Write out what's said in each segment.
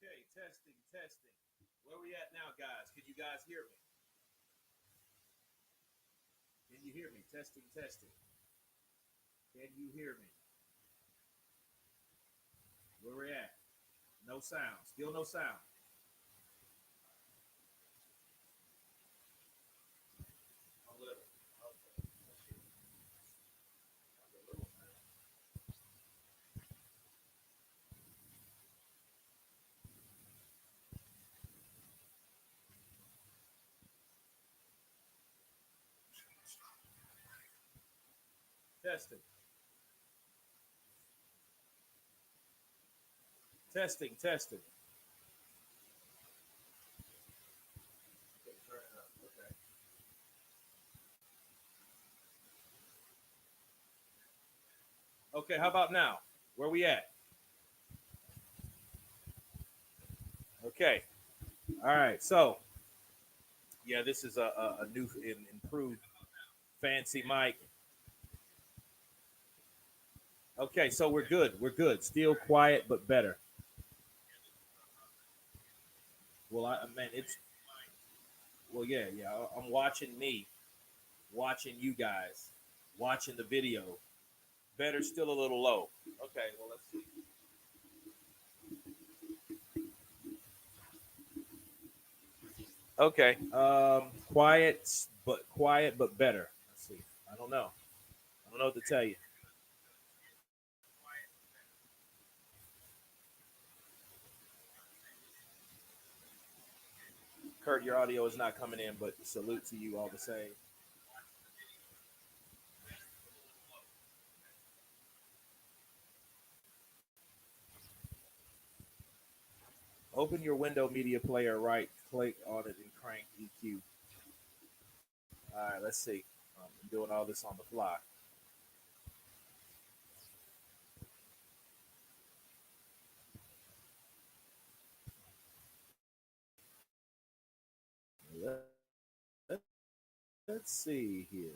Okay, testing, testing. Where we at now, guys? Can you guys hear me? Can you hear me? Testing, testing. Can you hear me? Where we at? No sound. Still no sound. A little. Okay. Let's see. A little. Testing. Testing, testing. Okay, turn it up. Okay. Okay, how about now? Where we at? Okay. All right. So, yeah, this is a new improved fancy mic. Okay, so we're good. We're good. Still quiet, but better. Well, I man, it's well, yeah, yeah. I'm watching me, watching you guys, watching the video. Better still a little low. Okay, well, let's see. Okay, quiet, but better. Let's see. I don't know. I don't know what to tell you. Kurt, your audio is not coming in, but salute to you all the same. Open your window media player, right click on it, and crank EQ. All right, let's see. I'm doing all this on the fly. Let- Let's see here.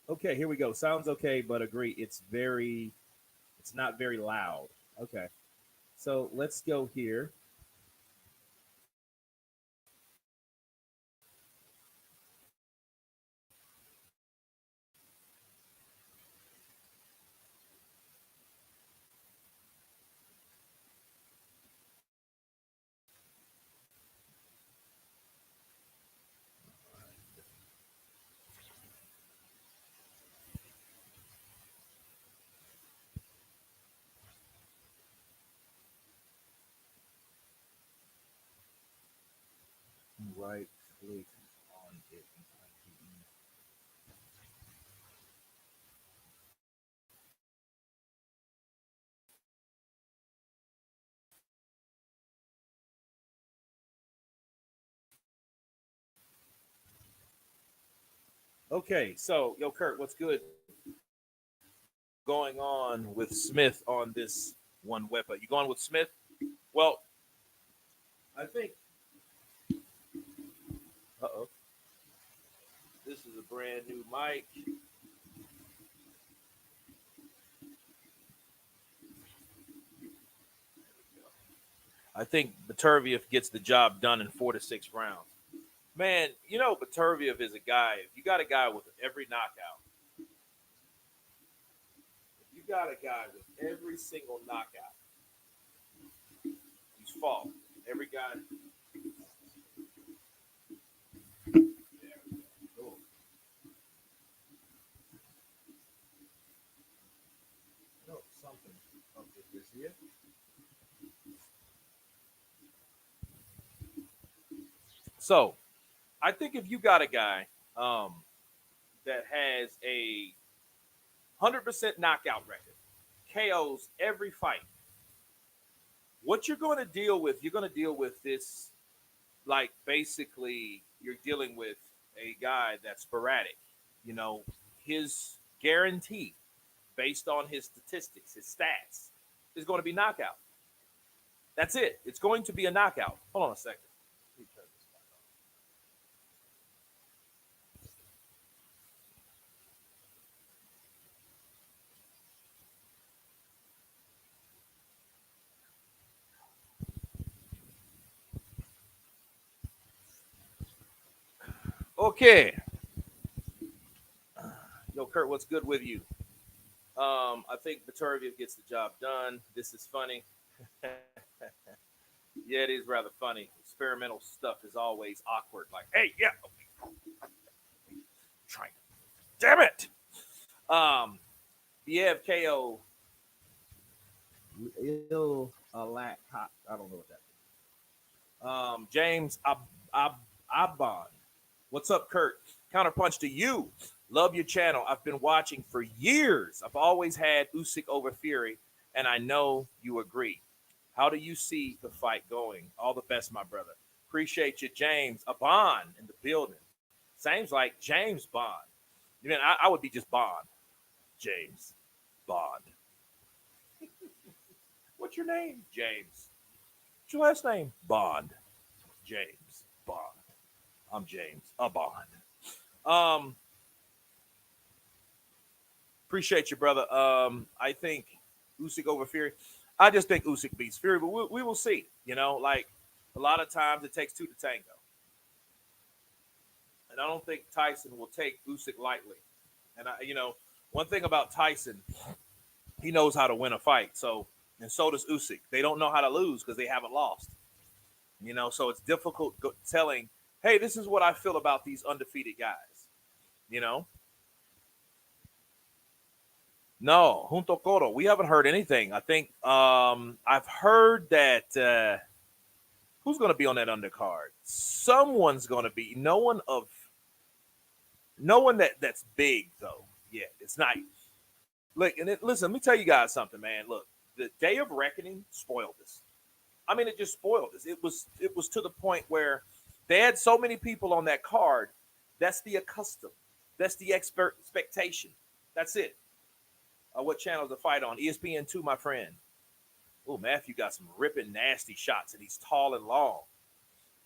Okay, here we go. Sounds okay, but agree. It's not very loud. Okay, so let's go here. Right click on it. Okay, so yo, Kurt, what's good going on with Smith on this one weapon? You going with Smith? Well, I think. Uh oh, this is a brand new mic. I think Beterviev gets the job done in 4 to 6 rounds. Man, you know Beterviev is a guy. If you got a guy with every knockout, if you got a guy with every single knockout, he's fought. Every guy. There we go. Cool. So I think if you got a guy that has a 100% knockout record, KOs every fight, what you're going to deal with, you're going to deal with this, like basically you're dealing with a guy that's sporadic. You know, his guarantee based on his statistics, his stats, is going to be knockout. That's it. It's going to be a knockout. Hold on a second. Okay. Yo, Kurt, what's good with you? I think Beterviev gets the job done. This is funny. Yeah, it is rather funny. Experimental stuff is always awkward. Like, hey, yeah, okay. Trying. Damn it. Biev KO. Ill lack. I don't know what that is. James Abon. What's up, Kurt? Counterpunch to you. Love your channel. I've been watching for years. I've always had Usyk over Fury, and I know you agree. How do you see the fight going? All the best, my brother. Appreciate you, James. A Bond in the building. Seems like James Bond. You mean I would be just Bond. James Bond. What's your name? James. What's your last name? Bond. James Bond. I'm James. A Bond. Appreciate you, brother. I think Usyk over Fury. I just think Usyk beats Fury, but we will see. You know, like a lot of times it takes two to tango. And I don't think Tyson will take Usyk lightly. And one thing about Tyson, he knows how to win a fight. So, and so does Usyk. They don't know how to lose because they haven't lost. You know, so it's difficult telling, hey, this is what I feel about these undefeated guys. You know? No, Junto Coro. We haven't heard anything. I think I've heard that who's going to be on that undercard? Someone's going to be. No one that's big though. Yeah, it's not. Look, listen. Let me tell you guys something, man. Look, the Day of Reckoning spoiled this. I mean, it just spoiled this. It was to the point where they had so many people on that card. That's the custom. That's the expectation. That's it. What channel is the fight on? ESPN2, my friend. Oh, Matthew got some ripping, nasty shots, and he's tall and long.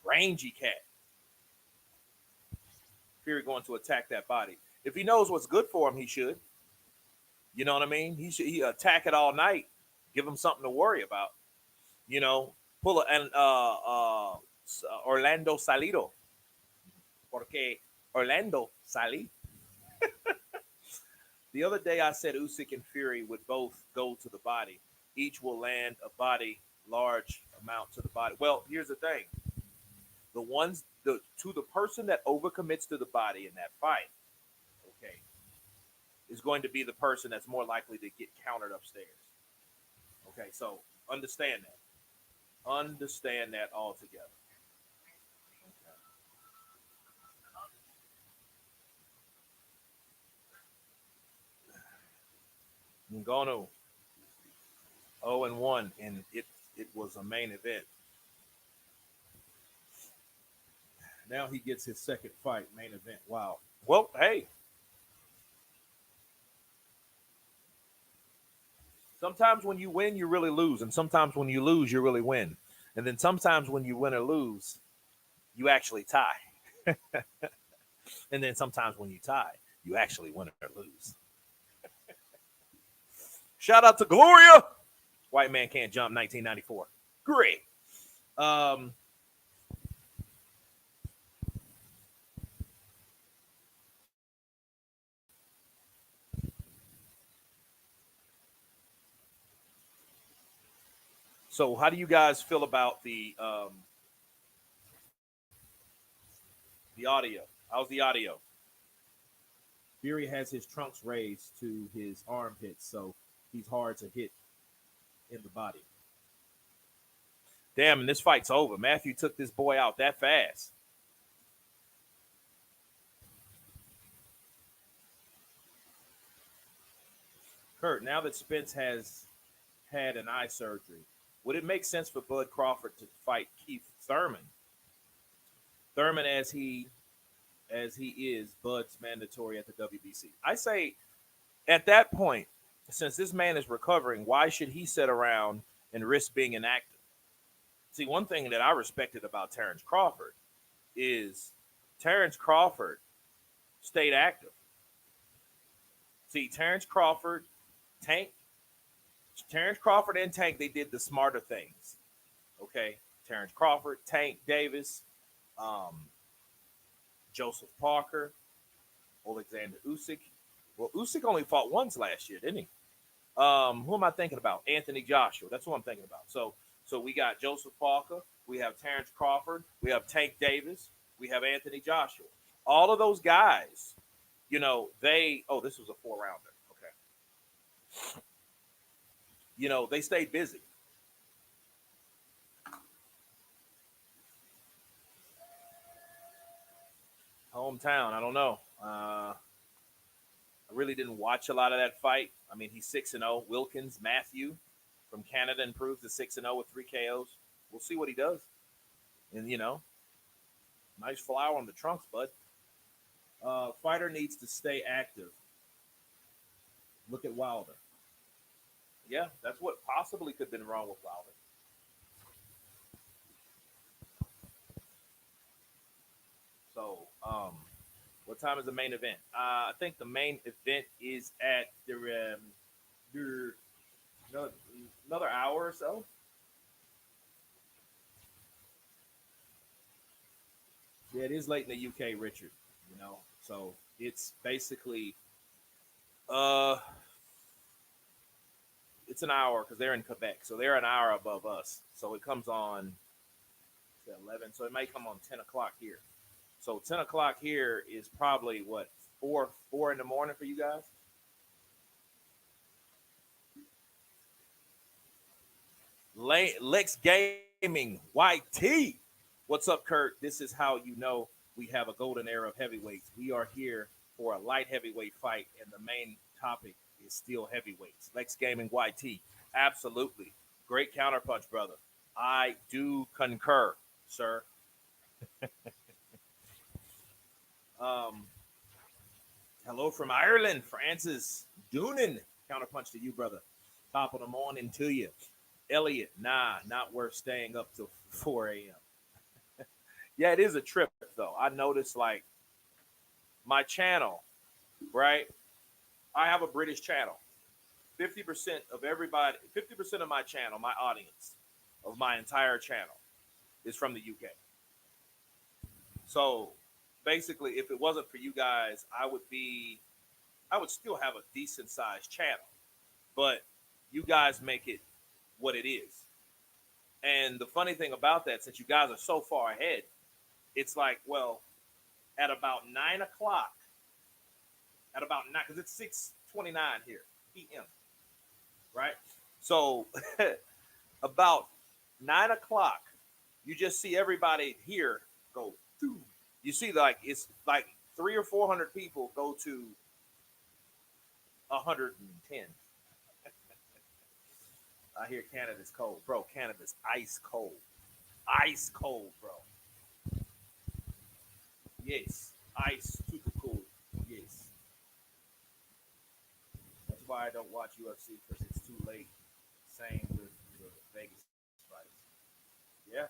Rangy cat. Fury going to attack that body. If he knows what's good for him, he should. You know what I mean? He attack it all night. Give him something to worry about. You know, pull an Orlando Salido. Porque Orlando Sali. The other day I said Usyk and Fury would both go to the body. Each will land a body, large amount to the body. Well, here's the thing. To the person that overcommits to the body in that fight, okay, is going to be the person that's more likely to get countered upstairs. Okay, so understand that. Understand that altogether. Ngannou 0-1, and it was a main event. Now he gets his second fight, main event. Wow. Well, hey. Sometimes when you win, you really lose. And sometimes when you lose, you really win. And then sometimes when you win or lose, you actually tie. And then sometimes when you tie, you actually win or lose. Shout out to Gloria. White Man Can't Jump, 1994. Great. So how do you guys feel about the audio? How's the audio? Fury has his trunks raised to his armpits, so he's hard to hit in the body. Damn, and this fight's over. Matthew took this boy out that fast. Kurt, now that Spence has had an eye surgery, would it make sense for Bud Crawford to fight Keith Thurman? Thurman, as he is Bud's mandatory at the WBC. I say at that point, since this man is recovering, why should he sit around and risk being inactive? See, one thing that I respected about Terrence Crawford is Terrence Crawford stayed active. See, Tank, Terrence Crawford and Tank, they did the smarter things. Okay, Terrence Crawford, Tank Davis, um, Joseph Parker, Alexander Usyk. Well, Usyk only fought once last year, didn't he? Who am I thinking about? Anthony Joshua. That's who I'm thinking about. So we got Joseph Parker, we have Terrence Crawford, we have Tank Davis, we have Anthony Joshua. All of those guys, they. Oh, this was a 4 rounder. Okay, they stayed busy. Hometown, I don't know. I really didn't watch a lot of that fight. I mean, he's 6-0. Wilkins Matthew from Canada improves to 6-0 with 3 KOs. We'll see what he does. And nice flower on the trunks, bud. Fighter needs to stay active. Look at Wilder. Yeah, that's what possibly could have been wrong with Wilder. So, what time is the main event? I think the main event is at the another hour or so. Yeah, it is late in the UK, Richard. So it's basically uh, it's an hour because they're in Quebec, so they're an hour above us. So it comes on 11, so it may come on 10 o'clock here. So 10 o'clock here is probably what, four in the morning for you guys. Lex Gaming YT. What's up, Kurt? This is how you know we have a golden era of heavyweights. We are here for a light heavyweight fight, and the main topic is still heavyweights. Lex Gaming YT. Absolutely. Great counterpunch, brother. I do concur, sir. Um, Hello from Ireland, Francis Doonan. Counterpunch to you, brother. Top of the morning to you. Elliot, nah, not worth staying up till 4 a.m. Yeah, it is a trip, though. I noticed, like, my channel, right? I have a British channel. 50% of everybody, 50% of my channel, my audience, of my entire channel is from the UK. So basically, if it wasn't for you guys, I would still have a decent sized channel. But you guys make it what it is. And the funny thing about that, since you guys are so far ahead, it's like, well, at about 9 o'clock, at about 9, because it's 6:29 here, p.m., right? So about 9 o'clock, you just see everybody here go, doo. You see, like, it's like 300 or 400 people go to 110. I hear Canada's cold, bro. Canada's ice cold, bro. Yes, ice, super cold. Yes, that's why I don't watch UFC because it's too late. Same with the Vegas fights. Yeah,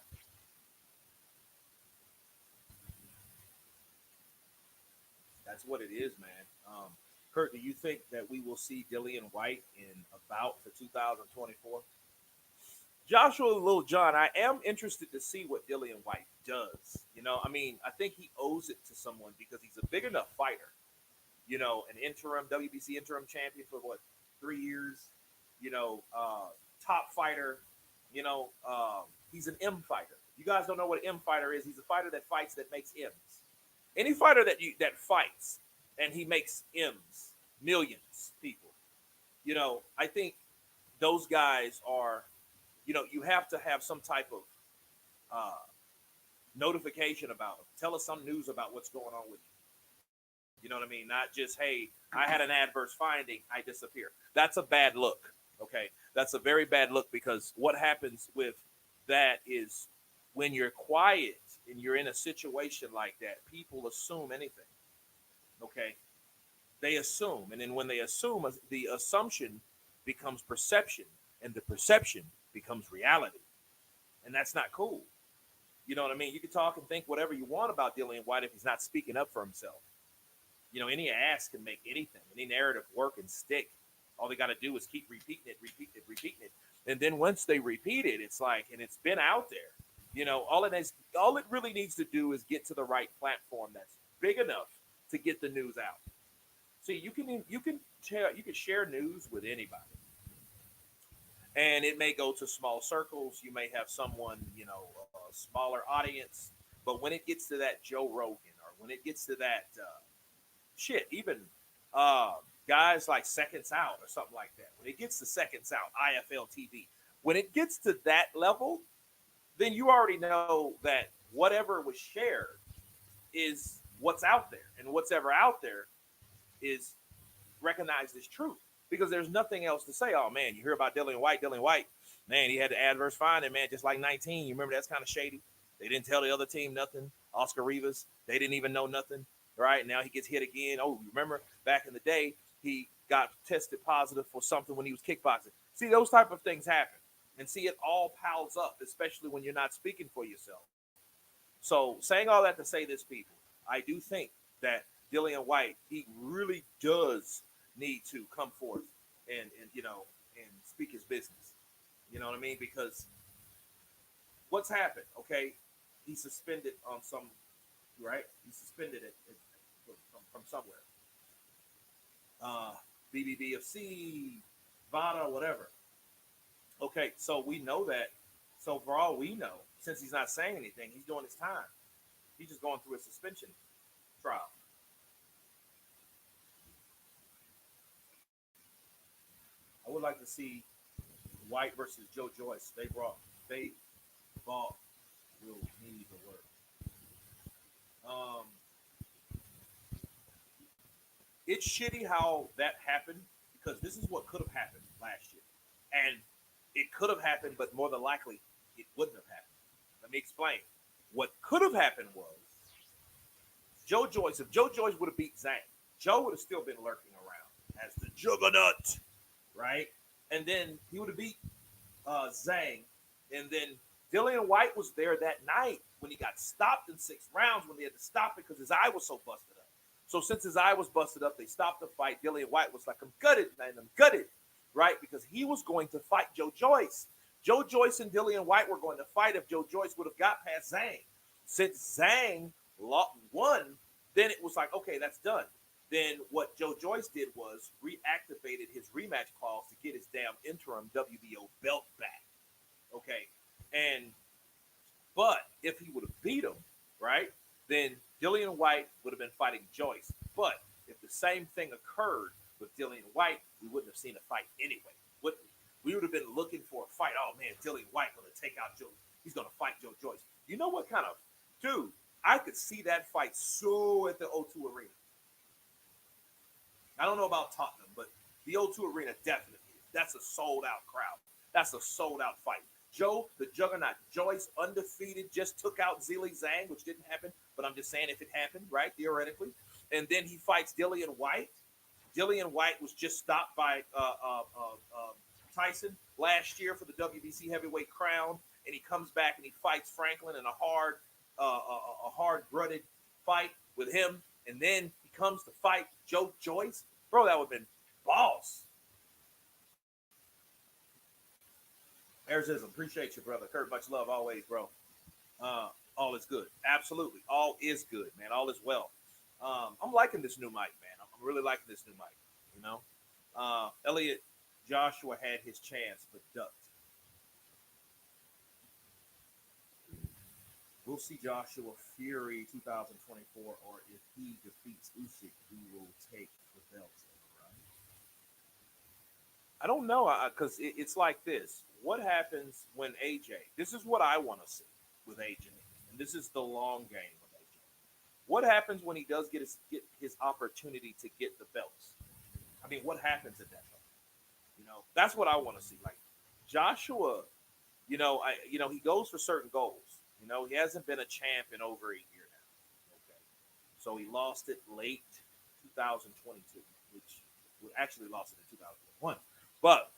that's what it is, man. Kurt, do you think that we will see Dillian White in about for 2024? Joshua Little John, I am interested to see what Dillian White does. I mean, I think he owes it to someone because he's a big enough fighter. An interim WBC interim champion for what, 3 years. Top fighter. He's an M fighter. You guys don't know what an M fighter is. He's a fighter that fights that makes M's. Any fighter that fights and he makes M's, millions people. I think those guys are. You have to have some type of uh, notification about them. Tell us some news about what's going on with you. You know what I mean? Not just, hey, I had an adverse finding, I disappear. That's a bad look. Okay. That's a very bad look because what happens with that is when you're quiet and you're in a situation like that, people assume anything. Okay. They assume. And then when they assume, the assumption becomes perception, and the perception becomes reality. And that's not cool. You know what I mean? You can talk and think whatever you want about Dillian White if he's not speaking up for himself. You know, any ass can make anything, any narrative work and stick. All they got to do is keep repeating it, repeating it, repeating it. And then once they repeat it, it's like, and it's been out there. You know, all it really needs to do is get to the right platform that's big enough to get the news out. See, you can share news with anybody, and it may go to small circles. You may have someone, a smaller audience, but when it gets to that Joe Rogan, or when it gets to that even uh, guys like Seconds Out or something like that. When it gets to Seconds Out, IFL TV, when it gets to that level, then you already know that whatever was shared is what's out there, and what's ever out there is recognized as truth because there's nothing else to say. Oh man, you hear about Dillian White, man, he had the adverse finding, man, just like 19. You remember that's kind of shady. They didn't tell the other team nothing. Oscar Rivas, they didn't even know nothing. Right now he gets hit again. Oh, you remember back in the day he got tested positive for something when he was kickboxing. See, those type of things happen, and see, it all piles up, especially when you're not speaking for yourself. So saying all that to say this, people, I do think that Dillian White, he really does need to come forth and speak his business. You know what I mean? Because what's happened? Okay, he's suspended on some, right? He's suspended from somewhere. BBBFC, VADA, whatever. Okay, so we know that. So for all we know, since he's not saying anything, he's doing his time. He's just going through a suspension trial. I would like to see White versus Joe Joyce. They bought will need the word. Um, it's shitty how that happened because this is what could have happened last year, and it could have happened, but more than likely it wouldn't have happened. Let me explain. What could have happened was Joe Joyce. If Joe Joyce would have beat Zhang, Joe would have still been lurking around as the juggernaut, right? And then he would have beat Zhang, and then Dillian White was there that night when he got stopped in 6 rounds when they had to stop it because his eye was so busted up. So since his eye was busted up, they stopped the fight. Dillian White was like, I'm gutted, man, I'm gutted, right? Because he was going to fight Joe Joyce. Joe Joyce and Dillian White were going to fight if Joe Joyce would have got past Zhang. Since Zhang won, then it was like, okay, that's done. Then what Joe Joyce did was reactivated his rematch clause to get his damn interim WBO belt back. Okay. But if he would have beat him, right, then Dillian White would have been fighting Joyce. But if the same thing occurred with Dillian White, we wouldn't have seen a fight anyway, would we? We would have been looking for a fight. Oh man, Dillian White going to take out Joe. He's going to fight Joe Joyce. You know what kind of dude? I could see that fight so at the O2 Arena. I don't know about Tottenham, but the O2 Arena definitely. That's a sold out crowd. That's a sold out fight. Joe, the juggernaut, Joyce, undefeated, just took out Zhilei Zhang, which didn't happen, but I'm just saying if it happened, right, theoretically. And then he fights Dillian White. Dillian White was just stopped by Tyson last year for the WBC heavyweight crown, and he comes back and he fights Franklin in a hard-grutted fight with him, and then he comes to fight Joe Joyce. Bro, that would have been boss. Arizism, appreciate you, brother. Kurt, much love always, bro. All is good. Absolutely. All is good, man. All is well. I'm liking this new mic, man. I'm really liking this new mic, you know. Elliot Joshua had his chance, but ducked. We'll see Joshua Fury 2024, or if he defeats Usyk, who will take the belt. I don't know, because it's like this. What happens when AJ? This is what I want to see with AJ, and this is the long game with AJ. What happens when he does get his opportunity to get the belts? I mean, what happens at that point? That's what I want to see. Like Joshua, he goes for certain goals. He hasn't been a champ in over a year now. Okay, so he lost it late 2022, which we actually lost it in 2021, but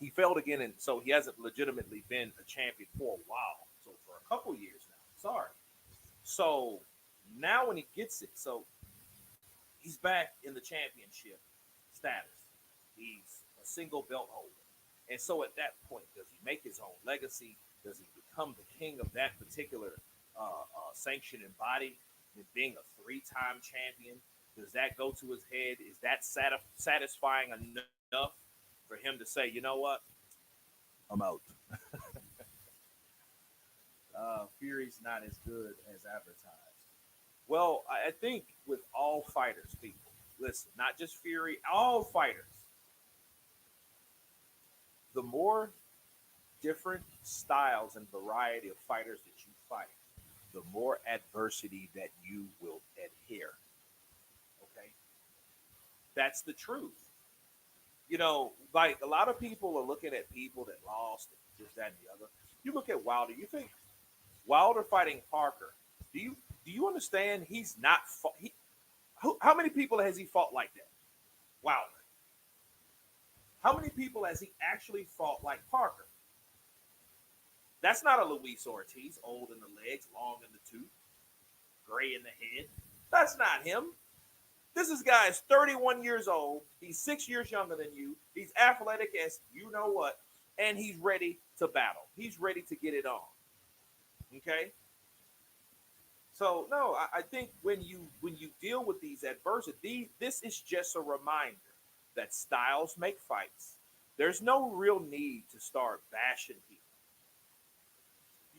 he failed again, and so he hasn't legitimately been a champion for a while. So for a couple years now. Sorry. So now when he gets it, so he's back in the championship status. He's a single belt holder. And so at that point, does he make his own legacy? Does he become the king of that particular sanctioned body, being a three-time champion? Does that go to his head? Is that satisfying enough for him to say, you know what? I'm out. Fury's not as good as advertised. Well, I think with all fighters, people, listen, not just Fury, all fighters, the more different styles and variety of fighters that you fight, the more adversity that you will adhere. Okay? That's the truth. Like a lot of people are looking at people that lost, this, that, and the other. You look at Wilder, you think Wilder fighting Parker. Do you understand he's not how many people has he fought like that? Wilder. How many people has he actually fought like Parker? That's not a Luis Ortiz, old in the legs, long in the tooth, gray in the head. That's not him. This guy is 31 years old. He's 6 years younger than you. He's athletic as you know what, and he's ready to battle. He's ready to get it on. Okay. So no, I think when you deal with these adversity, this is just a reminder that styles make fights. There's no real need to start bashing people.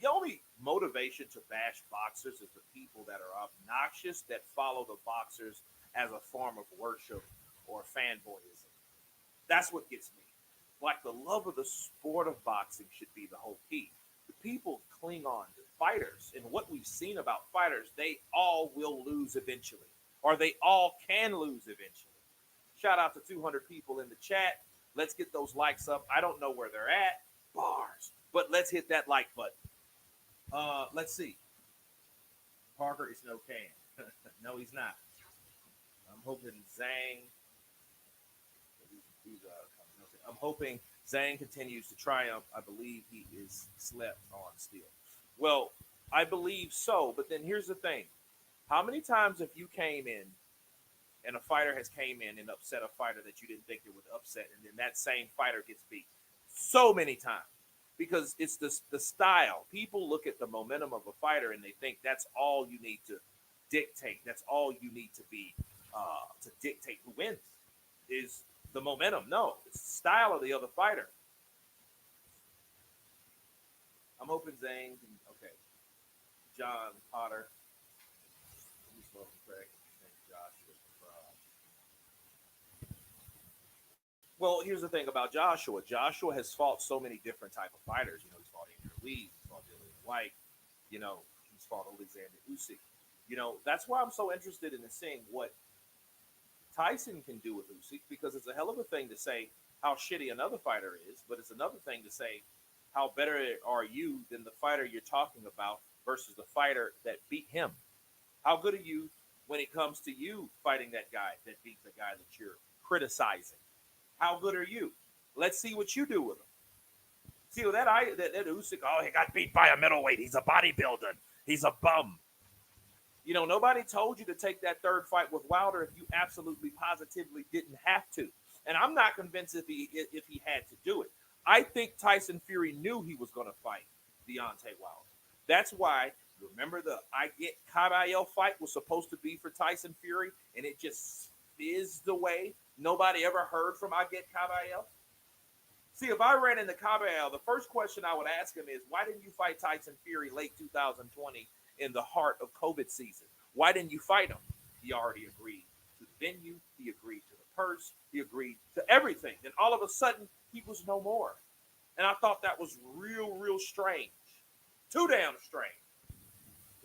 The only motivation to bash boxers is the people that are obnoxious that follow the boxers as a form of worship or fanboyism. That's what gets me. Like the love of the sport of boxing should be the whole key. The people cling on to fighters, and what we've seen about fighters, they all will lose eventually, or they all can lose eventually. Shout out to 200 people in the chat. Let's get those likes up. I don't know where they're at, bars, but let's hit that like button. Let's see. Parker is no can. No, he's not. I'm hoping Zhang. I'm hoping Zhang continues to triumph. I believe he is slept on still. Well, I believe so, but then here's the thing. How many times have you came in and a fighter has came in and upset a fighter that you didn't think it would upset, and then that same fighter gets beat? So many times. Because it's the style. People look at the momentum of a fighter and they think that's all you need to dictate. That's all you need to be to dictate who wins is the momentum. No, it's the style of the other fighter. I'm hoping Zane can, okay. John Potter. He's welcome, Craig. Well, here's the thing about Joshua. Joshua has fought so many different type of fighters. He's fought Andrew Lee, he's fought Dillian White, he's fought Alexander Usyk. That's why I'm so interested in seeing what Tyson can do with Usyk, because it's a hell of a thing to say how shitty another fighter is, but it's another thing to say how better are you than the fighter you're talking about versus the fighter that beat him. How good are you when it comes to you fighting that guy that beat the guy that you're criticizing? How good are you? Let's see what you do with him. See, that Usyk, he got beat by a middleweight. He's a bodybuilder. He's a bum. Nobody told you to take that third fight with Wilder if you absolutely positively didn't have to. And I'm not convinced if he had to do it. I think Tyson Fury knew he was going to fight Deontay Wilder. That's why, remember the I Get Caballero fight was supposed to be for Tyson Fury, and it just fizzed away. Nobody ever heard from I Get Caballero. See, if I ran into Caballero, the first question I would ask him is, why didn't you fight Tyson Fury late 2020 in the heart of COVID season? Why didn't you fight him? He already agreed to the venue. He agreed to the purse. He agreed to everything. Then all of a sudden, he was no more. And I thought that was real, real strange. Too damn strange.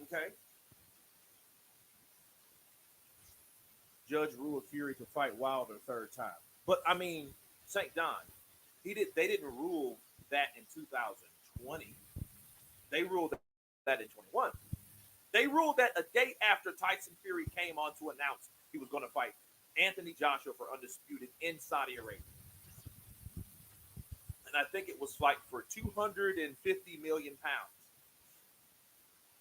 Okay? Judge ruled Fury to fight Wilder third time. But I mean, St. Don, they didn't rule that in 2020. They ruled that in 21. They ruled that a day after Tyson Fury came on to announce he was going to fight Anthony Joshua for undisputed in Saudi Arabia. And I think it was like for 250 million pounds.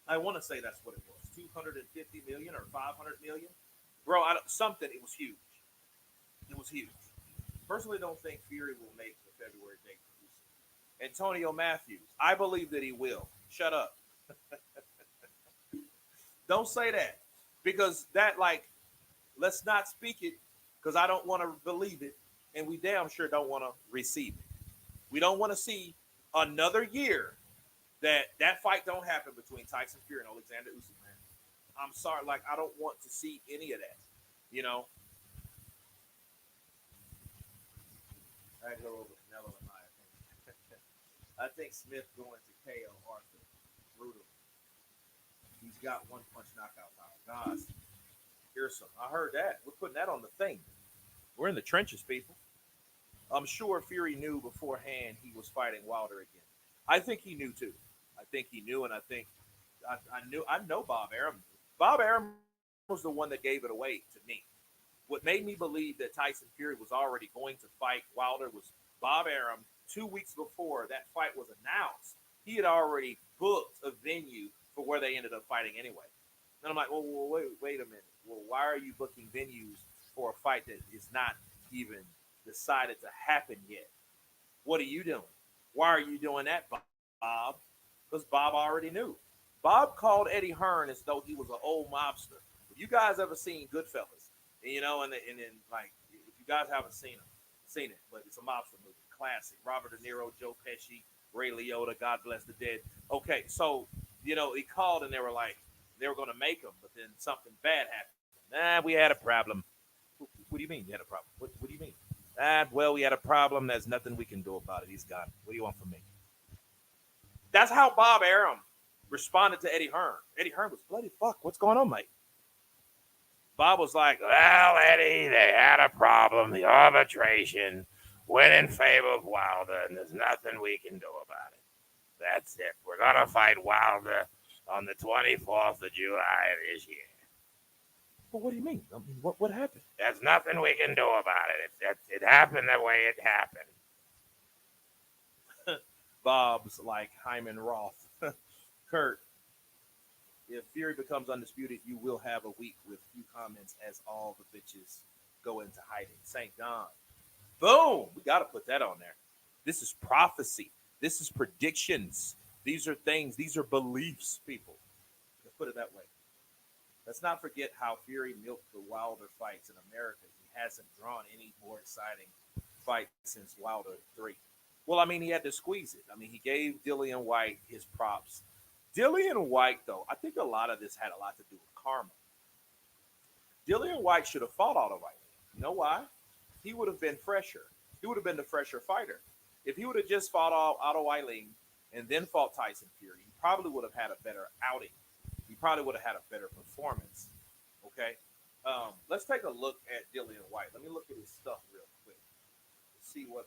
I want to say that's what it was, 250 million or 500 million. Bro, something, it was huge. It was huge. Personally, don't think Fury will make the February date. Antonio Matthews, I believe that he will. Shut up. Don't say that. Because that, like, let's not speak it because I don't want to believe it. And we damn sure don't want to receive it. We don't want to see another year that fight don't happen between Tyson Fury and Alexander Usyk, man. I'm sorry. Like, I don't want to see any of that, you know? I go over Canelo in my opinion. I think Smith going to KO Artur. Brutal. He's got one punch knockout power. Guys, here's some. I heard that. We're putting that on the thing. We're in the trenches, people. I'm sure Fury knew beforehand he was fighting Wilder again. I think he knew too. I think he knew, and I know Bob Arum. Bob Arum was the one that gave it away to me. What made me believe that Tyson Fury was already going to fight Wilder was Bob Arum. 2 weeks before that fight was announced, he had already booked a venue for where they ended up fighting anyway. And I'm like, well, wait a minute. Well, why are you booking venues for a fight that is not even decided to happen yet? What are you doing? Why are you doing that, Bob? Because Bob already knew. Bob called Eddie Hearn as though he was an old mobster. If you guys ever seen Goodfellas, you know, and then like if you guys haven't seen it, but it's a mobster movie, classic. Robert De Niro, Joe Pesci, Ray Liotta, God bless the dead. Okay, so you know he called and they were like they were going to make him, but then something bad happened. We had a problem. What do you mean you had a problem? What do you mean? Well, we had a problem. There's nothing we can do about it. He's gone. What do you want from me? That's how Bob Arum responded to Eddie Hearn. Eddie Hearn was bloody fuck. What's going on, mate? Bob was like, well, Eddie, they had a problem. The arbitration went in favor of Wilder, and there's nothing we can do about it. That's it. We're going to fight Wilder on the 24th of July of this year. Well, what do you mean? I mean, what happened? There's nothing we can do about it. It happened the way it happened. Bob's like Hyman Roth. Kurt, if Fury becomes undisputed, you will have a week with few comments as all the bitches go into hiding. St. Don. Boom! We got to put that on there. This is prophecy. This is predictions. These are things. These are beliefs, people. Let's put it that way. Let's not forget how Fury milked the Wilder fights in America. He hasn't drawn any more exciting fights since Wilder 3. Well, I mean, he had to squeeze it. I mean, he gave Dillian White his props. Dillian White, though, I think a lot of this had a lot to do with karma. Dillian White should have fought Otto Wallin. You know why? He would have been fresher. He would have been the fresher fighter. If he would have just fought Otto Wallin and then fought Tyson Fury, he probably would have had a better outing. He probably would have had a better performance. Okay? Let's take a look at Dillian White. Let me look at his stuff real quick. See what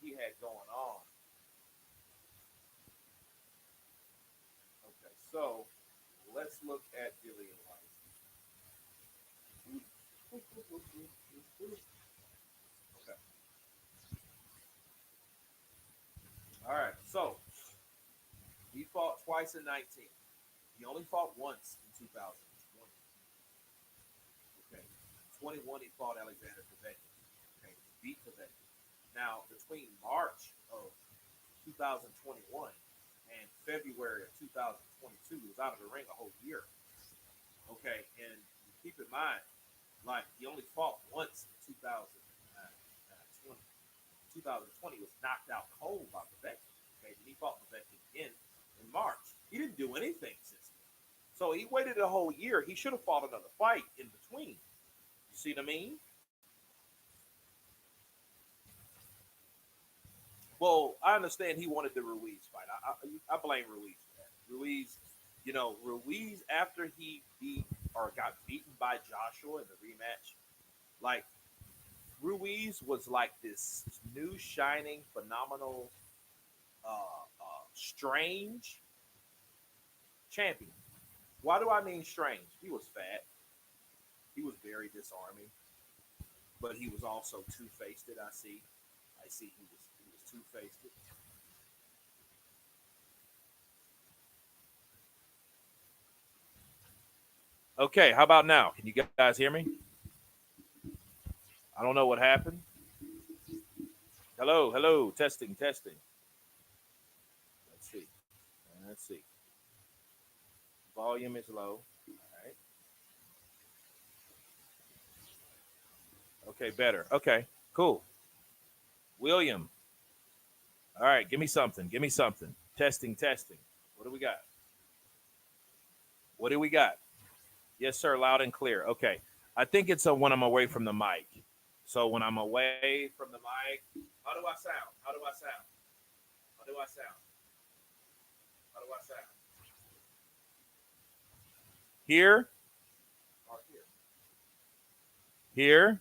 he had going on. Okay, so let's look at Dillian White. Okay. All right, so he fought twice in 19. He only fought once in 2020. Okay. 21, he fought Alexander Povetkin. Okay. He beat Povetkin. Now, between March of 2021 and February of 2022, he was out of the ring a whole year. Okay. And keep in mind, like, he only fought once in 2020. 2020 was knocked out cold by Povetkin. Okay. And he fought Povetkin again in March. He didn't do anything since then. So he waited a whole year. He should have fought another fight in between. You see what I mean? Well, I understand he wanted the Ruiz fight. I blame Ruiz for that. Ruiz after he beat or got beaten by Joshua in the rematch Like Ruiz was like this new shining, phenomenal, strange champion. Why do I mean strange? He was fat. He was very disarming, but he was also two faced. I see. I see. He was two faced. Okay, how about now? Can you guys hear me? I don't know what happened. Hello, hello, testing, testing. Let's see. Let's see. Volume is low. All right. Okay, better. Okay, cool. William. All right, give me something. Give me something. Testing, testing. What do we got? What do we got? Yes, sir. Loud and clear. Okay. I think it's when I'm away from the mic. So when I'm away from the mic, how do I sound? How do I sound? How do I sound? How do I sound? Here? Or here? Here?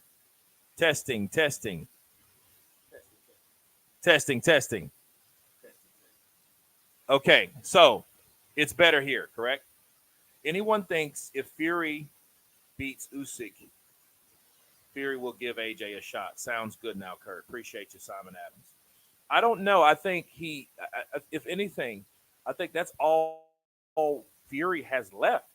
Testing, testing. Testing, testing, testing. Okay, so it's better here, correct? Anyone thinks if Fury beats Usyk, Fury will give AJ a shot. Sounds good now, Kurt. Appreciate you, Simon Adams. I don't know. I think if anything, I think that's all Fury has left.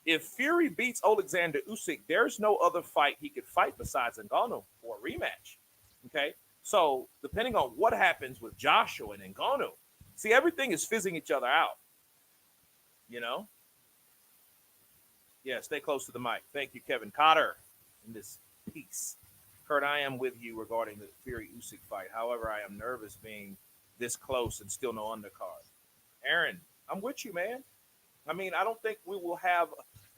If Fury beats Alexander Usyk, there's no other fight he could fight besides Ngannou for a rematch. Okay, so depending on what happens with Joshua and Ngannou, see, everything is fizzing each other out. You know. Yeah, stay close to the mic. Thank you, Kevin Cotter, in this piece. Kurt, I am with you regarding the Fury Usyk fight. However, I am nervous being this close and still no undercard. Aaron, I'm with you, man. I mean, I don't think we will have.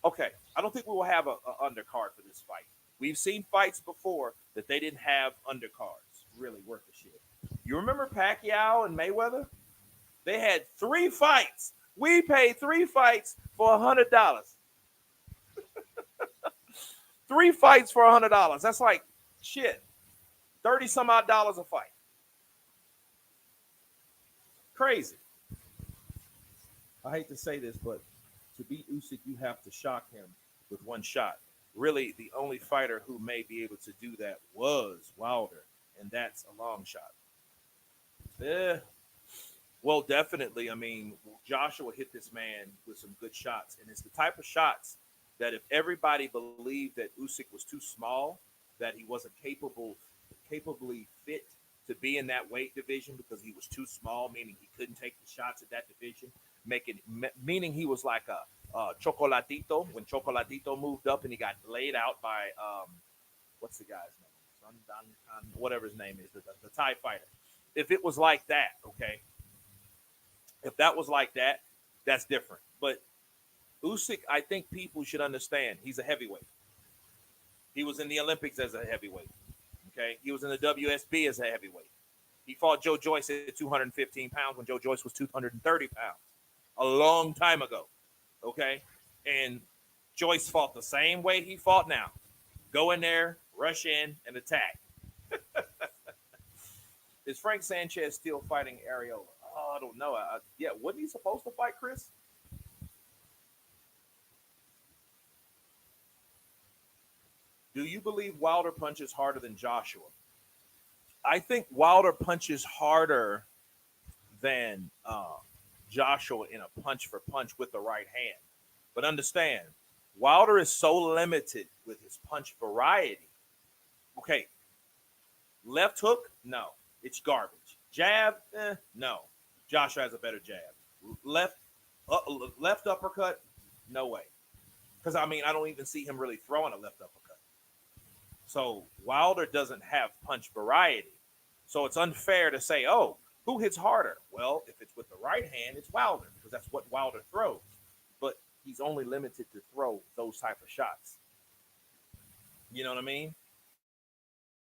Okay, I don't think we will have a undercard for this fight. We've seen fights before that they didn't have undercards. Really worth the shit. You remember Pacquiao and Mayweather? They had 3 fights. We paid 3 fights for $100. 3 fights for $100. That's like shit. 30 some odd dollars a fight. Crazy. I hate to say this, but to beat Usyk, you have to shock him with one shot. Really, the only fighter who may be able to do that was Wilder, and that's a long shot. Well, definitely. I mean, Joshua hit this man with some good shots, and it's the type of shots that if everybody believed that Usyk was too small, that he wasn't capably fit to be in that weight division because he was too small, meaning he couldn't take the shots at that division, meaning he was like a Chocolatito when Chocolatito moved up and he got laid out by what's the guy's name? Whatever his name is, the Thai fighter. If it was like that, okay. If that was like that, that's different. But Usyk, I think people should understand he's a heavyweight. He was in the Olympics as a heavyweight. Okay, he was in the WSB as a heavyweight. He fought Joe Joyce at 215 pounds when Joe Joyce was 230 pounds, a long time ago. Okay, and Joyce fought the same way he fought now. Go in there, rush in, and attack. Is Frank Sanchez still fighting Ariola? Oh, I don't know. Yeah, wasn't he supposed to fight Chris? Do you believe Wilder punches harder than Joshua? I think Wilder punches harder than Joshua in a punch for punch with the right hand. But understand, Wilder is so limited with his punch variety. Okay, left hook, no, it's garbage. Jab, no. Joshua has a better jab. Left uppercut, no way. Because I mean, I don't even see him really throwing a left uppercut. So Wilder doesn't have punch variety. So it's unfair to say, oh, who hits harder? Well, if it's with the right hand, it's Wilder because that's what Wilder throws. But he's only limited to throw those type of shots. You know what I mean?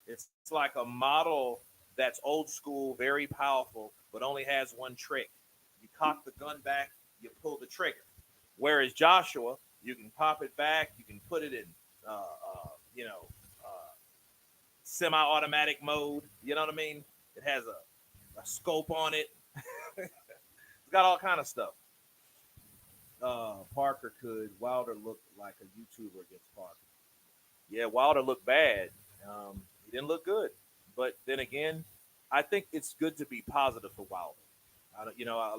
It's like a model that's old school, very powerful, but only has one trick. You cock the gun back, you pull the trigger. Whereas Joshua, you can pop it back, you can put it in, semi-automatic mode. You know what I mean? It has a scope on it. It's got all kind of stuff. Parker could. Wilder looked like a YouTuber against Parker. Yeah, Wilder looked bad. He didn't look good. But then again, I think it's good to be positive for Wilder.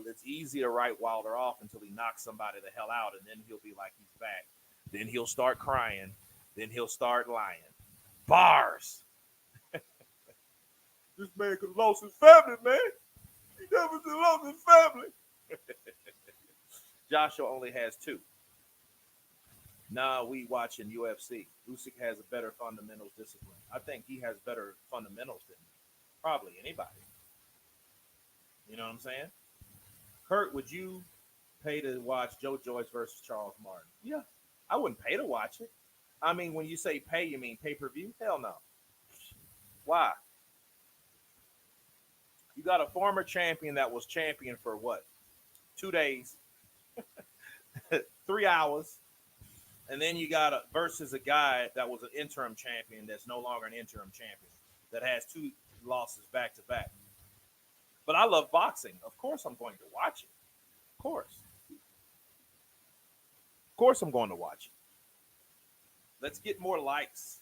It's easy to write Wilder off until he knocks somebody the hell out, and then he'll be like he's back. Then he'll start crying. Then he'll start lying. Bars. This man could have lost his family, man. He never lost his family. Joshua only has 2. Nah, we watching UFC. Usyk has a better fundamentals discipline. I think he has better fundamentals than probably anybody. You know what I'm saying? Kurt, would you pay to watch Joe Joyce versus Charles Martin? Yeah. I wouldn't pay to watch it. I mean, when you say pay, you mean pay-per-view? Hell no. Why? You got a former champion that was champion for what? 2 days, 3 hours, and then you got versus a guy that was an interim champion that's no longer an interim champion that has 2 losses back to back. But I love boxing. Of course, I'm going to watch it. Of course I'm going to watch it. Let's get more likes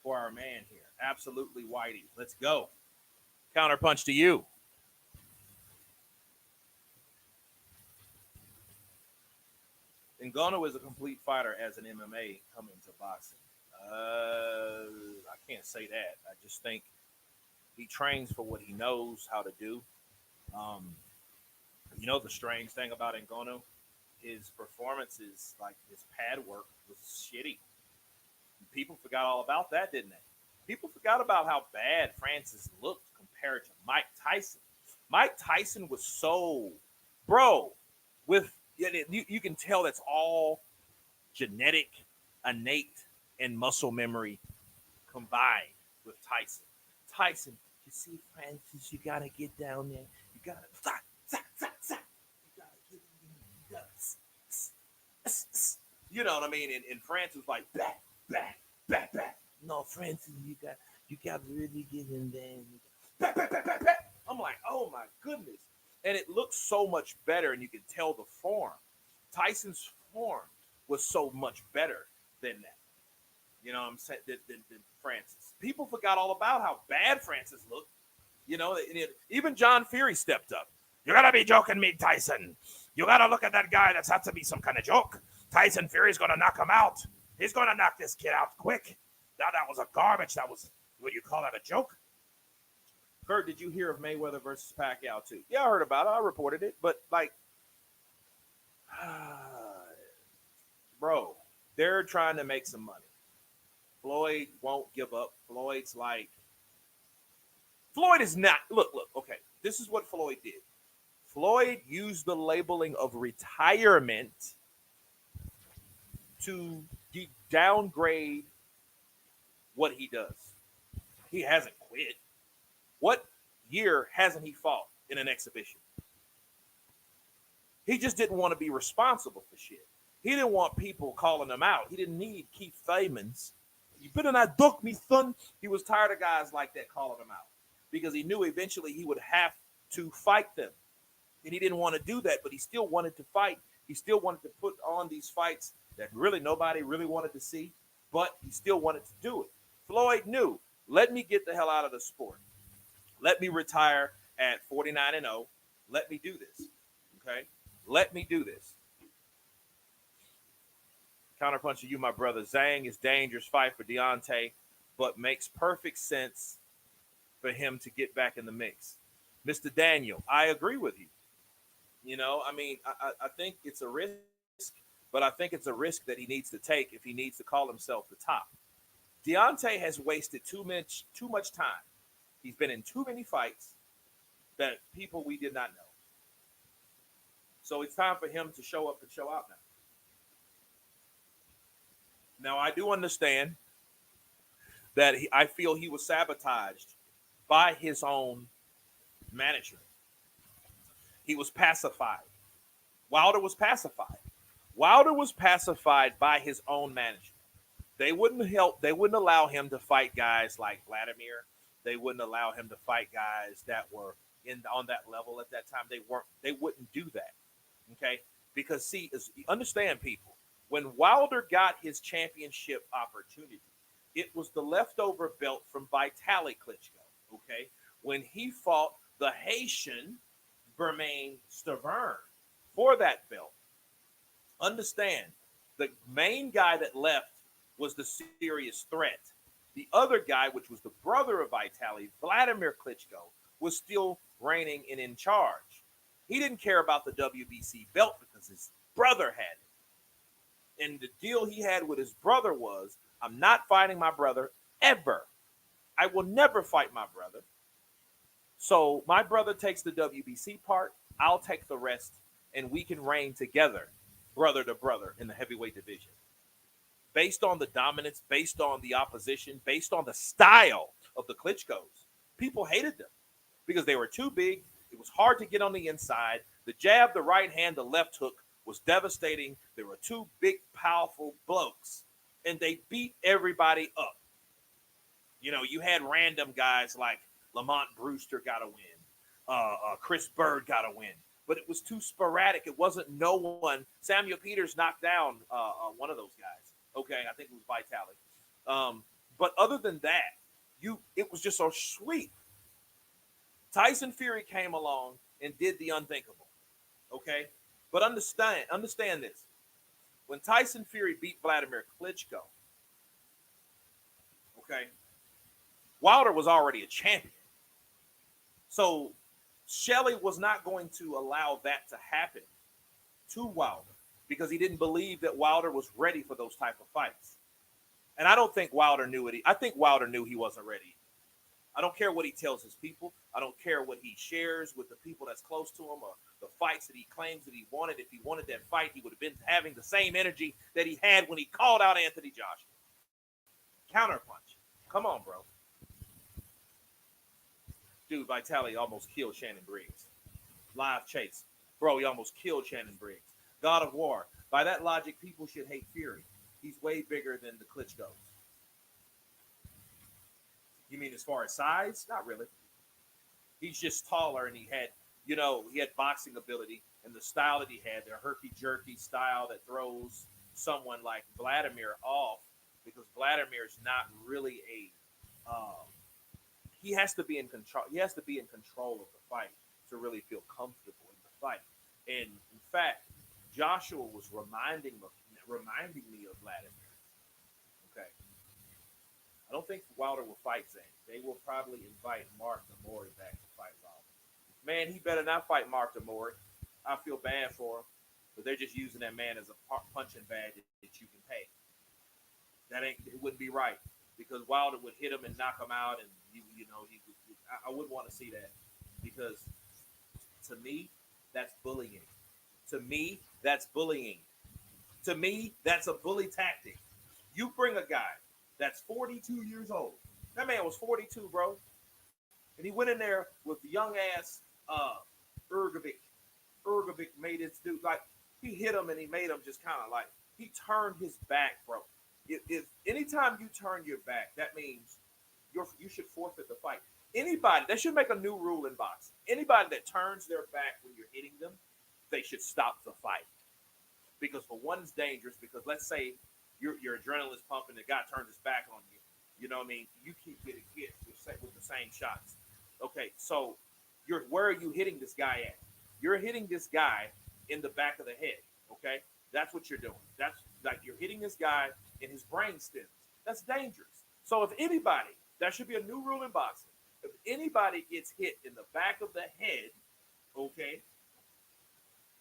for our man here. Absolutely, Whitey. Let's go. Counterpunch to you. Ngannou is a complete fighter as an MMA coming to boxing. I can't say that. I just think he trains for what he knows how to do. The strange thing about Ngannou, his performances, like his pad work, was shitty. People forgot all about that, didn't they? People forgot about how bad Francis looked compared to Mike Tyson. Mike Tyson was so, you can tell that's all genetic, innate, and muscle memory combined with Tyson. Tyson, you see, Francis, you got to get down there. You got to, you know what I mean? And Francis was like, back. No, Francis, you got to really get him down. Back. I'm like, oh my goodness. And it looks so much better, and you can tell the form. Tyson's form was so much better than that. You know what I'm saying? Than Francis. People forgot all about how bad Francis looked. Even John Fury stepped up. You got to be joking me, Tyson. You got to look at that guy. That's had to be some kind of joke. Tyson Fury's going to knock him out. He's going to knock this kid out quick. Now, that was a garbage. That was, what you call that, a joke? Kurt, did you hear of Mayweather versus Pacquiao too? Yeah, I heard about it. I reported it. But, bro, they're trying to make some money. Floyd won't give up. Floyd is not. Look, okay. This is what Floyd did. Floyd used the labeling of retirement to downgrade what he does. He hasn't quit. What year hasn't he fought in an exhibition? He just didn't want to be responsible for shit. He didn't want people calling him out. He didn't need Keith Thurman's. You better not duck me, son. He was tired of guys like that calling him out because he knew eventually he would have to fight them. And he didn't want to do that, but he still wanted to fight. He still wanted to put on these fights that really nobody really wanted to see, but he still wanted to do it. Floyd knew, let me get the hell out of the sport. Let me retire at 49-0. Let me do this. Okay? Let me do this. Counterpunch to you, my brother. Zhang is dangerous fight for Deontay, but makes perfect sense for him to get back in the mix. Mr. Daniel, I agree with you. I think it's a risk, but I think it's a risk that he needs to take if he needs to call himself the top. Deontay has wasted too much time. He's been in too many fights that people we did not know. So it's time for him to show up and show out now. Now, I do understand that I feel he was sabotaged by his own manager. He was pacified. Wilder was pacified. Wilder was pacified by his own manager They wouldn't help. They wouldn't allow him to fight guys like Vladimir. They wouldn't allow him to fight guys that were in on that level at that time. They weren't. They wouldn't do that. Okay, because see, understand people. When Wilder got his championship opportunity, it was the leftover belt from Vitaly Klitschko. Okay, when he fought the Haitian Bermain Stavern for that belt. Understand, the main guy that left was the serious threat. The other guy, which was the brother of Vitaly, Vladimir Klitschko, was still reigning and in charge. He didn't care about the WBC belt because his brother had it. And the deal he had with his brother was, I'm not fighting my brother ever. I will never fight my brother. So my brother takes the WBC part, I'll take the rest, and we can reign together, brother to brother, in the heavyweight division. Based on the dominance, based on the opposition, based on the style of the Klitschkos, people hated them because they were too big. It was hard to get on the inside. The jab, the right hand, the left hook was devastating. There were two big, powerful blokes, and they beat everybody up. You know, you had random guys like Lamont Brewster got a win. Chris Bird got a win. But it was too sporadic. It wasn't no one. Samuel Peters knocked down one of those guys. Okay, I think it was Vitaly. But other than that, it was just so sweet. Tyson Fury came along and did the unthinkable. Okay? But understand this. When Tyson Fury beat Vladimir Klitschko, okay, Wilder was already a champion. So Shelley was not going to allow that to happen to Wilder because he didn't believe that Wilder was ready for those type of fights. And I don't think Wilder knew it. I think Wilder knew he wasn't ready. I don't care what he tells his people. I don't care what he shares with the people that's close to him or the fights that he claims that he wanted. If he wanted that fight, he would have been having the same energy that he had when he called out Anthony Joshua. Counterpunch. Come on, bro. Dude, Vitaly almost killed Shannon Briggs. Live chase. Bro, he almost killed Shannon Briggs. God of War. By that logic, people should hate Fury. He's way bigger than the Klitschkos. You mean as far as size? Not really. He's just taller and he had boxing ability and the style that he had, the herky-jerky style that throws someone like Vladimir off because Vladimir's not really he has to be in control. He has to be in control of the fight to really feel comfortable in the fight. And in fact, Joshua was reminding me of Vladimir. Okay. I don't think Wilder will fight Zane. They will probably invite Mark Namori back to fight Wilder. Man, he better not fight Mark Namori. I feel bad for him, but they're just using that man as a punching bag that you can pay. It wouldn't be right because Wilder would hit him and knock him out, and I wouldn't want to see that because to me, that's bullying. To me, that's bullying. To me, that's a bully tactic. You bring a guy that's 42 years old. That man was 42, bro. And he went in there with young ass Ergovic. Ergovic made it do like he hit him and he made him just kind of like he turned his back, bro. If anytime you turn your back, that means you should forfeit the fight. Anybody, they should make a new rule in boxing. Anybody that turns their back when you're hitting them, they should stop the fight. Because for one, it's dangerous. Because let's say your adrenaline's pumping, the guy turns his back on you. You know what I mean? You keep getting hit with the same shots. Okay, so where are you hitting this guy at? You're hitting this guy in the back of the head. Okay, that's what you're doing. That's like you're hitting this guy in his brain stems. That's dangerous. So if anybody, that should be a new rule in boxing. If anybody gets hit in the back of the head, okay,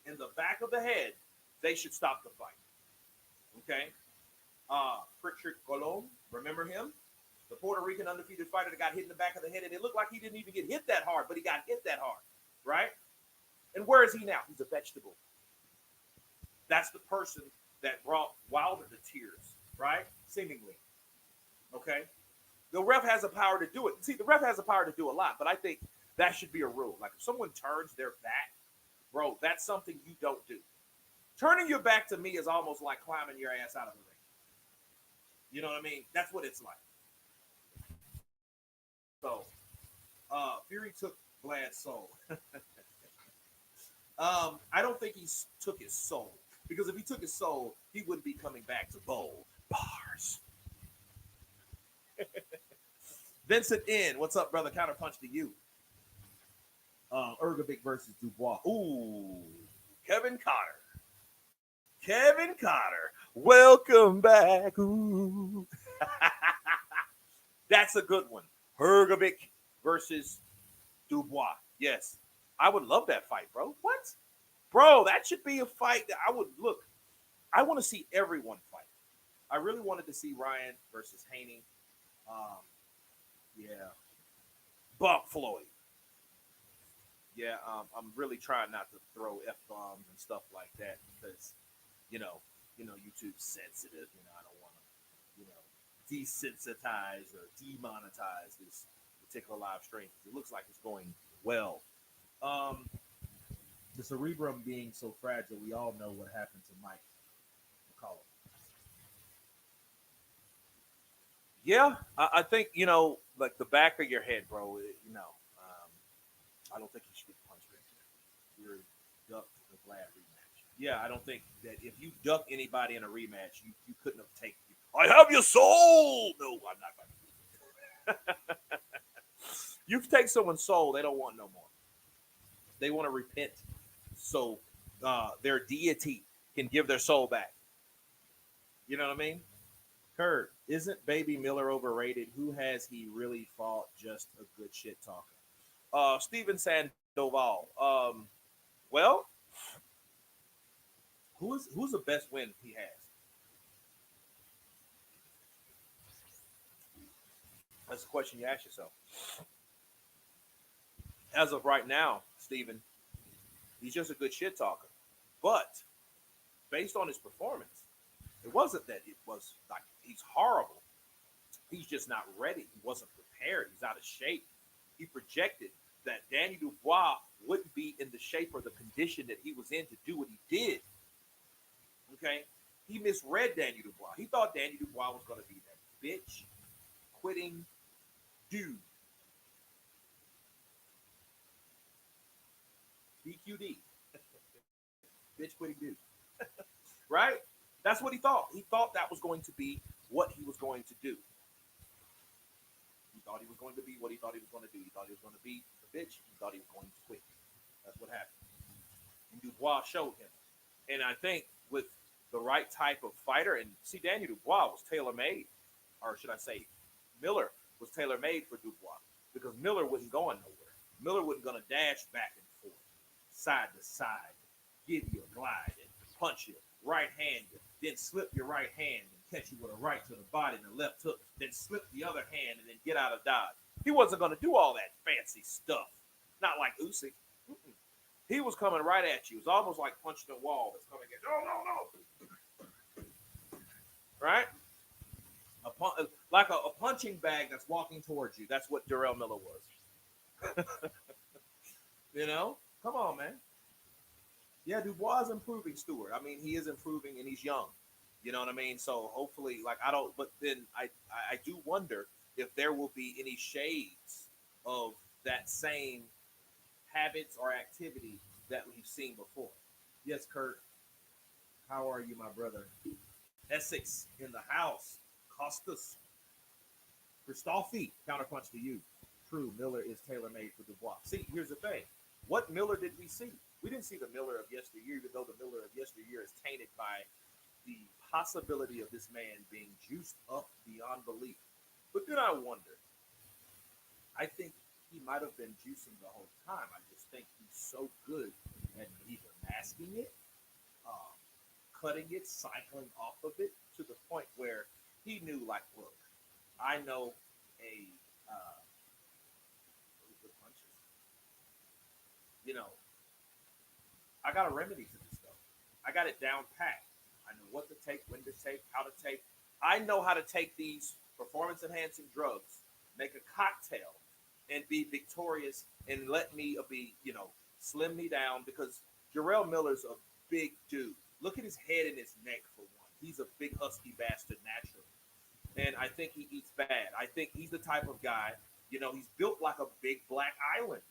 in the back of the head, they should stop the fight. Okay? Pritchard Colon, remember him? The Puerto Rican undefeated fighter that got hit in the back of the head, and it looked like he didn't even get hit that hard, but he got hit that hard, right? And where is he now? He's a vegetable. That's the person that brought Wilder to tears, right? Seemingly. Okay? The ref has the power to do it. See, the ref has the power to do a lot, but I think that should be a rule. Like if someone turns their back, bro, that's something you don't do. Turning your back to me is almost like climbing your ass out of the ring. You know what I mean? That's what it's like. So, Fury took Vlad's soul. I don't think took his soul, because if he took his soul, he wouldn't be coming back to bowl bars. Vincent N, what's up, brother? Counterpunch to you. Ergovic versus Dubois. Ooh, Kevin Cotter. Kevin Cotter, welcome back. Ooh. That's a good one. Ergovic versus Dubois. Yes, I would love that fight, bro. What? Bro, that should be a fight that I would look. I want to see everyone fight. I really wanted to see Ryan versus Haney. Yeah. Bump Floyd. Yeah, I'm really trying not to throw F-bombs and stuff like that because, YouTube's sensitive. I don't want to, desensitize or demonetize this particular live stream. It looks like it's going well. The cerebrum being so fragile, we all know what happened to Mike McCollum. Yeah, I think, like the back of your head, bro, I don't think you should get punched right there. You're ducked the Vlad rematch. Yeah, I don't think that if you duck anybody in a rematch, you couldn't have taken. I have your soul. No, I'm not going to do that. You take someone's soul, they don't want no more. They want to repent, so their deity can give their soul back. You know what I mean? Kurt, isn't Baby Miller overrated? Who has he really fought? Just a good shit talker. Steven Sandoval. Well, who's the best win he has? That's the question you ask yourself. As of right now, Steven, he's just a good shit talker. But based on his performance, it wasn't that it was like he's horrible. He's just not ready. He wasn't prepared. He's out of shape. He projected that Danny Dubois wouldn't be in the shape or the condition that he was in to do what he did. Okay? He misread Danny Dubois. He thought Danny Dubois was going to be that bitch quitting dude. BQD. Bitch quitting dude. Right? That's what he thought. He thought that was going to be what he was going to do. He thought he was going to be what he thought he was going to do. He thought he was going to be a bitch. He thought he was going to quit. That's what happened. And Dubois showed him. And I think with the right type of fighter, and see, Daniel Dubois was tailor-made, or should I say, Miller was tailor-made for Dubois, because Miller wasn't going nowhere. Miller wasn't going to dash back and forth, side to side, give you a glide, and punch you, right hand you, then slip your right hand and catch you with a right to the body and a left hook, then slip the other hand and then get out of dodge. He wasn't going to do all that fancy stuff. Not like Usyk. He was coming right at you. It was almost like punching a wall that's coming at you. No. Right? Like a punching bag that's walking towards you. That's what Darrell Miller was. Come on, man. Yeah, Dubois is improving, Stewart. I mean, he is improving and he's young. You know what I mean? So hopefully, but then I do wonder if there will be any shades of that same habits or activity that we've seen before. Yes, Kurt. How are you, my brother? Essex in the house. Costas. Christophe. Counterpunch to you. True, Miller is tailor-made for Dubois. See, here's the thing. What Miller did we see? We didn't see the Miller of yesteryear, even though the Miller of yesteryear is tainted by the possibility of this man being juiced up beyond belief. But then I wonder, I think he might have been juicing the whole time. I just think he's so good at either masking it, cutting it, cycling off of it, to the point where he knew, like, look, I know I got a remedy to this stuff. I got it down pat. I know what to take, when to take, how to take. I know how to take these performance-enhancing drugs, make a cocktail, and be victorious, and let me slim me down, because Jarrell Miller's a big dude. Look at his head and his neck, for one. He's a big husky bastard naturally. and I think he eats bad. I think he's the type of guy, he's built like a big black islander,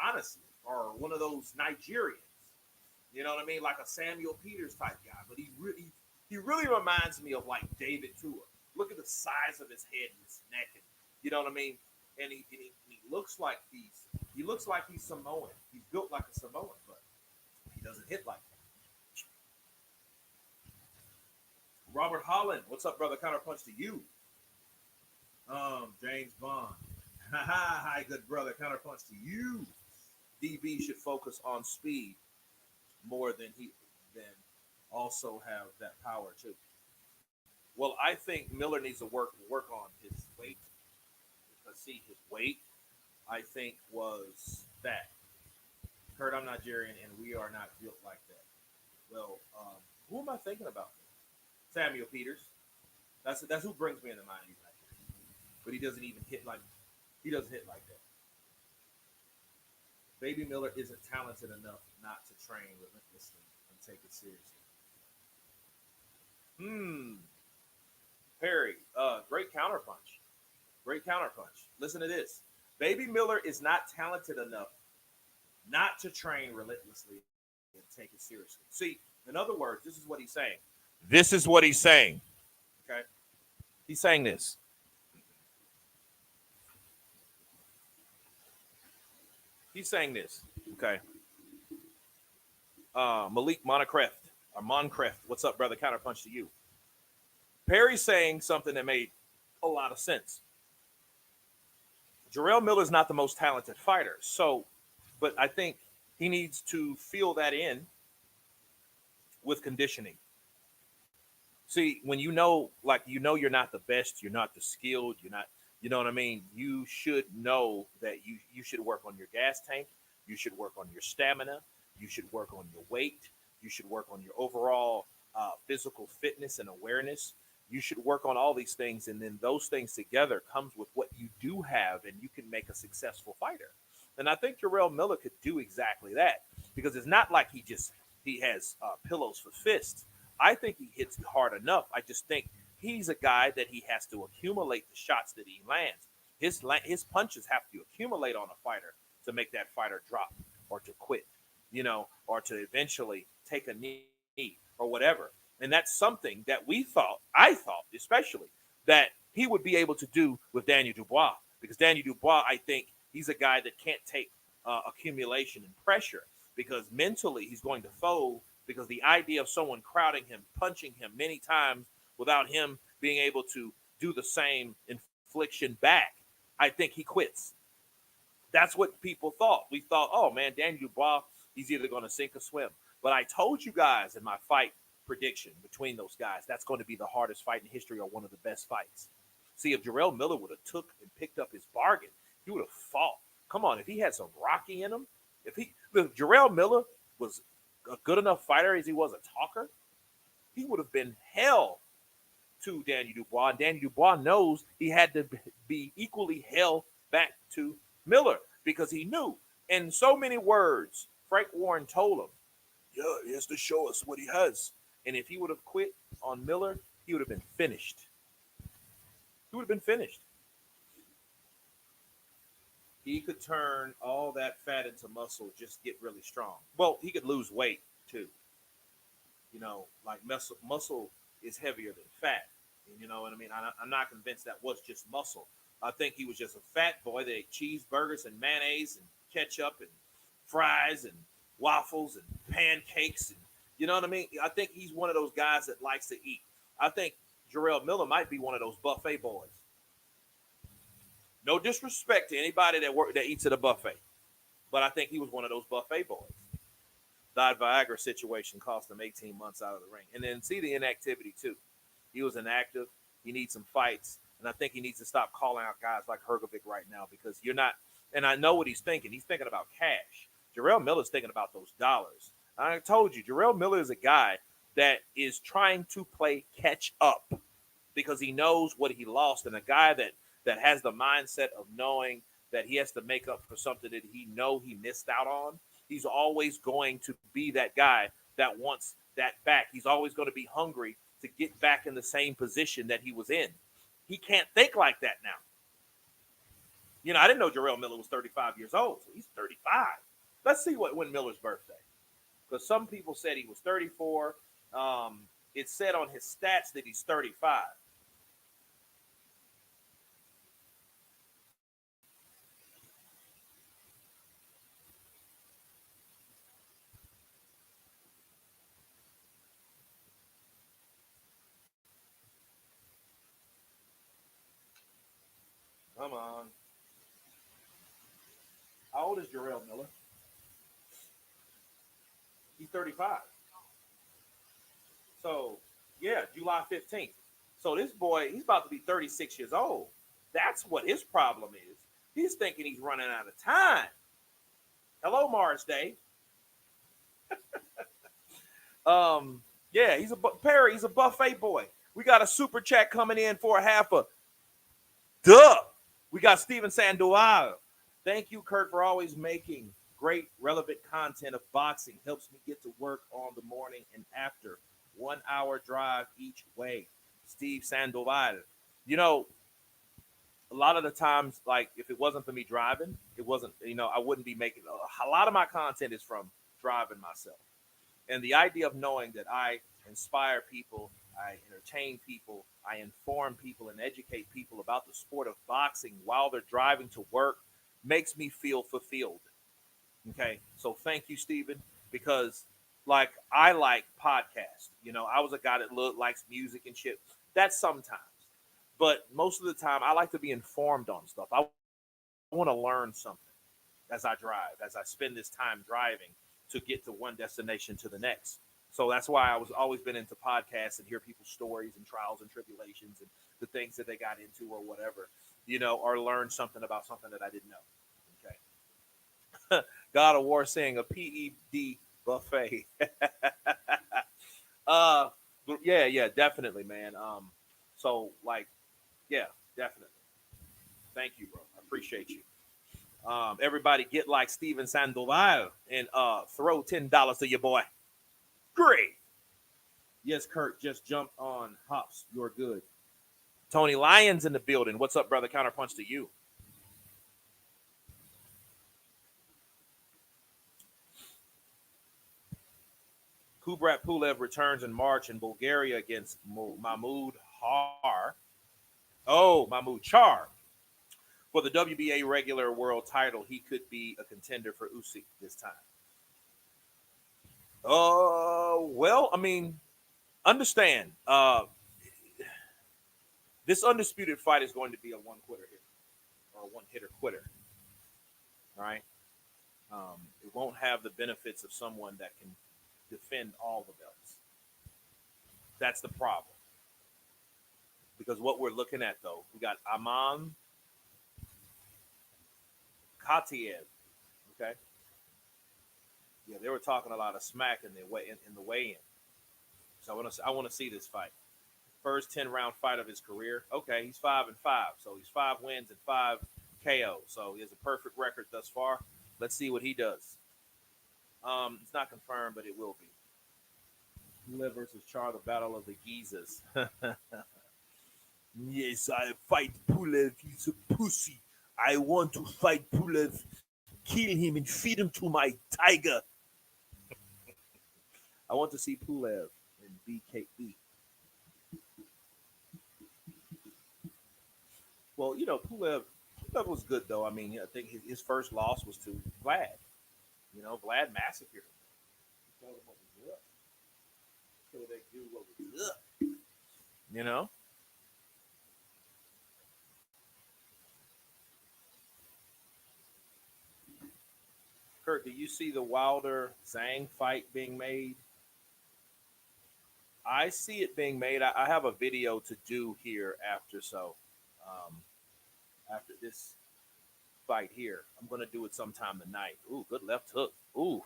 honestly, or one of those Nigerians. You know what I mean? Like a Samuel Peters type guy. But he really reminds me of like David Tua. Look at the size of his head and his neck, and you know what I mean. And he looks like he's Samoan. He's built like a Samoan, but he doesn't hit like that. Robert Holland, what's up, brother? Counterpunch to you. James Bond. Hi, good brother. Counterpunch to you. DB should focus on speed more than also have that power too. Well, I think Miller needs to work on his weight. Because see, his weight, I think, was fat. Kurt, I'm Nigerian, and we are not built like that. Well, who am I thinking about? Samuel Peters. That's who brings me in the mind. He's Nigerian, but he doesn't hit like that. Baby Miller isn't talented enough not to train relentlessly and take it seriously. Perry, great counterpunch. Great counterpunch. Listen to this. Baby Miller is not talented enough not to train relentlessly and take it seriously. See, in other words, this is what he's saying. This is what he's saying. Okay? He's saying this. He's saying this. Okay. Malik Moncrief. What's up, brother? Counterpunch to you. Perry's saying something that made a lot of sense. Jarrell Miller's not the most talented fighter. But I think he needs to fill that in with conditioning. See, when you're not the best, you're not the skilled, you're not, you know what I mean? You should know that you should work on your gas tank, you should work on your stamina, you should work on your weight, you should work on your overall physical fitness and awareness. You should work on all these things, and then those things together comes with what you do have, and you can make a successful fighter. And I think Jarrell Miller could do exactly that, because it's not like he has pillows for fists. I think he hits hard enough. I just think he's a guy that he has to accumulate the shots that he lands. His punches have to accumulate on a fighter to make that fighter drop or to quit, or to eventually take a knee or whatever. And that's something that I thought especially, that he would be able to do with Daniel Dubois. Because Daniel Dubois, I think he's a guy that can't take accumulation and pressure, because mentally he's going to fold, because the idea of someone crowding him, punching him many times without him being able to do the same infliction back, I think he quits. That's what people thought. We thought, oh man, Daniel Dubois, he's either going to sink or swim. But I told you guys in my fight prediction between those guys, that's going to be the hardest fight in history, or one of the best fights. See, if Jarrell Miller would have took and picked up his bargain, he would have fought. Come on, if he had some Rocky in him, if Jarrell Miller was a good enough fighter as he was a talker, he would have been hell to Daniel Dubois. And Daniel Dubois knows he had to be equally hell back to Miller, because he knew, in so many words, Frank Warren told him, yeah, he has to show us what he has. And if he would have quit on Miller, he would have been finished. He would have been finished. He could turn all that fat into muscle, just get really strong. Well, he could lose weight too. Like muscle is heavier than fat. You know what I mean? I'm not convinced that was just muscle. I think he was just a fat boy that ate cheeseburgers and mayonnaise and ketchup and fries and waffles and pancakes, and you know what I mean? I think he's one of those guys that likes to eat. I think Jarrell Miller might be one of those buffet boys. No disrespect to anybody that eats at a buffet, but I think he was one of those buffet boys. That Viagra situation cost him 18 months out of the ring. And then see the inactivity too. He was inactive. He needs some fights. And I think he needs to stop calling out guys like Hrgovic right now, because you're not, and I know what he's thinking. He's thinking about cash. Jarrell Miller's thinking about those dollars. I told you, Jarrell Miller is a guy that is trying to play catch up, because he knows what he lost, and a guy that has the mindset of knowing that he has to make up for something that he missed out on. He's always going to be that guy that wants that back. He's always going to be hungry to get back in the same position that he was in. He can't think like that now. You know, I didn't know Jarrell Miller was 35 years old, so he's 35. Let's see when Miller's birthday, because some people said he was 34. It said on his stats that he's 35. Come on. How old is Jarrell Miller? He's 35. So, yeah, July 15th. So this boy, he's about to be 36 years old. That's what his problem is. He's thinking he's running out of time. Hello, Mars Day. Yeah, Perry. He's a buffet boy. We got a super chat coming in for a half a duh. We got Steven Sandoval. Thank you, Kurt, for always making great, relevant content of boxing. Helps me get to work on the morning and after. 1 hour drive each way. Steve Sandoval. You know, a lot of the times, like if it wasn't for me driving, it wasn't, I wouldn't be making a lot of my content is from driving myself. And the idea of knowing that I inspire people, I entertain people, I inform people and educate people about the sport of boxing while they're driving to work makes me feel fulfilled. Okay. So thank you, Stephen, because like I like podcasts. I was a guy that likes music and shit. That's sometimes. But most of the time I like to be informed on stuff. I want to learn something as I drive, as I spend this time driving to get to one destination to the next. So that's why I was always been into podcasts and hear people's stories and trials and tribulations and the things that they got into or whatever, or learn something about something that I didn't know. Okay. God of War saying a PED buffet. uh, yeah, definitely, man. So like, yeah, definitely. Thank you, bro. I appreciate you. Everybody get like Steven Sandoval and throw $10 to your boy. Great. Yes, Kurt, just jumped on hops. You're good. Tony Lyons in the building. What's up, brother? Counterpunch to you. Kubrat Pulev returns in March in Bulgaria against Mahmoud Har. Oh, Mahmoud Char. For the WBA regular world title, he could be a contender for Usyk this time. Well, I mean, understand, this undisputed fight is going to be a one quitter hit or a one hitter quitter. All right. It won't have the benefits of someone that can defend all the belts. That's the problem. Because what we're looking at, though, we got Aman Katiev. Okay. Yeah, they were talking a lot of smack in the weigh-in. So I want to see this fight. First 10-round fight of his career. Okay, he's 5-5, so he's 5 wins and 5 KO. So he has a perfect record thus far. Let's see what he does. It's not confirmed, but it will be. Pulev versus Char, the battle of the geezers. Yes, I fight Pulev. He's a pussy. I want to fight Pulev, kill him, and feed him to my tiger. I want to see Pulev in BKE. Well, Pulev was good though. I mean, I think his first loss was to Vlad. Vlad massacred him. Told him what was up. Told that dude what was up. You know. Kurt, do you see the Wilder Zhang fight being made? I see it being made. I have a video to do here after after this fight here. I'm going to do it sometime tonight. Ooh, good left hook. Ooh.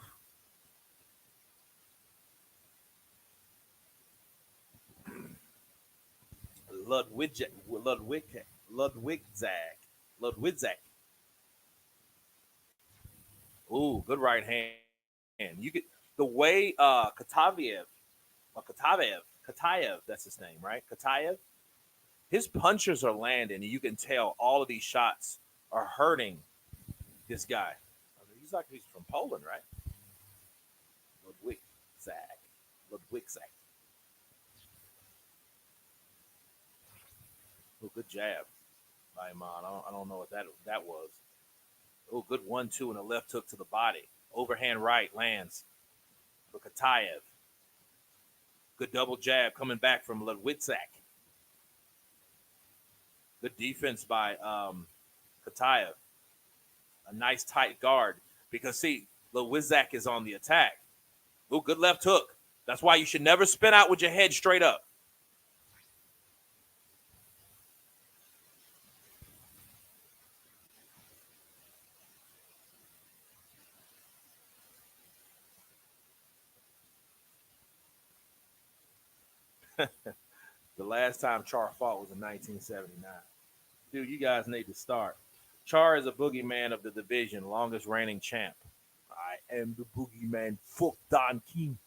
Ludwigzak. Ooh, good right hand. You get the way Kataev, that's his name, right? Kataev. His punches are landing, and you can tell all of these shots are hurting this guy. He's from Poland, right? Ludwigzak. Oh, good jab by Iman. I don't know what that was. Oh, good 1-2 and a left hook to the body. Overhand right lands for Katayev. Good double jab coming back from Ludwigzak. Good defense by Katayev. A nice tight guard because, see, Ludwigzak is on the attack. Oh, good left hook. That's why you should never spin out with your head straight up. The last time Char fought was in 1979. Dude, you guys need to start. Char is a boogeyman of the division, longest reigning champ. I am the boogeyman. Fuck Don King.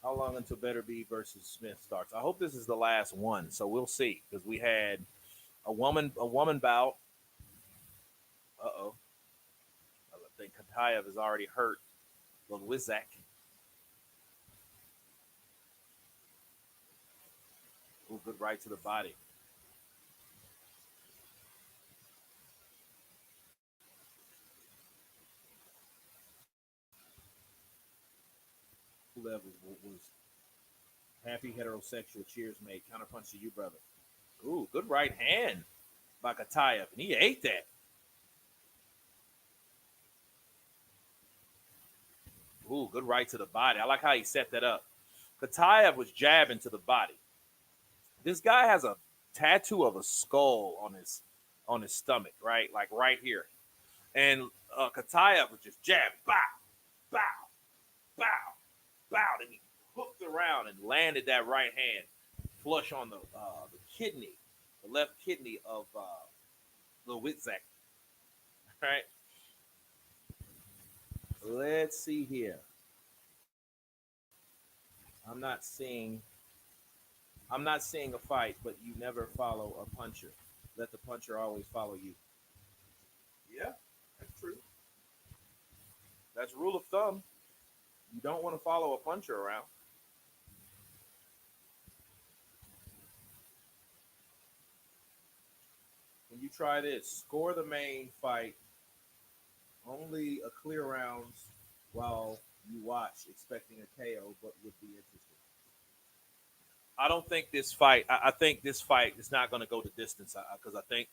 How long until Beterviev versus Smith starts? I hope this is the last one, so we'll see because we had a woman bout. Uh-oh. I think Katayev has already hurt Ludwigzak. Ooh, good right to the body. Pulev was happy heterosexual. Cheers, mate. Counterpunch to you, brother. Ooh, good right hand by Katayev, and he ate that. Ooh, good right to the body. I like how he set that up. Katayev was jabbing to the body. This guy has a tattoo of a skull on his stomach, right? Like right here. And Katayev was just jab, bow, bow, bow, bow, and he hooked around and landed that right hand flush on the kidney, the left kidney of Ludwigzak. Right? Let's see here. I'm not seeing a fight, but you never follow a puncher. Let the puncher always follow you. Yeah, that's true. That's rule of thumb. You don't want to follow a puncher around. When you try this, score the main fight, only a clear rounds while you watch, expecting a KO, but would be interested. I don't think this fight. I think this fight is not going to go the distance because I think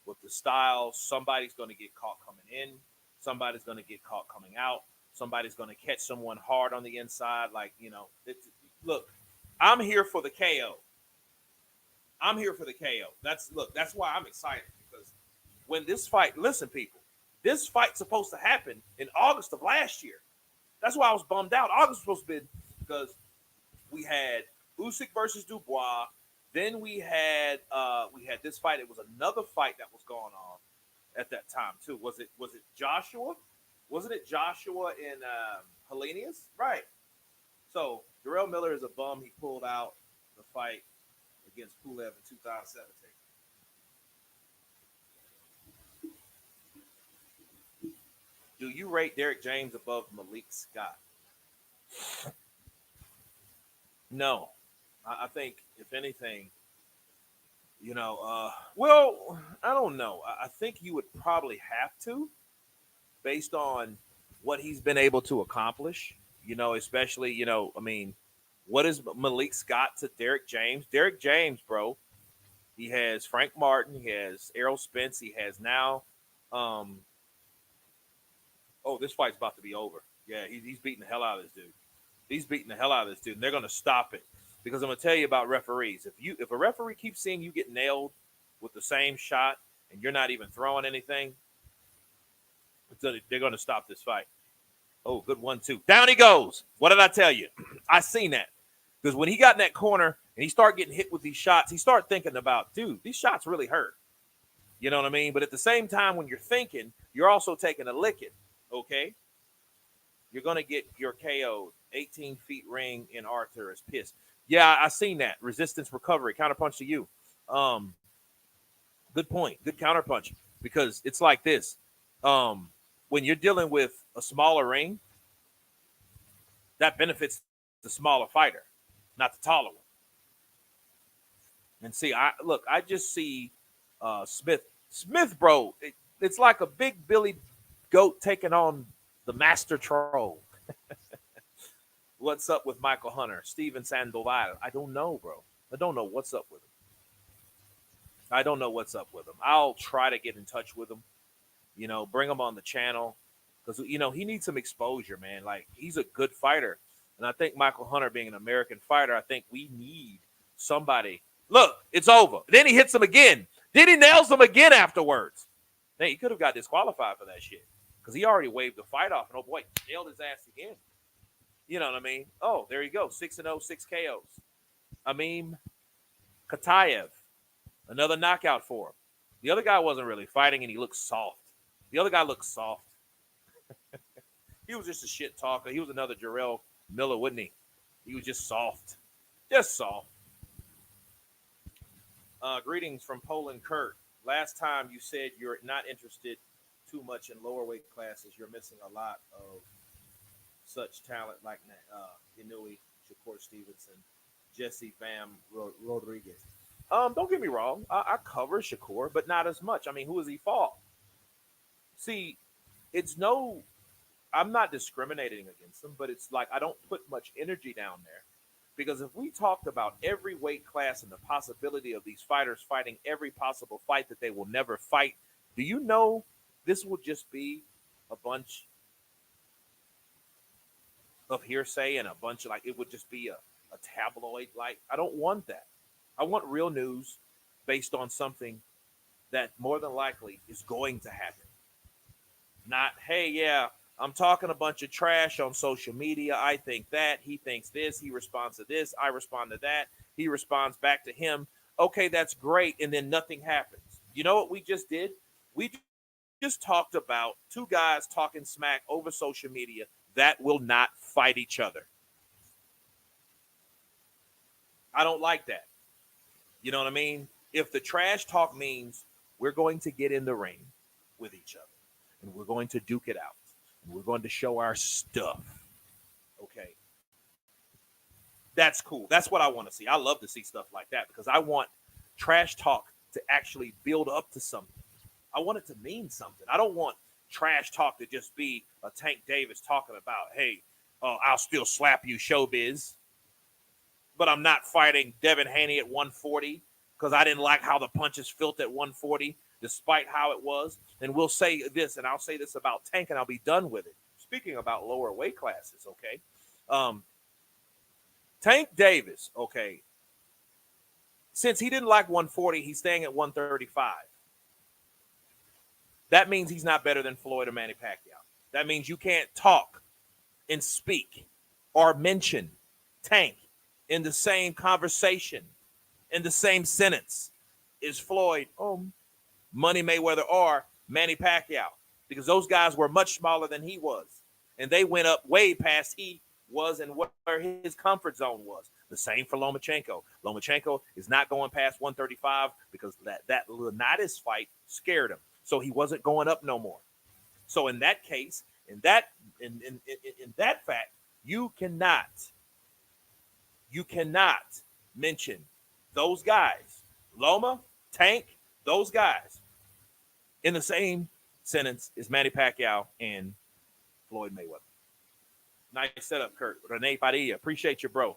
with the style, somebody's going to get caught coming in, somebody's going to get caught coming out, somebody's going to catch someone hard on the inside. Like look, I'm here for the KO. I'm here for the KO. That's why I'm excited because when this fight, listen, people, this fight's supposed to happen in August of last year. That's why I was bummed out. August was supposed to be because we had Usyk versus Dubois. Then we had this fight. It was another fight that was going on at that time too. Was it Joshua? Wasn't it Joshua in Hellenius? Right. So Jarrell Miller is a bum. He pulled out the fight against Pulev in 2017. Do you rate Derek James above Malik Scott? No. I think, if anything, well, I don't know. I think you would probably have to, based on what he's been able to accomplish, especially, what is Malik Scott to Derek James? Derek James, bro, he has Frank Martin, he has Errol Spence, he has now, this fight's about to be over. Yeah, he's beating the hell out of this dude. He's beating the hell out of this dude, and they're going to stop it. Because I'm going to tell you about referees. If a referee keeps seeing you get nailed with the same shot and you're not even throwing anything, they're going to stop this fight. Oh, good 1-2. Down he goes. What did I tell you? I seen that. Because when he got in that corner and he started getting hit with these shots, he started thinking about, dude, these shots really hurt. You know what I mean? But at the same time, when you're thinking, you're also taking a licking. Okay, you're gonna get your KO'd. 18 feet ring in Artur is pissed. Yeah, I seen that. Resistance recovery, counterpunch to you. Um, Good point. Good counterpunch. Because it's like this. When you're dealing with a smaller ring, that benefits the smaller fighter, not the taller one. And see, I just see Smith. Smith, bro, it's like a big Billy goat taking on the master troll. What's up with Michael Hunter? Steven Sandoval. I don't know, bro. I don't know what's up with him. I don't know what's up with him. I'll try to get in touch with him. Bring him on the channel because he needs some exposure, man. Like he's a good fighter, and I think Michael Hunter being an American fighter, I think we need somebody. Look, it's over. Then he hits him again. Then he nails him again afterwards. Hey, he could have got disqualified for that shit because he already waved the fight off, and oh boy, nailed his ass again. You know what I mean? Oh, there you go, 6-0, 6 KOs. Amim Katayev, another knockout for him. The other guy wasn't really fighting, and he looked soft. The other guy looked soft. He was just a shit talker. He was another Jarrell Miller, wouldn't he? He was just soft. Just soft. Greetings from Poland, Kurt. Last time you said you're not interested too much in lower weight classes. You're missing a lot of such talent like Inouye, Shakur Stevenson, Jesse Bam Rodriguez. Don't get me wrong. I cover Shakur, but not as much. I mean, who has he fought? See, I'm not discriminating against them, but it's like I don't put much energy down there. Because if we talked about every weight class and the possibility of these fighters fighting every possible fight that they will never fight, do you know this will just be a bunch of hearsay and a bunch of it would just be a tabloid? Like, I don't want that. I want real news based on something that more than likely is going to happen. Not, hey, yeah, I'm talking a bunch of trash on social media. I think that. He thinks this. He responds to this. I respond to that. He responds back to him. Okay, that's great. And then nothing happens. You know what we just did? We just talked about two guys talking smack over social media that will not fight each other. I don't like that. You know what I mean? If the trash talk means we're going to get in the ring with each other and we're going to duke it out and we're going to show our stuff, okay, that's cool. That's what I want to see. I love to see stuff like that because I want trash talk to actually build up to something. I want it to mean something. I don't want trash talk to just be a Tank Davis talking about, hey, I'll still slap you, showbiz, but I'm not fighting Devin Haney at 140 because I didn't like how the punches felt at 140, despite how it was. And we'll say this, and I'll say this about Tank, and I'll be done with it. Speaking about lower weight classes, okay? Tank Davis, okay, since he didn't like 140, he's staying at 135. That means he's not better than Floyd or Manny Pacquiao. That means you can't talk and speak or mention Tank in the same conversation, in the same sentence as Floyd, Money Mayweather, or Manny Pacquiao, because those guys were much smaller than he was, and they went up way past he was and where his comfort zone was. The same for Lomachenko. Lomachenko is not going past 135 because that Leonidas fight scared him, so he wasn't going up no more. So in that case, in that fact, you cannot mention those guys, Loma, Tank, those guys, in the same sentence as Manny Pacquiao and Floyd Mayweather. Nice setup, Kurt. Rene Padilla, appreciate you, bro.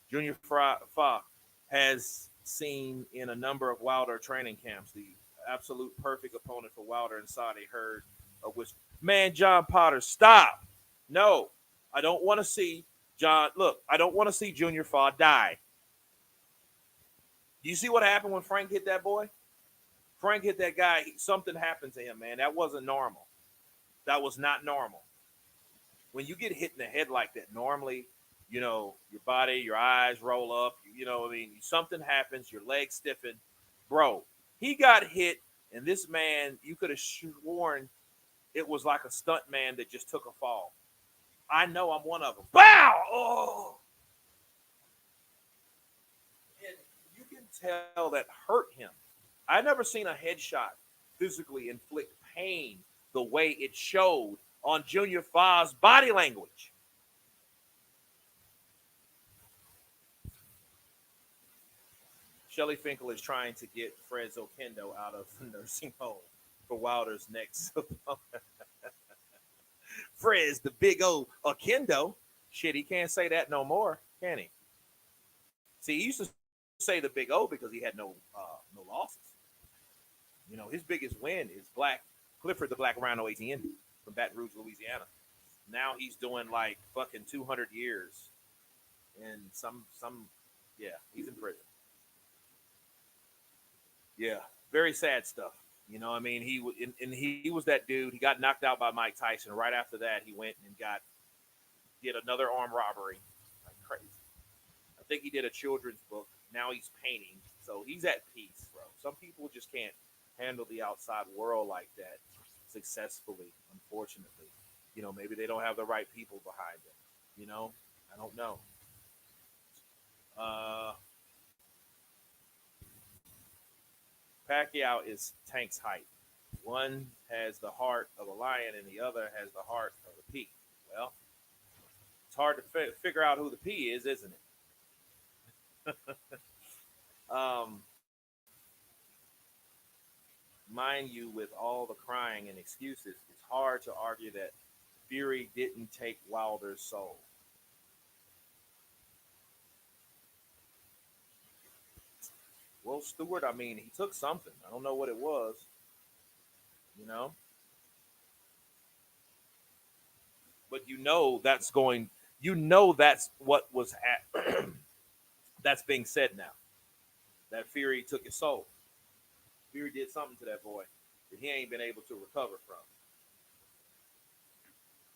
Junior Fa has seen in a number of Wilder training camps the absolute perfect opponent for Wilder and Saudi. Heard of which, man, John Potter, stop. No, I don't want to see John. Look, I don't want to see Junior Fa die. Do you see what happened when Frank hit that boy? Frank hit that guy. Something happened to him, man. That wasn't normal. That was not normal. When you get hit in the head like that, normally, your body, your eyes roll up. Something happens. Your legs stiffen. Bro, he got hit And this man, you could have sworn it was like a stunt man that just took a fall. I know I'm one of them. Bow! Oh! And you can tell that hurt him. I never seen a headshot physically inflict pain the way it showed on Junior Fa's body language. Shelly Finkel is trying to get Fred Zokendo out of the nursing home for Wilder's next opponent. Fred's the big old Okendo. Shit, he can't say that no more, can he? See, he used to say the big O because he had no losses. You know, his biggest win is Black Clifford the Black Rhino ATN from Baton Rouge, Louisiana. Now he's doing like fucking 200 years and yeah, he's in prison. Yeah, very sad stuff. You know, I mean, he was that dude. He got knocked out by Mike Tyson. Right after that, he went and did another armed robbery, like crazy. I think he did a children's book. Now he's painting, so he's at peace, bro. Some people just can't handle the outside world like that successfully. Unfortunately, you know, maybe they don't have the right people behind them. You know, I don't know. Uh, Pacquiao is Tank's height. One has the heart of a lion, and the other has the heart of a pea. Well, it's hard to figure out who the pea is, isn't it? um, Mind you, with all the crying and excuses, it's hard to argue that Fury didn't take Wilder's soul. Well, Stewart, I mean, he took something. I don't know what it was. You know, but that's what was that's being said now. That Fury took his soul. Fury did something to that boy that he ain't been able to recover from.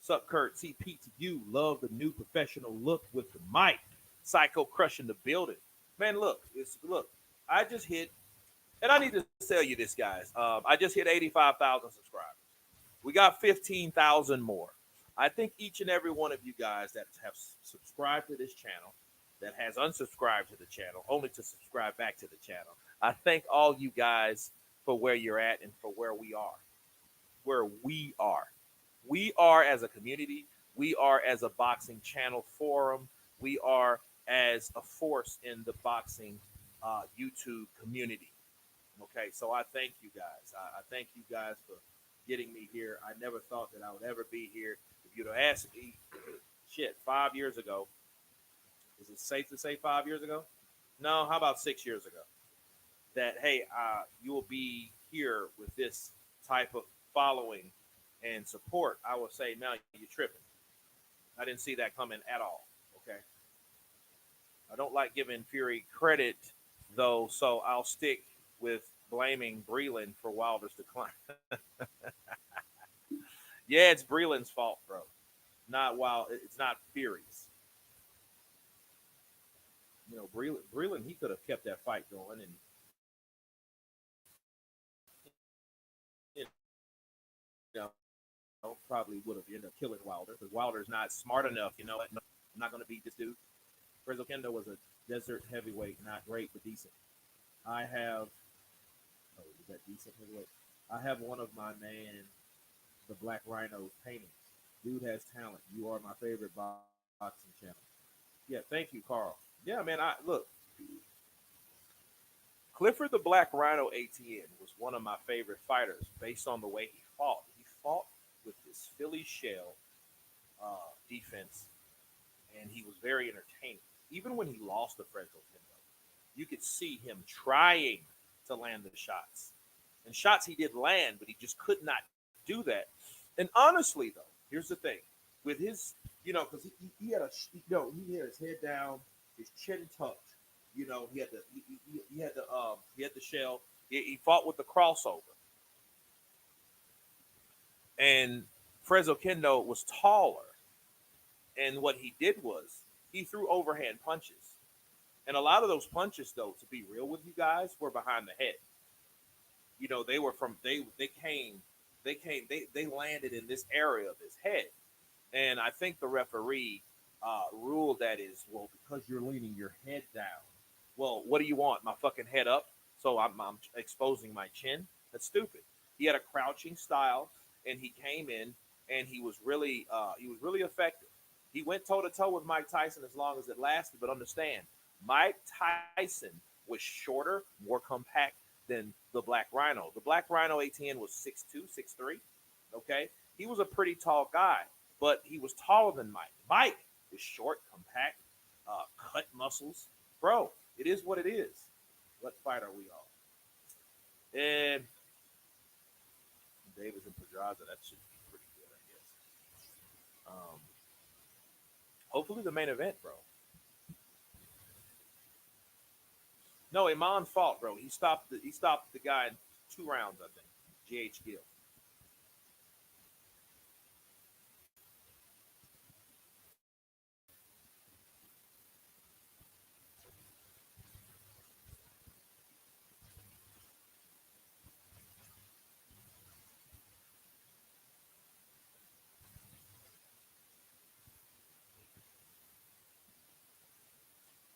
Sup, Kurt? CP to you. Love the new professional look with the mic. Psycho crushing the building. Man, look. I just hit, and I need to tell you this, guys. I just hit 85,000 subscribers. We got 15,000 more. I think each and every one of you guys that have subscribed to this channel, that has unsubscribed to the channel, only to subscribe back to the channel. I thank all you guys for where you're at and for where we are. Where we are. We are as a community. We are as a boxing channel forum. We are as a force in the boxing YouTube community. Okay, so I thank you guys. I thank you guys for getting me here. I never thought that I would ever be here. If you'd have asked me, 5 years ago, is it safe to say 5 years ago? No, how about 6 years ago? That, hey, you will be here with this type of following and support. I will say, no, you're tripping. I didn't see that coming at all, okay? I don't like giving Fury credit, though, so I'll stick with blaming Breland for Wilder's decline. Yeah, it's Breland's fault, bro. It's not Fury's. You know, Breland, he could have kept that fight going, and you probably would have ended up killing Wilder because Wilder's not smart enough. You know, I'm not going to beat this dude. Frizzo Kendo was a desert heavyweight, not great but decent. I have, is that decent heavyweight? I have one of my man, the Black Rhino paintings. Dude has talent. You are my favorite boxing channel. Yeah, thank you, Carl. Yeah, man. Look. Clifford the Black Rhino ATN was one of my favorite fighters based on the way he fought. He fought with this Philly shell defense, and he was very entertaining. Even when he lost to Fred Kendo, you could see him trying to land the shots. And shots he did land, but he just could not do that. And honestly, though, here's the thing. With his, because he had his head down, his chin tucked. He had the shell. He fought with the crossover. And Frizzo Kendo was taller. And what he did was he threw overhand punches. And a lot of those punches, though, to be real with you guys, were behind the head. You know, they were from they landed in this area of his head, and I think the referee ruled that is, well, because you're leaning your head down. Well, what do you want? My fucking head up? So I'm exposing my chin? That's stupid. He had a crouching style, and he came in, and he was really effective. He went toe to toe with Mike Tyson as long as it lasted. But understand, Mike Tyson was shorter, more compact than the Black Rhino. The Black Rhino ATN was 6'2", 6'3". Okay, he was a pretty tall guy, but he was taller than Mike. Mike is short, compact, cut muscles. Bro, it is what it is. What fight are we on? And Davis and Pedraza, that should be pretty good, I guess. Hopefully the main event, bro. No, Iman fought, bro. He stopped the guy in 2 rounds, I think. GH Gill.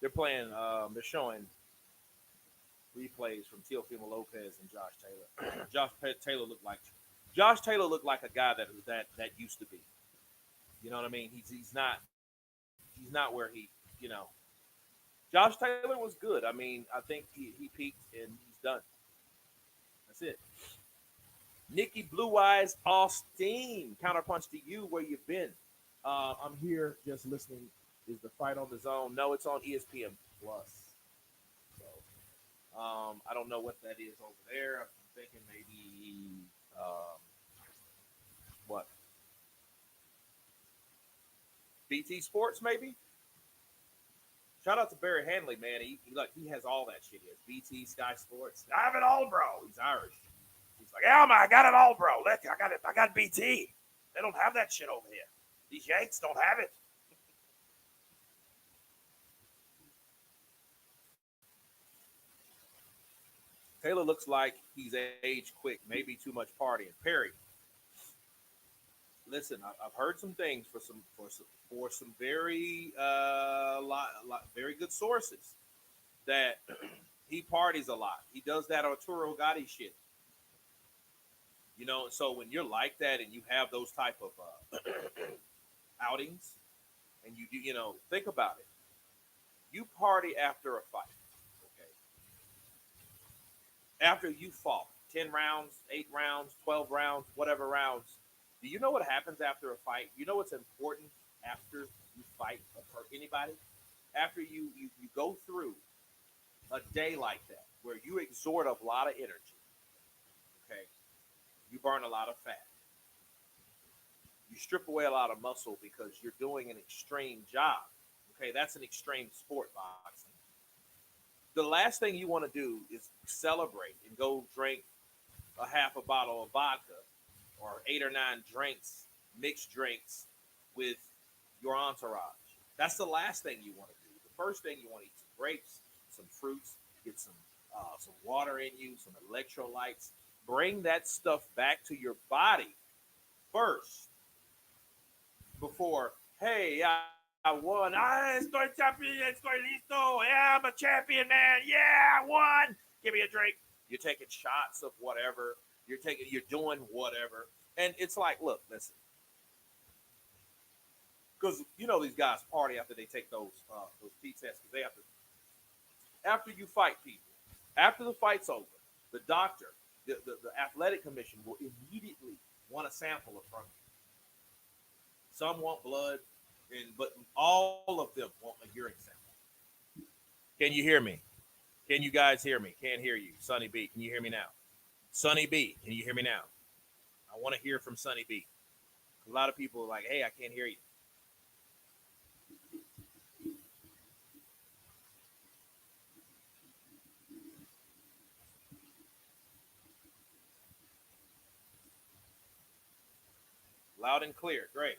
They're playing. They're showing replays from Teofimo Lopez and Josh Taylor. Josh Taylor looked like a guy that used to be. You know what I mean? He's not where he, you know. Josh Taylor was good. I mean, I think he peaked and he's done. That's it. Nikki Blue Eyes Austin, counterpunch to you. Where you been? I'm here just listening. Is the fight on the zone? No, it's on ESPN Plus. So I don't know what that is over there. I'm thinking maybe what BT Sports maybe. Shout out to Barry Hanley, man. He has all that shit. He has BT, Sky Sports. I have it all, bro. He's Irish. He's like, yeah, man, I got it all, bro. Look, I got it. I got BT. They don't have that shit over here. These Yanks don't have it. Taylor looks like he's aged quick, maybe too much partying. Perry, listen, I've heard some things for some very very good sources that he parties a lot. He does that Arturo Gotti shit, you know. So when you're like that and you have those type of outings, and you know, think about it. You party after a fight, okay? After you fought 10 rounds, 8 rounds, 12 rounds, whatever rounds. Do you know what happens after a fight? You know what's important after you fight for anybody? After you go through a day like that where you exert a lot of energy, okay? You burn a lot of fat. You strip away a lot of muscle because you're doing an extreme job. Okay, that's an extreme sport, boxing. The last thing you want to do is celebrate and go drink a half a bottle of vodka or 8 or 9 drinks, mixed drinks with your entourage. That's the last thing you want to do. The first thing you want to eat some grapes, some fruits, get some water in you, some electrolytes. Bring that stuff back to your body first before, hey, I won. Estoy champion, estoy listo. Yeah, I'm a champion, man. Yeah, I won. Give me a drink. You're taking shots of whatever. You're doing whatever. And it's like, look, listen. Because you know these guys party after they take those P tests because they have to. After you fight people, after the fight's over, the doctor, the athletic commission will immediately want a sample from you. Some want blood, but all of them want a urine sample. Can you hear me? Can you guys hear me? Can't hear you. Sonny B, can you hear me now? Sonny B, can you hear me now? I want to hear from Sonny B. A lot of people are like, hey, I can't hear you. Loud and clear. Great.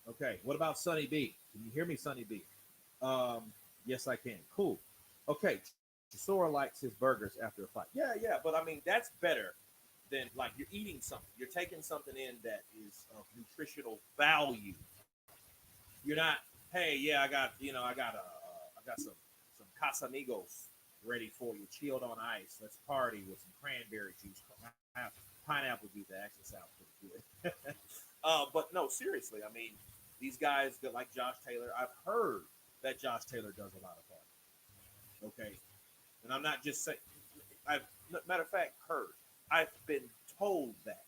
Okay. What about Sonny B? Can you hear me, Sonny B? Yes, I can. Cool. Okay. Sora likes his burgers after a fight. Yeah, yeah, but I mean that's better than like you're eating something. You're taking something in that is of nutritional value. You're not, hey, yeah, I got some Casamigos ready for you, chilled on ice. Let's party with some cranberry juice. Pineapple juice that actually sounds pretty good. But no, seriously, I mean, these guys that like Josh Taylor, I've heard that Josh Taylor does a lot of partying. Okay, and I'm not just saying. I've matter of fact heard. I've been told that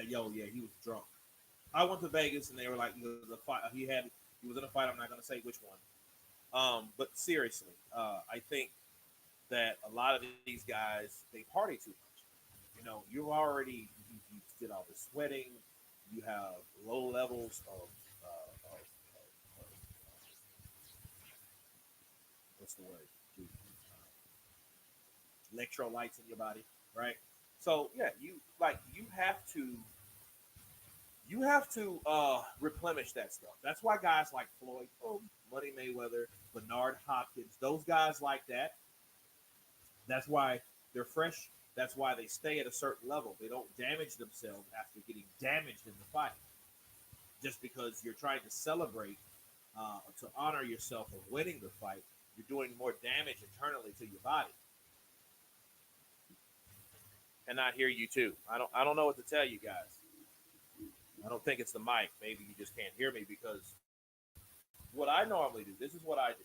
yo, yeah, he was drunk. I went to Vegas and they were like, the fight he was in a fight. I'm not gonna say which one. But seriously, I think that a lot of these guys they party too much. You know, you did all the sweating. You have low levels of what's the word? Electrolytes in your body, right? So yeah, you have to replenish that stuff. That's why guys like Floyd, Money Mayweather, Bernard Hopkins, those guys like that. That's why they're fresh. That's why they stay at a certain level. They don't damage themselves after getting damaged in the fight. Just because you're trying to celebrate to honor yourself of winning the fight, you're doing more damage internally to your body. And not hear you too. I don't know what to tell you guys. I don't think it's the mic. Maybe you just can't hear me because what I normally do. This is what I do.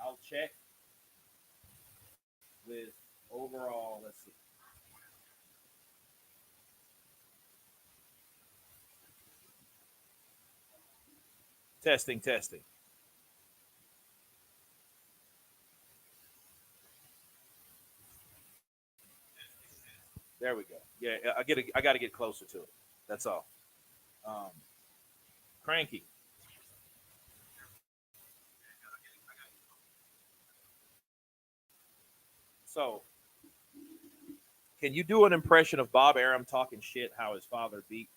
I'll check with overall. Let's see. Testing, testing. There we go. Yeah, I got to get closer to it. That's all. Um, Cranky. So, can you do an impression of Bob Arum talking shit? How his father beat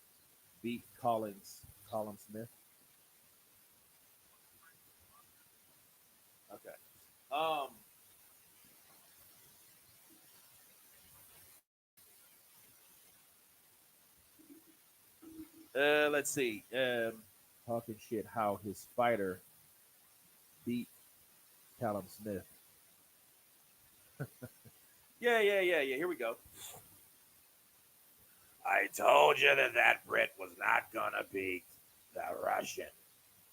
Colin Smith? Okay. Um. Let's see. Talking shit. How his fighter beat Callum Smith. Yeah, yeah, yeah, yeah. Here we go. I told you that Brit was not gonna beat the Russian.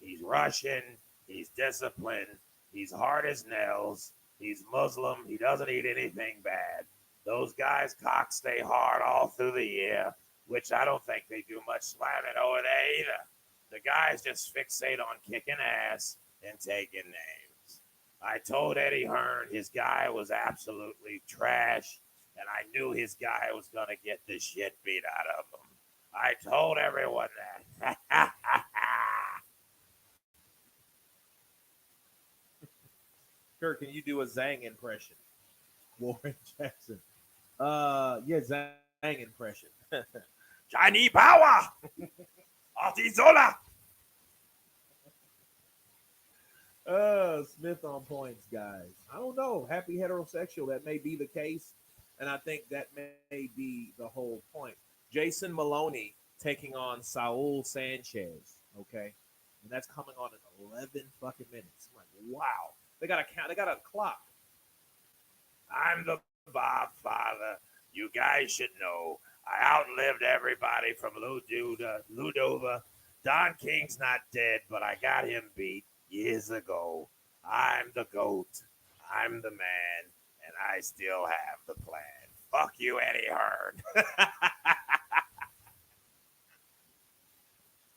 He's Russian. He's disciplined. He's hard as nails. He's Muslim. He doesn't eat anything bad. Those guys cock stay hard all through the year, which I don't think they do much slamming over there either. The guys just fixate on kicking ass and taking names. I told Eddie Hearn his guy was absolutely trash, and I knew his guy was going to get the shit beat out of him. I told everyone that. Kurt, can you do a Zhang impression? Warren Jackson. Yeah, Zhang impression. Chinese power! Artizola! Smith on points, guys. I don't know. Happy heterosexual. That may be the case. And I think that may be the whole point. Jason Maloney taking on Saul Sanchez. Okay. And that's coming on in 11 fucking minutes. I'm like, wow. They got a count. They got a clock. I'm the Bob Father. You guys should know. I outlived everybody from Ludova. Don King's not dead, but I got him beat years ago. I'm the GOAT. I'm the man, and I still have the plan. Fuck you, Eddie Hearn.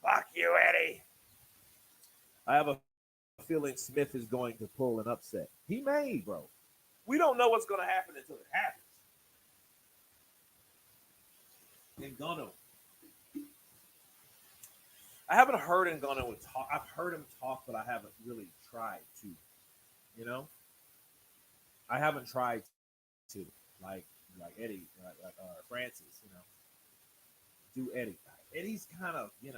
Fuck you, Eddie. I have a feeling Smith is going to pull an upset. He may, bro. We don't know what's going to happen until it happens. Ngannou. I haven't heard Ngannou talk. I've heard him talk, but I haven't really tried to. You know, I haven't tried to like like Eddie, Francis. Do Eddie. Eddie's kind of he's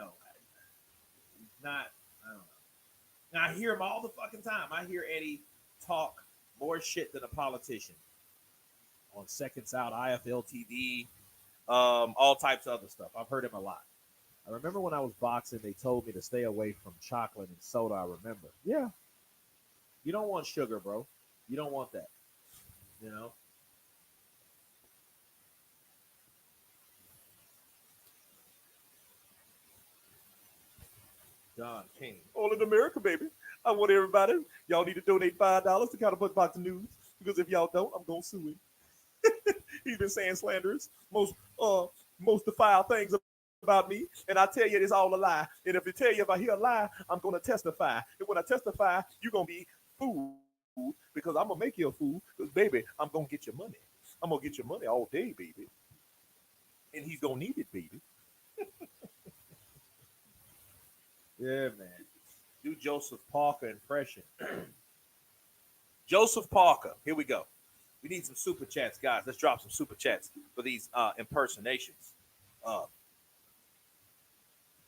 not. I don't know. Now I hear him all the fucking time. I hear Eddie talk More shit than a politician. On Seconds Out, IFL TV, all types of other stuff. I've heard him a lot. I remember when I was boxing, they told me to stay away from chocolate and soda. I remember. Yeah. You don't want sugar, bro. You don't want that. You know? Don King. All in America, baby. I want everybody. Y'all need to donate $5 to Counterpunch Boxing News. Because if y'all don't, I'm going to sue him. He's been saying slanderous, most defile things about me, and I tell you it's all a lie. And if I tell you if I hear a lie, I'm gonna testify. And when I testify, you're gonna be fooled because I'm gonna make you a fool. Because baby, I'm gonna get your money. I'm gonna get your money all day, baby. And he's gonna need it, baby. Yeah, man. Do Joseph Parker impression. Joseph Parker. Here we go. We need some super chats, guys. Let's drop some super chats for these impersonations.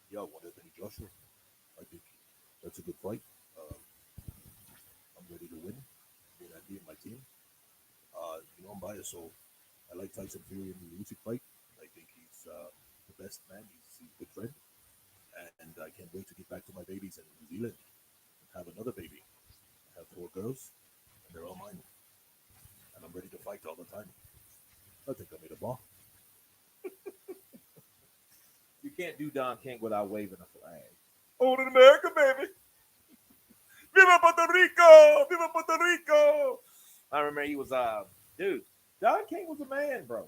Yo, what do you think, Joshua? I think that's a good fight. I'm ready to win. I'd be in my team. I'm biased, so I like Tyson Fury in the Usyk fight. I think he's the best man. He's a good friend. And I can't wait to get back to my babies in New Zealand and have another baby. I have 4 girls, and they're all mine. And I'm ready to fight all the time. I think I made a ball. You can't do Don King without waving a flag. Old in America, baby. Viva Puerto Rico! Viva Puerto Rico! I remember he was, dude, Don King was the man, bro.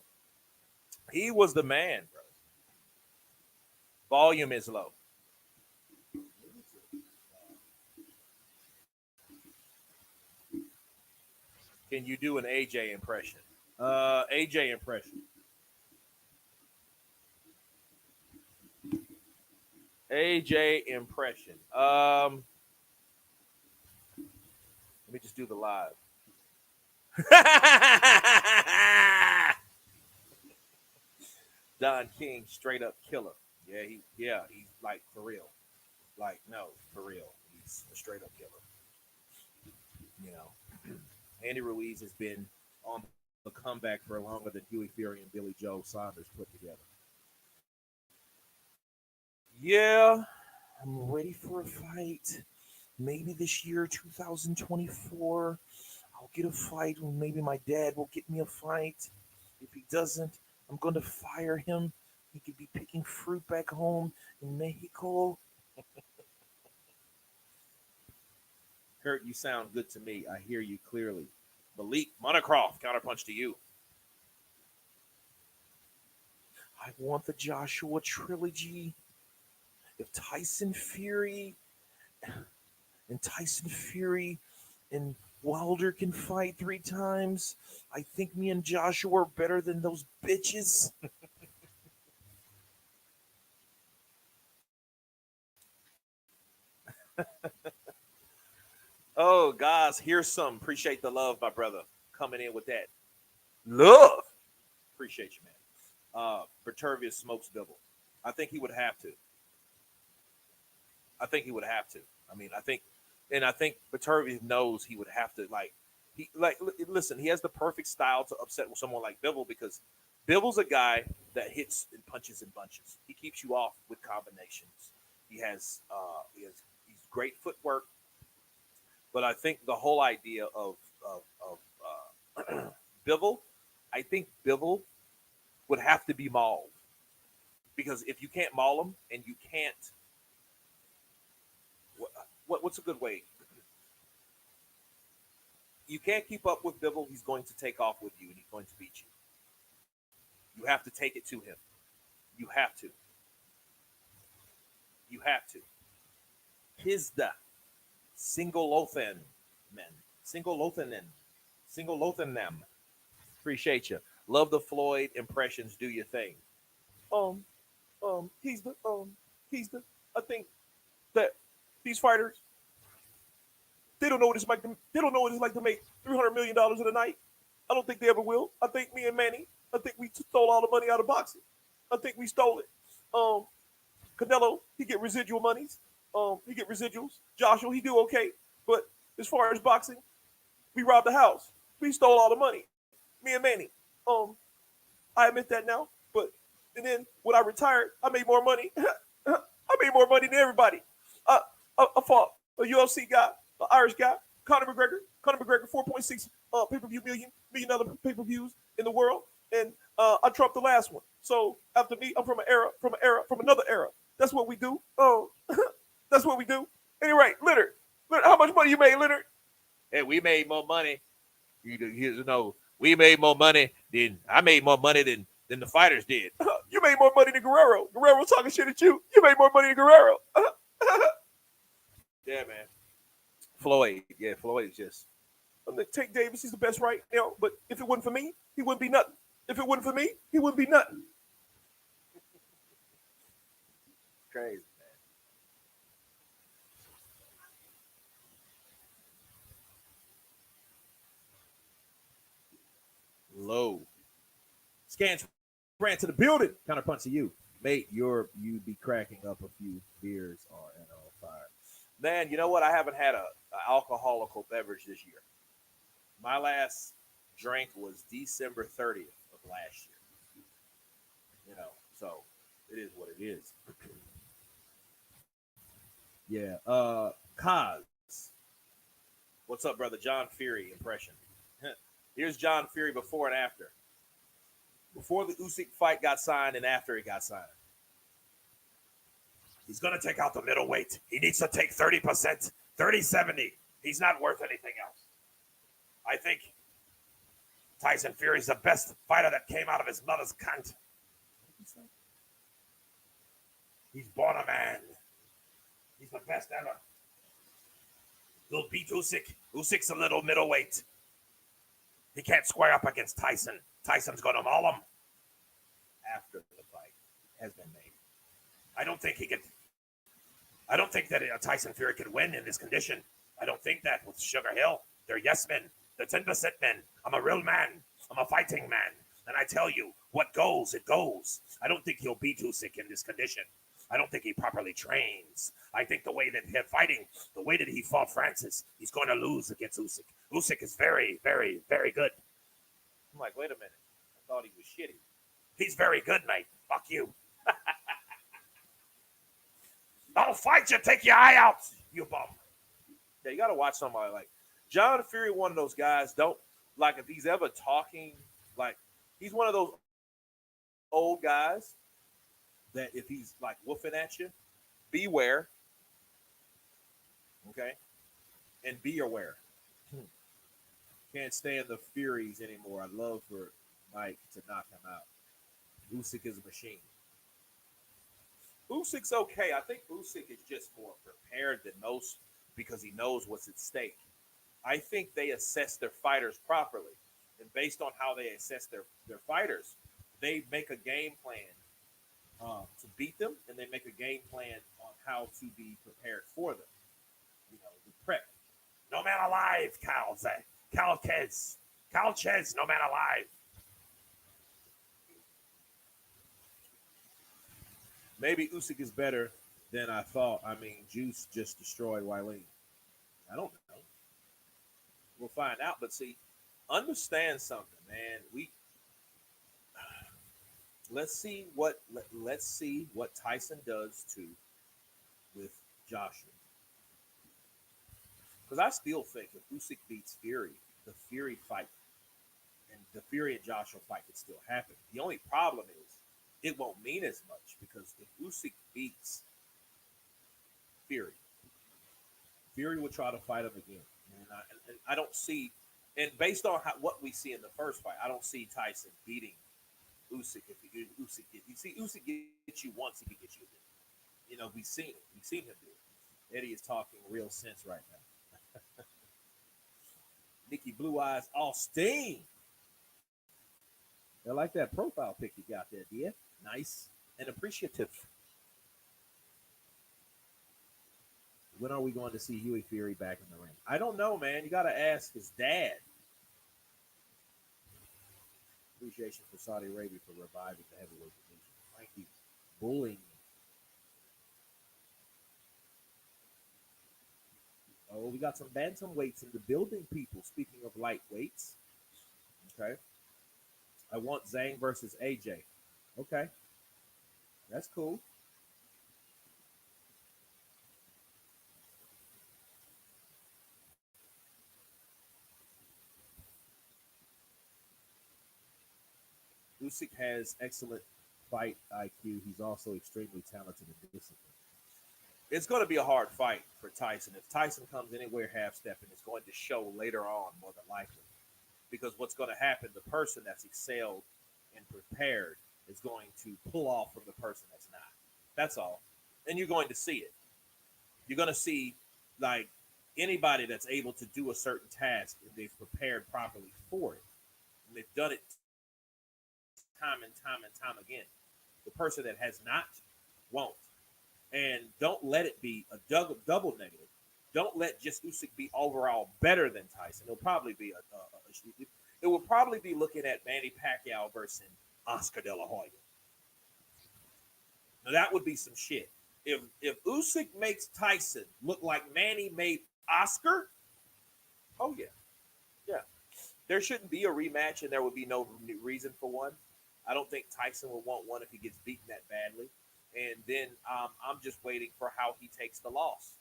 He was the man, bro. Volume is low. Can you do an AJ impression? AJ impression. AJ impression. Let me just do the live. Don King, straight up killer. Yeah, he's like for real. Like, no, for real. He's a straight up killer. You know. Andy Ruiz has been on the comeback for longer than Huey Fury and Billy Joe Saunders put together. Yeah, I'm ready for a fight. Maybe this year, 2024, I'll get a fight. Or maybe my dad will get me a fight. If he doesn't, I'm going to fire him. He could be picking fruit back home in Mexico. Kurt, you sound good to me. I hear you clearly. Malik Monocroft, counterpunch to you. I want the Joshua trilogy. If Tyson Fury and Wilder can fight 3 times, I think me and Joshua are better than those bitches. Oh, guys, here's some. Appreciate the love, my brother. Coming in with that. Love. Appreciate you, man. Beterviev smokes Bivol. I think he would have to. I mean, I think Beterviev knows he would have to, listen, he has the perfect style to upset with someone like Bivol because Bivol's a guy that hits and punches in bunches. He keeps you off with combinations. He's great footwork. But I think the whole idea of Bivol, I think Bivol would have to be mauled. Because if you can't maul him and you can't, what's a good way? You can't keep up with Bivol, he's going to take off with you and he's going to beat you. You have to take it to him. You have to. Hizda. Single Lothan them. Appreciate you. Love the Floyd impressions. Do your thing. I think that these fighters, they don't know what it's like to make $300 million in a night. I don't think they ever will. I think me and Manny, I think we stole all the money out of boxing. I think we stole it. Canelo, he get residual monies. He get residuals. Joshua, he do okay. But as far as boxing, We robbed the house. We stole all the money. Me and Manny. I admit that now. But and then when I retired, I made more money. I made more money than everybody. I fought a UFC guy, an Irish guy, Conor McGregor. Conor McGregor, 4.6 pay-per-view million dollar pay-per-views in the world, and I trumped the last one. So after me, I'm from another era. That's what we do. Oh, that's what we do. Anyway, Leonard, how much money you made, Leonard? Hey, we made more money. We made more money than I made more money than the fighters did. You made more money than Guerrero. Guerrero's talking shit at you. You made more money than Guerrero. Yeah, man. Floyd. Yeah, Floyd is just. Tank Davis, he's the best right now. But if it wasn't for me, he wouldn't be nothing. If it wasn't for me, he wouldn't be nothing. Crazy, man. Low. Scans ran to the building. Counterpunch to you. Mate, you'd be cracking up a few beers on fire. Man, you know what? I haven't had a alcoholical beverage this year. My last drink was December 30th of last year. So it is what it is. Yeah. Kaz. What's up, brother? John Fury impression. Here's John Fury before and after. Before the Usyk fight got signed and after it got signed. He's going to take out the middleweight. He needs to take 30%, 30-70. He's not worth anything else. I think Tyson Fury's the best fighter that came out of his mother's cunt. He's born a man. He's the best ever. He'll beat Usyk. Usyk's a little middleweight. He can't square up against Tyson. Tyson's going to maul him. After the fight has been made. I don't think that Tyson Fury could win in this condition. I don't think that with Sugar Hill. They're yes men. They're 10% men. I'm a real man. I'm a fighting man. And I tell you, what goes, it goes. I don't think he'll beat Usyk in this condition. I don't think he properly trains. I think the way that they're fighting, the way that he fought Francis, he's going to lose against Usyk. Usyk is very, very, very good. I'm like, wait a minute. I thought he was shitty. He's very good, mate. Fuck you. I'll fight you. Take your eye out, you bum. Yeah, you got to watch somebody like John Fury. One of those guys. Don't like if he's ever talking. Like he's one of those old guys that if he's like woofing at you, beware. Okay, and be aware. Can't stand the Furies anymore. I'd love for Mike to knock him out. Usyk is a machine. Usyk's okay. I think Usyk is just more prepared than most because he knows what's at stake. I think they assess their fighters properly. And based on how they assess their fighters, they make a game plan to beat them, and they make a game plan on how to be prepared for them. The prep. No man alive, Cal Chez, no man alive. Maybe Usyk is better than I thought. I mean, Juice just destroyed Wileen. I don't know. We'll find out. But see, understand something, man. Let's see what Tyson does with Joshua. Because I still think if Usyk beats Fury, the Fury fight and the Fury and Joshua fight could still happen. The only problem is it won't mean as much because if Usyk beats Fury will try to fight him again. And I don't see, and based on what we see in the first fight, I don't see Tyson beating Usyk. Usyk gets you once, he can get you again. We've seen it. We've seen him do it. Eddie is talking real sense right now. Nikki Blue Eyes Austin. I like that profile pic you got there, dear. Nice and appreciative. When are we going to see Huey Fury back in the ring? I don't know, man. You got to ask his dad. Appreciation for Saudi Arabia for reviving the heavyweight division. Thank you. Bullying. Oh, we got some bantamweights in the building, people. Speaking of lightweights, okay. I want Zhang versus AJ. Okay, that's cool. Usyk has excellent fight IQ. He's also extremely talented and disciplined. It's going to be a hard fight for Tyson. If Tyson comes anywhere half stepping, it's going to show later on more than likely. Because what's going to happen, the person that's excelled and prepared is going to pull off from the person that's not. That's all. And you're going to see it. You're going to see, like, anybody that's able to do a certain task and they've prepared properly for it. And they've done it time and time and time again. The person that has not won't. And don't let it be a double negative. Don't let just Usyk be overall better than Tyson. It'll probably be it will probably be looking at Manny Pacquiao versus Oscar De La Hoya. Now that would be some shit. If Usyk makes Tyson look like Manny made Oscar, oh yeah, yeah. There shouldn't be a rematch, and there would be no reason for one. I don't think Tyson will want one if he gets beaten that badly. And then I'm just waiting for how he takes the loss.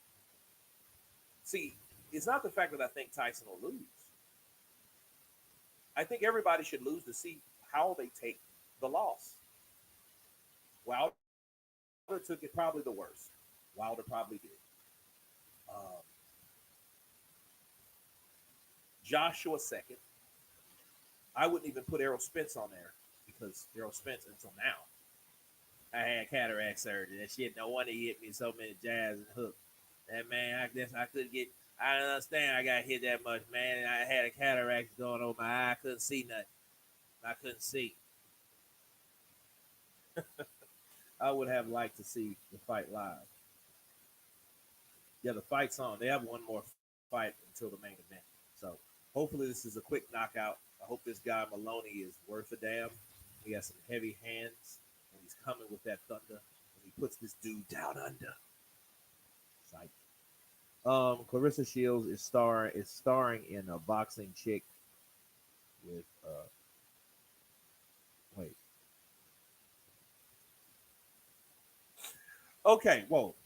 See, it's not the fact that I think Tyson will lose. I think everybody should lose to see how they take the loss. Wilder took it probably the worst. Wilder probably did. Joshua second. I wouldn't even put Errol Spence on there because Errol Spence until now. I had cataract surgery. That shit, no wonder he hit me so many jabs and hooks. That man, I couldn't get. I don't understand. I got hit that much, man. And I had a cataract going on my eye. I couldn't see nothing. I couldn't see. I would have liked to see the fight live. Yeah, the fight's on. They have one more fight until the main event. So hopefully this is a quick knockout. I hope this guy Maloney is worth a damn. He has some heavy hands, and he's coming with that thunder. And he puts this dude down under. Psych. Clarissa Shields is starring in a boxing chick with wait. Okay, whoa.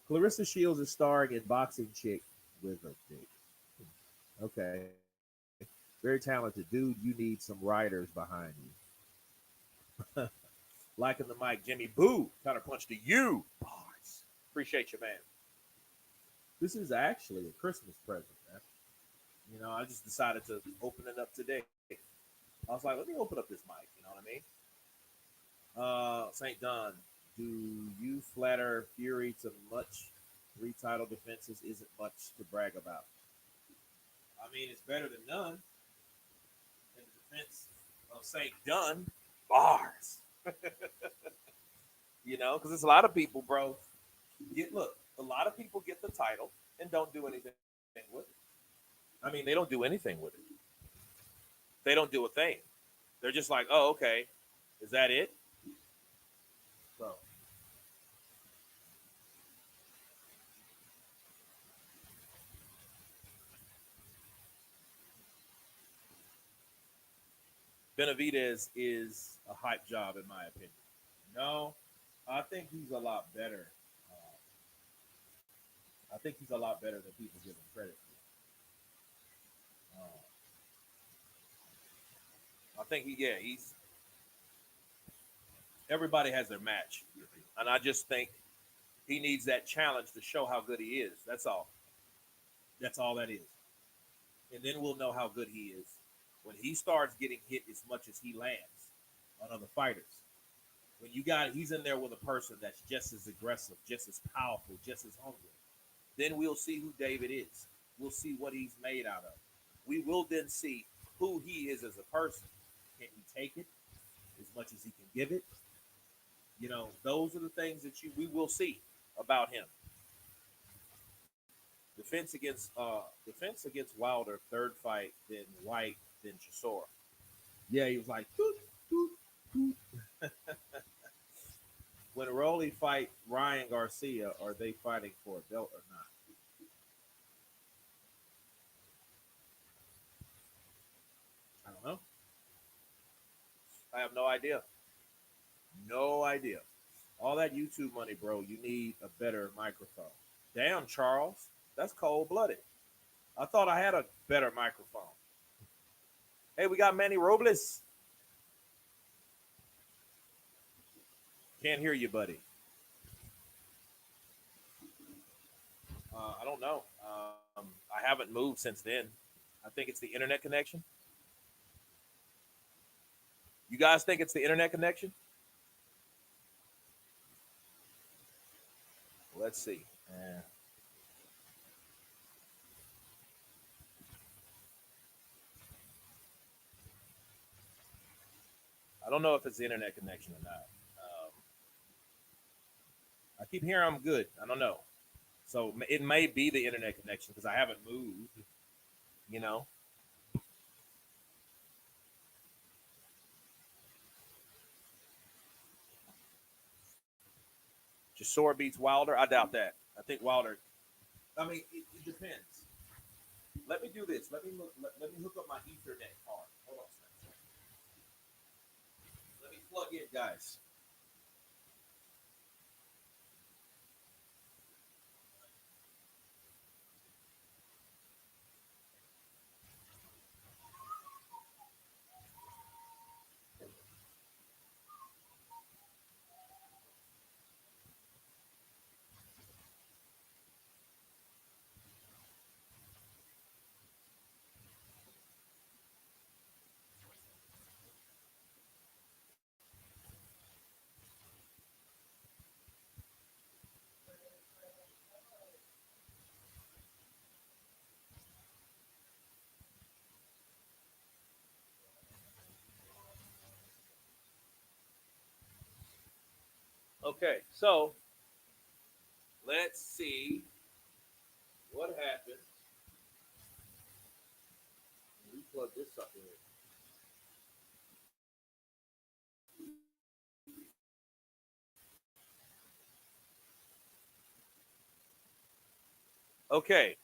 Clarissa Shields is starring in boxing chick with a dick. Okay. Very talented dude. You need some writers behind you. Liking the mic, Jimmy Boo. Counterpunch to you. Bars. Appreciate you, man. This is actually a Christmas present, man. You know, I just decided to open it up today. I was like, let me open up this mic. You know what I mean? St. Don, do you flatter Fury to much? 3 title defenses isn't much to brag about. I mean, it's better than none. In the defense of St. Dunn, bars. You know, because there's a lot of people, bro. A lot of people get the title and don't do anything with it. I mean, they don't do anything with it. They don't do a thing. They're just like, oh, okay. Is that it? So. Benavidez is a hype job, in my opinion. No, I think he's a lot better. I think he's a lot better than people give him credit for. I think he's. Everybody has their match, and I just think he needs that challenge to show how good he is. That's all. That's all that is. And then we'll know how good he is when he starts getting hit as much as he lands on other fighters. When he's in there with a person that's just as aggressive, just as powerful, just as hungry. Then we'll see who David is. We'll see what he's made out of. We will then see who he is as a person. Can he take it as much as he can give it? You know, those are the things that we will see about him. Defense against Wilder, third fight, then White, then Chisora. Yeah, he was like, doot, doot, doot. When Rolly fight Ryan Garcia, are they fighting for a belt or not? I have no idea. No idea. All that YouTube money, bro. You need a better microphone. Damn, Charles, that's cold blooded. I thought I had a better microphone. Hey, we got Manny Robles. Can't hear you, buddy. I don't know. I haven't moved since then. I think it's the internet connection. You guys think it's the internet connection? Let's see. I don't know if it's the internet connection or not. I keep hearing I'm good. I don't know. So it may be the internet connection because I haven't moved. You know, Jasor beats Wilder. I doubt that. I think Wilder. I mean, it depends. Let me do this. Let me hook up my Ethernet card. Hold on a second. Let me plug in, guys. Okay, so let's see what happens. We plug this sucker in. Okay,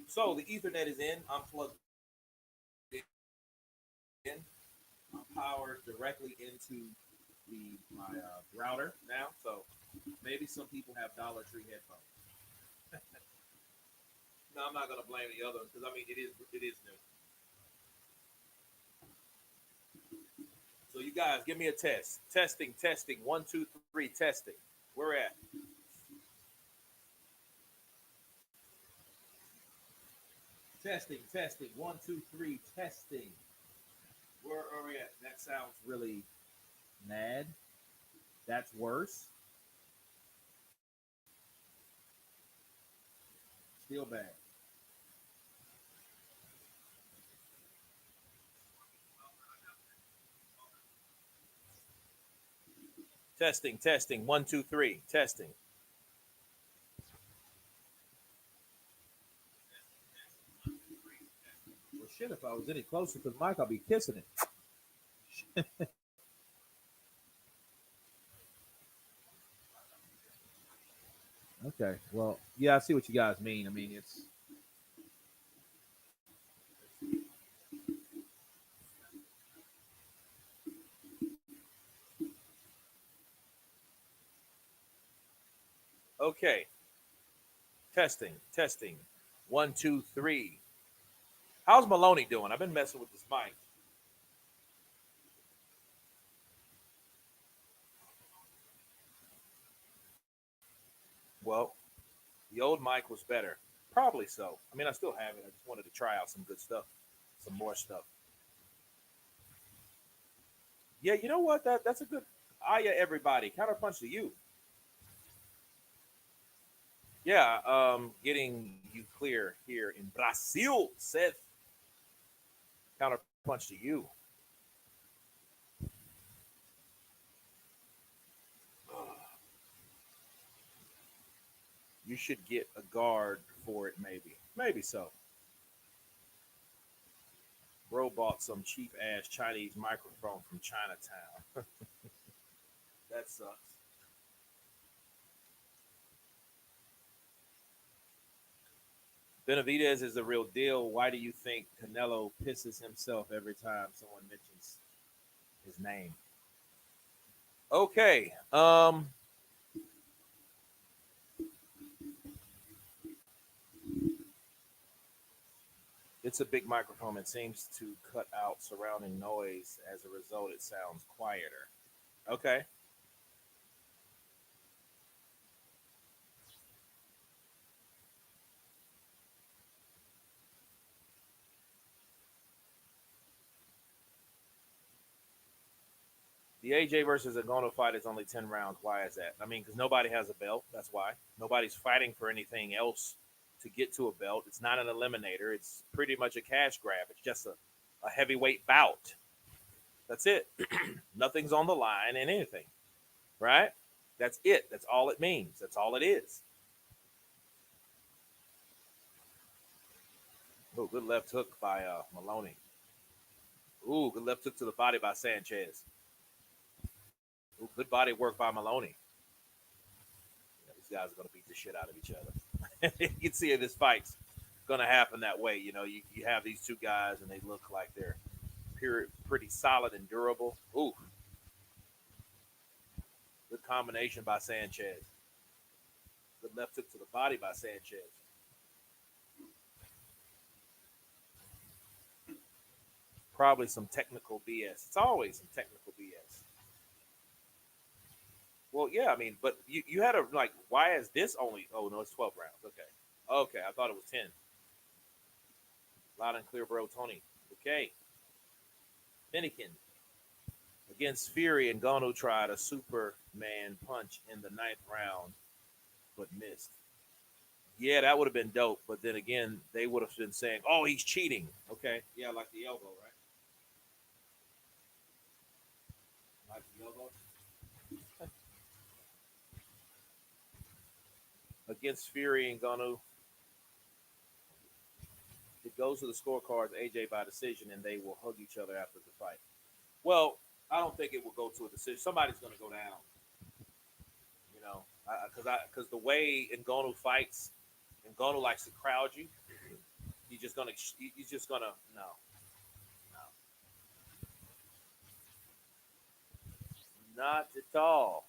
so the Ethernet is in. I'm plugged in. I'm powered directly into my router now. So maybe some people have Dollar Tree headphones. No, I'm not gonna blame the others because I mean it is new. So you guys, give me a test. Testing, testing. 1, 2, 3. Testing. Where at? Testing, testing. 1, 2, 3. Testing. Where are we at? That sounds really mad. That's worse. Still bad. Testing, testing. 1, 2, 3. Testing. Well, shit, if I was any closer to the mic, I'll be kissing it. Okay. Well, yeah, I see what you guys mean. I mean, it's okay. Testing, testing. 1, 2, 3. How's Maloney doing? I've been messing with this mic. Well, the old mic was better. Probably so. I mean, I still have it. I just wanted to try out some good stuff, some more stuff. Yeah, you know what? That's a good. Aya, everybody. Counterpunch to you. Yeah, getting you clear here in Brazil, Seth. Counterpunch to you. You should get a guard for it, maybe. Maybe so. Bro bought some cheap ass Chinese microphone from Chinatown. That sucks. Benavidez is the real deal. Why do you think Canelo pisses himself every time someone mentions his name. Okay. It's a big microphone. It seems to cut out surrounding noise. As a result, it sounds quieter. Okay. The AJ versus Agono fight is only 10 rounds. Why is that? I mean, because nobody has a belt. That's why. Nobody's fighting for anything else to get to a belt. It's not an eliminator. It's pretty much a cash grab. It's just a heavyweight bout. That's it. Nothing's on the line and anything. Right? That's it. That's all it means. That's all it is. Oh, good left hook by Maloney. Ooh, good left hook to the body by Sanchez. Ooh, good body work by Maloney. Yeah, these guys are going to beat the shit out of each other. You can see this fight's going to happen that way. You know, you have these two guys and they look like they're pretty solid and durable. Ooh, good combination by Sanchez. Good left hook to the body by Sanchez. Probably some technical BS. It's always some technical BS. Well, yeah, I mean, but you had a like, why is this only? Oh no, it's 12 rounds. Okay, okay, I thought it was 10. Loud and clear, bro, Tony. Okay, Finnegan against Fury and Gano tried a Superman punch in the ninth round, but missed. Yeah, that would have been dope. But then again, they would have been saying, "Oh, he's cheating." Okay, yeah, like the elbow, right? Like the elbow against Fury and Gano. It goes to the scorecards, AJ by decision, and they will hug each other after the fight. Well, I don't think it will go to a decision. Somebody's going to go down, you know, because the way Ngannou fights, Ngannou likes to crowd you. He's just gonna no, no, not at all.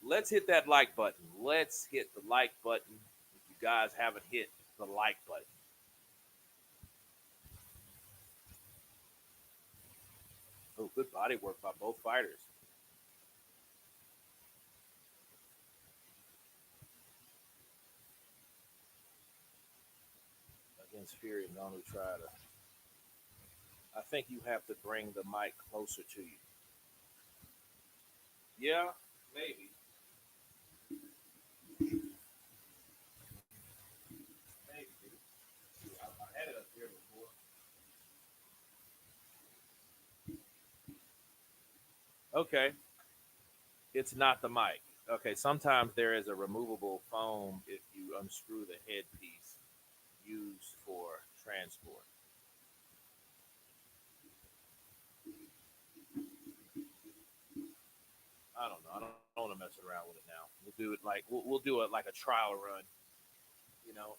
Let's hit that like button. Let's hit the like button. If you guys haven't hit the like button, oh, good body work by both fighters. Against Fury and Ngannou try to. I think you have to bring the mic closer to you. Yeah, maybe. Maybe. I had it up here before. Okay, it's not the mic. Okay, sometimes there is a removable foam if you unscrew the headpiece used for transport. I don't know. I don't want to mess around with it now. We'll do it like we'll do it like a trial run. You know,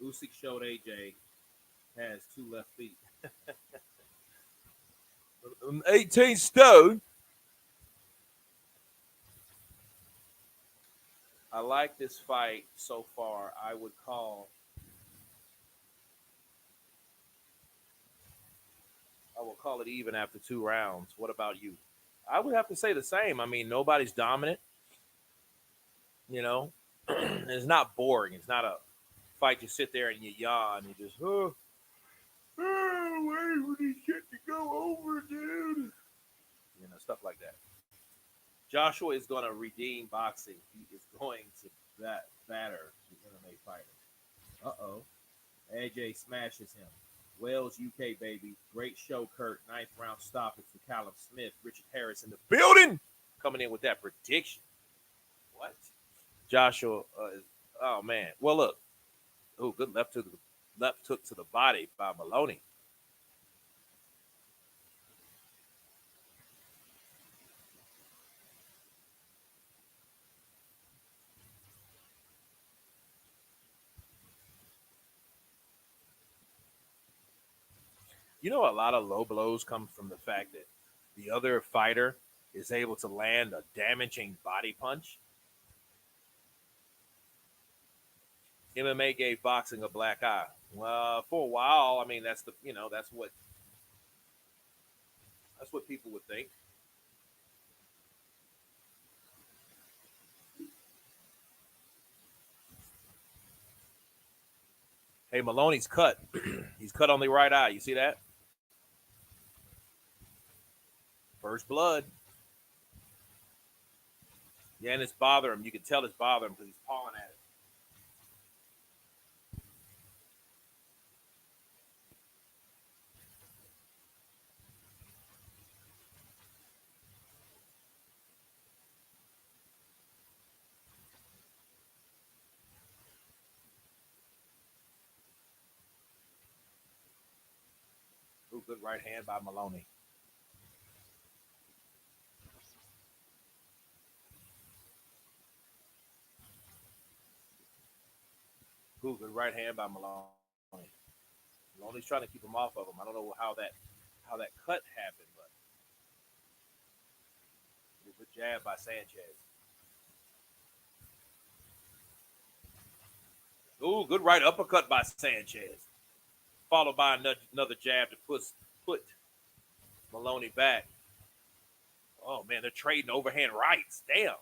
Usyk showed AJ has two left feet. 18 stone. I like this fight so far. I will call it even after 2 rounds. What about you? I would have to say the same. I mean, nobody's dominant. You know, it's not boring. It's not a fight you sit there and you yawn. You just, wait for this shit to go over, dude. You know, stuff like that. Joshua is going to redeem boxing. He is going to batter the MMA fighter. Uh-oh. AJ smashes him. Wales, UK, baby. Great show, Kurt. Ninth round stoppage for Callum Smith. Richard Harris in the building. Coming in with that prediction. What? Joshua, oh, man. Well, look. Oh, good left hook to the body by Maloney. You know, a lot of low blows come from the fact that the other fighter is able to land a damaging body punch. MMA gave boxing a black eye. Well, for a while, I mean, that's the that's what people would think. Hey, Maloney's cut. He's cut on the right eye. You see that? First blood. Yeah, and it's bothering him. You can tell it's bothering him because he's pawing at it. Ooh, good right hand by Maloney. Ooh, good right hand by Maloney. Maloney's trying to keep him off of him. I don't know how that cut happened, but good jab by Sanchez. Ooh, good right uppercut by Sanchez, followed by another jab to put Maloney back. Oh man, they're trading overhand rights. Damn.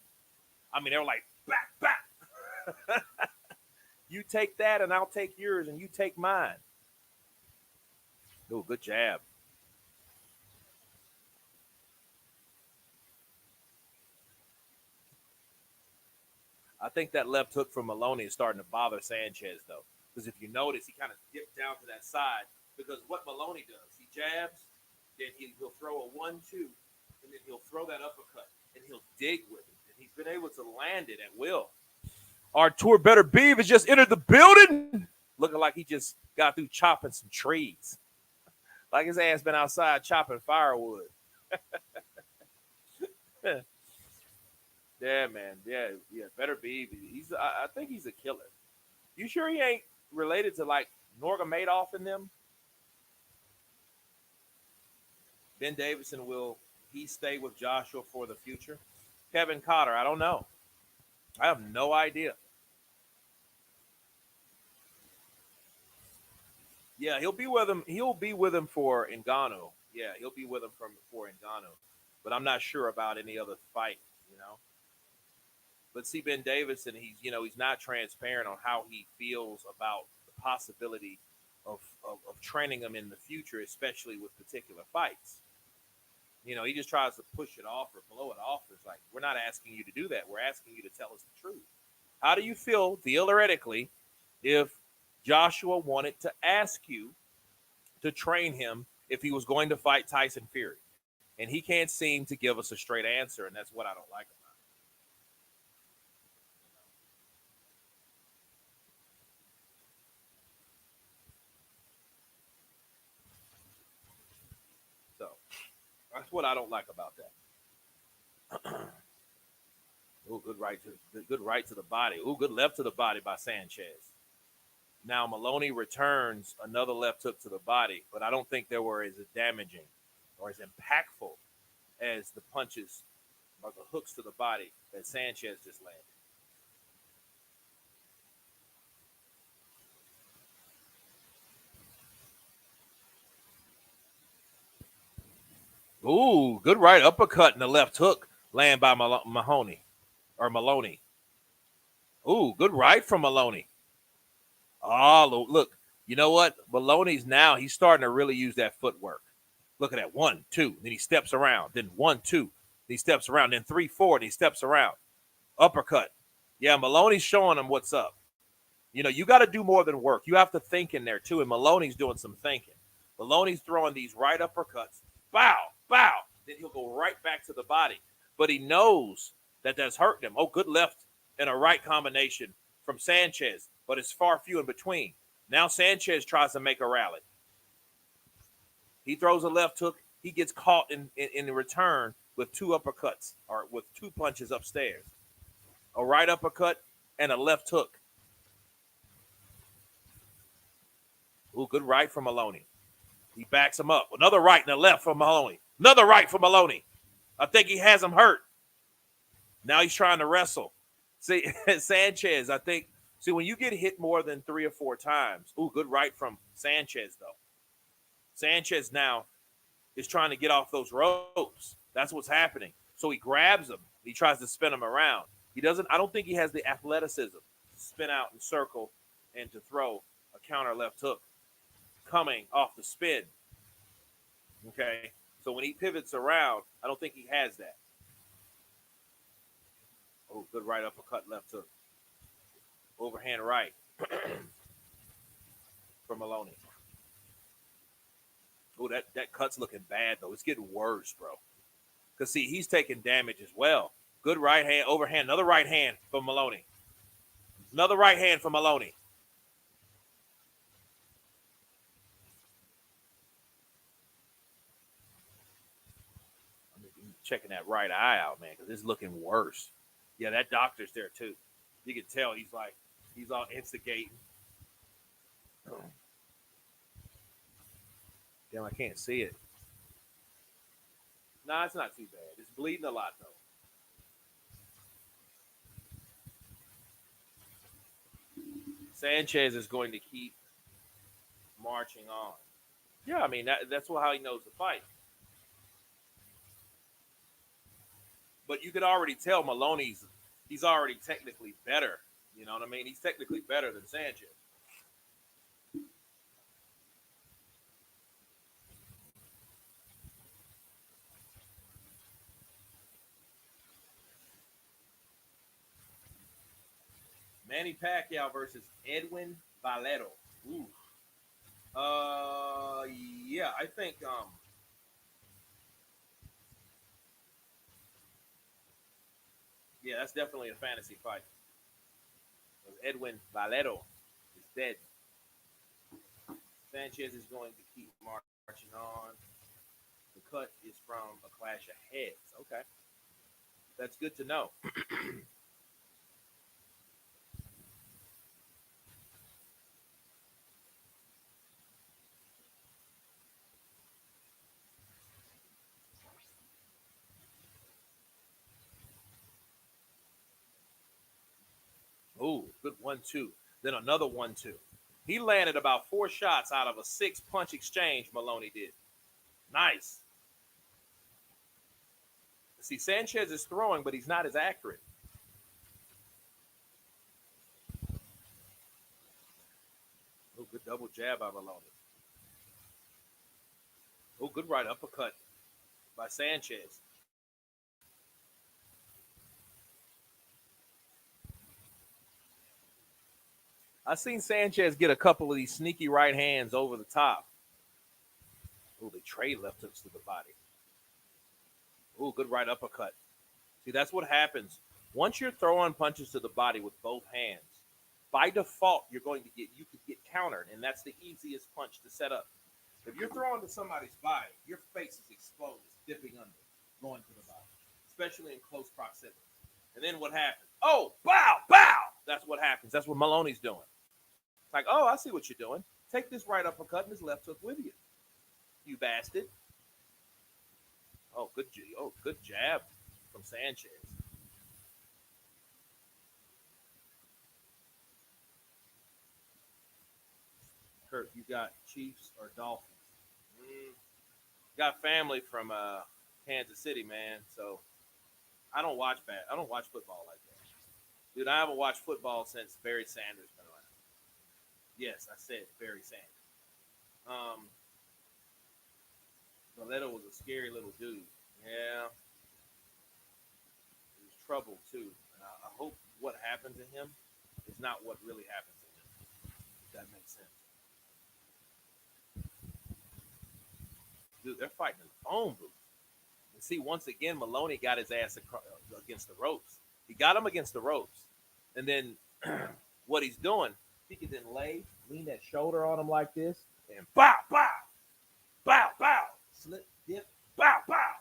I mean, they're like back. You take that, and I'll take yours, and you take mine. Ooh, good jab. I think that left hook from Maloney is starting to bother Sanchez, though. Because if you notice, he kind of dipped down to that side. Because what Maloney does, he jabs, then he'll throw a 1-2, and then he'll throw that uppercut, and he'll dig with it. And he's been able to land it at will. Artur Beterviev has just entered the building, looking like he just got through chopping some trees. Like his ass been outside chopping firewood. Yeah, man. Yeah. Beterviev. I think he's a killer. You sure he ain't related to like Nurmagomedov and them? Ben Davison, will he stay with Joshua for the future? Kevin Cotter, I don't know. I have no idea. Yeah, he'll be with him. He'll be with him for Ngannou. Yeah, he'll be with him for Ngannou. But I'm not sure about any other fight. You know. But see, Ben Davison, he's not transparent on how he feels about the possibility of training him in the future, especially with particular fights. He just tries to push it off or blow it off. It's like, we're not asking you to do that. We're asking you to tell us the truth. How do you feel theoretically if Joshua wanted to ask you to train him if he was going to fight Tyson Fury? And he can't seem to give us a straight answer, and that's what I don't like about it. So that's what I don't like about that. Oh, good right to the body. Oh, good left to the body by Sanchez. Now Maloney returns another left hook to the body, but I don't think they were as damaging or as impactful as the punches or the hooks to the body that Sanchez just landed. Ooh, good right uppercut and the left hook land by Mahoney or Maloney. Ooh, good right from Maloney. Oh, look, you know what? Maloney's now, he's starting to really use that footwork. Look at that. 1, 2. Then he steps around. Then 1, 2. Then he steps around. Then 3, 4. Then he steps around. Uppercut. Yeah, Maloney's showing him what's up. You got to do more than work. You have to think in there, too. And Maloney's doing some thinking. Maloney's throwing these right uppercuts. Bow, bow. Then he'll go right back to the body. But he knows that that's hurting him. Oh, good left and a right combination from Sanchez. But it's far few in between. Now Sanchez tries to make a rally. He throws a left hook. He gets caught in return with 2 uppercuts or with 2 punches upstairs. A right uppercut and a left hook. Ooh, good right from Maloney. He backs him up. Another right and a left from Maloney. Another right from Maloney. I think he has him hurt. Now he's trying to wrestle. See, Sanchez, I think, see, when you get hit more than 3 or 4 times, ooh, good right from Sanchez, though. Sanchez now is trying to get off those ropes. That's what's happening. So he grabs him. He tries to spin him around. He doesn't, I don't think he has the athleticism to spin out and circle and to throw a counter left hook coming off the spin. Okay? So when he pivots around, I don't think he has that. Oh, good right uppercut, left hook. Overhand right from Maloney. Oh, that cut's looking bad, though. It's getting worse, bro. Because, see, he's taking damage as well. Good right hand, overhand. Another right hand from Maloney. Another right hand from Maloney. I'm checking that right eye out, man, because it's looking worse. Yeah, that doctor's there, too. You can tell he's all instigating. Damn, I can't see it. Nah, it's not too bad. It's bleeding a lot, though. Sanchez is going to keep marching on. Yeah, I mean, that's how he knows to fight. But you could already tell he's already technically better. You know what I mean? He's technically better than Sanchez. Manny Pacquiao versus Edwin Valero. Ooh. Yeah, I think yeah, that's definitely a fantasy fight. Edwin Valero is dead. Sanchez is going to keep marching on. The cut is from a clash of heads. Okay. That's good to know. Ooh, good 1-2. Then another 1-2. He landed about 4 shots out of a 6-punch exchange, Maloney did. Nice. See, Sanchez is throwing, but he's not as accurate. Oh, good double jab by Maloney. Oh, good right uppercut by Sanchez. I've seen Sanchez get a couple of these sneaky right hands over the top. Oh, they trade left hooks to the body. Oh, good right uppercut. See, that's what happens. Once you're throwing punches to the body with both hands, by default, you could get countered, and that's the easiest punch to set up. If you're throwing to somebody's body, your face is exposed, dipping under, going to the body, especially in close proximity. And then what happens? Oh, bow, bow. That's what happens. That's what Maloney's doing. It's like, oh, I see what you're doing. Take this right uppercut and this left hook with you, you bastard. Oh, good jab from Sanchez. Kurt, you got Chiefs or Dolphins? Got family from Kansas City, man. So I don't watch football like that. Dude, I haven't watched football since Barry Sanders been around. Yes, I said Barry Sanders. Valero was a scary little dude. Yeah. He was trouble, too. And I hope what happened to him is not what really happened to him. If that makes sense. Dude, they're fighting in the phone booth. And see, once again, Maloney got his ass against the ropes. He got him against the ropes. And then what he's doing, he can then lean that shoulder on him like this, and bow, bow, bow, bow, slip, dip, bow, bow.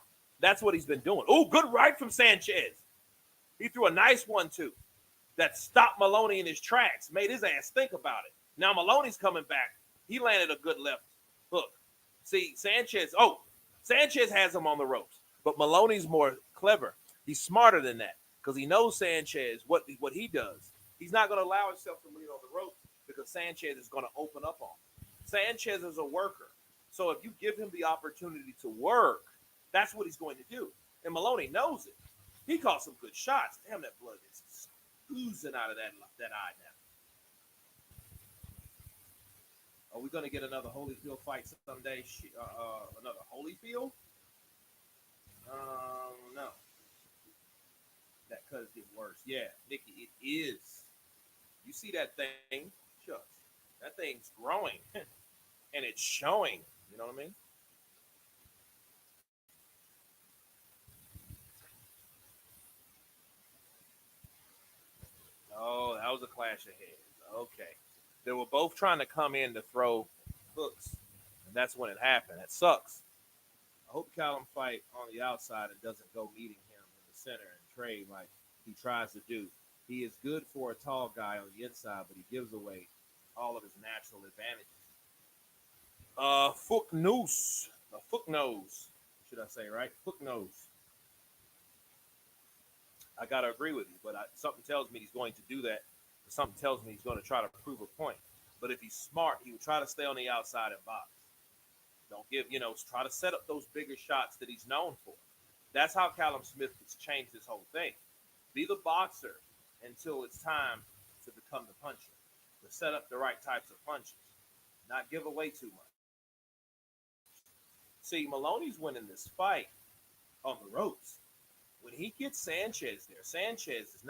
That's what he's been doing. Oh, good right from Sanchez. He threw a nice 1-2 that stopped Maloney in his tracks, made his ass think about it. Now Maloney's coming back. He landed a good left hook. See, Sanchez. Oh, Sanchez has him on the ropes, but Maloney's more clever. He's smarter than that because he knows Sanchez what he does. He's not going to allow himself to lead on the ropes because Sanchez is going to open up on him. Sanchez is a worker, so if you give him the opportunity to work, that's what he's going to do. And Maloney knows it. He caught some good shots. Damn, that blood is oozing out of that eye now. Are we going to get another Holyfield fight someday? Another Holyfield? No. That could get worse. Yeah, Nikki, it is. You see that thing? Shucks. That thing's growing. And it's showing. You know what I mean? Oh, that was a clash of heads. Okay. They were both trying to come in to throw hooks. And that's when it happened. That sucks. I hope Callum fight on the outside and doesn't go meeting him in the center and trade like he tries to do. He is good for a tall guy on the inside, but he gives away all of his natural advantages. Fook noose. Fook nose, should I say, right? Fook nose. I got to agree with you, but something tells me he's going to do that. Something tells me he's going to try to prove a point. But if he's smart, he will try to stay on the outside and box. Don't give, try to set up those bigger shots that he's known for. That's how Callum Smith has changed this whole thing. Be the boxer until it's time to become the puncher. To set up the right types of punches. Not give away too much. See, Maloney's winning this fight on the ropes. When he gets Sanchez there, Sanchez is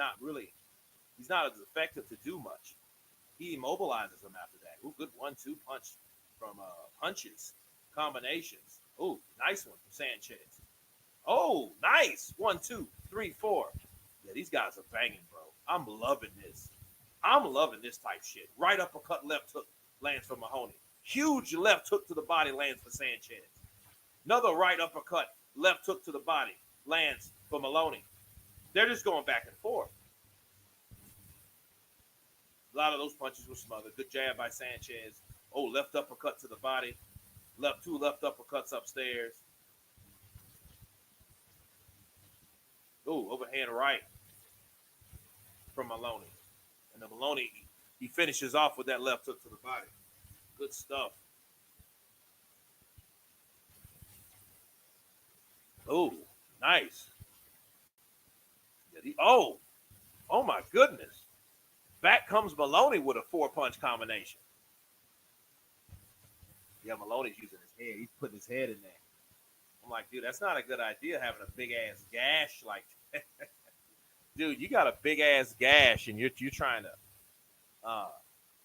he's not as effective to do much. He immobilizes him after that. Ooh, good 1-2 punch from punches, combinations. Ooh, nice one from Sanchez. Oh, nice. 1, 2, 3, 4. Yeah, these guys are banging, bro. I'm loving this. I'm loving this type shit. Right uppercut, left hook lands for Mahoney. Huge left hook to the body lands for Sanchez. Another right uppercut, left hook to the body lands for Maloney. They're just going back and forth. A lot of those punches were smothered. Good jab by Sanchez. Oh, left uppercut to the body. Two left uppercuts upstairs. Oh, overhand right from Maloney. And the Maloney, he finishes off with that left hook to the body. Good stuff. Oh, nice. Oh my goodness. Back comes Maloney with a 4-punch combination. Yeah, Maloney's using his head. He's putting his head in there. I'm like, dude, that's not a good idea having a big ass gash like that. Dude, you got a big ass gash and you're trying to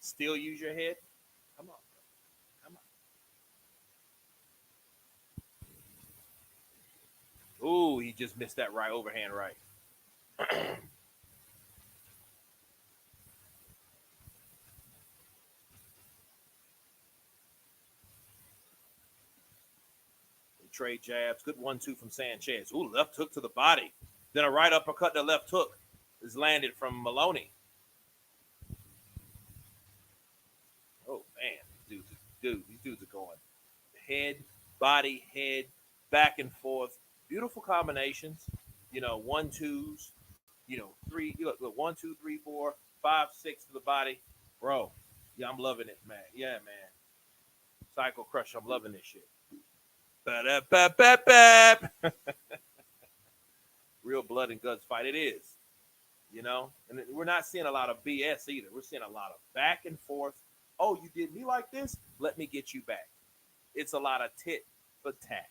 still use your head. Come on, bro. Come on. Ooh, he just missed that right overhand right. Trade jabs. Good 1-2 from Sanchez. Ooh, left hook to the body. Then a right uppercut to left hook is landed from Maloney. Oh, man. These dudes are going head, body, head, back and forth. Beautiful combinations. 1-2s. 3. Look, 1, 2, 3, 4, 5, 6 to the body. Bro, yeah, I'm loving it, man. Yeah, man. Psycho Crush, I'm loving this shit. Real blood and guts fight. It is, and we're not seeing a lot of BS either. We're seeing a lot of back and forth. Oh, you did me like this? Let me get you back. It's a lot of tit for tat.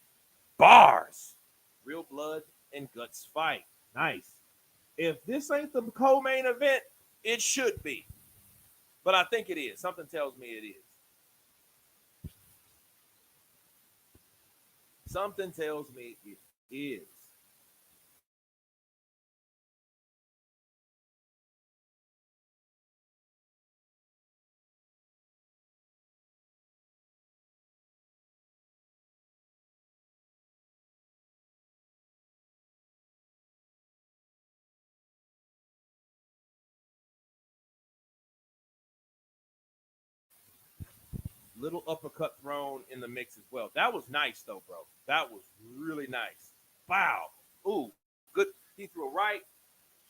Bars. Real blood and guts fight. Nice. If this ain't the co-main event, it should be. But I think it is. Something tells me it is. Something tells me it is. Little uppercut thrown in the mix as well. That was nice though, bro. That was really nice. Wow. Ooh, good. He threw a right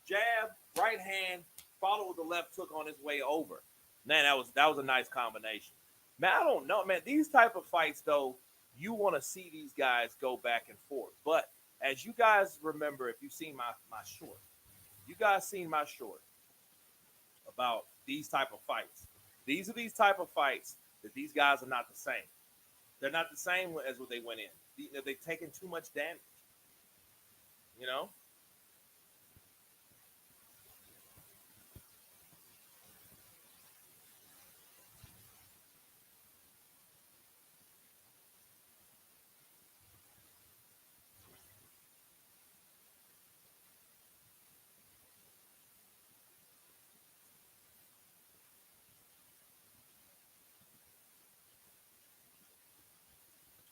jab, right hand, followed with the left hook on his way over. Man, that was a nice combination. Man, I don't know, man. These type of fights though, you want to see these guys go back and forth. But as you guys remember, if you've seen my short, you guys seen my short about these type of fights. These are these type of fights that these guys are not the same. They're not the same as what they went in. They've taken too much damage. You know.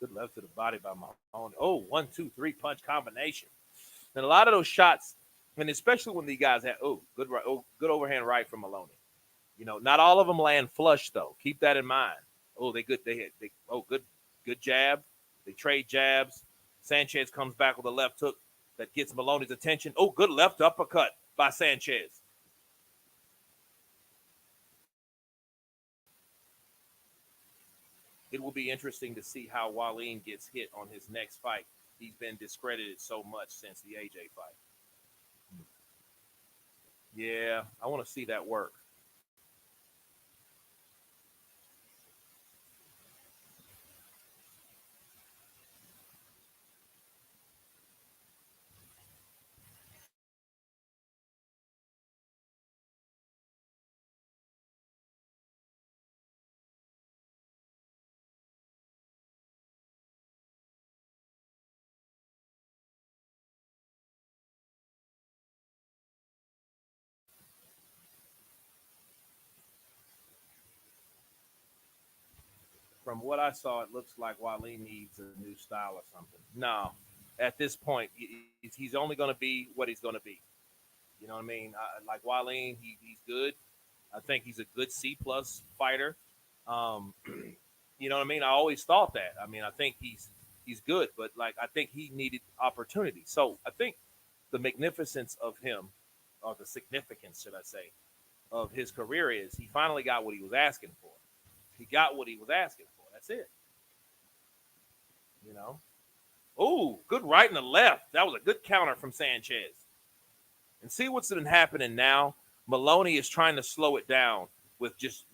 Good left to the body by Mahone. Oh, 1, 2, 3 punch combination. And a lot of those shots, and especially when these guys had good right, good overhand right from Maloney. You know, not all of them land flush though. Keep that in mind. Oh, they good. Good jab. They trade jabs. Sanchez comes back with a left hook that gets Maloney's attention. Oh, good left uppercut by Sanchez. It will be interesting to see how Wallin gets hit on his next fight. He's been discredited so much since the AJ fight. Yeah, I want to see that work. From what I saw, it looks like Wallin needs a new style or something. No, at this point, he's only going to be what he's going to be. You know what I mean? Like Wallin, he's good. I think he's a good C+ fighter. Um, you know what I mean? I always thought that. I mean, I think he's good, but like I think he needed opportunity. So I think the magnificence of him, or the significance, should I say, of his career is he finally got what he was asking for. He got what he was asking for. That's it. You know. Oh, good right and the left. That was a good counter from Sanchez. And see what's been happening now. Maloney is trying to slow it down with just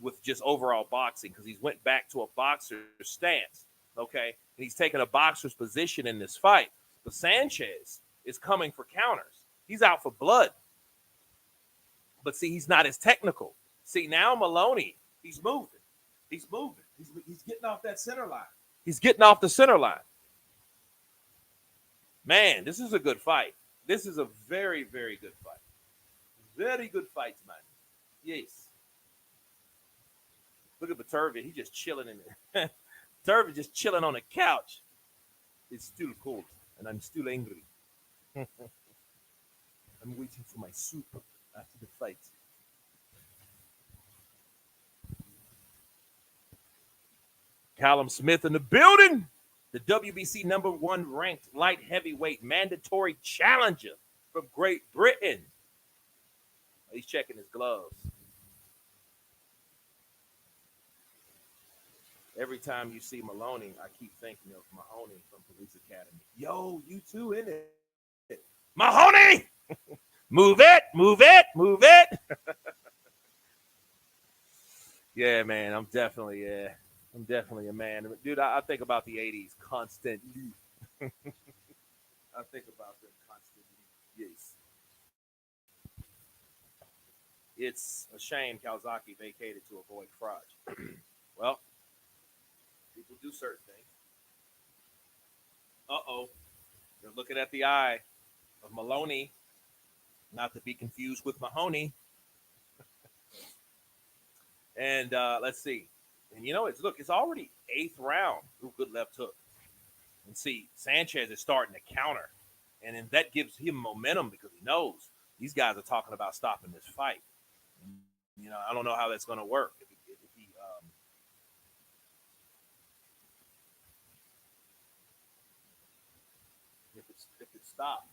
overall boxing because he's went back to a boxer's stance. Okay, and he's taken a boxer's position in this fight. But Sanchez is coming for counters. He's out for blood. But see, he's not as technical. See, now Maloney, he's moving. He's moving. He's getting off that center line. He's getting off the center line. Man, this is a good fight. This is a very, very good fight. Very good fight, man. Yes. Look at Beterviev. He's just chilling in there. Beterviev just chilling on the couch. It's still cold, and I'm still angry. I'm waiting for my soup after the fight. Callum Smith in the building. The WBC #1 ranked light heavyweight mandatory challenger from Great Britain. He's checking his gloves. Every time you see Maloney, I keep thinking of Mahoney from Police Academy. Yo, you too in it. Mahoney! Move it, move it, move it. Yeah, man, I'm definitely a man. Dude, I think about the 80s constantly. I think about them constantly. Yes. It's a shame Kawasaki vacated to avoid fraud. Well, people do certain things. Uh-oh. They're looking at the eye of Maloney, not to be confused with Mahoney. And let's see. And you know, it's already 8th round. Ooh, good left hook. And see, Sanchez is starting to counter. And then that gives him momentum because he knows these guys are talking about stopping this fight. And, you know, I don't know how that's going to work. If he stop.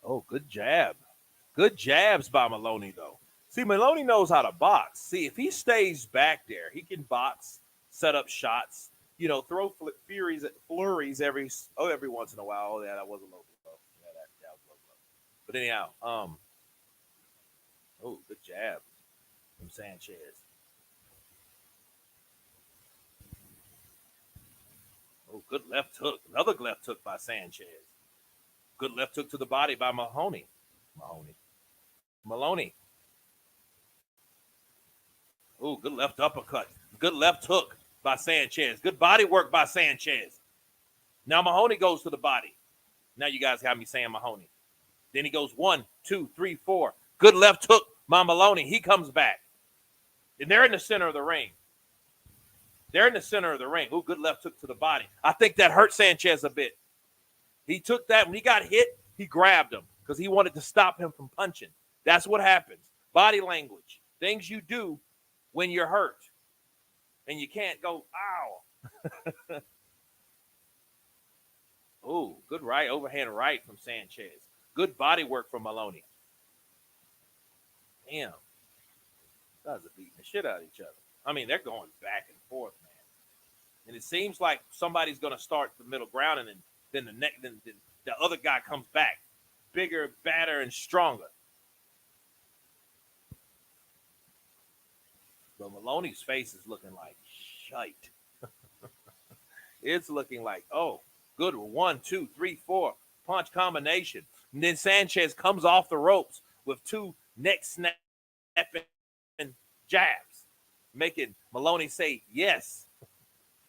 Oh, good jab. Good jabs by Maloney, though. See, Maloney knows how to box. See, if he stays back there, he can box, set up shots, throw flurries every once in a while. Oh, yeah, that was a low blow. Yeah, that was a low blow. But anyhow, oh, good jab from Sanchez. Oh, good left hook. Another left hook by Sanchez. Good left hook to the body by Maloney. Oh, good left uppercut. Good left hook by Sanchez. Good body work by Sanchez. Now Mahoney goes to the body. Now you guys have me saying Mahoney. Then he goes 1, 2, 3, 4. Good left hook by Maloney. He comes back. And they're in the center of the ring. Ooh, good left hook to the body. I think that hurt Sanchez a bit. He took that. When he got hit, he grabbed him because he wanted to stop him from punching. That's what happens. Body language. Things you do when you're hurt. And you can't go, ow. Ooh, good right, overhand right from Sanchez. Good body work from Maloney. Damn. Guys are beating the shit out of each other. I mean, they're going back and forth, man. And it seems like somebody's going to start the middle ground, and then the other guy comes back. Bigger, badder, and stronger. But Maloney's face is looking like shite. It's looking like, oh, good 1, 2, 3, 4 punch combination. And then Sanchez comes off the ropes with 2 neck snapping jabs, making Maloney say yes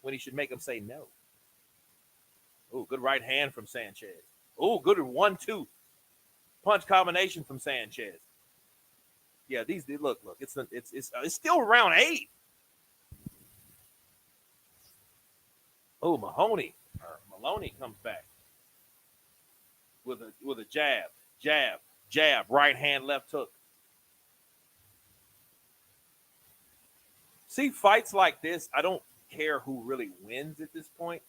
when he should make him say no. Oh, good right hand from Sanchez. Oh, good 1-2 punch combination from Sanchez. Yeah, these look. It's still round 8. Oh, Maloney comes back with a jab, right hand, left hook. See, fights like this, I don't care who really wins at this point.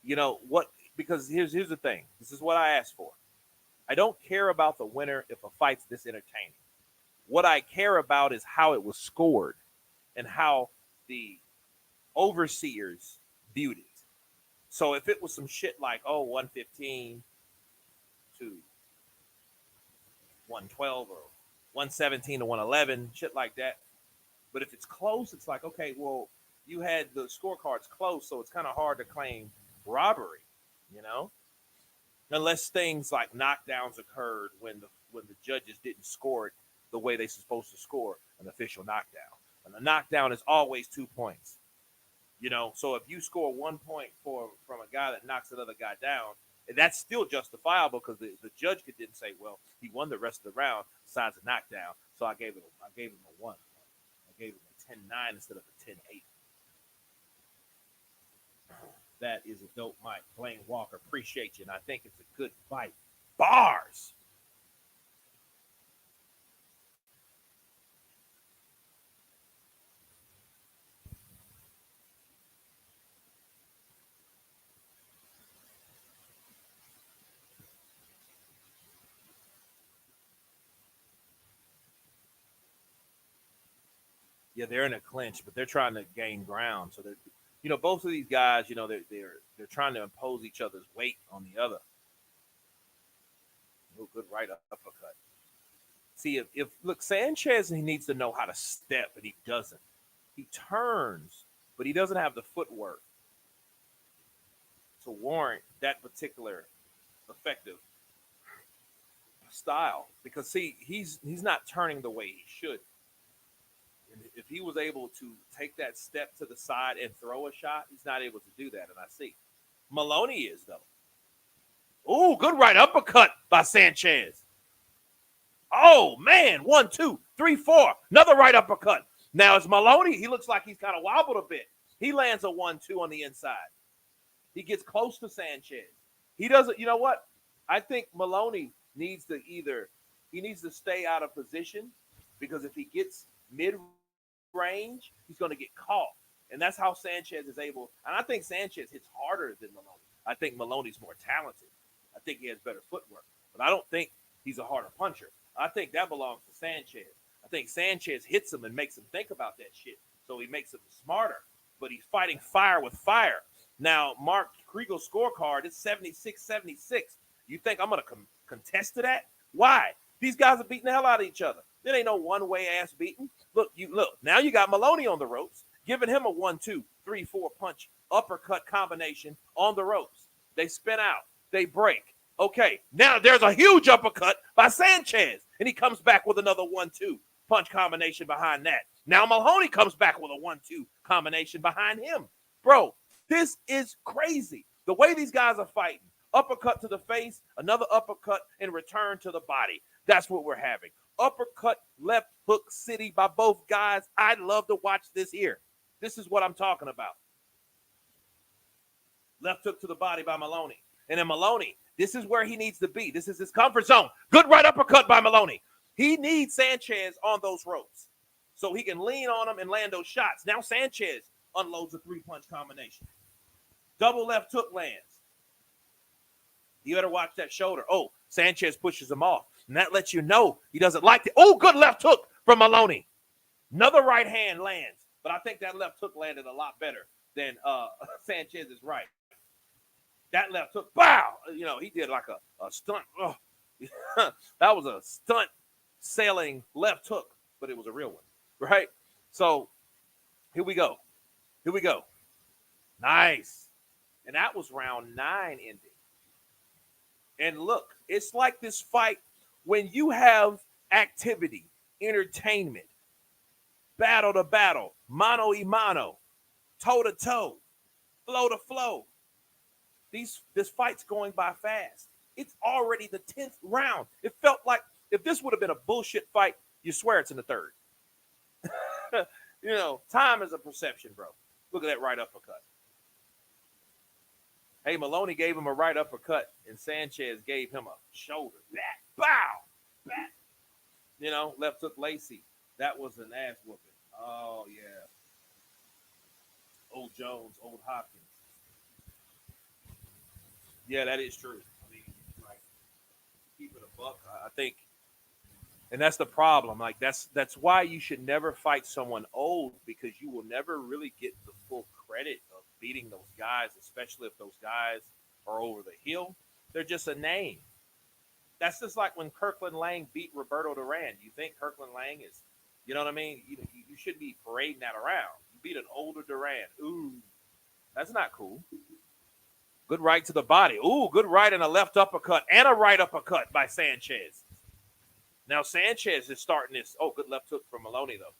You know what? Because here's the thing. This is what I asked for. I don't care about the winner if a fight's this entertaining. What I care about is how it was scored and how the overseers viewed it. So if it was some shit like, 115 to 112 or 117 to 111, shit like that. But if it's close, it's like, okay, well, you had the scorecards close, so it's kind of hard to claim robbery, unless things like knockdowns occurred when the judges didn't score it the way they're supposed to score an official knockdown. And the knockdown is always 2 points. So if you score 1 point from a guy that knocks another guy down, that's still justifiable because the judge didn't say, well, he won the rest of the round besides a knockdown, so I gave him a 1. I gave him a 10-9 instead of a 10-8. That is a dope mic. Blaine Walker, appreciate you, and I think it's a good fight. Bars! Yeah, they're in a clinch, but they're trying to gain ground. So they're, both of these guys, they're trying to impose each other's weight on the other. Oh, good right uppercut. See, if look, Sanchez, he needs to know how to step, and he doesn't. He turns, but he doesn't have the footwork to warrant that particular effective style. Because see, he's not turning the way he should. And if he was able to take that step to the side and throw a shot, he's not able to do that. And I see Maloney is, though. Oh, good right uppercut by Sanchez. Oh, man. 1, 2, 3, 4. Another right uppercut. Now it's Maloney. He looks like he's kind of wobbled a bit. He lands a 1-2 on the inside. He gets close to Sanchez. He doesn't, you know what? I think Maloney needs to stay out of position, because if he gets mid-range, he's going to get caught. And that's how Sanchez is able. And I think Sanchez hits harder than Maloney. I think Maloney's more talented. I think he has better footwork. But I don't think he's a harder puncher. I think that belongs to Sanchez. I think Sanchez hits him and makes him think about that shit. So he makes him smarter. But he's fighting fire with fire. Now, Mark Kriegel's scorecard is 76-76. You think I'm going to contest to that? Why? These guys are beating the hell out of each other. There ain't no one-way ass beating. Look. Now you got Maloney on the ropes, giving him a 1-2-3-4 punch uppercut combination on the ropes. They spin out. They break. Okay, now there's a huge uppercut by Sanchez, and he comes back with another 1-2 punch combination behind that. Now Maloney comes back with a 1-2 combination behind him. Bro, this is crazy. The way these guys are fighting. Uppercut to the face, another uppercut, and return to the body. That's what we're having. Uppercut, left hook city by both guys. I'd love to watch this here. This is what I'm talking about. Left hook to the body by Maloney. And then Maloney, this is where he needs to be. This is his comfort zone. Good right uppercut by Maloney. He needs Sanchez on those ropes so he can lean on him and land those shots. Now Sanchez unloads a 3-punch combination. Double left hook lands. You better watch that shoulder. Oh, Sanchez pushes him off. And that lets you know he doesn't like it. Oh, good left hook from Maloney. Another right hand lands. But I think that left hook landed a lot better than Sanchez's right. That left hook, bow! He did like a stunt. Oh. That was a stunt sailing left hook, but it was a real one, right? So here we go. Nice. And that was round 9 ending. And look, it's like this fight when you have activity, entertainment, battle to battle, mano y mano, toe to toe, flow to flow. This fight's going by fast. It's already the 10th round. It felt like if this would have been a bullshit fight, you swear it's in the 3rd. Time is a perception, bro. Look at that right uppercut. Hey, Maloney gave him a right uppercut, and Sanchez gave him a shoulder. Back, bow, back. Left hook Lacey. That was an ass whooping. Oh, yeah. Old Jones, old Hopkins. Yeah, that is true. I mean, like, keep it a buck. I think, and that's the problem. Like, that's why you should never fight someone old, because you will never really get the full credit of beating those guys, especially if those guys are over the hill. They're just a name. That's just like when Kirkland Lang beat Roberto Duran. You think Kirkland Lang is, you know what I mean? You shouldn't be parading that around. You beat an older Duran. Ooh, that's not cool. Good right to the body. Ooh, good right and a left uppercut and a right uppercut by Sanchez. Now Sanchez is starting this. Oh, good left hook from Maloney, though.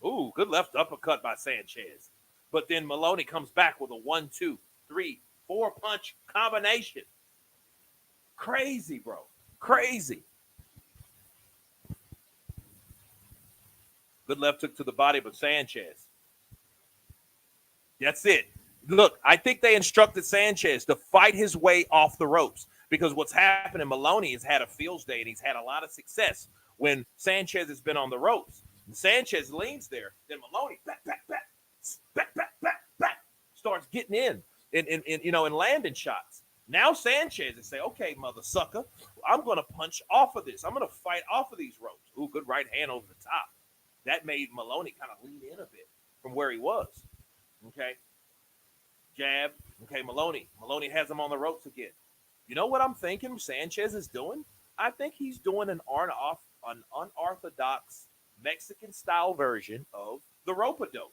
Ooh, good left uppercut by Sanchez. But then Maloney comes back with a 1-2-3-4 punch combination. Crazy, bro. Crazy. Good left hook to the body, but Sanchez. That's it. Look, I think they instructed Sanchez to fight his way off the ropes, because what's happened, Maloney has had a fields day and he's had a lot of success when Sanchez has been on the ropes. And Sanchez leans there, then Maloney back, starts getting in landing shots. Now Sanchez is saying, okay, mother sucker, I'm going to punch off of this. I'm going to fight off of these ropes. Ooh, good right hand over the top. That made Maloney kind of lean in a bit from where he was. Okay. Jab. Okay, Maloney. Maloney has him on the ropes again. You know what I'm thinking Sanchez is doing? I think he's doing an unorthodox Mexican-style version of the rope-a-dope.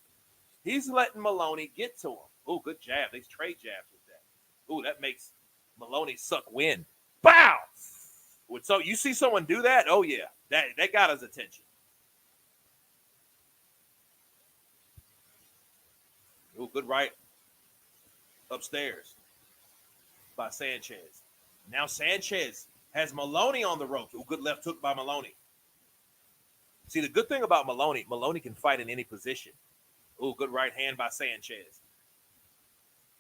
He's letting Maloney get to him. Ooh, good jab. They trade jabs with that. Ooh, that makes Maloney suck wind. Bow! So you see someone do that? Oh, yeah. That got his attention. Ooh, good right upstairs by Sanchez. Now Sanchez has Maloney on the ropes. Ooh, good left hook by Maloney. See, the good thing about Maloney can fight in any position. Ooh, good right hand by Sanchez.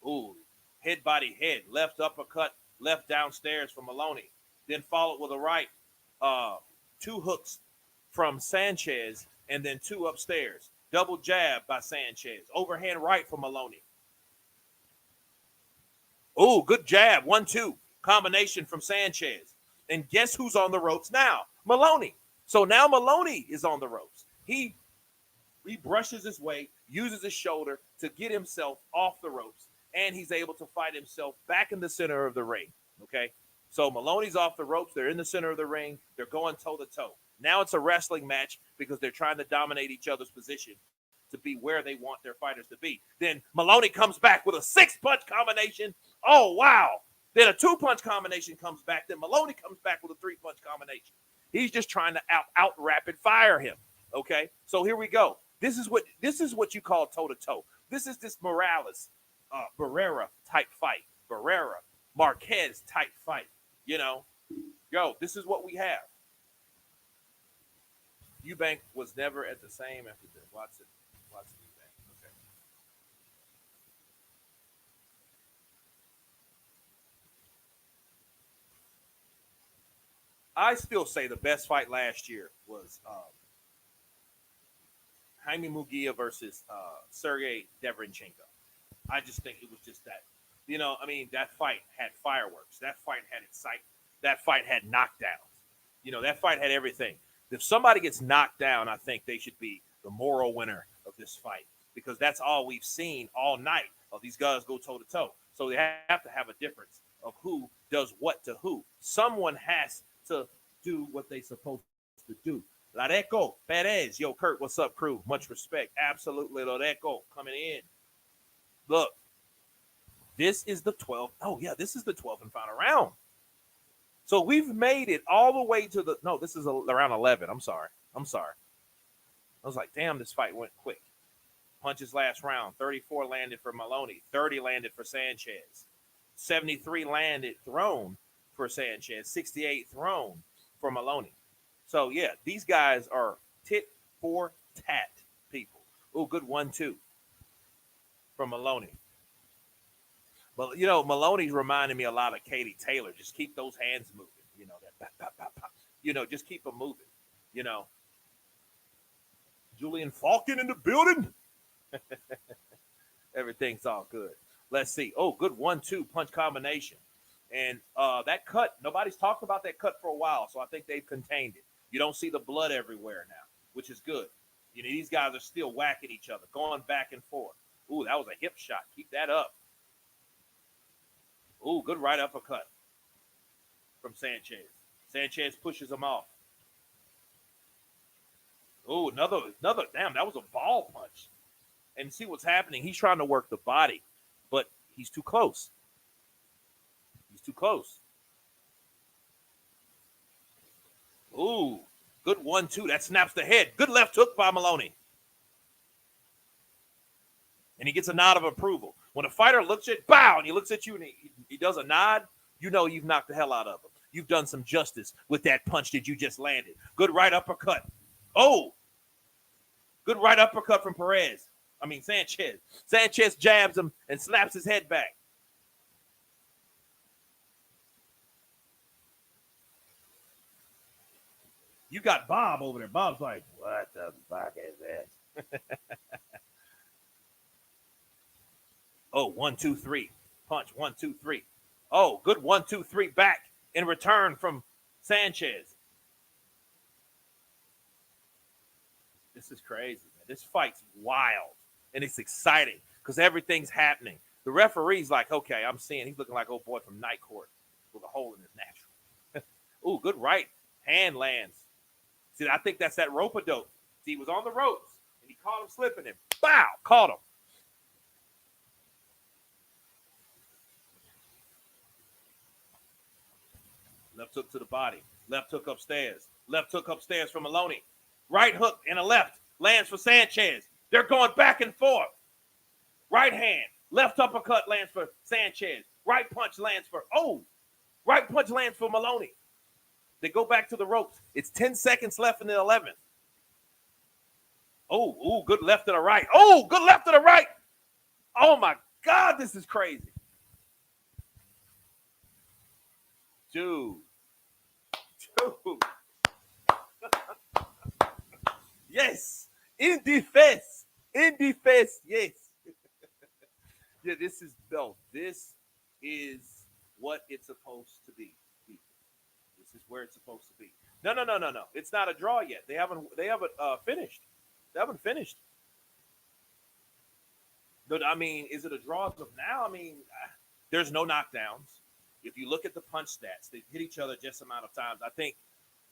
Ooh, head, body, head. Left uppercut, left downstairs from Maloney. Then followed with a right. 2 hooks from Sanchez. and then 2 upstairs. Double jab by Sanchez. Overhand right for Maloney. Oh, good jab. 1-2 combination from Sanchez. And guess who's on the ropes now? Maloney. So now Maloney is on the ropes. He brushes his way, uses his shoulder to get himself off the ropes, and he's able to fight himself back in the center of the ring. Okay? So Maloney's off the ropes. They're in the center of the ring. They're going toe-to-toe. Now it's a wrestling match because they're trying to dominate each other's position to be where they want their fighters to be. Then Maloney comes back with a 6-punch combination. Oh, wow. Then a 2-punch combination comes back. Then Maloney comes back with a 3-punch combination. He's just trying to out rapid fire him. Okay? So here we go. This is what you call toe-to-toe. This is this Morales, Barrera type fight. Barrera, Marquez type fight. You know, this is what we have. Eubank was never at the same after this. Watson Eubank. Okay. I still say the best fight last year was Jaime Munguia versus Sergey Derevyanchenko. I just think it was just that. You know, I mean, that fight had fireworks. That fight had excitement. That fight had knockdowns. You know, that fight had everything. If somebody gets knocked down, I think they should be the moral winner of this fight because that's all we've seen all night of these guys go toe-to-toe. So they have to have a difference of who does what to who. Someone has to do what they're supposed to do. Lareco, Perez. Yo, Kurt, what's up, crew? Much respect. Absolutely, Lareco coming in. Look, this is the 12th. Oh, yeah, this is the 12th and final round. So we've made it all the way to the – no, this is around 11. I'm sorry. I was like, damn, this fight went quick. Punches last round. 34 landed for Maloney. 30 landed for Sanchez. 73 landed thrown for Sanchez. 68 thrown for Maloney. So, yeah, these guys are tit for tat people. Oh, good 1-2 from Maloney. But, you know, Maloney's reminding me a lot of Katie Taylor. Just keep those hands moving. You know, that pop, pop, pop, pop. You know, just keep them moving. You know. Julian Falcon in the building. Everything's all good. Let's see. Oh, good 1-2 punch combination. And that cut, nobody's talked about that cut for a while, so I think they've contained it. You don't see the blood everywhere now, which is good. You know, these guys are still whacking each other, going back and forth. Ooh, that was a hip shot. Keep that up. Ooh, good right uppercut from Sanchez. Sanchez pushes him off. Ooh, another. Damn, that was a ball punch. And see what's happening. He's trying to work the body, but he's too close. He's too close. Ooh, good 1-2. That snaps the head. Good left hook by Maloney. And he gets a nod of approval. When a fighter looks at, bow, and he looks at you and he does a nod, you know you've knocked the hell out of him. You've done some justice with that punch that you just landed. Good right uppercut. Oh, good right uppercut from Sanchez. Sanchez jabs him and slaps his head back. You got Bob over there. Bob's like, what the fuck is this? Oh, 1-2-3. Punch, 1-2-3. Oh, good 1-2-3 back in return from Sanchez. This is crazy, man. This fight's wild, and it's exciting because everything's happening. The referee's like, okay, I'm seeing he's looking like old boy from Night Court with a hole in his natural. Ooh, good right hand lands. See, I think that's that rope-a-dope. See, he was on the ropes, and he caught him slipping him. Bow! Caught him. Left hook to the body. Left hook upstairs. Left hook upstairs from Maloney. Right hook and a left lands for Sanchez. They're going back and forth. Right hand. Left uppercut lands for Sanchez. Right punch lands for, right punch lands for Maloney. They go back to the ropes. It's 10 seconds left in the 11th. Oh, good left to the right. Oh, good left to the right. Oh, my God, this is crazy. Dude. Yes. In defense. In defense. Yes. Yeah, this is what it's supposed to be. This is where it's supposed to be. No, no, no, no, no. It's not a draw yet. They haven't finished. They haven't finished. But I mean, is it a draw as of now? I mean, there's no knockdowns. If you look at the punch stats, they hit each other just amount of times. I think,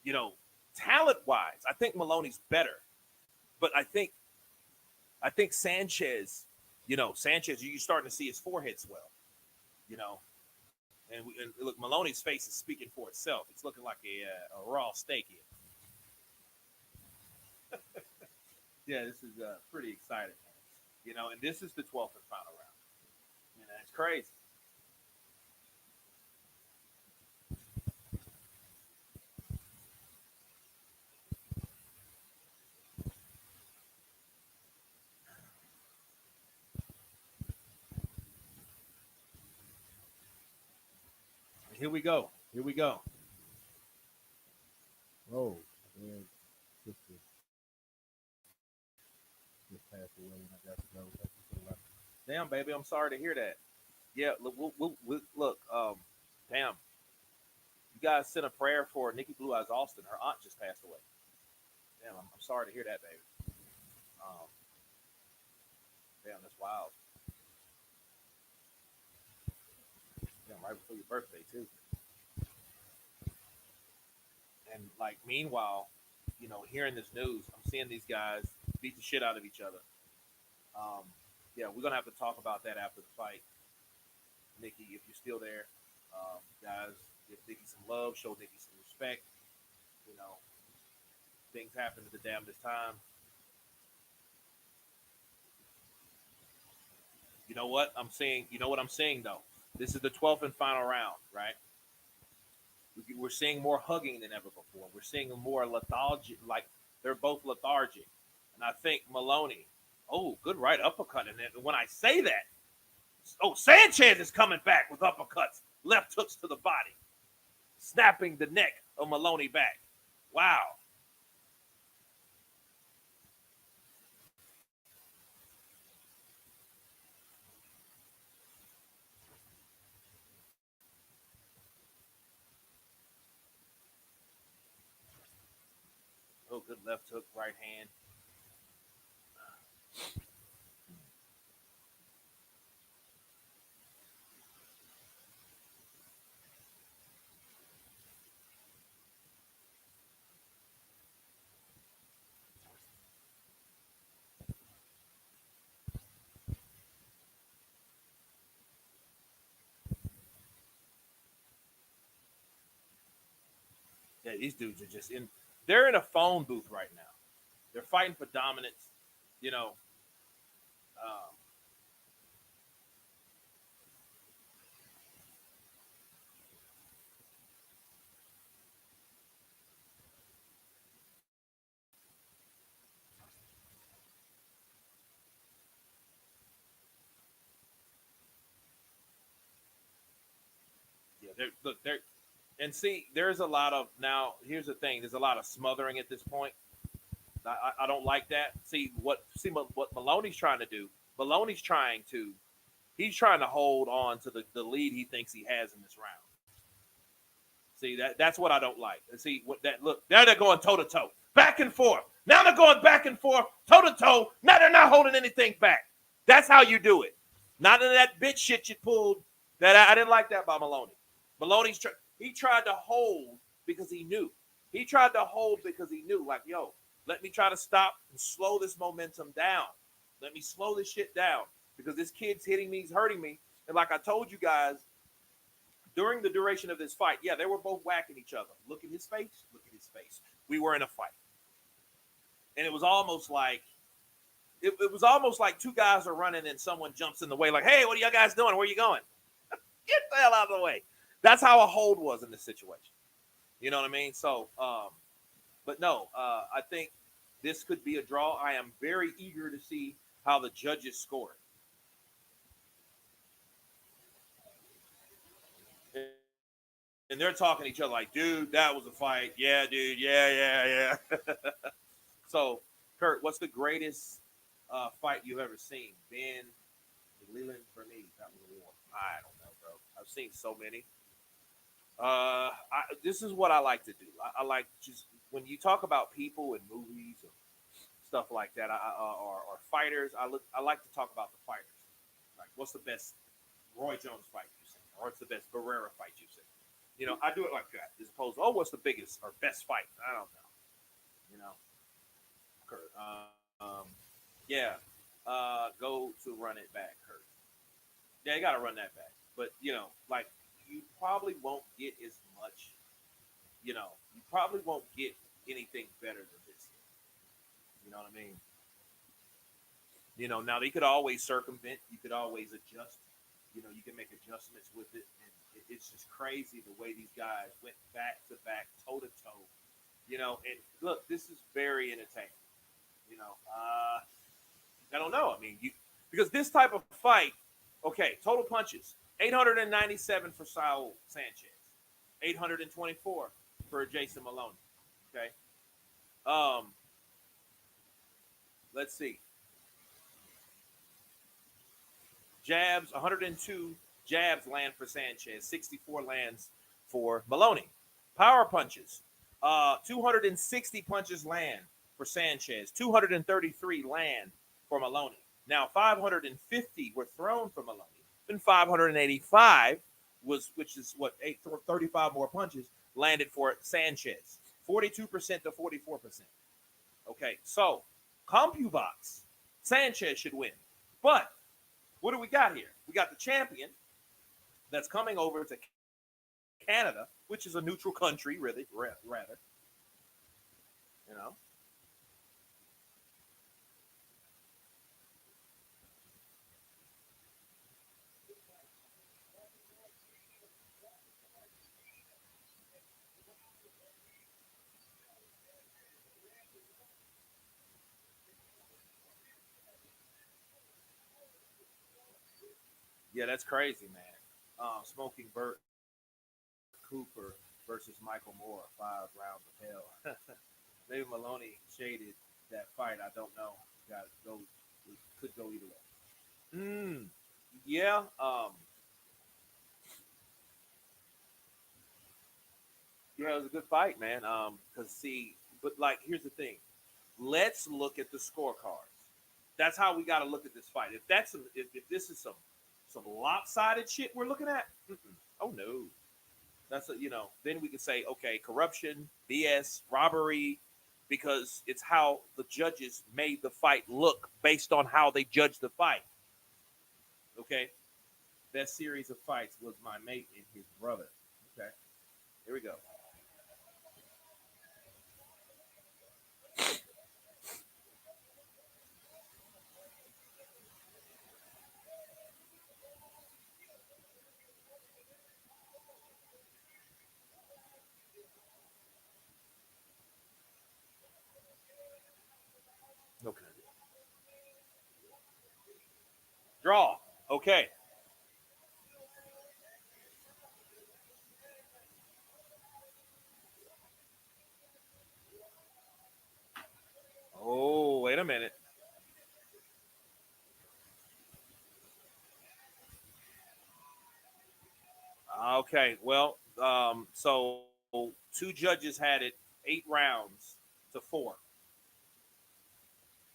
you know, talent wise, I think Maloney's better. But I think Sanchez, Sanchez, you're starting to see his forehead swell, you know, and look, Maloney's face is speaking for itself. It's looking like a raw steak here. Yeah, this is pretty exciting, man. And this is the 12th and final round. It's crazy. Here we go. Here we go. Oh, man, sister just passed away, and I got to go. Thank you for the life. Damn, baby, I'm sorry to hear that. Yeah, look, damn. You guys sent a prayer for Nikki Blue Eyes Austin. Her aunt just passed away. Damn, I'm sorry to hear that, baby. Um, damn, that's wild. Damn, right before your birthday too. And like, meanwhile, hearing this news, I'm seeing these guys beat the shit out of each other. Yeah, we're gonna have to talk about that after the fight. Nikki, if you're still there, guys, give Nikki some love, show Nikki some respect. You know, things happen at the damnedest time. You know what I'm saying? You know what I'm saying though. This is the 12th and final round, right? We're seeing more hugging than ever before. We're seeing more lethargic, like they're both lethargic. And I think Maloney, oh, good right uppercut. And then when I say that, Sanchez is coming back with uppercuts, left hooks to the body, snapping the neck of Maloney back. Wow. Oh, good left hook, right hand. Yeah, these dudes are just in. They're in a phone booth right now. They're fighting for dominance. You know, um, yeah. They're and see. There's a lot of now. Here's the thing. There's a lot of smothering at this point. I don't like that. See what Maloney's trying to do. Maloney's trying to he's trying to hold on to the lead he thinks he has in this round. See that's what I don't like. And see what that look now they're going toe to toe, back and forth. Now they're going back and forth, toe to toe. Now they're not holding anything back. That's how you do it. Not in that bitch shit you pulled. That I didn't like that by Maloney. He tried to hold because he knew. He tried to hold because he knew. Like, yo, let me try to stop and slow this momentum down. Let me slow this shit down because this kid's hitting me, he's hurting me. And like I told you guys, during the duration of this fight, yeah, they were both whacking each other. Look at his face. Look at his face. We were in a fight. And it was almost like two guys are running and someone jumps in the way, like, hey, what are you guys doing? Where are you going? Get the hell out of the way. That's how a hold was in this situation. You know what I mean? So, but no, I think this could be a draw. I am very eager to see how the judges score it. And they're talking to each other like, dude, that was a fight. Yeah, dude. Yeah, yeah, yeah. So Kurt, what's the greatest fight you've ever seen? Ben Leland for me. That was a war. I don't know, bro. I've seen so many. This is what I like to do. I like just when you talk about people and movies and stuff like that, or fighters. I like to talk about the fighters. Like, what's the best Roy Jones fight you've seen, or what's the best Barrera fight you've seen? You know, I do it like that, as opposed to, oh, what's the biggest or best fight? I don't know. You know, Kurt. Yeah. Go to run it back, Kurt. Yeah, you got to run that back. But you know, like you probably won't get as much. You know, you probably won't get anything better than this. You know what I mean? You know, now you could always circumvent. You could always adjust. You know, you can make adjustments with it, and it's just crazy the way these guys went back to back, toe to toe. You know, and look, this is very entertaining. You know, I don't know. I mean, you because this type of fight, okay, total punches 897 for Saul Sanchez, 824 for Jason Maloney. Okay, um, let's see. Jabs, 102 jabs land for Sanchez, 64 lands for Maloney. Power punches, 260 punches land for Sanchez, 233 land for Maloney. Now 550 were thrown for Maloney, then 585 was, which is what 35 more punches landed for Sanchez, 42% to 44%. Okay, so CompuBox, Sanchez should win, but what do we got here? We got the champion that's coming over to Canada, which is a neutral country, really, rather. You know. Yeah, that's crazy, man. Smoking Burt Cooper versus Michael Moore, 5 rounds of hell. Maybe Maloney shaded that fight. I don't know. Got to go. It could go either way. Yeah. Yeah, it was a good fight, man. Cause see, but like, here's the thing. Let's look at the scorecards. That's how we got to look at this fight. If this is some lopsided shit we're looking at, oh no, that's a, you know. Then we can say, okay, corruption, BS, robbery, because it's how the judges made the fight look based on how they judged the fight. Okay, best series of fights was my mate and his brother. Okay, here we go. Okay, draw. Okay. Oh, wait a minute. Okay, well, so two judges had it 8 rounds to 4.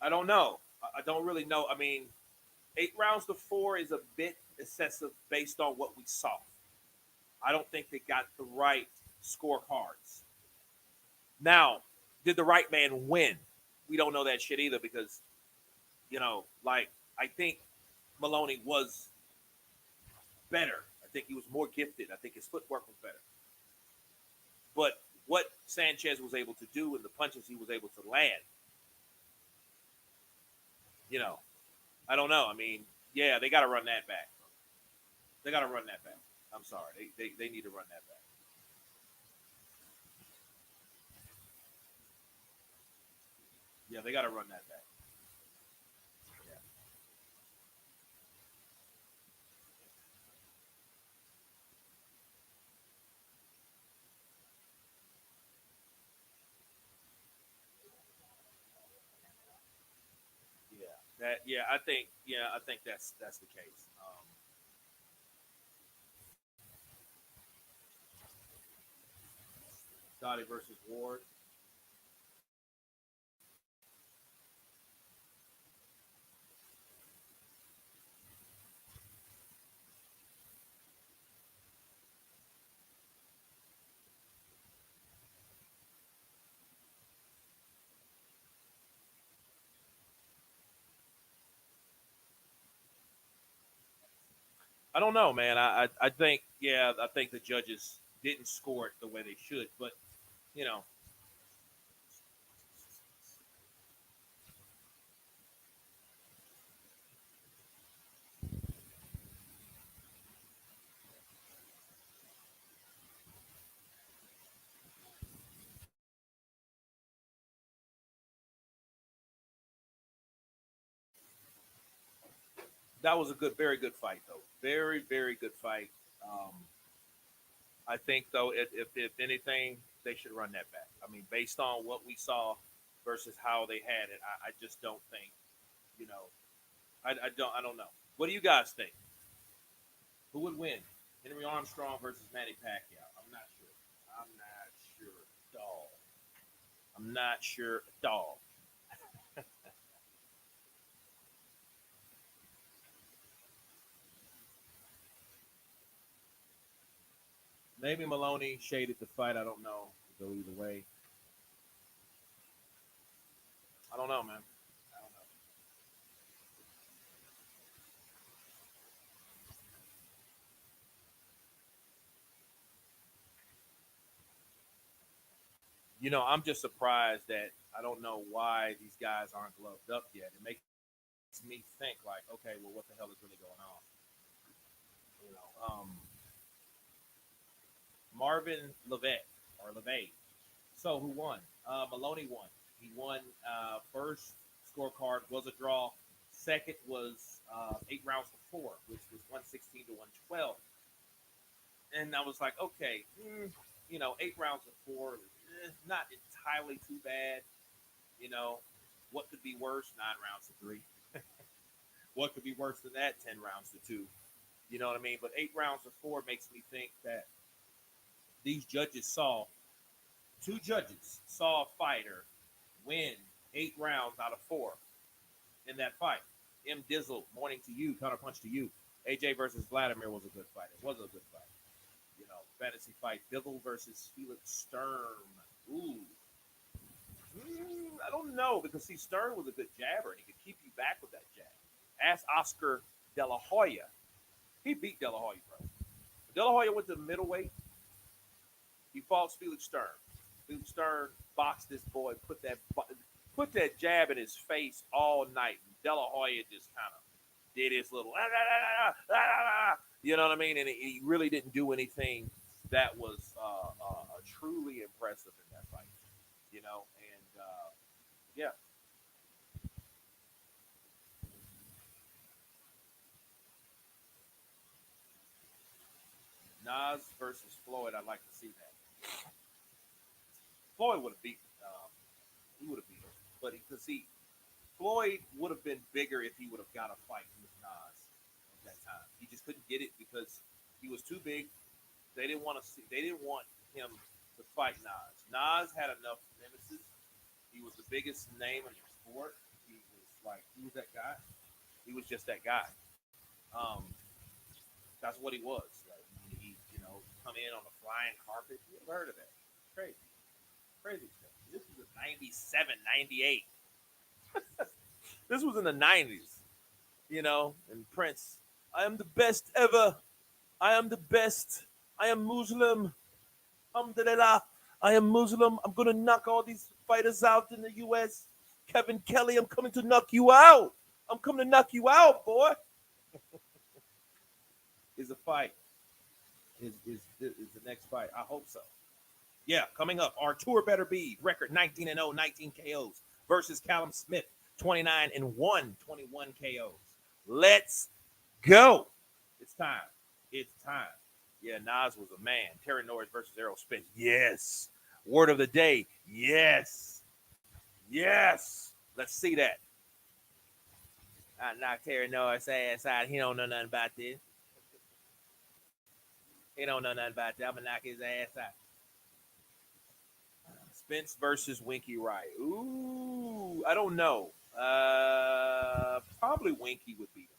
I don't know. I don't really know. I mean, 8 rounds to 4 is a bit excessive based on what we saw. I don't think they got the right scorecards. Now, did the right man win? We don't know that shit either because, you know, like, I think Maloney was better. I think he was more gifted. I think his footwork was better. But what Sanchez was able to do and the punches he was able to land, you know, I don't know. I mean, yeah, they got to run that back. They got to run that back. I'm sorry. They need to run that back. Yeah, they got to run that back. Yeah. That I think that's the case. Scotty versus Ward. I don't know, man. I think I think the judges didn't score it the way they should, but you know that was a very good fight though. Very good fight. Um, I think though, if anything, they should run that back. I mean, based on what we saw versus how they had it, I just don't think you know. I don't know. What do you guys think? Who would win? Henry Armstrong versus Manny Pacquiao? I'm not sure. I'm not sure at all. I'm not sure at all. Maybe Maloney shaded the fight. I don't know. Go either way. I don't know, man. I don't know. I'm just surprised that I don't know why these guys aren't gloved up yet. It makes me think like, okay, well, what the hell is really going on? You know, Marvin Levet or Leve. So who won? Maloney won. He won. First scorecard was a draw. Second was 8 rounds to four, which was 116 to 112. And I was like, okay, 8 rounds to four, not entirely too bad. You know, what could be worse? 9 rounds to three. What could be worse than that? 10 rounds to two. You know what I mean? But 8 rounds to four makes me think that these judges saw two judges saw a fighter win 8 rounds out of four in that fight. M. Dizzle, morning to you, counterpunch to you. AJ versus Vladimir was a good fight. It was a good fight. Fantasy fight. Bivol versus Felix Sturm. Ooh. I don't know because see, Stern was a good jabber and he could keep you back with that jab. Ask Oscar De La Hoya. He beat De La Hoya, bro. De La Hoya went to middleweight. He fought Felix Stern. Felix Stern boxed this boy, put that jab in his face all night. And De La Hoya just kind of did his little, you know what I mean? And he really didn't do anything that was truly impressive in that fight, and yeah. Nas versus Floyd, I'd like to see that. Floyd would have beaten. He would have beaten him, but because Floyd would have been bigger if he would have got a fight with Nas at that time. He just couldn't get it because he was too big. They didn't want to see. They didn't want him to fight Nas. Nas had enough nemesis. He was the biggest name in the sport. He was that guy. He was just that guy. Um, that's what he was. Like, he come in on a flying carpet. You ever heard of that? Crazy, crazy stuff. This was in 97, 98. This was in the 90s. And Prince. I am the best ever. I am the best. I am Muslim. Alhamdulillah. I am Muslim. I'm going to knock all these fighters out in the U.S. Kevin Kelly, I'm coming to knock you out. I'm coming to knock you out, boy. Is a fight. Is the next fight. I hope so. Yeah, coming up. Artur Beterviev, record 19-0, 19 KOs versus Callum Smith, 29-1, 21 KOs. Let's go. It's time. It's time. Yeah, Nas was a man. Terry Norris versus Errol Spence. Yes. Word of the day. Yes. Yes. Let's see that. I knocked Terry Norris' ass out. He don't know nothing about this. He don't know nothing about that. I'm gonna knock his ass out. Spence versus Winky Wright. Ooh, I don't know. Probably Winky would beat him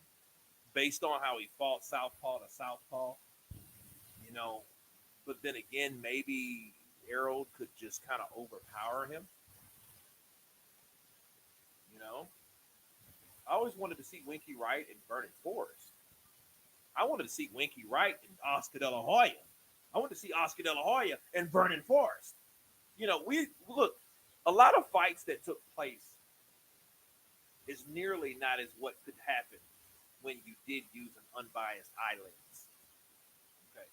based on how he fought southpaw to southpaw. You know, but then again, maybe Harold could just kind of overpower him. You know, I always wanted to see Winky Wright in Burning Forest. I wanted to see Winky Wright and Oscar De La Hoya. I wanted to see Oscar De La Hoya in Burning Forest. You know, we look a lot of fights that took place is nearly not as what could happen when you did use an unbiased eye lens. Okay,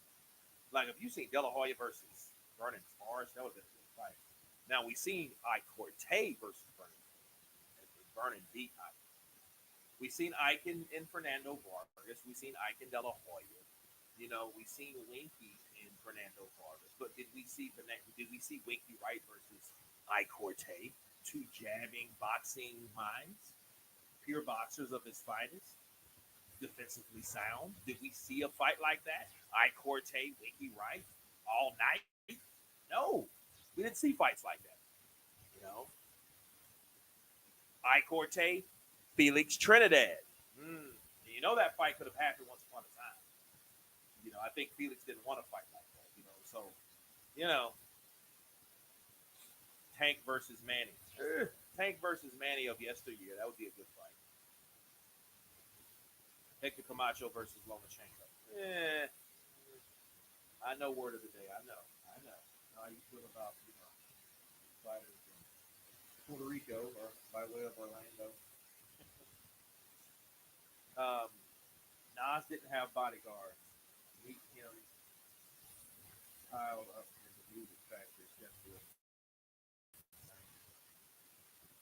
like if you seen De La Hoya versus Burning Forest, that would have been a good fight. Now we seen I Corte versus Burning beat Ike. We seen Ike and Fernando Vargas. We seen Ike and De La Hoya. You know, we seen Winky and Fernando Vargas. But did we see Winky Wright versus I Corte? Two jabbing boxing minds, pure boxers of his finest, defensively sound. Did we see a fight like that? I Corte, Winky Wright, all night? No, we didn't see fights like that. You know, I Corte, Felix Trinidad. You know that fight could have happened once upon a time. You know, I think Felix didn't want to fight like that. You know, so you know, Tank versus Manny. Tank versus Manny of yesteryear. That would be a good fight. Hector Camacho versus Lomachenko. I know word of the day. I know. How you feel about fighters in Puerto Rico or by way of Orlando? Nas didn't have bodyguards. He piled up in the music factory.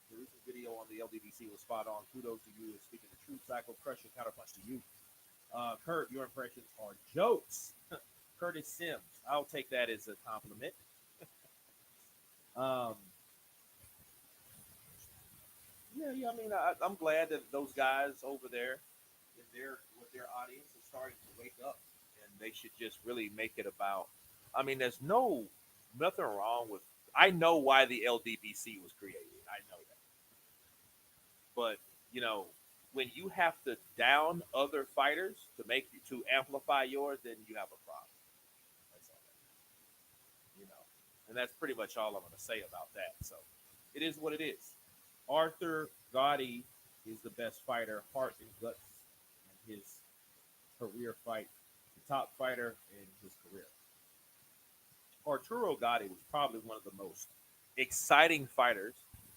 The recent video on the LDBC was spot on. Kudos to you. Speaking the truth, cycle pressure, counterpunch to you. Kurt, your impressions are jokes. Curtis Sims. I'll take that as a compliment. Yeah. I mean, I'm glad that those guys over there, with their audience, is starting to wake up, and they should just really make it about. I mean, there's nothing wrong with. I know why the LDBC was created. I know that, but you know, when you have to down other fighters to amplify yours, then you have a problem. That's all that. And that's pretty much all I'm going to say about that. So, it is what it is. Artur Gotti is the best fighter, heart and guts in his career fight, the top fighter in his career. Arturo Gotti was probably one of the most exciting fighters,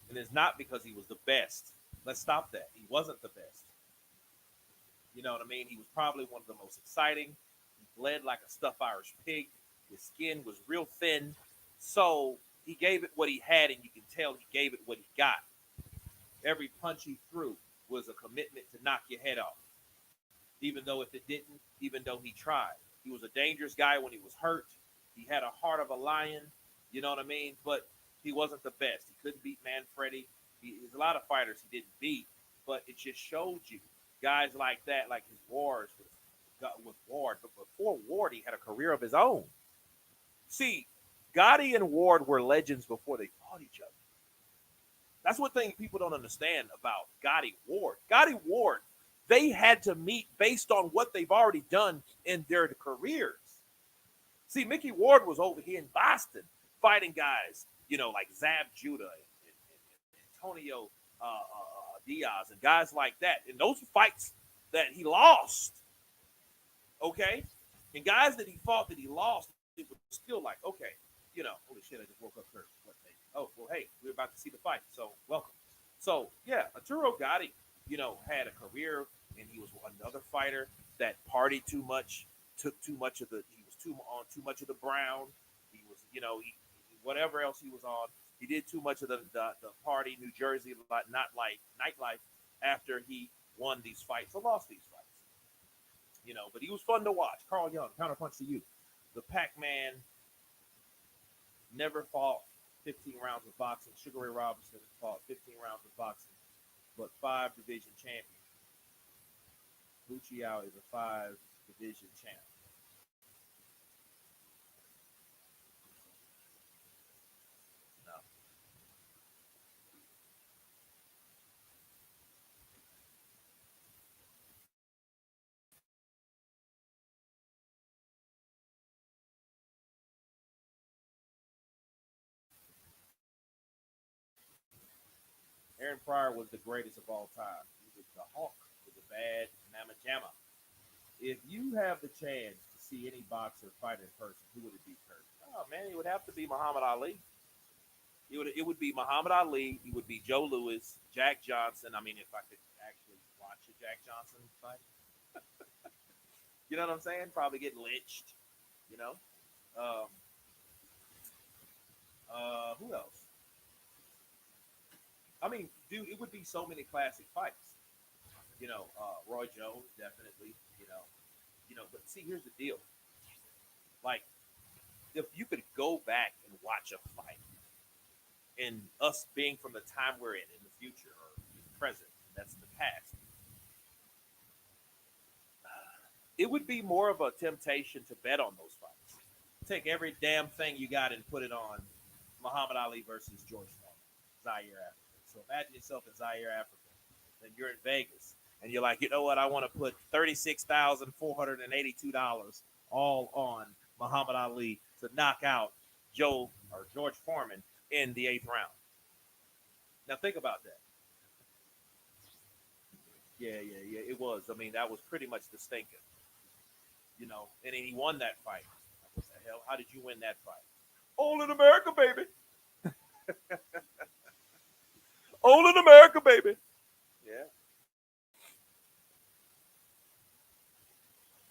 and it's not because he was the best. Let's stop that. He wasn't the best. You know what I mean? He was probably one of the most exciting. He bled like a stuffed Irish pig. His skin was real thin. So he gave it what he had, and you can tell he gave it what he got. Every punch he threw was a commitment to knock your head off. Even though if it didn't, even though he tried. He was a dangerous guy when he was hurt. He had a heart of a lion. You know what I mean? But he wasn't the best. He couldn't beat Manfredi. There's a lot of fighters he didn't beat. But it just showed you guys like that, like his wars with Ward. But before Ward, he had a career of his own. See, Gotti and Ward were legends before they fought each other. That's one thing people don't understand about Gotti Ward. Gotti Ward, they had to meet based on what they've already done in their careers. See, Mickey Ward was over here in Boston fighting guys, like Zab Judah and Antonio Diaz and guys like that. And those fights that he lost, okay? And guys that he fought that he lost, it was still like, okay, holy shit, I just woke up here. Oh, well, hey, we're about to see the fight, so welcome. So, yeah, Arturo Gotti, had a career, and he was another fighter that partied too much, took too much of he was too much of the brown. He was, whatever else he was on. He did too much of the party, New Jersey, not like nightlife after he won these fights or lost these fights. But he was fun to watch. Carl Young, counterpunch to you. The Pac-Man never fought 15 rounds of boxing. Sugar Ray Robinson fought 15 rounds of boxing, but 5 division champion. Buchiao is a 5 division champ. No. Aaron Pryor was the greatest of all time. He was the Hawk with the bad mamma jamma. If you have the chance to see any boxer fight in person, who would it be, Kurt? Oh man, it would have to be Muhammad Ali. It would be Muhammad Ali. It would be Joe Louis, Jack Johnson. I mean, if I could actually watch a Jack Johnson fight, you know what I'm saying? Probably get lynched. You know. Um, who else? I mean, dude, it would be so many classic fights. Roy Jones definitely. But see, here's the deal. Like, if you could go back and watch a fight, and us being from the time we're in the future or the present, that's the past, it would be more of a temptation to bet on those fights. Take every damn thing you got and put it on Muhammad Ali versus George Foreman, Zaire, Africa. So imagine yourself in Zaire, Africa. Then you're in Vegas, and you're like, you know what? I want to put $36,482 all on Muhammad Ali to knock out Joe or George Foreman in the 8th round. Now think about that. Yeah. It was. I mean, that was pretty much the stinker. And then he won that fight. What the hell? How did you win that fight? All in America, baby. All in America, baby. Yeah.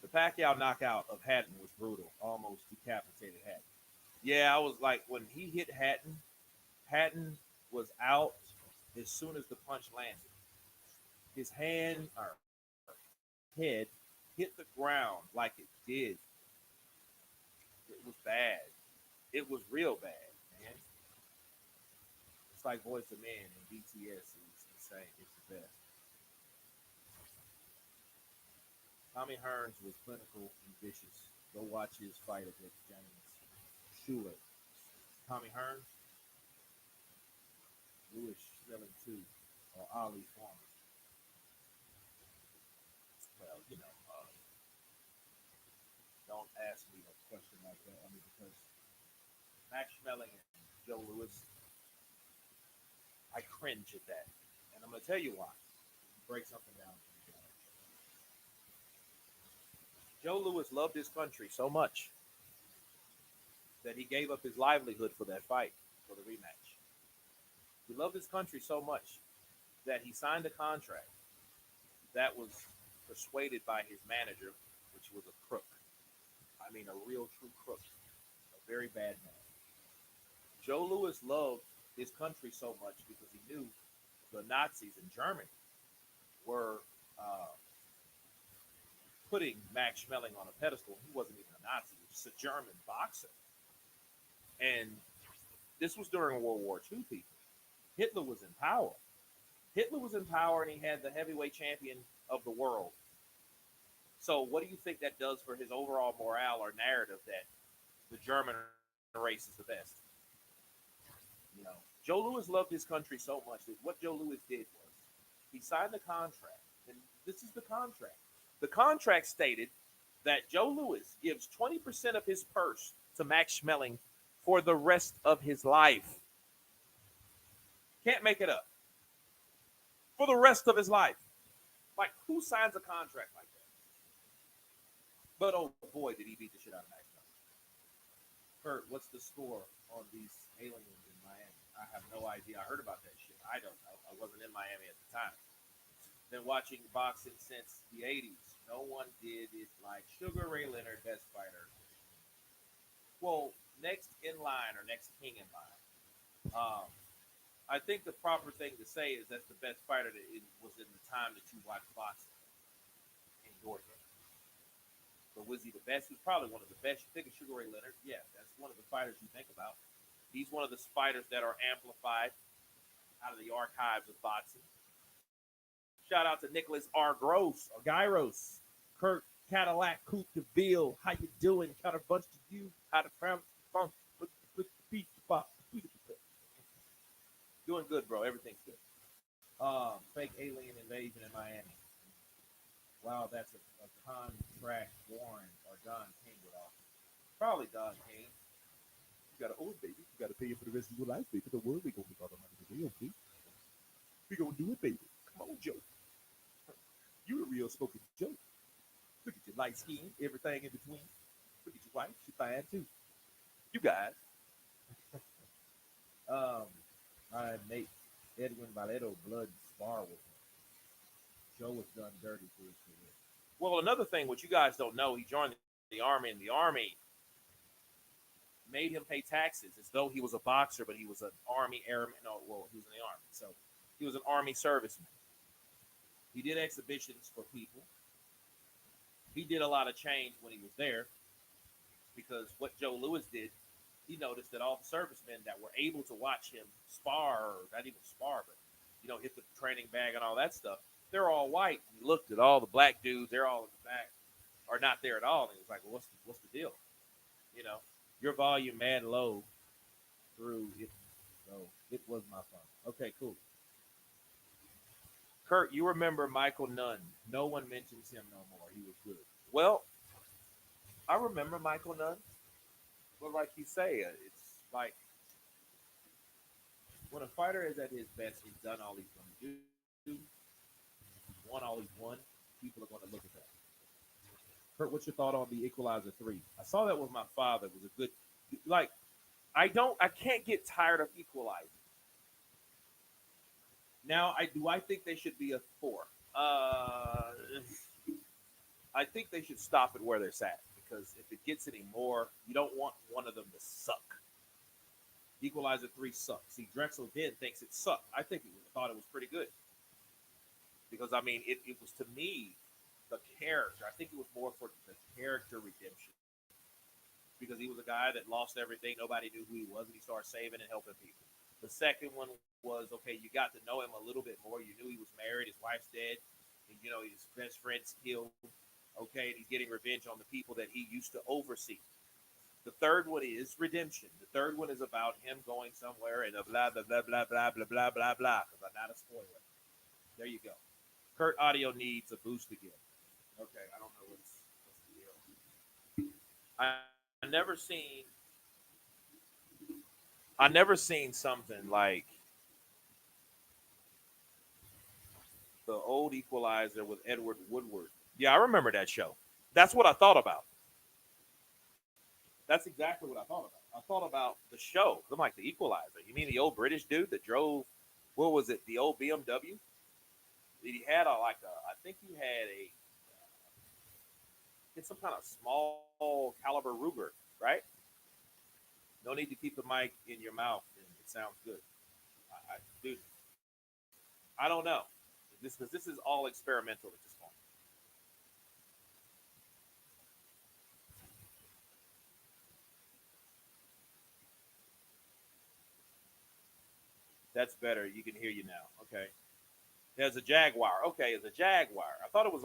The Pacquiao knockout of Hatton was brutal. Almost decapitated Hatton. Yeah, I was like, when he hit Hatton, Hatton was out as soon as the punch landed. His hand or head hit the ground like it did. It was bad. It was real bad, man. It's like Voice of Man and BTS is insane. It's the best. Tommy Hearns was clinical and vicious. Go watch his fight against James Schuler. Tommy Hearns, Louis Schmeling 2, or Ali Farmer. Well, don't ask me a question like that. I mean, because Max Schmeling and Joe Louis, I cringe at that. And I'm going to tell you why. Break something down. Joe Louis loved his country so much that he gave up his livelihood for that fight, for the rematch. He loved his country so much that he signed a contract that was persuaded by his manager, which was a crook. I mean, a real true crook, a very bad man. Joe Louis loved his country so much because he knew the Nazis in Germany were putting Max Schmeling on a pedestal. He wasn't even a Nazi. He was just a German boxer. And this was during World War II, people. Hitler was in power. Hitler was in power, and he had the heavyweight champion of the world. So what do you think that does for his overall morale or narrative that the German race is the best? Joe Louis loved his country so much that what Joe Louis did was he signed a contract, and this is the contract. The contract stated that Joe Louis gives 20% of his purse to Max Schmeling for the rest of his life. Can't make it up. For the rest of his life. Like, who signs a contract like that? But oh boy, did he beat the shit out of Max Schmeling. Kurt, what's the score on these aliens in Miami? I have no idea. I heard about that shit. I don't know. I wasn't in Miami at the time. Been watching boxing since the 80s. No one did it like Sugar Ray Leonard, best fighter. Well, next in line or next king in line. I think the proper thing to say is that's the best fighter that it was in the time that you watched boxing in your day. But was he the best? He was probably one of the best. You think of Sugar Ray Leonard? Yeah, that's one of the fighters you think about. He's one of the fighters that are amplified out of the archives of boxing. Shout out to Nicholas R. Gross or Gyros. Kurt Cadillac Coupe de Ville. How you doing? Kind of bunch to you. How to found funk with the beat spot. Doing good, bro. Everything's good. Fake alien invasion in Miami. Wow, that's a contract Warren or Don King would offer. Probably Don King. You gotta own, baby. You gotta pay it for the rest of your life, baby. The world ain't gonna make all the money today, okay? We gonna do it, baby. Come on, Joe. You a real spoken Joe. Look at your light skin, everything in between. Look at your wife, she fine too. You guys. I Nate Edwin Valedo blood spar with him. Joe was done dirty for his career. Well, another thing, what you guys don't know, he joined the army, and the army made him pay taxes as though he was a boxer, but he was an army airman. No, well, he was in the army, so he was an army serviceman. He did exhibitions for people. He did a lot of change when he was there, because what Joe Louis did, he noticed that all the servicemen that were able to watch him spar, or not even spar, but hit the training bag and all that stuff, they're all white. And he looked at all the black dudes; they're all in the back, or not there at all. And he was like, "Well, what's the deal? Your volume mad low through it." So it was my fun. Okay, cool. Kurt, you remember Michael Nunn? No one mentions him no more. He was good. Well, I remember Michael Nunn. But like you say, it's like when a fighter is at his best, he's done all he's going to do, won all he's won, people are going to look at that. Kurt, what's your thought on the Equalizer 3? I saw that with my father. It was a good, I can't get tired of Equalizer. Now, I think they should be a 4. I think they should stop it where they're at, because if it gets any more, you don't want one of them to suck. Equalizer 3 sucks. See, Drexel did thinks it sucked. I think thought it was pretty good, because it was, to me, the character. I think it was more for the character redemption, because he was a guy that lost everything. Nobody knew who he was, and he started saving and helping people. The second one was, okay, you got to know him a little bit more. You knew he was married, his wife's dead, and his best friend's killed. Okay, and he's getting revenge on the people that he used to oversee. The third one is redemption. The third one is about him going somewhere and a blah, blah, blah, blah, blah, blah, blah, blah, blah, because I'm not a spoiler. There you go. Kurt audio needs a boost again. Okay, I don't know what's the deal. I never seen something like the old Equalizer with Edward Woodward. Yeah, I remember that show. That's what I thought about. That's exactly what I thought about. I thought about the show. I'm like, the Equalizer. You mean the old British dude that drove, what was it, the old BMW? He had I think he had some kind of small caliber Ruger, right? No need to keep the mic in your mouth. It sounds good. Dude, I don't know. Because this is all experimental at this point. That's better. You can hear you now. Okay. There's a Jaguar. Okay, it's a Jaguar. I thought it was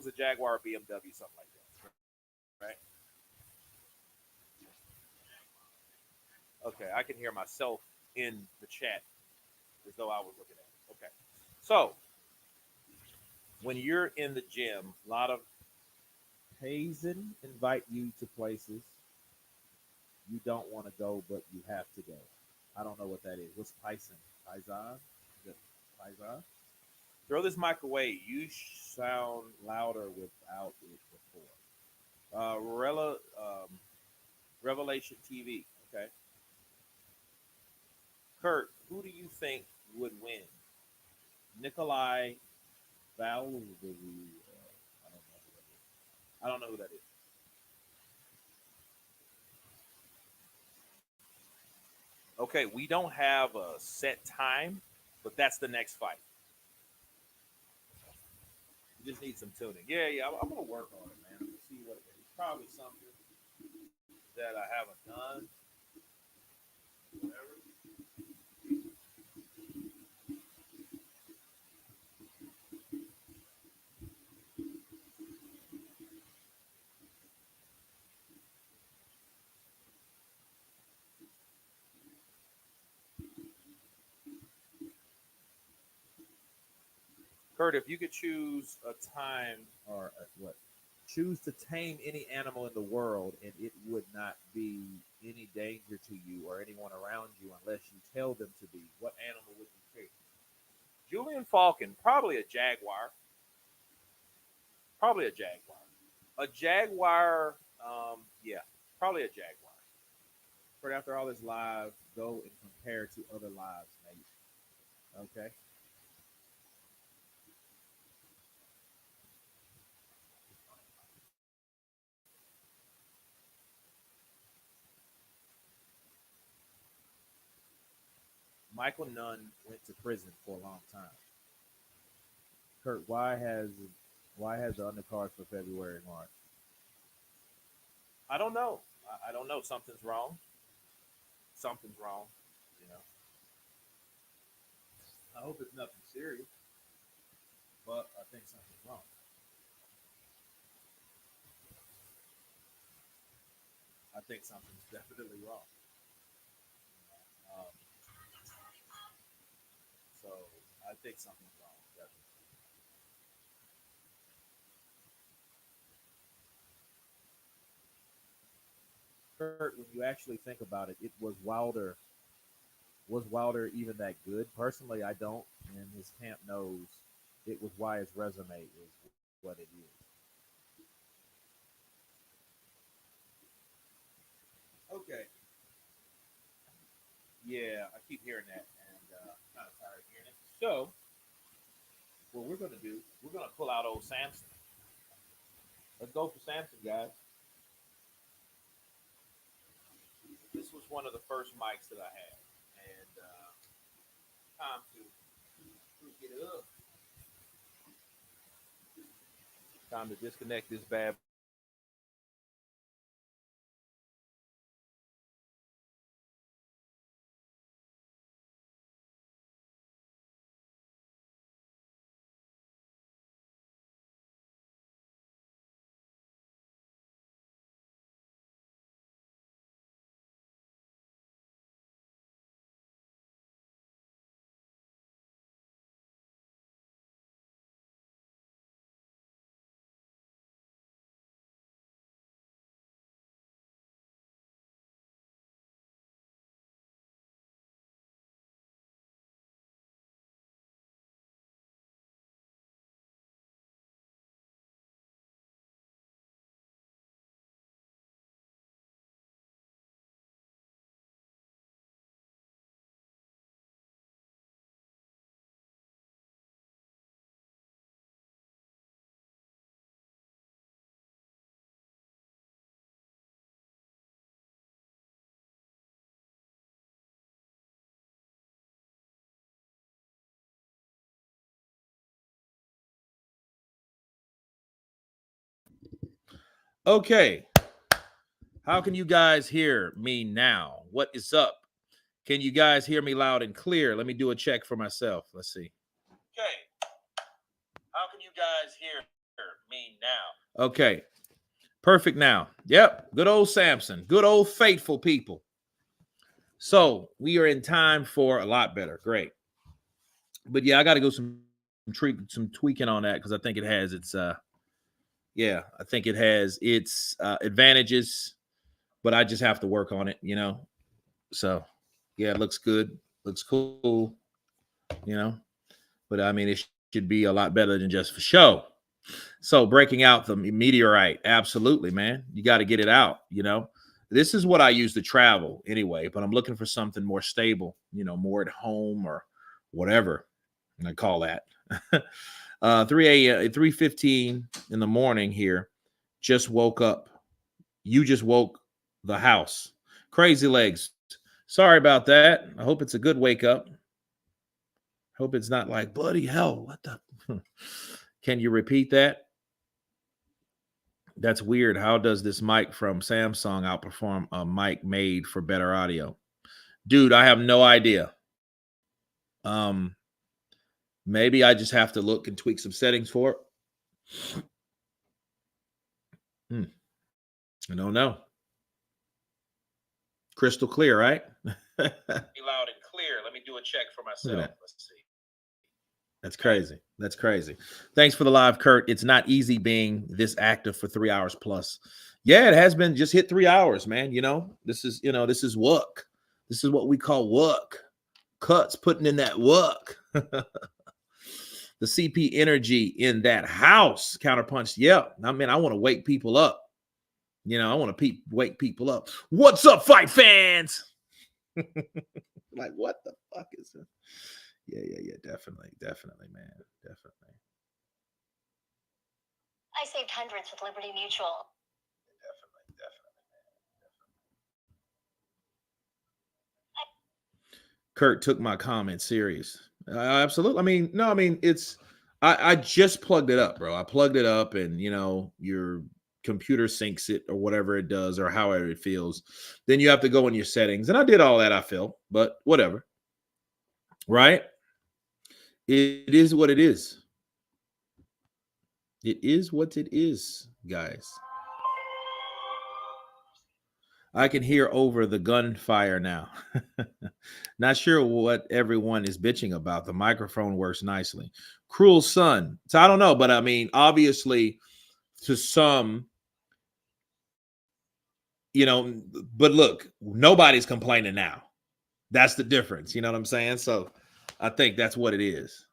a Jaguar BMW, something like that. Right? Okay, I can hear myself in the chat as though I was looking at it. Okay. So, when you're in the gym, a lot of Hazen invite you to places you don't want to go, but you have to go. I don't know what that is. What's Python? Python? Is it Python? Throw this mic away. You sound louder without it before. Revelation TV. Okay. Kurt, who do you think would win? Nikolai Valverde. I don't know who that is. Okay, we don't have a set time, but that's the next fight. You just need some tuning. Yeah, I'm gonna work on it, man. Let's see what it is. It's probably something that I haven't done. Whatever. Kurt, if you could choose a time or what, choose to tame any animal in the world and it would not be any danger to you or anyone around you unless you tell them to be, what animal would you pick? Julian Falcon, probably a jaguar. Probably a jaguar. A jaguar, yeah, probably a jaguar. But after all his lives, go and compare to other lives, mate. Okay. Michael Nunn went to prison for a long time. Kurt, why has the undercard for February and March? I don't know. I don't know. Something's wrong. Something's wrong. You know. I hope it's nothing serious, but I think something's wrong. I think something's definitely wrong. Um, so I think something's wrong. Definitely. Kurt, when you actually think about it, it was Wilder. Was Wilder even that good? Personally, I don't, and his camp knows it was why his resume is what it is. Okay. Yeah, I keep hearing that, and kind of tired of hearing it. So, what we're going to do, we're going to pull out old Samson. Let's go for Samson, guys. This was one of the first mics that I had, and time to get it up. Time to disconnect this bad. Okay. How can you guys hear me now? What is up? Can you guys hear me loud and clear? Let me do a check for myself. Let's see. Okay. How can you guys hear me now? Okay. Perfect now. Yep. Good old Samson. Good old faithful people. So we are in time for a lot better. Great. But yeah, I got to go some tweaking on that because I think it has its I think it has its advantages, but I just have to work on it, you know. So yeah, it looks good, looks cool, you know. But I mean, it should be a lot better than just for show. So breaking out the meteorite, absolutely, man. You got to get it out, you know. This is what I use to travel anyway, but I'm looking for something more stable, you know, more at home or whatever. And I call that 3 a.m. 3:15 in the morning here. Just woke up. You just woke the house. Crazy legs. Sorry about that. I hope it's a good wake up. Hope it's not like bloody hell. What the? Can you repeat that? That's weird. How does this mic from Samsung outperform a mic made for better audio? Dude, I have no idea. Maybe I just have to look and tweak some settings for it. I don't know. Crystal clear, right? Loud and clear. Let me do a check for myself. Let's see. That's crazy. That's crazy. Thanks for the live, Kurt. It's not easy being this active for 3 hours plus. Yeah, it has been. Just hit 3 hours, man. This is work. This is what we call work. Cuts, putting in that work. The CP energy in that house. Counterpunch. Yeah. I mean, I want to wake people up. I want to wake people up. What's up, fight fans? Like, what the fuck is this? Yeah. Definitely, man. Definitely. I saved hundreds with Liberty Mutual. Definitely, man. Kurt took my comment serious. Absolutely. I mean, it's. I just plugged it up, bro. I plugged it up, and your computer syncs it or whatever it does or however it feels. Then you have to go in your settings, and I did all that. I feel, but whatever. Right? It is what it is. It is what it is, guys. I can hear over the gunfire now. Not sure what everyone is bitching about. The microphone works nicely. Cruel Sun. So I don't know, but I mean, obviously, to some, but look, nobody's complaining now. That's the difference. You know what I'm saying? So I think that's what it is.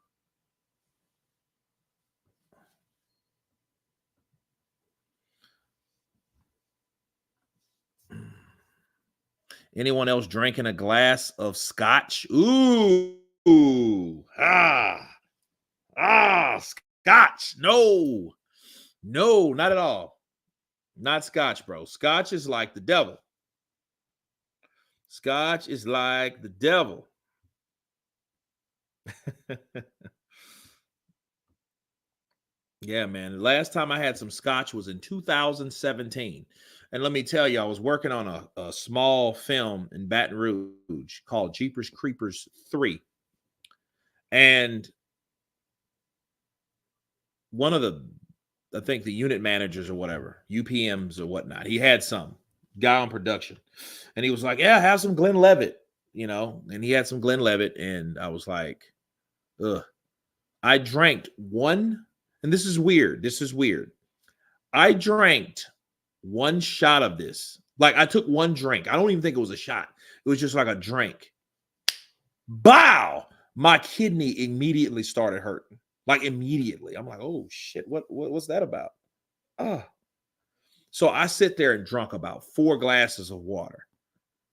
Anyone else drinking a glass of scotch? Ooh, scotch. No, not at all. Not scotch, bro. Scotch is like the devil. Scotch is like the devil. Yeah, man. The last time I had some scotch was in 2017. And let me tell you, I was working on a small film in Baton Rouge called Jeepers Creepers 3. And one of I think the unit managers or whatever, UPMs or whatnot, he had some guy on production. And he was like, yeah, have some Glenlivet, and he had some Glenlivet. And I was like, ugh. I drank one, and this is weird. I drank one shot of this. Like, I took one drink. I don't even think it was a shot. It was just like a drink. Bow! My kidney immediately started hurting. Like, immediately. I'm like, oh, shit. What's that about? So I sit there and drunk about 4 glasses of water.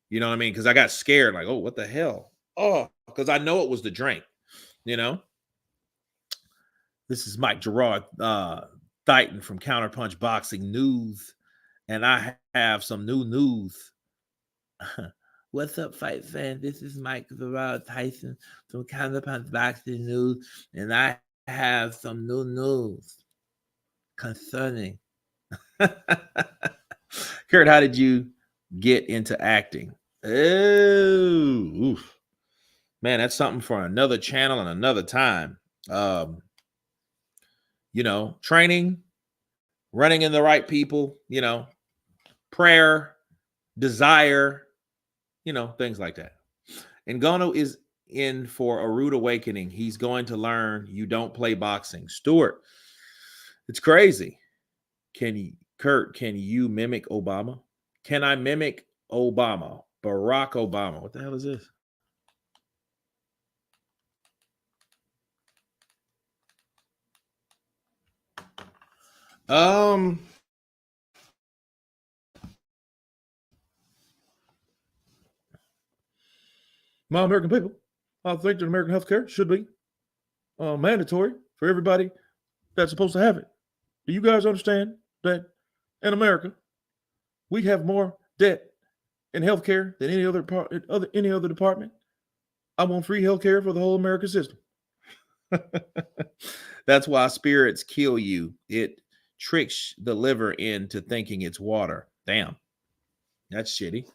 You know what I mean? Because I got scared. Like, oh, what the hell? Oh, because I know it was the drink. This is Mike Gerard Thighton from Counterpunch Boxing News. And I have some new news. What's up, fight fan? This is Mike Gerard Tyson from Counterpunch Boxing News. And I have some new news concerning. Kurt, how did you get into acting? Oh, oof. Man, that's something for another channel and another time. Training, running in the right people, prayer, desire, things like that. Ngannou is in for a rude awakening. He's going to learn you don't play boxing. Stuart, it's crazy. Can you mimic Obama? Can I mimic Obama? Barack Obama. What the hell is this? My American people, I think that American healthcare should be mandatory for everybody that's supposed to have it. Do you guys understand that in America, we have more debt in healthcare than any other department? I want free healthcare for the whole American system. That's why spirits kill you. It tricks the liver into thinking it's water. Damn. That's shitty.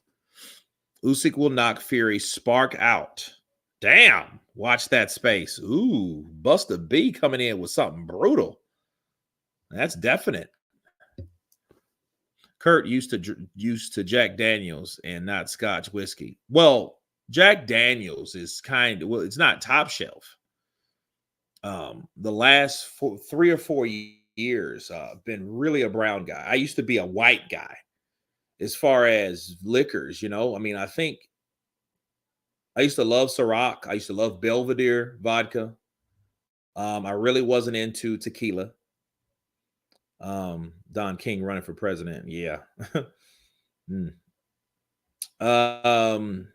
Usyk will knock Fury spark out. Damn. Watch that space. Ooh, Buster B coming in with something brutal. That's definite. Kurt used to Jack Daniels and not Scotch whiskey. Well, Jack Daniels is it's not top shelf. The last 3 or 4 years, been really a brown guy. I used to be a white guy as far as liquors, you know. I mean, I think I used to love Ciroc. I used to love Belvedere vodka. I really wasn't into tequila. Don King running for president. Yeah. Mm. Um,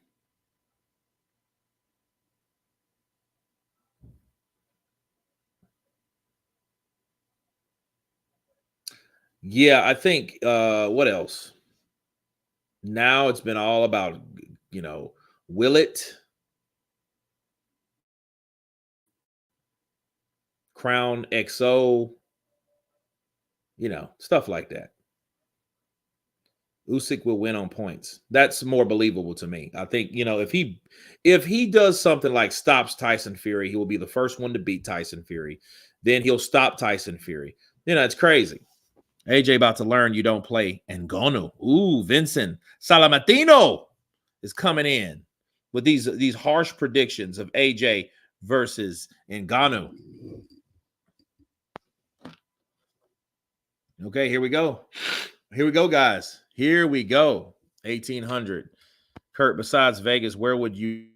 yeah, I think what else? Now it's been all about, you know, Willet, Crown XO, you know, stuff like that. Usyk will win on points. That's more believable to me. I think, you know, if he does something like stops Tyson Fury, he will be the first one to beat Tyson Fury. Then he'll stop Tyson Fury. You know, it's crazy. AJ about to learn you don't play Ngannou. Ooh, Vincent Salamatino is coming in with these harsh predictions of AJ versus Ngannou. Okay, here we go. Here we go, guys. Here we go. 1800. Kurt, besides Vegas, where would you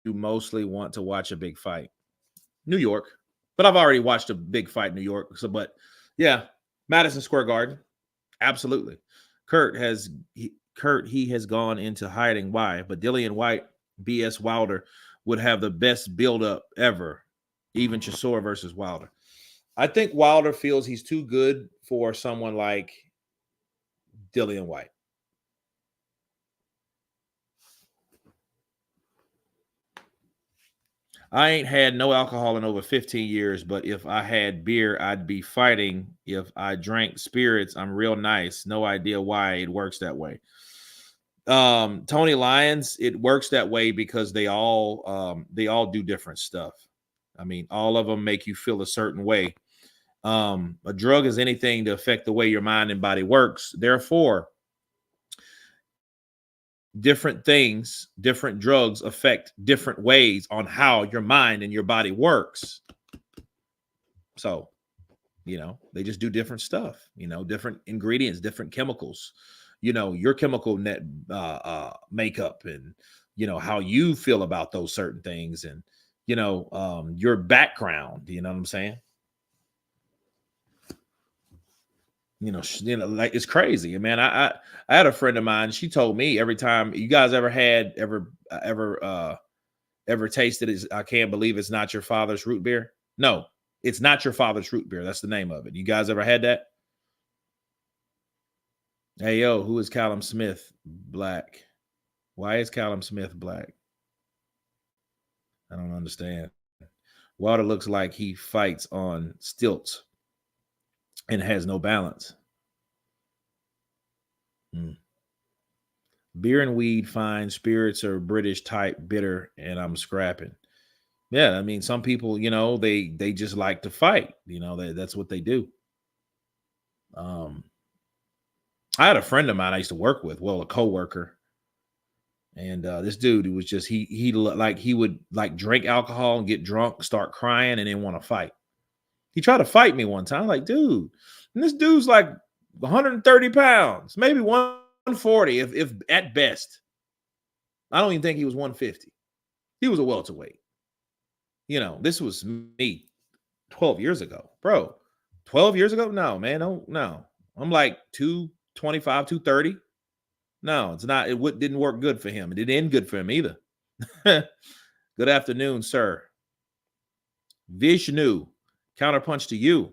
mostly want to watch a big fight? New York. But I've already watched a big fight in New York. So, but yeah, Madison Square Garden. Absolutely. Kurt has gone into hiding. Why? But Dillian White, BS Wilder would have the best buildup ever. Even Chisora versus Wilder. I think Wilder feels he's too good for someone like Dillian White. I ain't had no alcohol in over 15 years, but if I had beer, I'd be fighting. If I drank spirits, I'm real nice. No idea why it works that way. Tony Lyons, it works that way because they all do different stuff. I mean, all of them make you feel a certain way. A drug is anything to affect the way your mind and body works. Therefore, different things, different drugs affect different ways on how your mind and your body works. So, you know, they just do different stuff, you know, different ingredients, different chemicals, you know, your chemical net makeup and, you know, how you feel about those certain things and, you know, your background, you know what I'm saying? You know, like it's crazy, man. I had a friend of mine. She told me every time you guys ever tasted it. I can't believe it's not your father's root beer. No, it's not your father's root beer. That's the name of it. You guys ever had that? Hey, yo, who is Callum Smith black? Why is Callum Smith black? I don't understand. Wilder looks like he fights on stilts and has no balance. Beer and weed, fine. Spirits are British type, bitter, and I'm scrapping. Yeah, I mean, some people, you know, they just like to fight. You know, that's what they do. I had a friend of mine I used to work with, well, a coworker, and this dude was just he would like drink alcohol and get drunk, start crying, and then want to fight. He tried to fight me one time, like, dude, and this dude's like 130 pounds, maybe 140 if at best. I don't even think he was 150. He was a welterweight. You know, this was me 12 years ago, bro. 12 years ago? No, man. No. I'm like 225, 230. No, it's not. It didn't work good for him. It didn't end good for him either. Good afternoon, sir. Vishnu, counterpunch to you.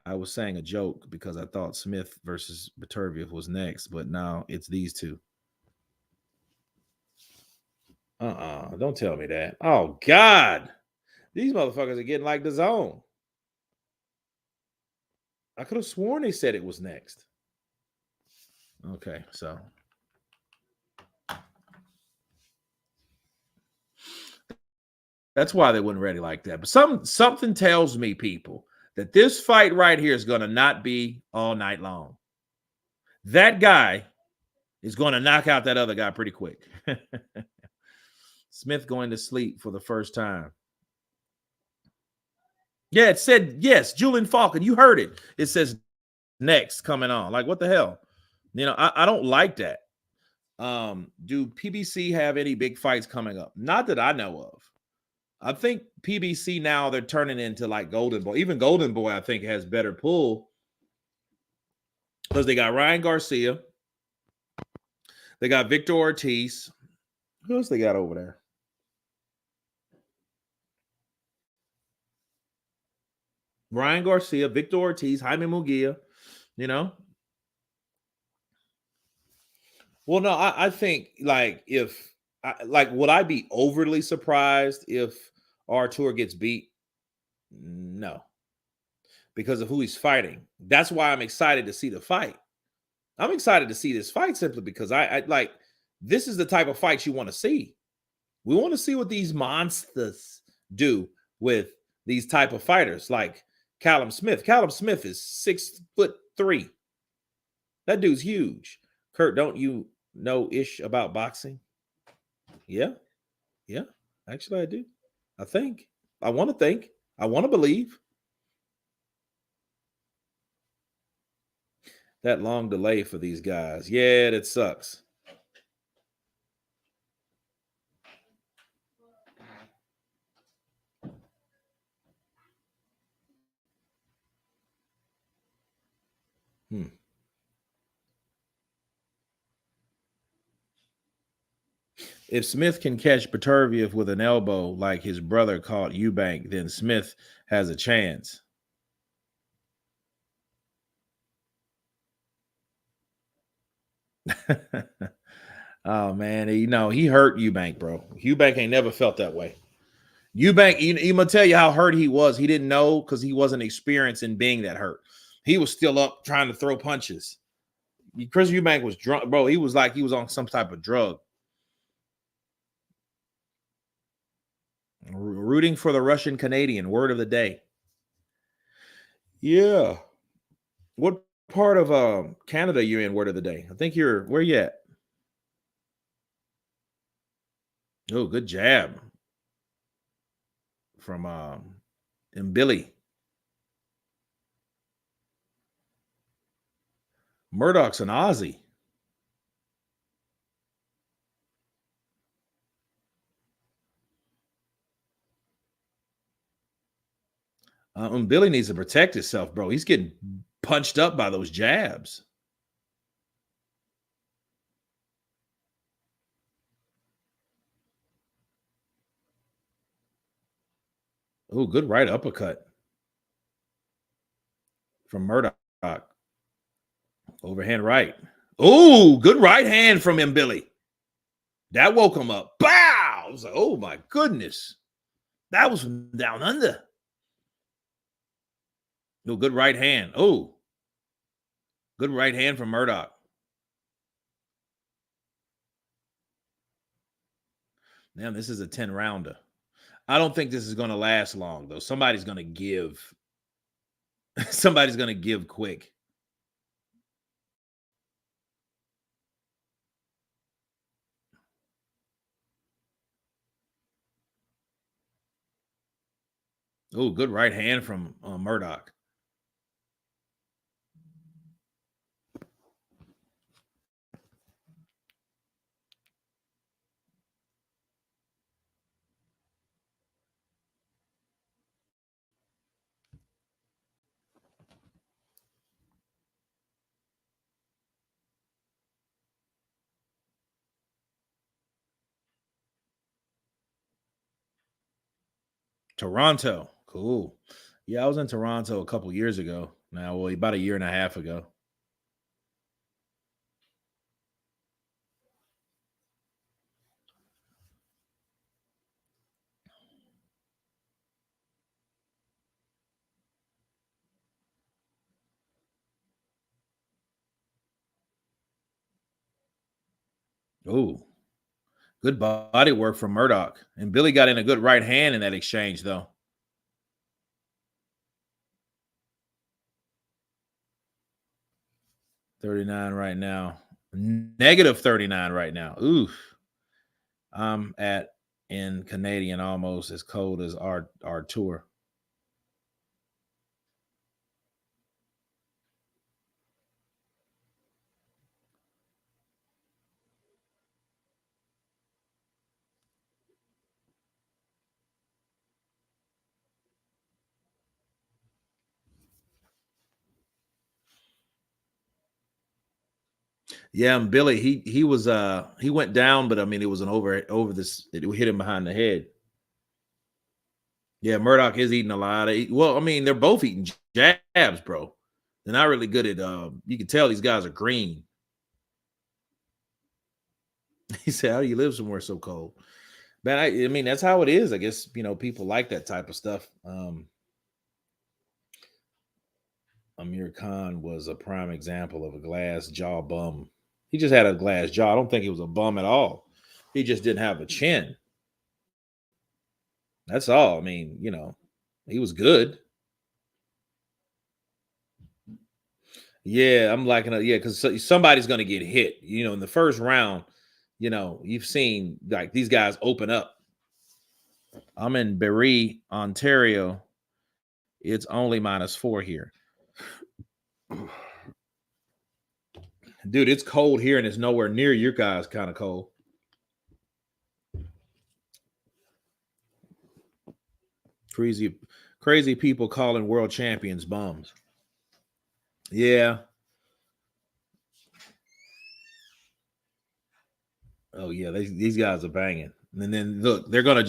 I was saying a joke because I thought Smith versus Beterviev was next, but now it's these two. Don't tell me that. Oh, God. These motherfuckers are getting like the zone. I could have sworn they said it was next. Okay, so. That's why they weren't ready like that. But something tells me, people, that this fight right here is going to not be all night long. That guy is going to knock out that other guy pretty quick. Smith going to sleep for the first time. Yeah, it said yes, Julian Falcon. You heard it. It says next coming on. Like, what the hell? You know, I don't like that. Do PBC have any big fights coming up? Not that I know of. I think PBC now they're turning into like Golden Boy. Even Golden Boy, I think, has better pull because they got Ryan Garcia, they got Victor Ortiz. Who else they got over there? Ryan Garcia, Victor Ortiz, Jaime Munguia. You know. Well, no, I think like would I be overly surprised if Artur gets beat? No, because of who he's fighting. That's why I'm excited to see the fight. I'm excited to see this fight simply because I like this is the type of fight you want to see. We want to see what these monsters do with these type of fighters like Callum Smith. Callum Smith is 6'3". That dude's huge. Kurt, don't you know ish about boxing? Yeah. Actually, I do. I think. I want to think. I want to believe. That long delay for these guys. Yeah, that sucks. If Smith can catch Beterviev with an elbow like his brother caught Eubank, then Smith has a chance. Oh, man. You know, he hurt Eubank, bro. Eubank ain't never felt that way. Eubank, I'm going to tell you how hurt he was. He didn't know because he wasn't experienced in being that hurt. He was still up trying to throw punches. Chris Eubank was drunk, bro. He was like he was on some type of drug. Rooting for the Russian Canadian. Word of the day. Yeah. What part of Canada you in? Word of the day. I think you're where you at? Oh, good jab from and Billy. Murdoch's an Aussie. Billy needs to protect himself, bro. He's getting punched up by those jabs. Oh, good right uppercut from Murdoch. Overhand right. Oh, good right hand from him, Billy. That woke him up. Bow! I was like, oh my goodness. That was from down under. No, good right hand. Oh, good right hand from Murdoch. Damn, this is a 10-rounder. I don't think this is going to last long, though. Somebody's going to give. Somebody's going to give quick. Oh, good right hand from Murdoch. Toronto. Cool. Yeah, I was in Toronto a couple years ago. Now, well, about a year and a half ago. Oh, good body work from Murdoch. And Billy got in a good right hand in that exchange, though. $39 right now. Negative 39 right now. Oof. I'm in Canadian almost as cold as Artur. Yeah, and Billy, he was he went down, but I mean it was an over this, it hit him behind the head. Yeah, Murdoch is eating a lot of, well, I mean, they're both eating jabs, bro. They're not really good at you can tell these guys are green. He said, how do you live somewhere so cold? Man, I mean, that's how it is. I guess, you know, people like that type of stuff. Amir Khan was a prime example of a glass jaw bum. He just had a glass jaw. I don't think he was a bum at all. He just didn't have a chin. That's all. I mean, you know, he was good. Yeah, I'm liking it. Yeah, because somebody's going to get hit. You know, in the first round, you know, you've seen like these guys open up. I'm in Barrie, Ontario. It's only -4 here. Dude, it's cold here and it's nowhere near your guys kind of cold. Crazy people calling world champions bums. Yeah. Oh yeah, these guys are banging. And then look, they're gonna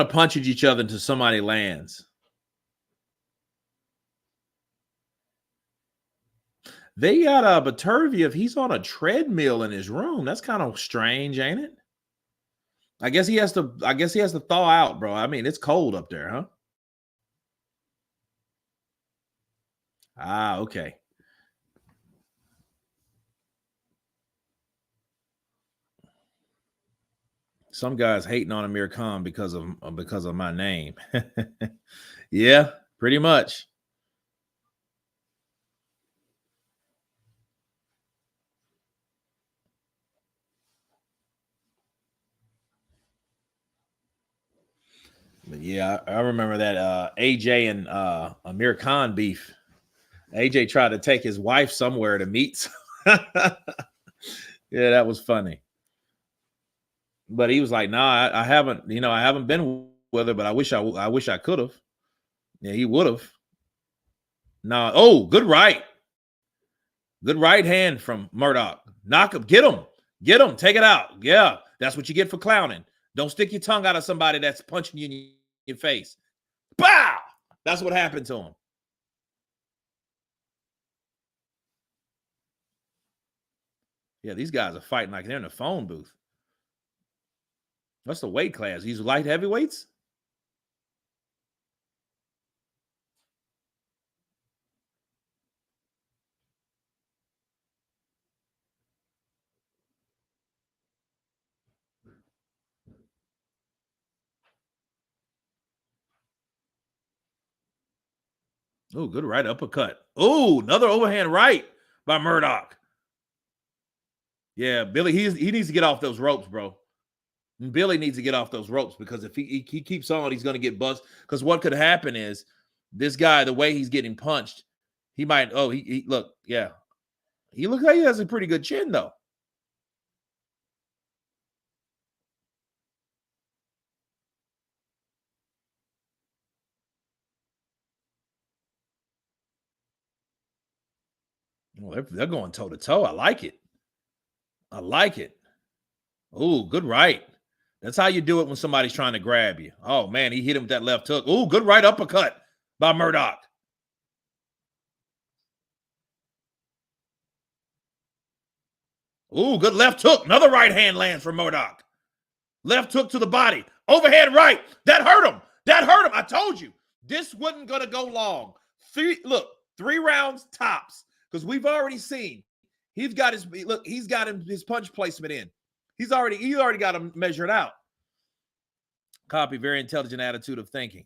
punch at each other until somebody lands. They got Beterviev. He's on a treadmill in his room. That's kind of strange, ain't it? I guess he has to thaw out, bro. I mean, it's cold up there, huh? Ah, okay. Some guys hating on Amir Khan because of my name. Yeah, pretty much. But yeah, I remember that AJ and Amir Khan beef. AJ tried to take his wife somewhere to meet. Yeah, that was funny. But he was like, "Nah, I haven't. You know, I haven't been with her, but I wish I could have." Yeah, he would have. Nah. Oh, good right hand from Murdoch. Knock him, get him, take it out. Yeah, that's what you get for clowning. Don't stick your tongue out of somebody that's punching you in your face. Bow. That's what happened to him. Yeah, these guys are fighting like they're in a phone booth. What's the weight class? These light heavyweights? Oh, good right uppercut. Oh, another overhand right by Murdoch. Yeah, Billy, he needs to get off those ropes, bro. Billy needs to get off those ropes because if he keeps on, he's going to get buzzed. Because what could happen is this guy, the way he's getting punched, he might. Oh, he look, yeah, he looks like he has a pretty good chin though. Well, they're going toe to toe. I like it. I like it. Oh, good right. That's how you do it when somebody's trying to grab you. Oh man, he hit him with that left hook. Oh, good right uppercut by Murdoch. Oh, good left hook. Another right hand lands for Murdoch. Left hook to the body. Overhead right. That hurt him. That hurt him. I told you. This wasn't going to go long. Three rounds tops. Because we've already seen. He's got his punch placement in. He's already got him measured out. Copy, very intelligent attitude of thinking.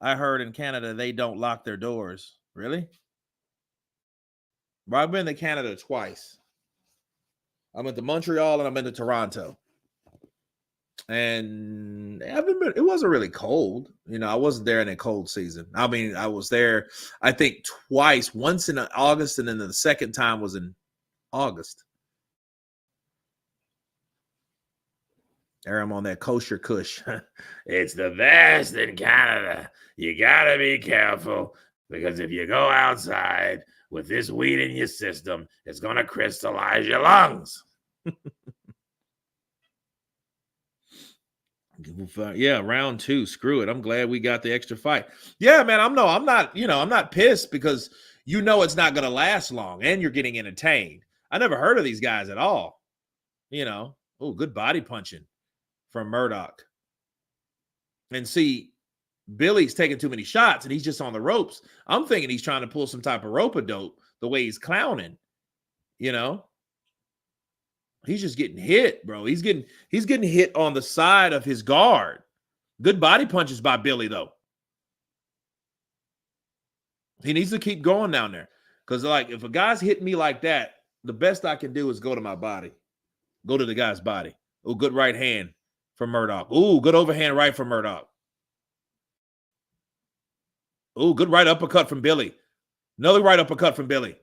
I heard in Canada they don't lock their doors. Really? Well, I've been to Canada twice. I went to Montreal and I've been to Toronto. And it wasn't really cold. You know, I wasn't there in a cold season. I mean, I was there, I think, twice. Once in August, and then the second time was in August. There I'm on that kosher kush. It's the best in Canada. You got to be careful because if you go outside with this weed in your system, it's going to crystallize your lungs. Yeah, round 2. Screw it. I'm glad we got the extra fight. Yeah, man, I'm not pissed because it's not going to last long and you're getting entertained. I never heard of these guys at all. Oh, good body punching from Murdoch. And see, Billy's taking too many shots and he's just on the ropes. I'm thinking he's trying to pull some type of rope-a-dope the way he's clowning. He's just getting hit, bro. He's getting hit on the side of his guard. Good body punches by Billy, though. He needs to keep going down there. Because, if a guy's hitting me like that, the best I can do is go to my body. Go to the guy's body. Oh, good right hand from Murdoch. Oh, good overhand right from Murdoch. Oh, good right uppercut from Billy. Another right uppercut from Billy.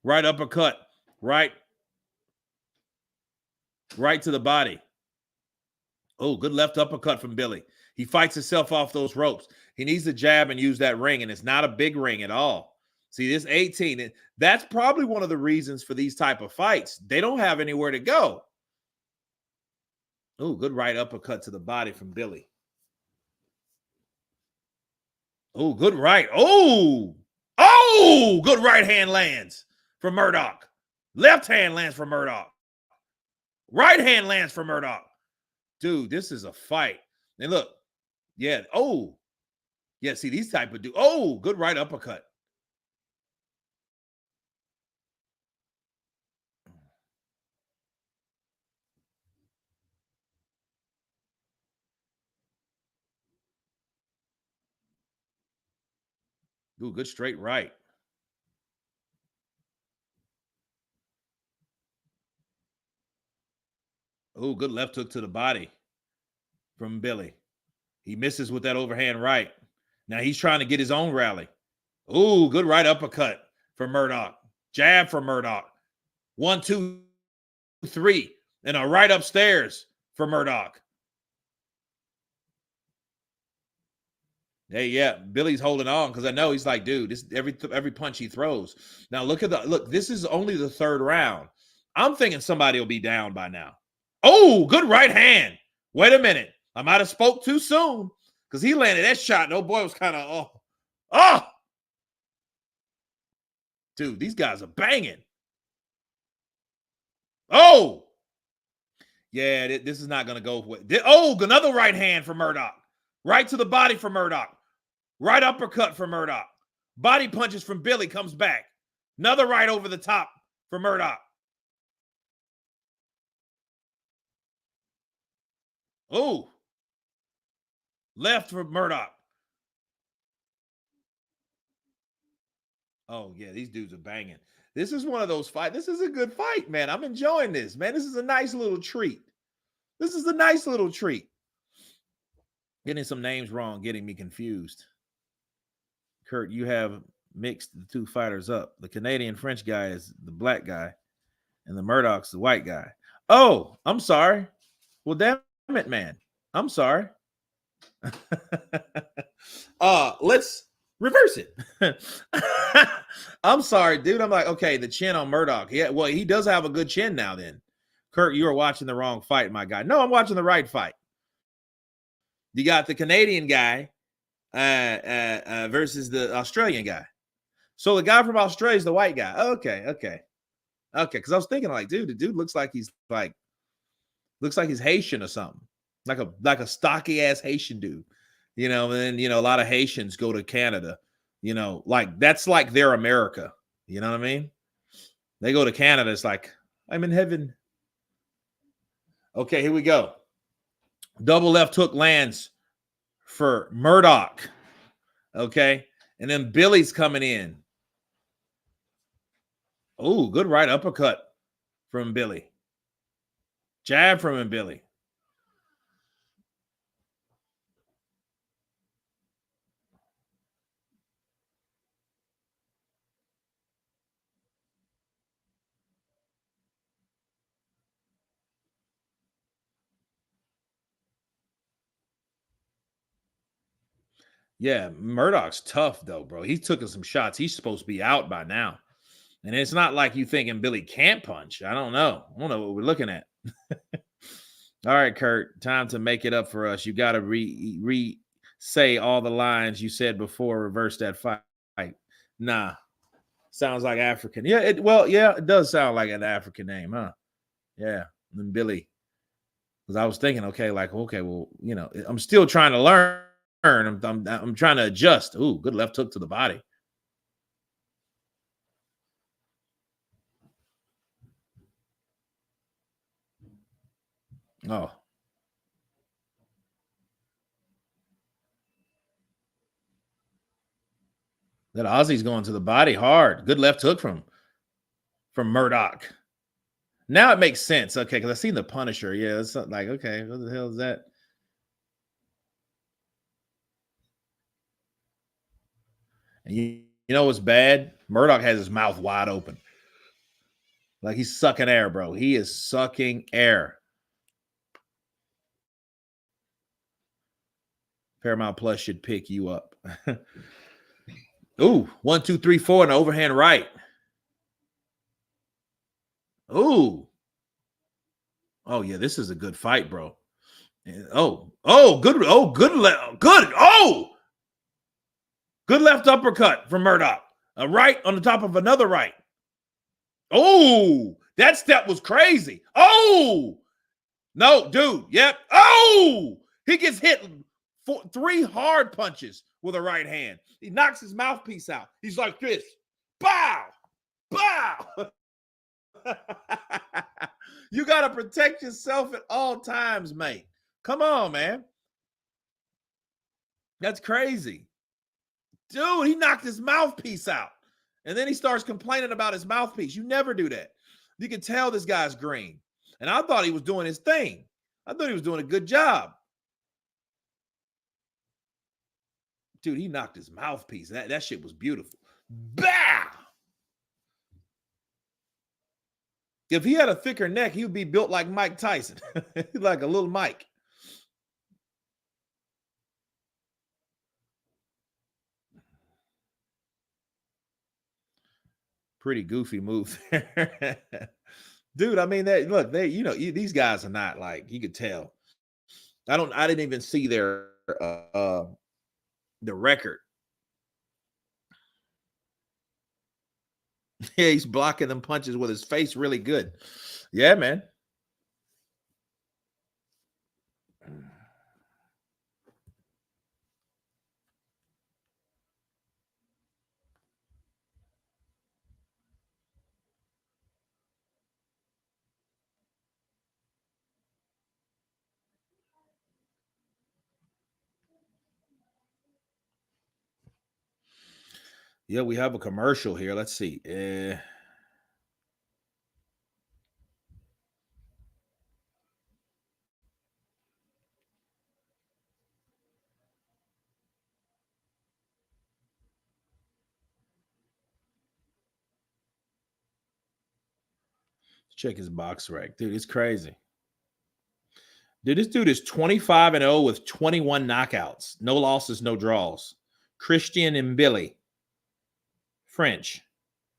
Right uppercut. Right to the body. Oh, good left uppercut from Billy. He fights himself off those ropes. He needs to jab and use that ring, and it's not a big ring at all. See, this 18, that's probably one of the reasons for these type of fights. They don't have anywhere to go. Oh, good right uppercut to the body from Billy. Oh, good right. Oh, good right hand lands from Murdoch. Left hand lands from Murdoch. Right hand lands from Murdoch. Dude, this is a fight. And look, yeah. Oh, yeah. See, these type of dude. Oh, good right uppercut. Ooh, good straight right. Oh, good left hook to the body from Billy. He misses with that overhand right. Now he's trying to get his own rally. Oh, good right uppercut from Murdoch. Jab from Murdoch. 1, 2, 3. And a right upstairs for Murdoch. Hey, yeah, Billy's holding on because I know he's like, dude, this every punch he throws. Now look, this is only the 3rd round. I'm thinking somebody will be down by now. Oh, good right hand. Wait a minute. I might have spoke too soon because he landed that shot. And boy was kind of, oh. Dude, these guys are banging. Oh. Yeah, this is not going to go. Oh, another right hand for Murdoch. Right to the body for Murdoch. Right uppercut for Murdoch. Body punches from Billy, comes back. Another right over the top for Murdoch. Oh. Left for Murdoch. Oh, yeah, these dudes are banging. This is one of those fights. This is a good fight, man. I'm enjoying this, man. This is a nice little treat. This is a nice little treat. Getting some names wrong, getting me confused. Kurt, you have mixed the two fighters up. The Canadian French guy is the black guy, and the Murdoch's the white guy. Oh, I'm sorry. Well, damn it, man. I'm sorry. Let's reverse it. I'm sorry, dude. I'm like, okay, the chin on Murdoch. Yeah, well, he does have a good chin now then. Kurt, you are watching the wrong fight, my guy. No, I'm watching the right fight. You got the Canadian guy versus the Australian guy. So the guy from Australia is the white guy. Okay. Because I was thinking, like, dude, the dude looks like he's Haitian or something, like a stocky ass Haitian dude, And then a lot of Haitians go to Canada, like that's like their America. You know what I mean? They go to Canada. It's like I'm in heaven. Okay, here we go. Double left hook lands for Murdoch. Okay. And then Billy's coming in. Oh, good right uppercut from Billy. Jab from him, Billy. Yeah, Murdoch's tough though, bro. He took some shots. He's supposed to be out by now. And it's not like you thinking Billy can't punch. I don't know. I don't know what we're looking at. All right, Kurt, time to make it up for us. You got to say all the lines you said before, reverse that fight. Nah, sounds like African. Yeah, it does sound like an African name, huh? Yeah, and Billy. Because I was thinking, okay, well, you know, I'm still trying to learn. I'm trying to adjust. Ooh, good left hook to the body. Oh. That Aussie's going to the body hard. Good left hook from Murdoch. Now it makes sense. Okay, because I've seen the Punisher. Yeah, it's like, okay, what the hell is that? And you know what's bad? Murdoch has his mouth wide open. Like he's sucking air, bro. He is sucking air. Paramount Plus should pick you up. Ooh, 1, 2, 3, 4, and overhand right. Ooh. Oh, yeah, this is a good fight, bro. Good. Good left uppercut from Murdoch. A right on the top of another right. Oh, that step was crazy. Oh, no, dude. Yep. Oh, he gets hit 3 hard punches with a right hand. He knocks his mouthpiece out. He's like this. Bow. Bow. You got to protect yourself at all times, mate. Come on, man. That's crazy. Dude, he knocked his mouthpiece out. And then he starts complaining about his mouthpiece. You never do that. You can tell this guy's green. And I thought he was doing his thing. I thought he was doing a good job. Dude, he knocked his mouthpiece. That shit was beautiful. Bah! If he had a thicker neck, he would be built like Mike Tyson. Like a little Mike. Pretty goofy move there. Dude, I mean, these guys are not like, you could tell. I didn't even see their the record. Yeah, he's blocking them punches with his face really good. Yeah, man. Yeah, we have a commercial here. Let's see. Check his box rec. Dude, it's crazy. Dude, this dude is 25-0 with 21 knockouts. No losses, no draws. Christian and Billy. French.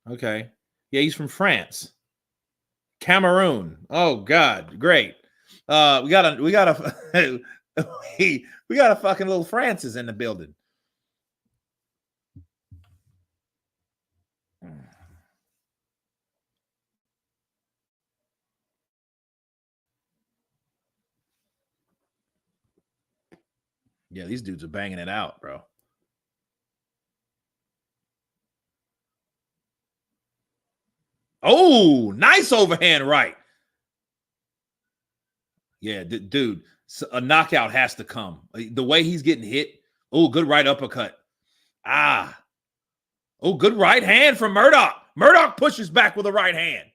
Okay. Yeah, he's from France. Cameroon. Oh God, great. We got a we got a fucking little Francis in the building. Yeah, these dudes are banging it out, bro. Oh, nice overhand right. Yeah, dude, a knockout has to come. The way he's getting hit. Oh, good right uppercut. Ah. Oh, good right hand from Murdoch. Murdoch pushes back with a right hand.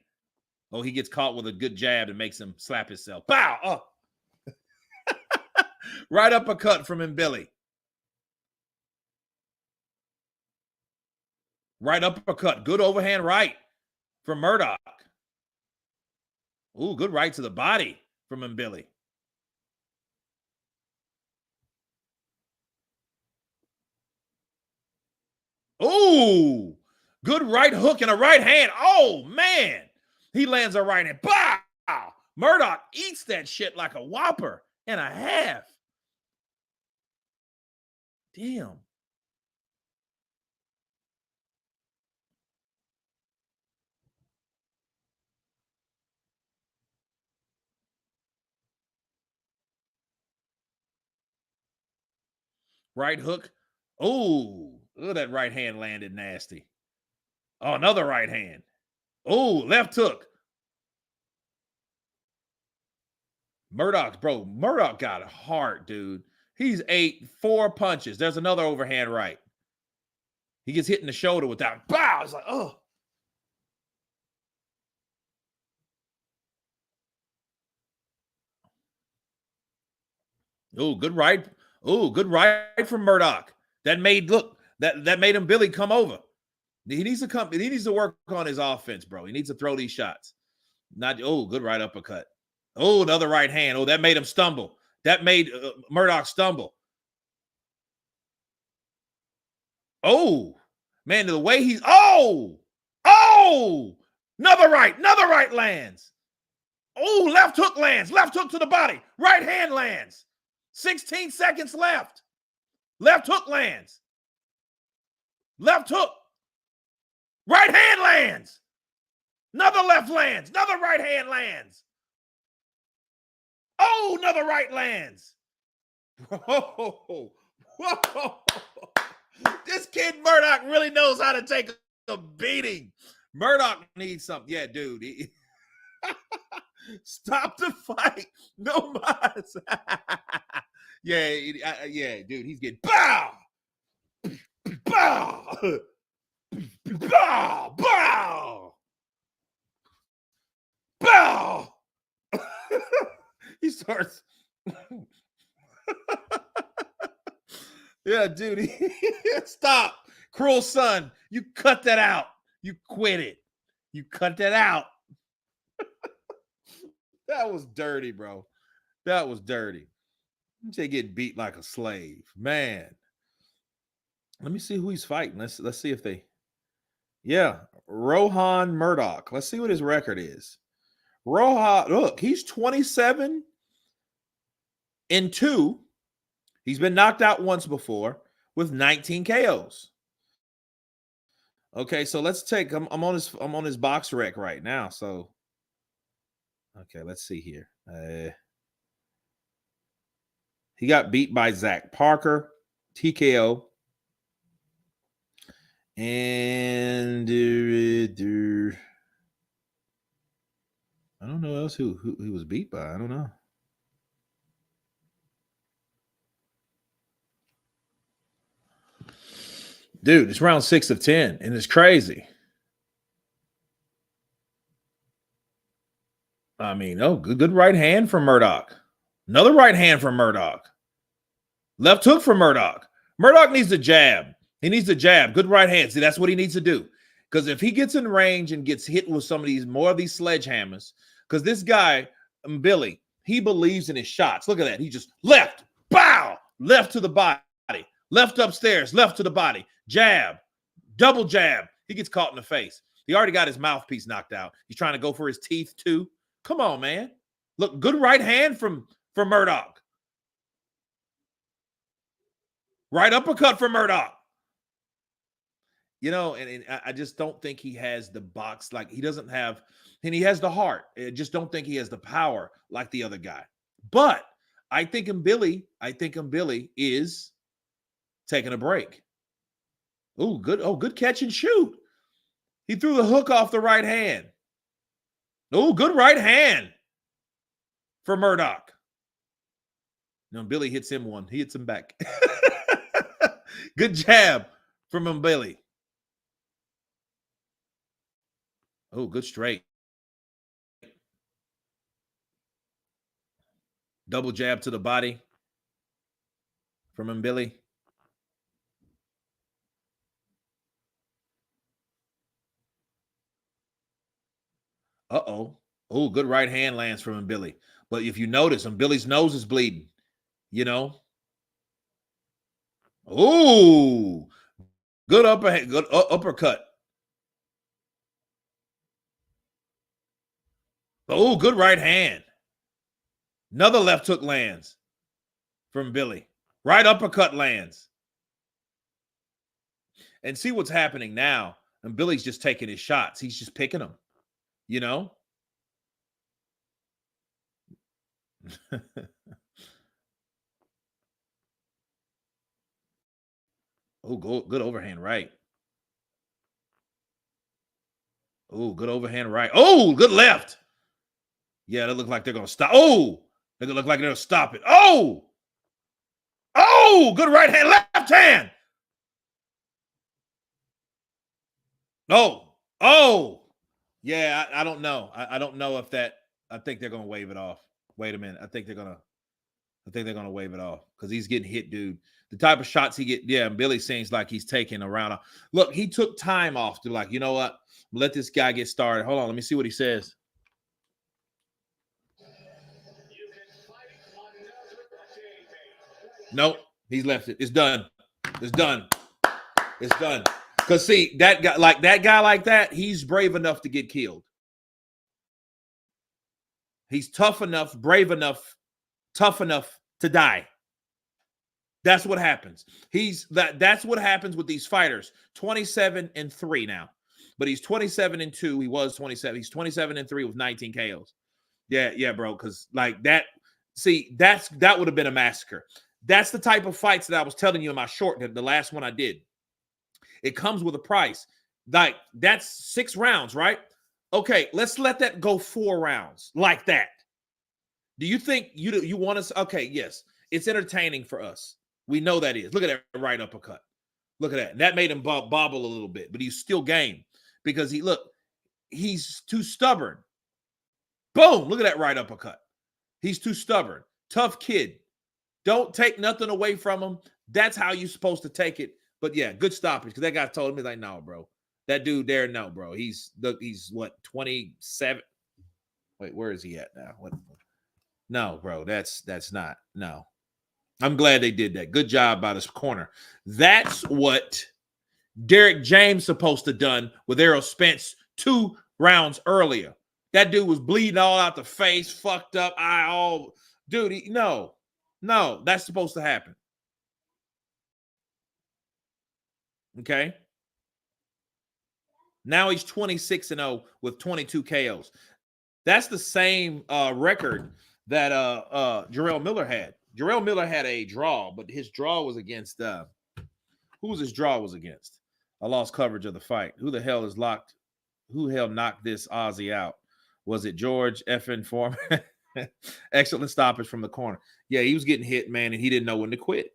Oh, he gets caught with a good jab and makes him slap himself. Bow. Oh. Right uppercut from him, Billy. Right uppercut. Good overhand right from Murdoch. Ooh, good right to the body from him, Billy. Oh, good right hook and a right hand. Oh, man. He lands a right hand. Bow! Murdoch eats that shit like a whopper and a half. Damn. Right hook. Oh, that right hand landed nasty. Oh, another right hand. Oh, left hook. Murdoch got a heart, dude. He's ate 4 punches. There's another overhand right. He gets hit in the shoulder with that. Bow! It's like, oh. Oh, good right. Oh, good right from Murdoch. That made him Billy come over. He needs to work on his offense, bro. He needs to throw these shots. Good right uppercut. Oh, another right hand. Oh, that made him stumble. That made Murdoch stumble. Oh, man, the way he's another right lands. Oh, left hook lands. Left hook to the body. Right hand lands. 16 seconds left. Left hook lands. Left hook. Right hand lands. Another left lands. Another right hand lands. Oh, another right lands. Whoa. Whoa. This kid Murdoch really knows how to take a beating. Murdoch needs something. Yeah, dude. Stop the fight. No mas. Yeah, dude. He's getting bow. Bow. Bow. Bow. Bow. He starts. Yeah, dude. Stop. Cruel son. You cut that out. You quit it. You cut that out. That was dirty, bro. That was dirty. They get beat like a slave. Man. Let me see who he's fighting. Let's see if they. Yeah, Rohan Murdoch. Let's see what his record is. Rohan, look, he's 27-2. He's been knocked out once before with 19 KOs. Okay, so let's take. I'm on his box rec right now. So, okay, let's see here. He got beat by Zach Parker, TKO, and I don't know else who he was beat by. I don't know. Dude, it's round 6 of 10, and it's crazy. I mean, good right hand from Murdoch. Another right hand from Murdoch. Left hook from Murdoch. Murdoch needs a jab. He needs a jab. Good right hand. See, that's what he needs to do. Because if he gets in range and gets hit with more of these sledgehammers, because this guy, Billy, he believes in his shots. Look at that. He just left. Bow. Left to the body. Left upstairs. Left to the body. Jab. Double jab. He gets caught in the face. He already got his mouthpiece knocked out. He's trying to go for his teeth too. Come on, man. Look, good right hand from Murdoch. Right uppercut from Murdoch. You know, and I just don't think he has the box. Like, he doesn't have, and he has the heart. I just don't think he has the power like the other guy. But I think Billy is taking a break. Oh, good catch and shoot. He threw the hook off the right hand. Oh, good right hand for Murdoch. No, Billy hits him one. He hits him back. Good jab from Billy. Oh, good straight. Double jab to the body from Billy. Uh-oh. Oh, good right hand lands from Billy. But if you notice, Billy's nose is bleeding. You know? Oh, Good uppercut. Oh, good right hand. Another left hook lands from Billy. Right uppercut lands. And see what's happening now. And Billy's just taking his shots. He's just picking them, you know? Oh, good overhand right. Oh, good overhand right. Oh, good left. Yeah, they look like they're going to stop. Oh, they look like they're going to stop it. Oh, good right hand, left hand. Oh, yeah, I don't know. I don't know if that, I think they're going to wave it off. Wait a minute. I think they're going to wave it off because he's getting hit, dude. The type of shots he get, yeah, and Billy seems like he's taking around. Look, he took time off to like, you know what? Let this guy get started. Hold on, let me see what he says. Nope, he's left it. It's done. It's done. It's done. Because see, that guy like that, he's brave enough to get killed. He's tough enough, brave enough, tough enough to die. That's what happens. That's what happens with these fighters. 27-3 now. But he's 27-2. He was 27. He's 27-3 with 19 KOs. Yeah, bro. Because like that, see, that would have been a massacre. That's the type of fights that I was telling you in my short, the last one I did. It comes with a price. Like that's 6 rounds, right? Okay, let's let that go 4 rounds like that. Do you think you want us? Okay, yes, it's entertaining for us. We know that is. Look at that right uppercut. Look at that. That made him bobble a little bit, but he's still game because he's too stubborn. Boom! Look at that right uppercut. He's too stubborn. Tough kid. Don't take nothing away from him. That's how you're supposed to take it. But yeah, good stoppage because that guy told me like, no, bro, that dude there, no, bro, he's what 27. Wait, where is he at now? What? No, bro, that's not. No, I'm glad they did that. Good job by this corner. That's what Derek James supposed to done with Errol Spence 2 rounds earlier. That dude was bleeding all out the face, fucked up. Dude, no, that's supposed to happen. Okay. Now he's 26-0 with 22 KOs. That's the same record that Jarrell Miller had. Jarrell Miller had a draw, but his draw was against who was his draw was against? I lost coverage of the fight. Who the hell is locked? Who the hell knocked this Aussie out? Was it George Effin Foreman? Excellent stoppage from the corner. Yeah, he was getting hit, man, and he didn't know when to quit.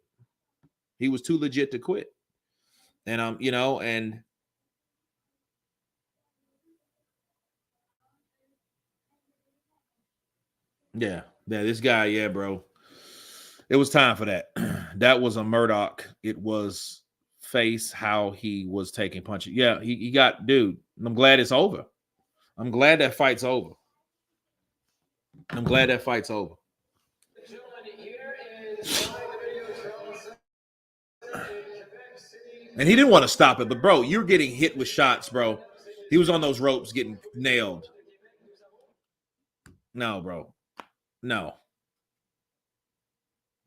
He was too legit to quit. And you know, and yeah, this guy, yeah, bro. It was time for that. That was a Murdoch. It was face how he was taking punches. Yeah, he got, dude. I'm glad it's over. I'm glad that fight's over. I'm glad that fight's over. And he didn't want to stop it, but bro, you're getting hit with shots, bro. He was on those ropes getting nailed. No, bro. No.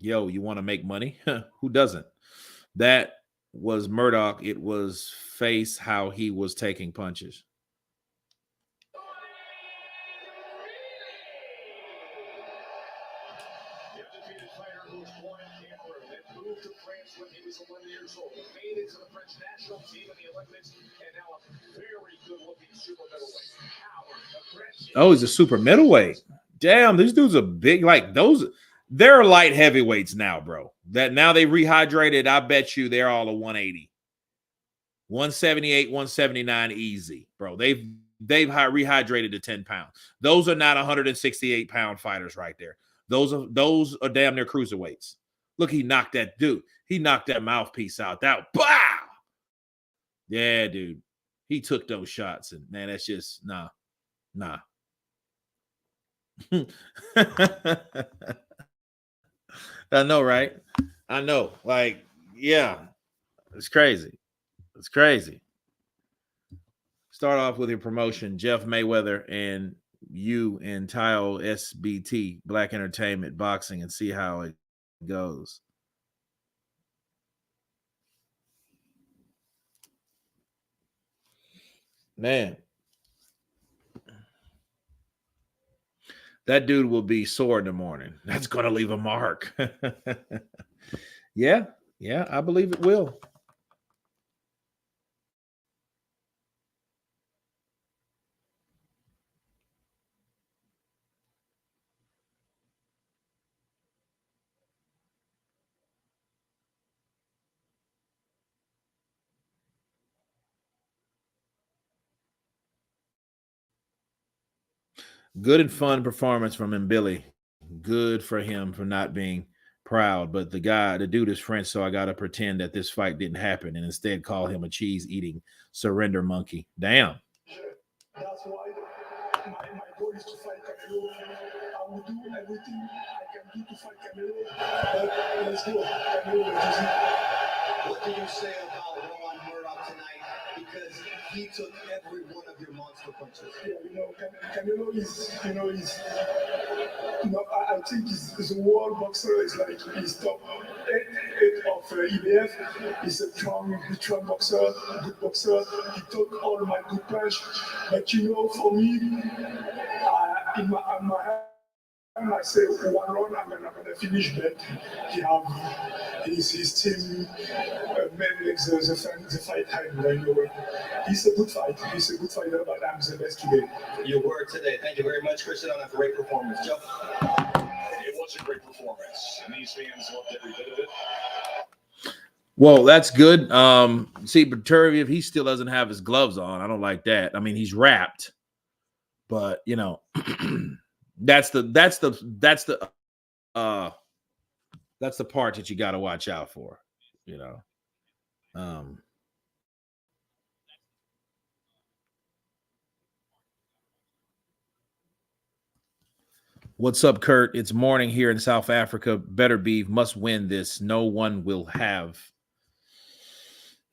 Yo, you want to make money? Who doesn't? That was Murdoch. It was face how he was taking punches. Oh, he's a super middleweight. Damn, these dudes are big. Like those, they're light heavyweights now, bro. That now they rehydrated. I bet you they're all a 180, 178, 179 easy, bro. They've rehydrated to 10 pounds. Those are not 168 pound fighters right there. Those are damn near cruiserweights. Look, he knocked that dude. He knocked that mouthpiece out. That bow. Yeah, dude. He took those shots, and man, that's just nah. I know, right? I know. Like, yeah, it's crazy. It's crazy. Start off with your promotion, Jeff Mayweather and you and Tile SBT, Black Entertainment Boxing, and see how it goes. Man, that dude will be sore in the morning. That's going to leave a mark. Yeah, I believe it will. Good and fun performance from Mbili. Good for him for not being proud. But the dude is French, so I got to pretend that this fight didn't happen and instead call him a cheese eating surrender monkey. Damn. That's why my goal is to fight Canelo. I will do everything I can do to fight Canelo. But let's go. Canelo, let's go. What do you say about Roman Murdoch tonight? Because he took every one of your monster punches. Yeah, Canelo is, I think he's a world boxer. It's like he's top 8 of EBF. He's a strong boxer, good boxer. He took all my good punch. But for me, in my head, I say one round, I'm gonna finish, but his team makes the fight hard. He's a good fight. He's a good fighter, but I'm the best today. Your word today. Thank you very much, Christian, on a great performance. Joe? It was a great performance, and these fans loved every bit of it. Well, that's good. See, Beterviev, he still doesn't have his gloves on. I don't like that. I mean, he's wrapped, but that's the part that you got to watch out for. What's up, Kurt? It's morning here in South Africa. Beterbieve must win this. No one will have.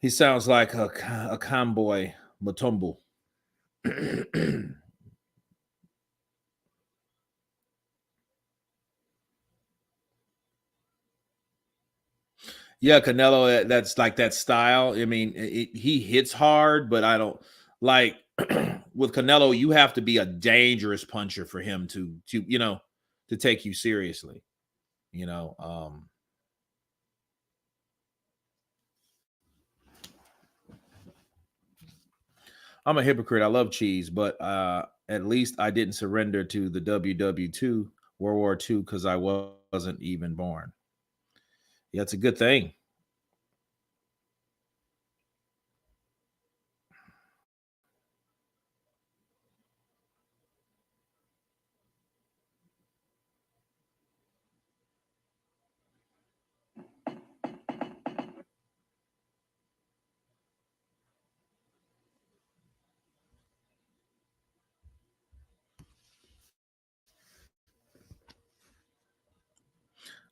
He sounds like a Kamboy Matumbo. Yeah, Canelo, that's like that style. I mean, he hits hard, but I don't like with Canelo, you have to be a dangerous puncher for him to take you seriously. I'm a hypocrite. I love cheese, but at least I didn't surrender to the WW2 World War II because I wasn't even born. Yeah, it's a good thing.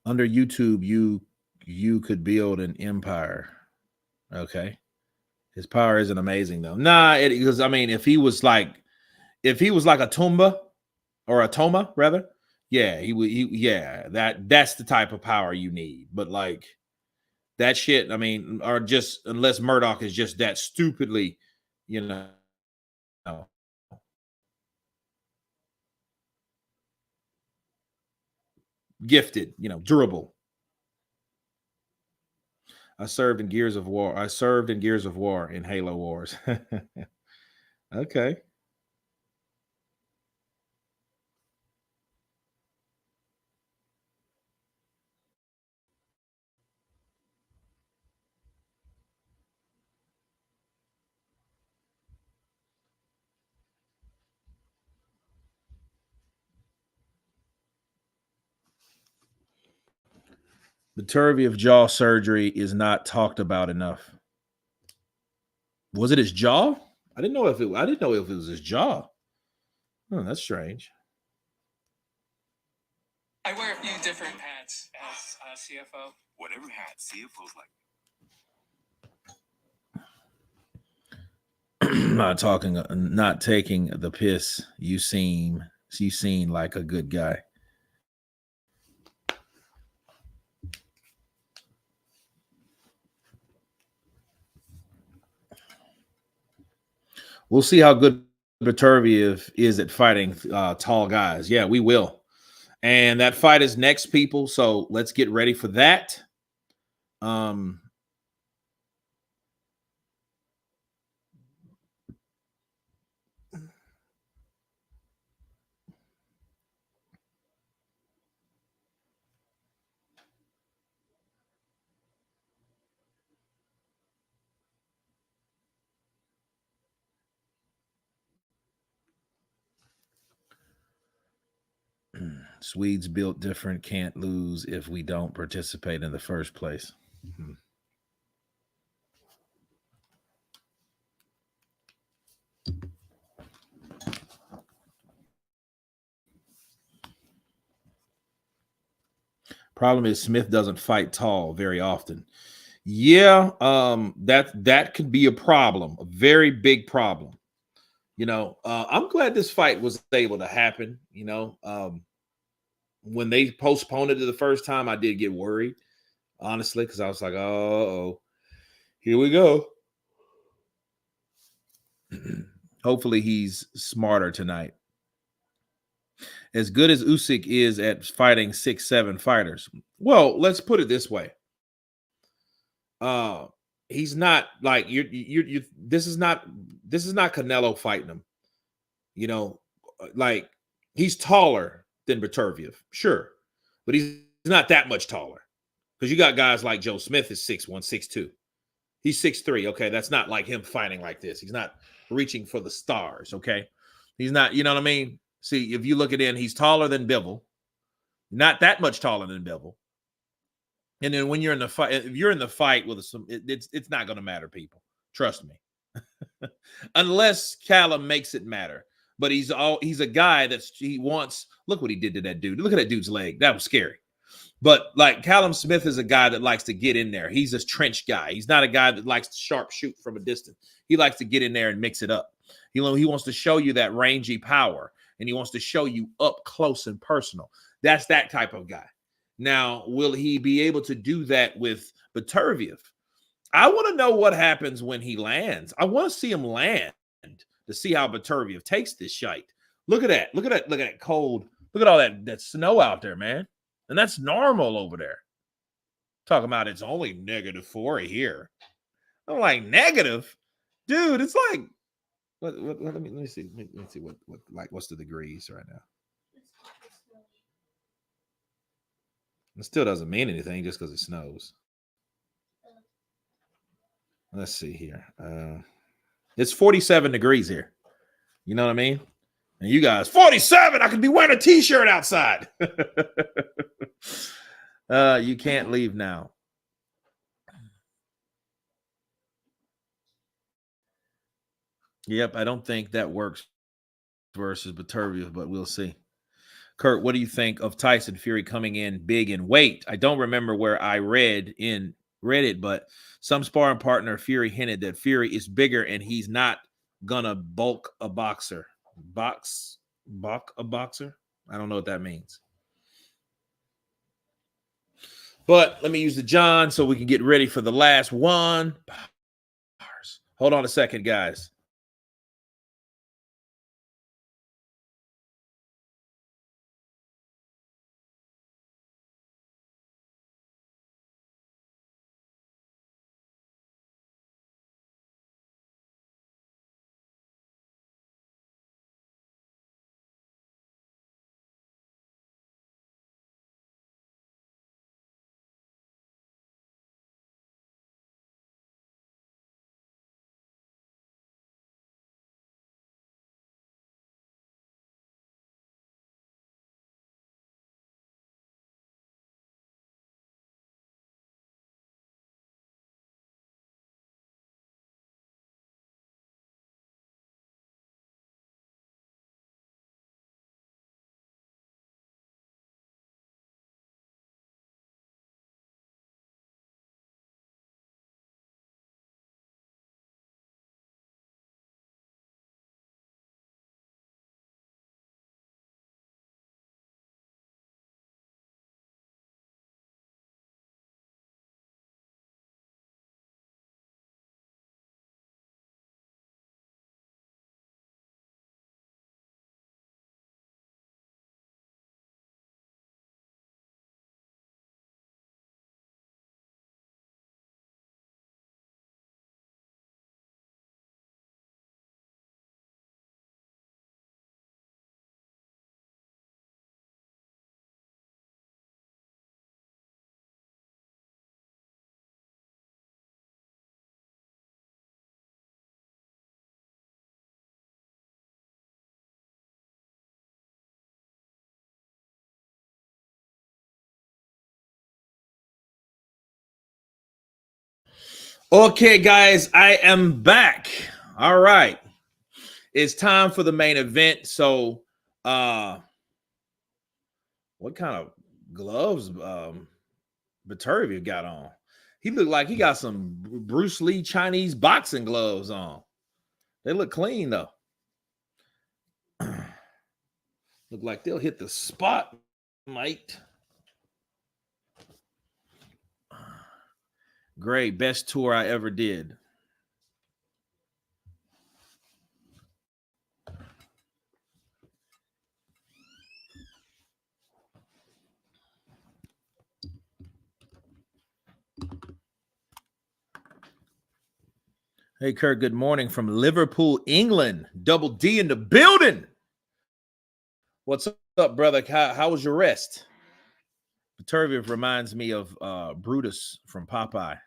Under YouTube, you could build an empire. Okay. His power isn't amazing though. Nah, because I mean, if he was like a Tumba or a Toma, rather, yeah, that's the type of power you need. But like that shit, I mean, or just unless Murdoch is just that stupidly, gifted, durable. I served in Gears of War. In Halo Wars. Okay. Beterviev jaw surgery is not talked about enough. Was it his jaw? I didn't know if it was his jaw. Oh, that's strange. I wear a few different hats as CFO. Whatever hat CFOs like. not talking, not taking the piss. You seem like a good guy. We'll see how good Beterviev is at fighting tall guys. Yeah, we will. And that fight is next, people. So let's get ready for that. Swedes built different, can't lose if we don't participate in the first place. Mm-hmm. Problem is Smith doesn't fight tall very often. Yeah, that could be a problem, a very big problem. You know, I'm glad this fight was able to happen. You know, when they postponed it to the first time, I did get worried, honestly, because I was like, oh, here we go. Hopefully he's smarter tonight. As good as Usyk is at fighting 6'7" fighters, well, let's put it this way. He's not like you. This is not Canelo fighting him. You know, like he's taller than Beterviev, sure, but he's not that much taller because you got guys like Joe Smith is 6'1", 6'2". He's 6'3". Okay, that's not like him fighting like this. He's not reaching for the stars. Okay, he's not. You know what I mean? See, if you look at it, he's taller than Bivol, not that much taller than Bivol. And then when you're in the fight, if you're in the fight with some, it's not going to matter, people. Trust me, unless Callum makes it matter. But he's a guy he wants. Look what he did to that dude. Look at that dude's leg. That was scary. But like Callum Smith is a guy that likes to get in there. He's a trench guy. He's not a guy that likes to sharp shoot from a distance. He likes to get in there and mix it up. He wants to show you that rangy power, and he wants to show you up close and personal. That's that type of guy. Now, will he be able to do that with Beterviev? I want to know what happens when he lands. I want to see him land to see how Beterviev takes this shite. Look at that. Look at that cold. Look at all that snow out there, man. And that's normal over there. Talking about it's only -4 here. I'm like, negative? Dude, it's like, let me see. Let me see what's the degrees right now. It still doesn't mean anything just because it snows. Let's see here. It's 47 degrees here. You know what I mean? And you guys, 47, I could be wearing a t-shirt outside. You can't leave now. Yep, I don't think that works versus Beterbiev, but we'll see. Kurt, what do you think of Tyson Fury coming in big in weight? I don't remember where I read it, but some sparring partner Fury hinted that Fury is bigger and he's not gonna bulk a boxer. Bulk a boxer? I don't know what that means. But let me use the John so we can get ready for the last one. Hold on a second, guys. Okay, guys, I am back. All right. It's time for the main event. So, what kind of gloves Beterviev got on? He looked like he got some Bruce Lee Chinese boxing gloves on. They look clean, though. Look like they'll hit the spot, mate. Great. Best tour I ever did. Hey, Kurt, good morning from Liverpool, England. Double D in the building. What's up, brother? How was your rest? Beterviev reminds me of Brutus from Popeye.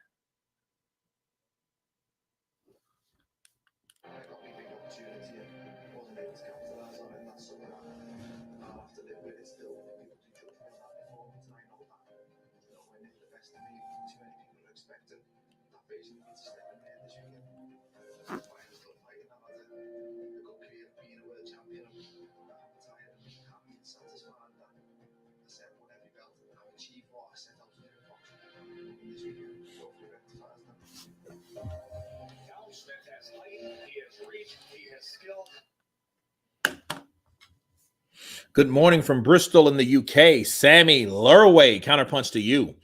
Good morning from Bristol in the UK. Sammy Lurway, counterpunch to you.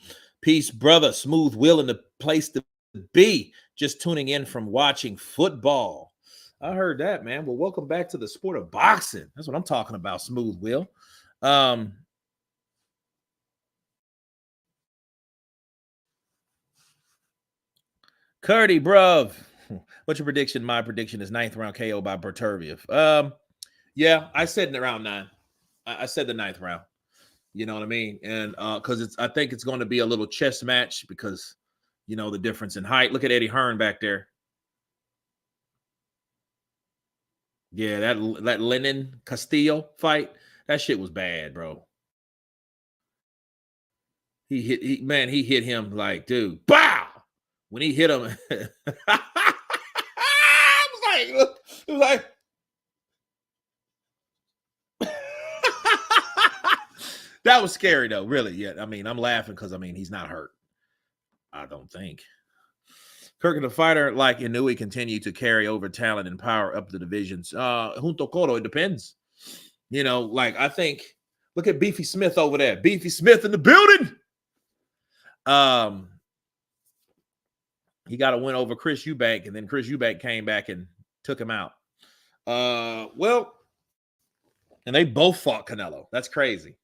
Peace, brother. Smooth Will in the place to be. Just tuning in from watching football. I heard that, man. Well, welcome back to the sport of boxing. That's what I'm talking about, Smooth Will. Curdy, bruv. What's your prediction? My prediction is 9th round KO by Beterviev. Yeah, I said in round 9. I said the 9th round. You know what I mean? And because I think it's going to be a little chess match because, you know, the difference in height. Look at Eddie Hearn back there. Yeah, that Lennon Castillo fight, that shit was bad, bro. He hit him like, dude, bow! When he hit him, it was like that was scary though, really. Yeah, I mean, I'm laughing because he's not hurt. I don't think. Kirk and the fighter like Inui continue to carry over talent and power up the divisions. Junto Coro, it depends. You know, like I think, look at Beefy Smith over there. Beefy Smith in the building. He got a win over Chris Eubank, and then Chris Eubank came back and took him out. Well, and they both fought Canelo. That's crazy.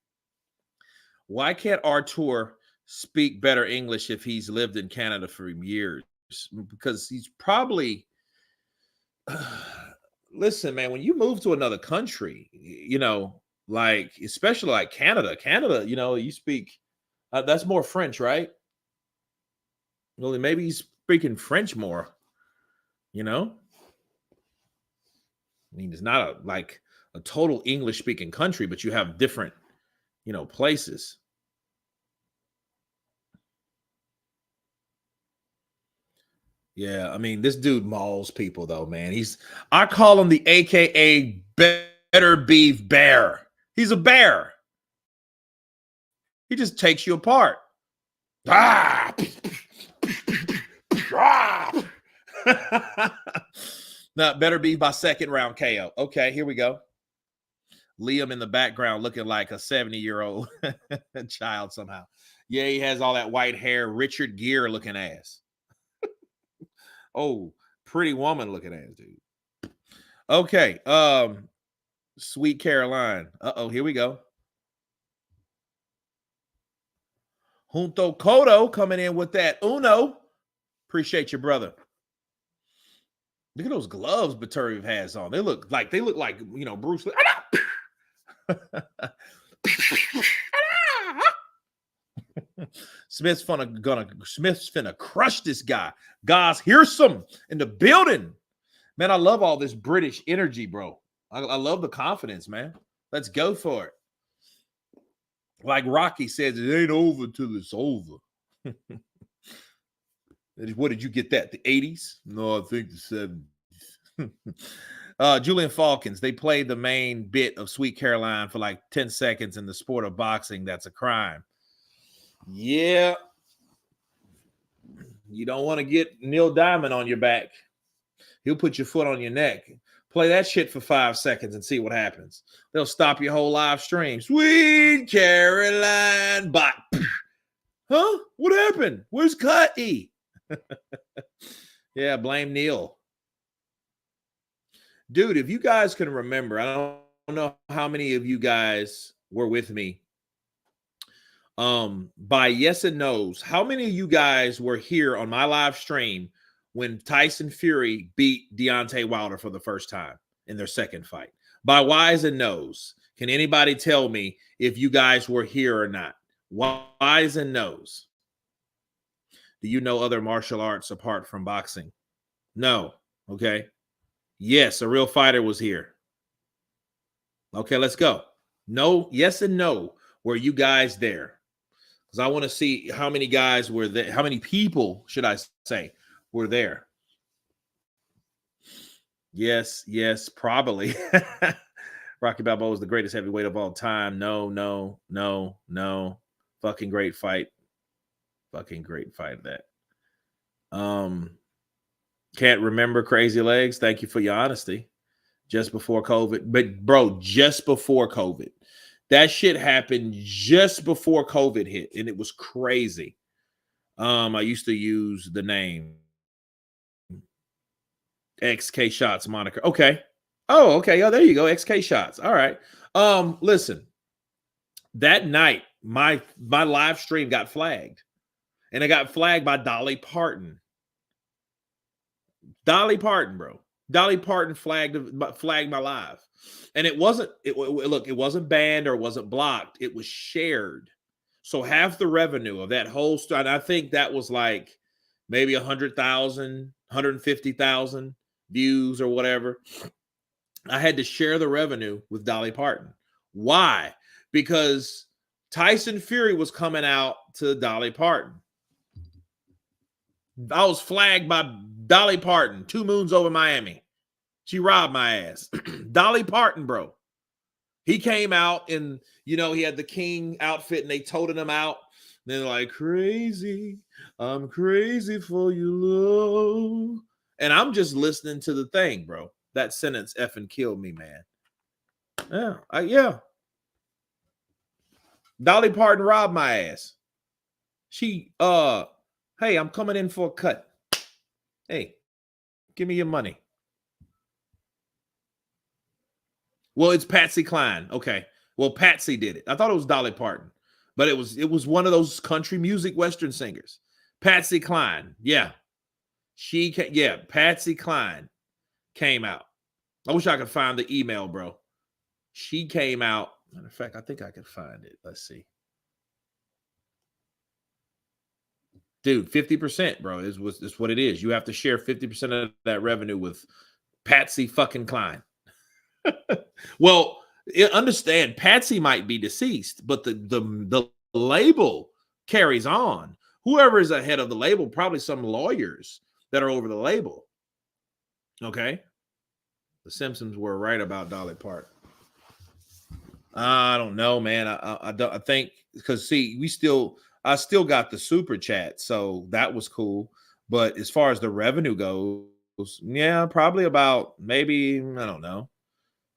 Why can't Artur speak better English if he's lived in Canada for years? Because he's probably listen, man, when you move to another country, you know, like especially like Canada, you know, you speak that's more French, right? Well, maybe he's speaking French more, you know. I mean, it's not like a total English speaking country, but you have different, you know, places. Yeah, I mean, this dude mauls people, though, man. I call him the AKA Beterbeef bear. He's a bear. He just takes you apart. Ah! Now, Beterbeef by 2nd round KO. Okay, here we go. Liam in the background looking like a 70-year-old child somehow. Yeah, he has all that white hair, Richard Gere looking ass. Oh, Pretty Woman looking ass, dude. Okay. Sweet Caroline. Uh-oh, here we go. Junto Cotto coming in with that Uno. Appreciate you, brother. Look at those gloves Beterviev has on. They look like you know, Bruce Lee. Smith's finna crush this guy. Guys, here's some in the building. Man, I love all this British energy, bro. I love the confidence, man. Let's go for it. Like Rocky says, it ain't over till it's over. What did you get that? The 80s? No, I think the 70s. Julian Falcons, they played the main bit of Sweet Caroline for like 10 seconds in the sport of boxing. That's a crime. Yeah. You don't want to get Neil Diamond on your back. He'll put your foot on your neck. Play that shit for 5 seconds and see what happens. They'll stop your whole live stream. Sweet Caroline. Bot. Huh? What happened? Where's Cutty? Yeah, blame Neil. Dude, if you guys can remember, I don't know how many of you guys were with me. By yes and no's, how many of you guys were here on my live stream when Tyson Fury beat Deontay Wilder for the first time in their second fight? By whys and no's, can anybody tell me if you guys were here or not? Whys and no's. Do you know other martial arts apart from boxing? No. Okay. Yes, a real fighter was here. Okay, let's go. No, yes and no. Were you guys there? Because I want to see how many guys were there. How many people, should I say, were there? Yes, yes, probably. Rocky Balboa is the greatest heavyweight of all time. No, no, no, no. Fucking great fight. Fucking great fight that. Can't remember Crazy Legs. Thank you for your honesty. Just before COVID. But bro, just before COVID. That shit happened just before COVID hit, and it was crazy. I used to use the name XK Shots moniker. Okay. Oh, okay. Oh, there you go. XK Shots. All right. Listen. That night, my live stream got flagged. And it got flagged by Dolly Parton. Dolly Parton, bro. Dolly Parton flagged my live. And it wasn't, it wasn't banned or it wasn't blocked. It was shared. So half the revenue of that whole story, and I think that was like maybe 100,000, 150,000 views or whatever. I had to share the revenue with Dolly Parton. Why? Because Tyson Fury was coming out to Dolly Parton. I was flagged by Dolly Parton, 2 moons over Miami. She robbed my ass. Dolly Parton, bro. He came out and, you know, he had the king outfit and they toted him out. And they're like, crazy. I'm crazy for you, love. And I'm just listening to the thing, bro. That sentence effing killed me, man. Yeah. Yeah. Dolly Parton robbed my ass. She, hey, I'm coming in for a cut. Hey, give me your money. Well, it's Patsy Cline. Okay. Well, Patsy did it. I thought it was Dolly Parton, but it was one of those country music Western singers. Patsy Cline. Yeah. Patsy Cline came out. I wish I could find the email, bro. She came out. Matter of fact, I think I could find it. Let's see. Dude, 50%, bro, is what it is. You have to share 50% of that revenue with Patsy fucking Cline. Well, understand, Patsy might be deceased, but the label carries on. Whoever is ahead of the label, probably some lawyers that are over the label. Okay? The Simpsons were right about Dolly Parton. I don't know, man. I think, because see, I still got the super chat, so that was cool. But as far as the revenue goes, yeah, probably about maybe, I don't know,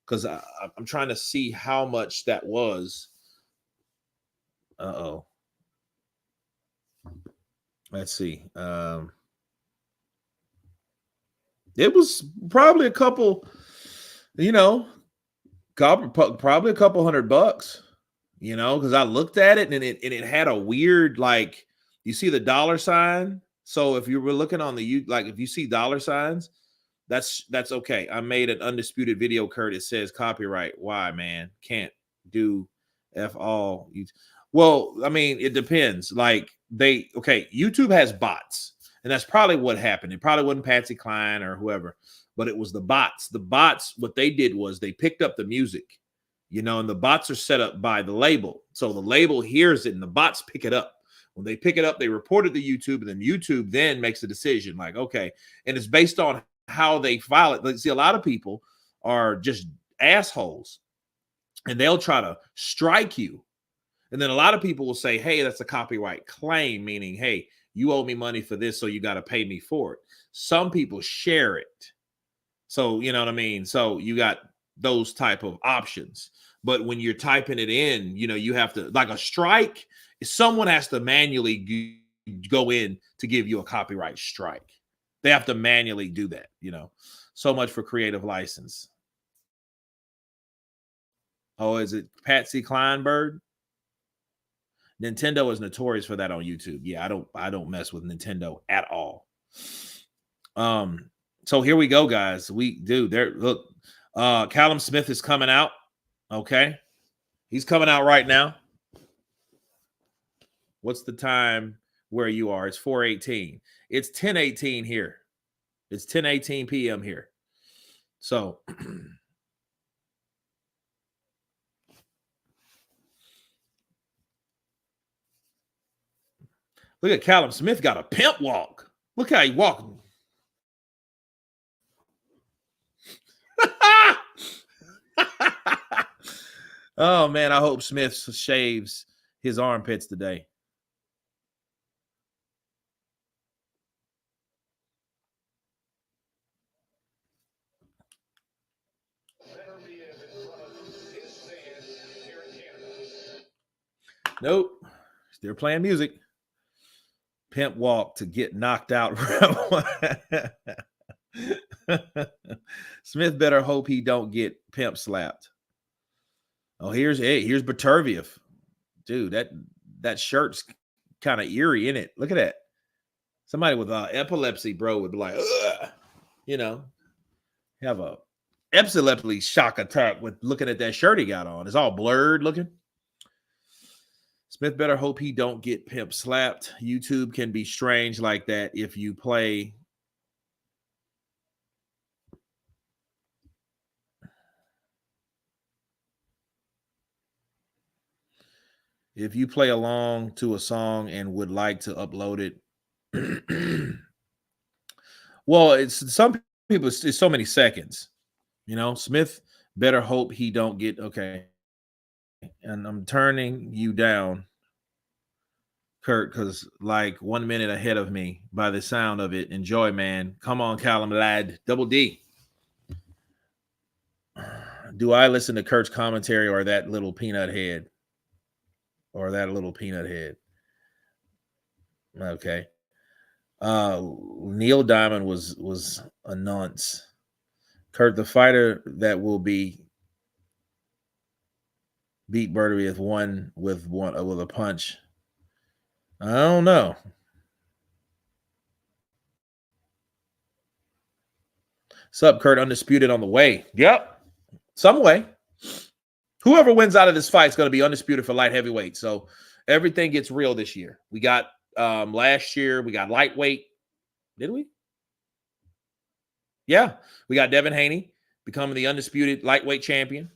because I'm trying to see how much that was. Uh-oh. Let's see. It was probably a couple, you know, probably a couple $100, you know, because I looked at it and it had a weird, like, you see the dollar sign. So if you were looking on if you see dollar signs, that's okay. I made an undisputed video, Kurt. It says copyright. Why, man? Can't do F all. Well, I mean, it depends. Like YouTube has bots, and that's probably what happened. It probably wasn't Patsy Cline or whoever, but it was the bots. The bots, what they did was they picked up the music, you know, and the bots are set up by the label. So the label hears it and the bots pick it up. When they pick it up, they report it to YouTube, and then YouTube then makes a decision like, okay, and it's based on how they file it. Like, see, a lot of people are just assholes, and they'll try to strike you. And then a lot of people will say, hey, that's a copyright claim, meaning, hey, you owe me money for this, so you got to pay me for it. Some people share it. So, you know what I mean? So you got those type of options. But when you're typing it in, you know, you have to, like a strike, someone has to manually go in to give you a copyright strike. They have to manually do that, you know. So much for creative license. Oh, is it Patsy Kleinberg? Nintendo is notorious for that on YouTube. Yeah, I don't mess with Nintendo at all. So here we go, guys. Look, Callum Smith is coming out. Okay. He's coming out right now. What's the time where you are? It's 4:18. It's 10:18 here. It's 10:18 p.m. here. So look at Callum Smith, got a pimp walk. Look how he walking. Oh, man, I hope Smith shaves his armpits today. Nope. They're playing music. Pimp walk to get knocked out. Smith better hope he don't get pimp slapped. Oh, here's Beterviev. Dude, that shirt's kind of eerie, isn't it? Look at that. Somebody with epilepsy, bro, would be like, ugh, you know, have a epilepsy shock attack with looking at that shirt he got on. It's all blurred looking. Smith better hope he don't get pimp slapped. YouTube can be strange like that if you play. If you play along to a song and would like to upload it. Well, it's some people, it's so many seconds. You know, Smith better hope he don't get, okay. And I'm turning you down, Kurt, because like 1 minute ahead of me by the sound of it. Enjoy, man. Come on, Callum, lad. Double D. Do I listen to Kurt's commentary or that little peanut head? Or that little peanut head? Okay. Neil Diamond was a nonce. Kurt, the fighter that will beat Beterviev with a punch. I don't know. Sup, Kurt? Undisputed on the way. Yep. Some way. Whoever wins out of this fight is going to be undisputed for light heavyweight. So everything gets real this year. We got last year, we got lightweight. Did we? Yeah. We got Devin Haney becoming the undisputed lightweight champion.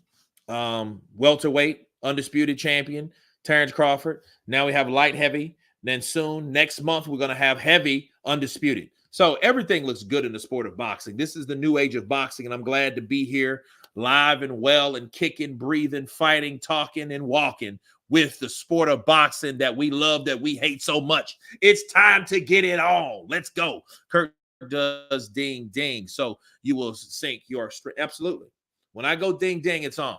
Welterweight, undisputed champion, Terrence Crawford. Now we have light heavy. Then soon, next month, we're going to have heavy undisputed. So everything looks good in the sport of boxing. This is the new age of boxing, and I'm glad to be here live and well and kicking, breathing, fighting, talking, and walking with the sport of boxing that we love, that we hate so much. It's time to get it on. Let's go. Kurt does ding, ding. So you will sink your strength. Absolutely. When I go ding, ding, it's on.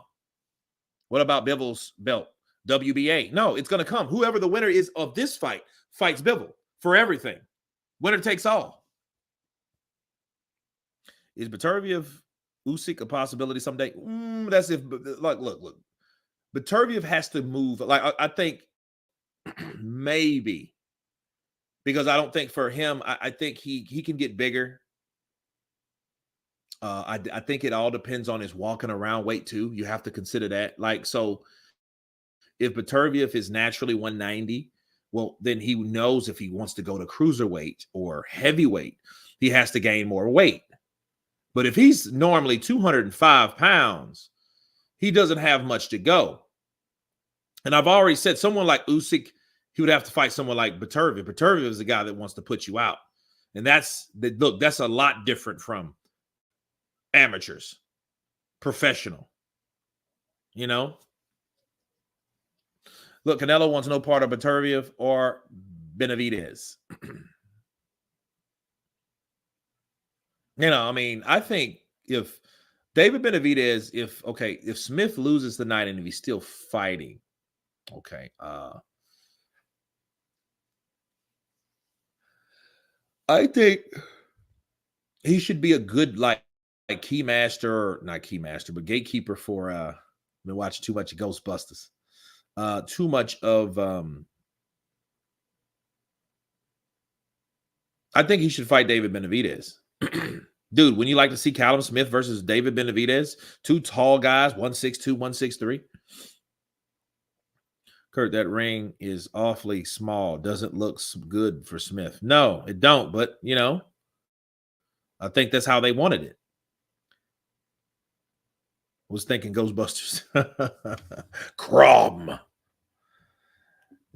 What about Bivol's belt? WBA. No, it's going to come. Whoever the winner is of this fight fights Bivol for everything. Winner takes all. Is Beterviev Usyk a possibility someday? That's if, like, look. Beterviev has to move. Like, I think maybe, because I don't think for him, I think he can get bigger. I think it all depends on his walking around weight too. You have to consider that. Like, so if Beterviev is naturally 190, well, then he knows if he wants to go to cruiserweight or heavyweight, he has to gain more weight. But if he's normally 205 pounds, he doesn't have much to go. And I've already said someone like Usyk he would have to fight someone like Beterviev. Beterviev is the guy that wants to put you out. And that's a lot different from amateurs, professional. You know? Look, Canelo wants no part of Beterviev or Benavidez. You know, I mean, I think if David Benavidez, if Smith loses tonight and if he's still fighting, okay, I think he should be a good like key master, not key master, but gatekeeper for I've been watching too much of Ghostbusters. Too much of I think he should fight David Benavidez. Dude, when you like to see Callum Smith versus David Benavidez, two tall guys, 162, 163. Kurt, that ring is awfully small. Doesn't look good for Smith. No, it don't. But, you know, I think that's how they wanted it. Was thinking Ghostbusters. Crom.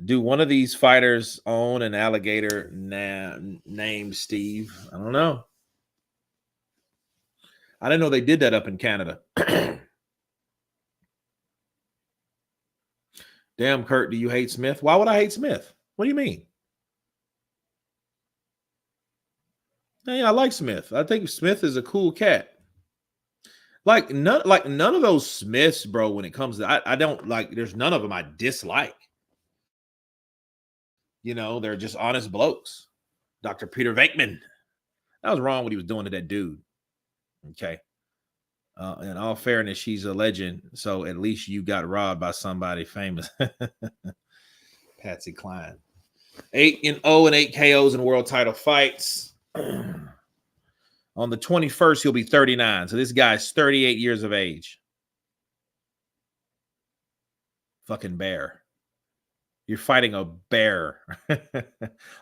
Do one of these fighters own an alligator named Steve? I don't know. I didn't know they did that up in Canada. Damn, Kurt, do you hate Smith? Why would I hate Smith? What do you mean? Hey, I like Smith. I think Smith is a cool cat. Like none of those Smiths, bro, when it comes to I don't like, there's none of them I dislike. You know, they're just honest blokes. Dr. Peter Venkman. That was wrong what he was doing to that dude. Okay. In all fairness, she's a legend. So at least you got robbed by somebody famous. Patsy Cline. 8-0 and 8 KOs in world title fights. On the 21st, he'll be 39. So this guy's 38 years of age. Fucking bear. You're fighting a bear.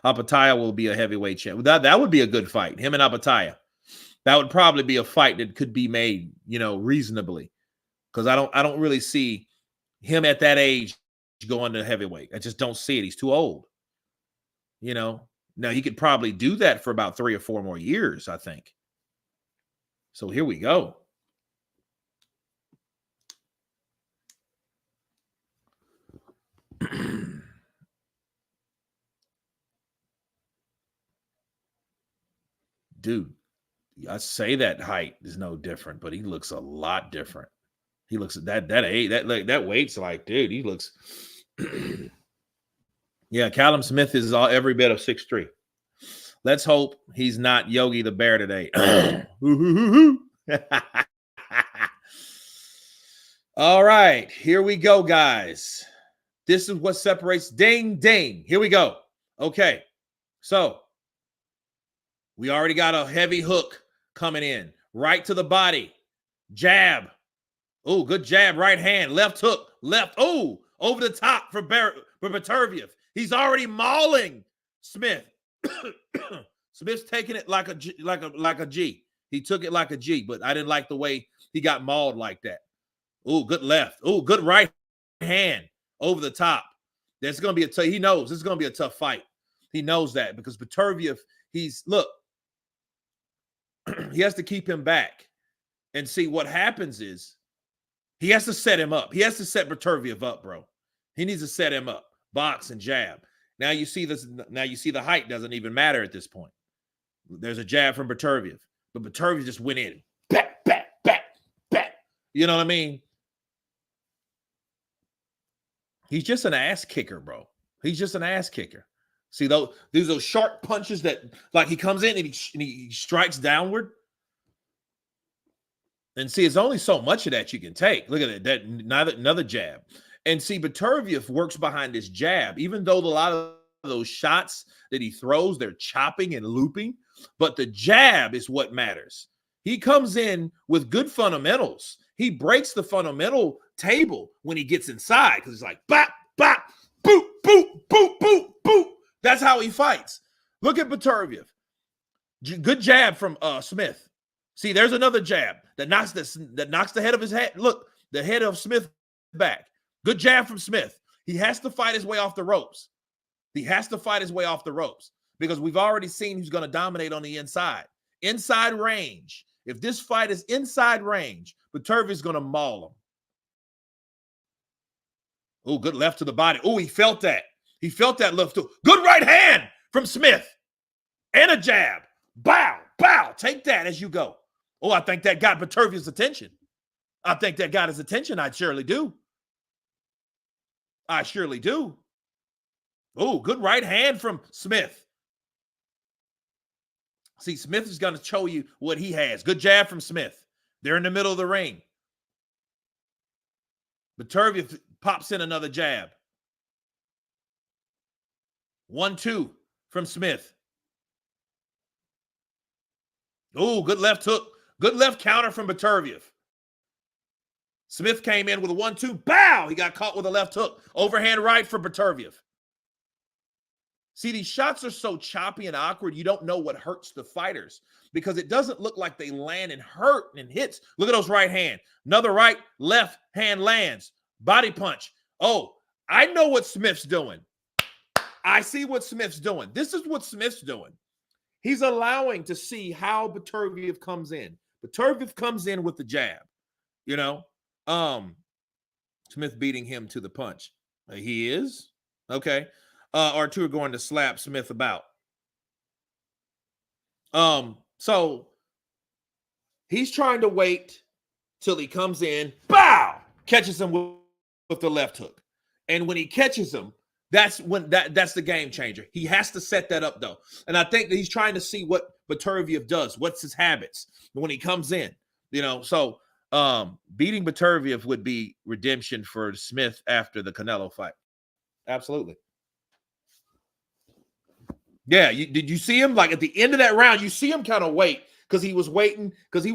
Apataya will be a heavyweight champ. That would be a good fight. Him and Apataya. That would probably be a fight that could be made, you know, reasonably. Because I don't really see him at that age going to heavyweight. I just don't see it. He's too old. You know. Now he could probably do that for about 3 or 4 more years, I think. So here we go. Dude, I say that height is no different, but he looks a lot different. He looks at that age, that weight's like, dude, he looks. Yeah, Callum Smith is every bit of 6'3". Let's hope he's not Yogi the Bear today. All right, here we go, guys. This is what separates. Ding, ding. Here we go. Okay, so we already got a heavy hook coming in. Right to the body. Jab. Oh, good jab. Right hand. Left hook. Left. Oh, over the top for Beterviev. He's already mauling Smith. Smith's taking it like a G. He took it like a G, but I didn't like the way he got mauled like that. Oh, good left. Oh, good right hand over the top. That's going to be he knows this is going to be a tough fight. He knows that because Beterviev, look, he has to keep him back and see what happens is he has to set him up. He has to set Beterviev up, bro. He needs to set him up. Box and jab. Now you see this. Now you see the height doesn't even matter at this point. There's a jab from Beterviev, but Beterviev just went in. Back, back, back, back. You know what I mean? He's just an ass kicker, bro. He's just an ass kicker. See those sharp punches that like he comes in and he strikes downward. And see, it's only so much of that you can take. Look at it. That another jab. And see, Beterviev works behind this jab, even though a lot of those shots that he throws, they're chopping and looping. But the jab is what matters. He comes in with good fundamentals. He breaks the fundamental table when he gets inside because it's like bop, bop, boop, boop, boop, boop, boop. That's how he fights. Look at Beterviev. Good jab from Smith. See, there's another jab that knocks the head of his head. Look, the head of Smith back. Good jab from Smith. He has to fight his way off the ropes. He has to fight his way off the ropes because we've already seen who's going to dominate on the inside. Inside range. If this fight is inside range, Beterviev is going to maul him. Oh, good left to the body. Oh, he felt that. He felt that left too. Good right hand from Smith. And a jab. Bow, bow. Take that as you go. Oh, I think that got Beterviev's attention. I think that got his attention. I surely do. I surely do. Oh, good right hand from Smith. See, Smith is going to show you what he has. Good jab from Smith. They're in the middle of the ring. Beterviev pops in another jab. 1-2 from Smith. Oh, good left hook. Good left counter from Beterviev. Smith came in with a 1-2. Bow! He got caught with a left hook. Overhand right for Beterviev. See, these shots are so choppy and awkward, you don't know what hurts the fighters because it doesn't look like they land and hurt and hits. Look at those right hand. Another right, left hand lands. Body punch. Oh, I know what Smith's doing. I see what Smith's doing. This is what Smith's doing. He's allowing to see how Beterviev comes in. Beterviev comes in with the jab, you know. Smith beating him to the punch. He is? Okay. Artur going to slap Smith about. So he's trying to wait till he comes in, bow, catches him with the left hook. And when he catches him, that's the game changer. He has to set that up though. And I think that he's trying to see what Beterviev does, what's his habits when he comes in, you know. So beating Beterviev would be redemption for Smith after the Canelo fight. Absolutely. Yeah, did you see him? Like at the end of that round, you see him kind of wait because he was waiting because he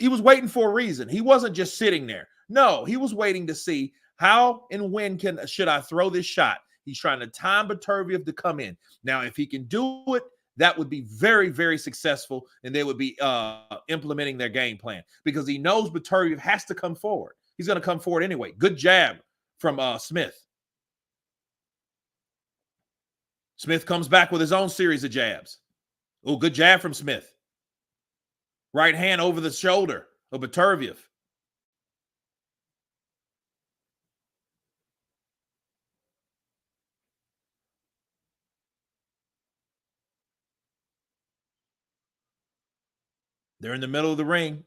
was waiting for a reason. He wasn't just sitting there. No, he was waiting to see how and when should I throw this shot. He's trying to time Beterviev to come in. Now, if he can do it, that would be very, very successful, and they would be implementing their game plan because he knows Beterviev has to come forward. He's going to come forward anyway. Good jab from Smith. Smith comes back with his own series of jabs. Oh, good jab from Smith. Right hand over the shoulder of Beterviev. They're in the middle of the ring.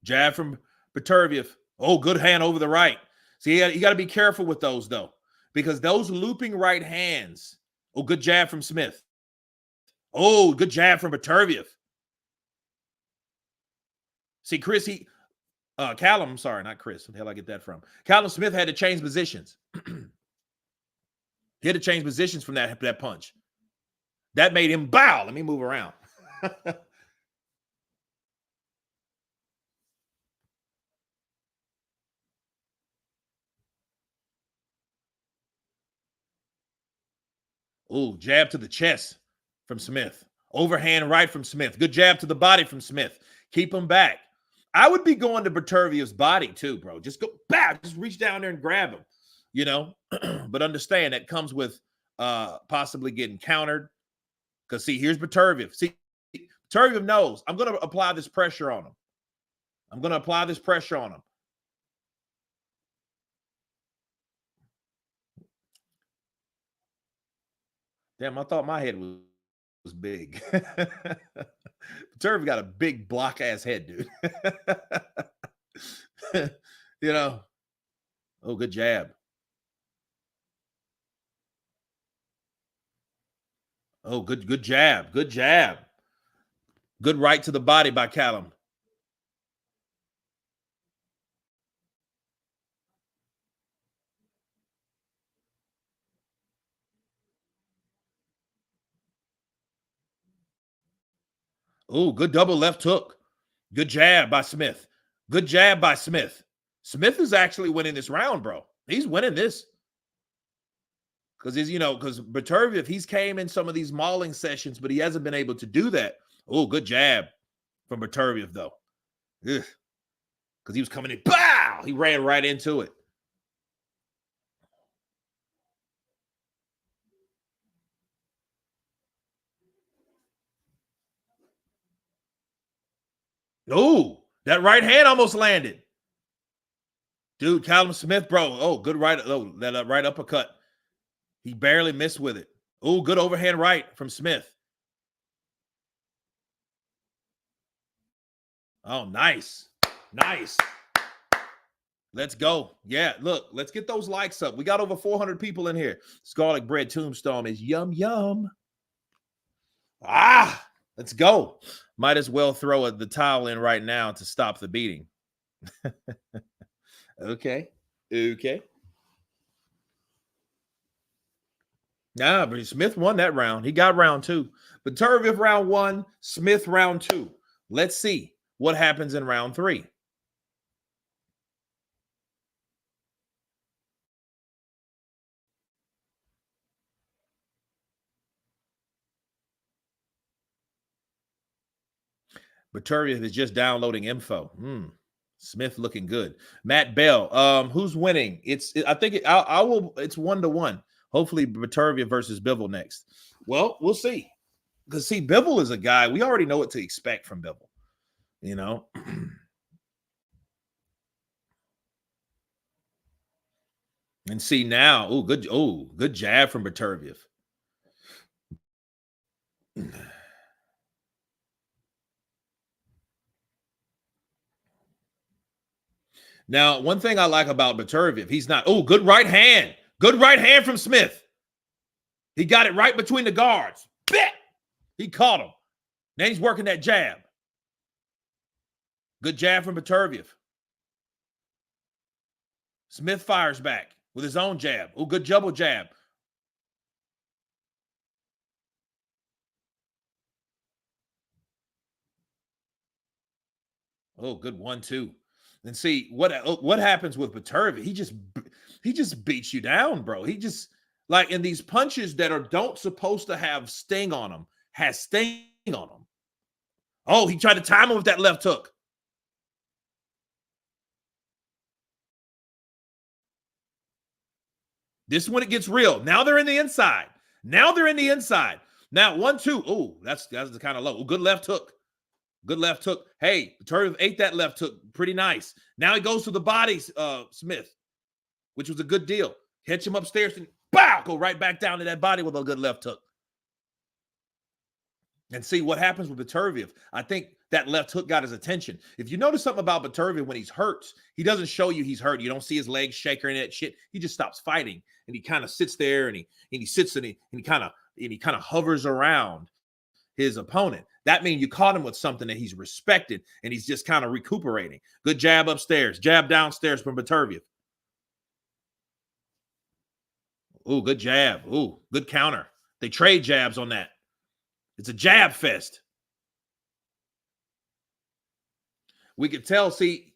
Jab from Beterviev. Oh, good hand over the right. See, you got to be careful with those, though, because those looping right hands. Oh, good jab from Smith. Oh, good jab from Beterviev. See, Callum, sorry, not Chris. Where the hell did I get that from? Callum Smith had to change positions. He had to change positions from that punch. That made him bow. Let me move around. Oh, jab to the chest from Smith. Overhand right from Smith. Good jab to the body from Smith. Keep him back. I would be going to Beterviev's body too, bro. Just go back. Just reach down there and grab him, you know. But understand that comes with possibly getting countered. Because, see, here's Beterviev. See, Beterviev knows I'm going to apply this pressure on him. I'm going to apply this pressure on him. Damn, I thought my head was big. Beterviev got a big block-ass head, dude. You know. Oh, good jab. Oh, good jab. Good jab. Good right to the body by Callum. Oh, good double left hook. Good jab by Smith. Good jab by Smith. Smith is actually winning this round, bro. He's winning this. Because Beterviev, he's came in some of these mauling sessions, but he hasn't been able to do that. Oh, good jab from Beterviev, though. Because he was coming in. Bow! He ran right into it. Oh, that right hand almost landed. Dude, Callum Smith, bro. Oh, good right. Oh, that right uppercut. He barely missed with it. Oh, good overhand right from Smith. Oh, nice. Nice. Let's go. Yeah, look, let's get those likes up. We got over 400 people in here. Scarlet Bread Tombstone is yum, yum. Ah, let's go. Might as well throw the towel in right now to stop the beating. Okay. Nah, but Smith won that round. He got round 2. Beterviev round 1, Smith round 2. Let's see what happens in round 3. Beterviev is just downloading info. Smith looking good. Matt Bell. Who's winning? I think I will. It's 1-1. Hopefully, Beterviev versus Bivol next. Well, we'll see. Because see, Bivol is a guy we already know what to expect from Bivol. You know. And see now, good jab from Beterviev. Now, one thing I like about Beterviev, he's not, good right hand. Good right hand from Smith. He got it right between the guards. Bet! He caught him. Now he's working that jab. Good jab from Beterviev. Smith fires back with his own jab. Good double jab. Good 1-2. And see what happens with Beterviev. He just beats you down, bro. He just like in these punches that don't supposed to have sting on them, has sting on them. Oh, he tried to time him with that left hook. This is when it gets real. Now they're in the inside. Now 1-2. Oh, that's kind of low. Good left hook. Good left hook. Hey, Beterviev ate that left hook pretty nice. Now he goes to the body, Smith, which was a good deal. Catch him upstairs and bow, go right back down to that body with a good left hook. And see what happens with Beterviev. I think that left hook got his attention. If you notice something about Beterviev when he's hurt, he doesn't show you he's hurt. You don't see his legs shaking and that shit. He just stops fighting and he kind of sits there and he sits and he kind of hovers around his opponent. That means you caught him with something that he's respected and he's just kind of recuperating. Good jab upstairs, jab downstairs from Beterviev. Good jab. Good counter. They trade jabs on that. It's a jab fest. We could tell, see,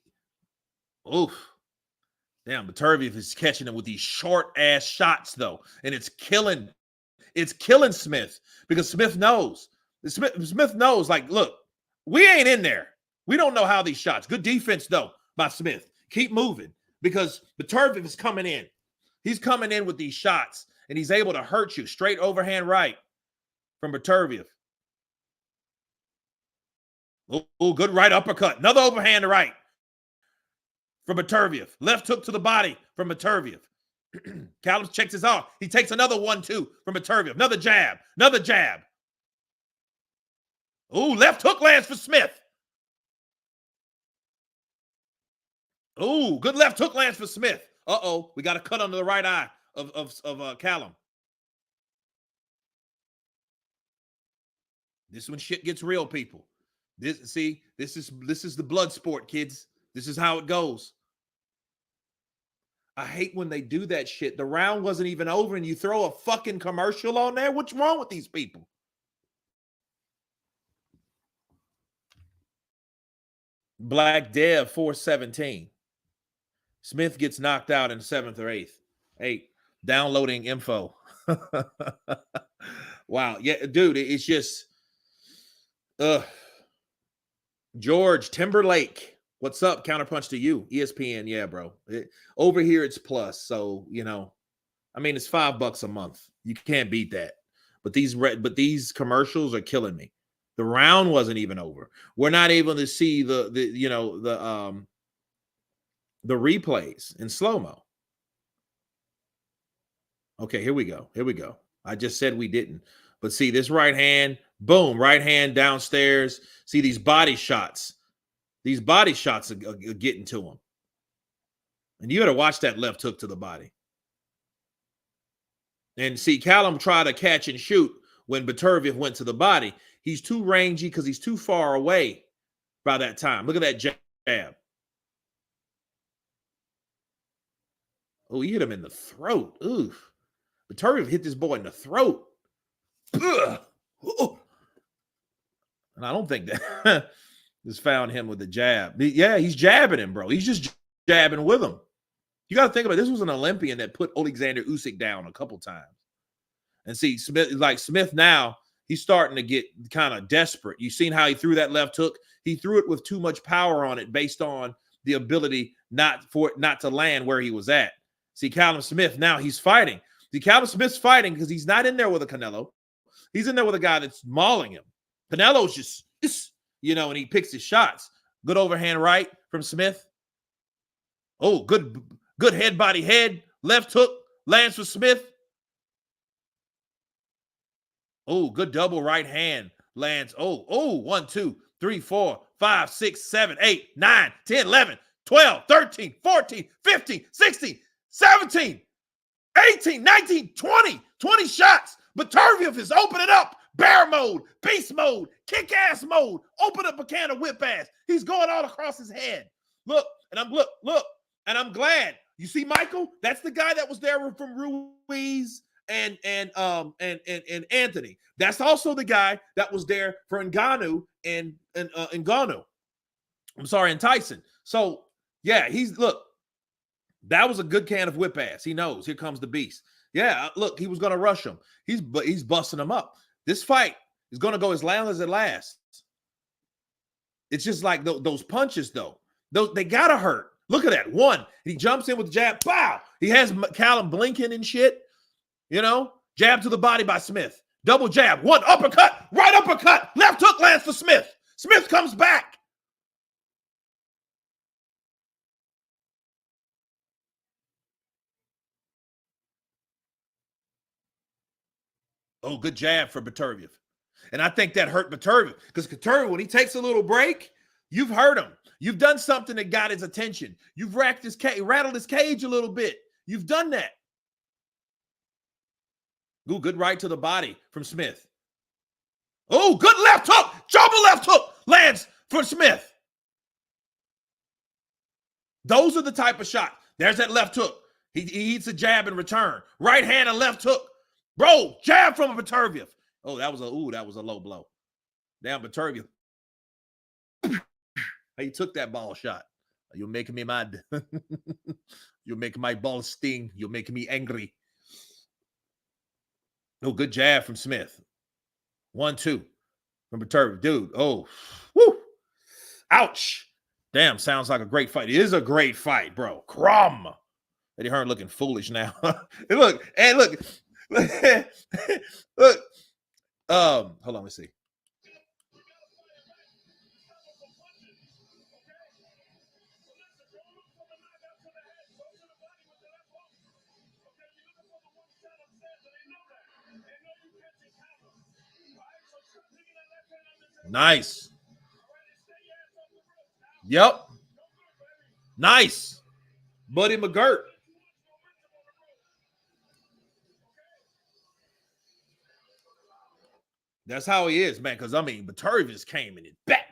damn, Beterviev is catching him with these short-ass shots, though, and it's killing Smith because Smith knows. Smith knows, like, look, we ain't in there. We don't know how these shots. Good defense, though, by Smith. Keep moving because Beterviev is coming in. He's coming in with these shots, and he's able to hurt you. Straight overhand right from Beterviev. Good right uppercut. Another overhand right from Beterviev. Left hook to the body from Beterviev. Callum checks his arm. He takes another 1-2 from Beterviev. Another jab. Another jab. Left hook lands for Smith. Good left hook lands for Smith. We got a cut under the right eye of Callum. This is when shit gets real, people. This is the blood sport, kids. This is how it goes. I hate when they do that shit. The round wasn't even over and you throw a fucking commercial on there. What's wrong with these people? Black Dev 417. Smith gets knocked out in 7th or 8th. 8. Downloading info. Wow. Yeah, dude, it's just George Timberlake. What's up? Counterpunch to you. ESPN. Yeah, bro. Over here it's plus. So, I mean, it's $5 a month. You can't beat that. But these commercials are killing me. The round wasn't even over. We're not able to see the replays in slow-mo. Okay, here we go. Here we go. I just said we didn't. But see this right hand, boom, right hand downstairs. See these body shots. These body shots are getting to him. And you got to watch that left hook to the body. And see, Callum tried to catch and shoot when Beterviev went to the body. He's too rangy because he's too far away by that time. Look at that jab. Oh, he hit him in the throat. Oof. Beterviev hit this boy in the throat. Ugh. Ooh. And I don't think that just found him with the jab. Yeah, he's jabbing him, bro. He's just jabbing with him. You got to think about it. This was an Olympian that put Alexander Usyk down a couple times. And see, Smith now, he's starting to get kind of desperate. You've seen how he threw that left hook. He threw it with too much power on it based on the ability not to land where he was at. See, Callum Smith, now he's fighting. See, Callum Smith's fighting because he's not in there with a Canelo. He's in there with a guy that's mauling him. Canelo's just, and he picks his shots. Good overhand right from Smith. Oh, good head, body, head. Left hook lands for Smith. Oh, good double right hand lands. Oh, 1, 2, 3, 4, 5, 6, 7, 8, 9, 10, 11, 12, 13, 14, 15, 16, 17, 18, 19, 20 shots. Beterviev is opening up. Bear mode, beast mode, kick-ass mode. Open up a can of whip ass. He's going all across his head. Look, and I'm glad. You see Michael? That's the guy that was there from Ruiz and Anthony. That's also the guy that was there for Ngannou and Ngannou. I'm sorry, and Tyson. So yeah, that was a good can of whip ass. He knows. Here comes the beast. Yeah, look, he was going to rush him. He's busting him up. This fight is going to go as long as it lasts. It's just like those punches, though. They got to hurt. Look at that. One, he jumps in with the jab. Pow! He has Callum blinking and shit. Jab to the body by Smith. Double jab. One uppercut. Right uppercut. Left hook lands for Smith. Smith comes back. Oh, good jab for Beterviev. And I think that hurt Beterviev because Beterviev, when he takes a little break, you've hurt him. You've done something that got his attention. You've rattled his cage a little bit. You've done that. Ooh, good right to the body from Smith. Oh, good left hook. Double left hook lands for Smith. Those are the type of shot. There's that left hook. He eats a jab in return. Right hand and left hook. Bro, jab from a Beterviev. Oh, that was a low blow. Damn, Beterviev. He took that ball shot. You're making me mad. You're making my balls sting. You're making me angry. Oh, good jab from Smith. 1, 2 from Beterviev. Dude, oh, woo. Ouch. Damn, sounds like a great fight. It is a great fight, bro. Crumb. Eddie Hearn looking foolish now. Look. Look. Hold on, let's see. Nice. Yep. Nice. Buddy McGirt. That's how he is, man. Because Beterviev just came in and back.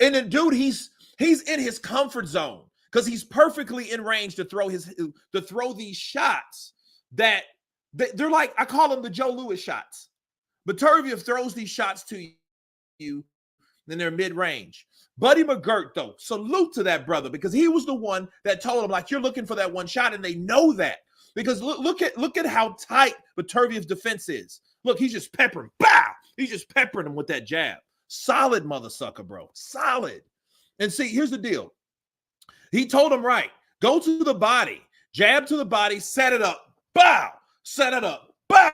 And the dude, he's in his comfort zone because he's perfectly in range to throw these shots that they're like, I call them the Joe Louis shots. Beterviev throws these shots to you, and they're mid-range. Buddy McGirt, though, salute to that brother because he was the one that told him, like, you're looking for that one shot, and they know that because look at how tight Beterviev's defense is. Look, he's just peppering. Bow! He's just peppering him with that jab. Solid mother sucker, bro. Solid. And see, here's the deal. He told him, right, go to the body, jab to the body, set it up. Bow! set it up, bow.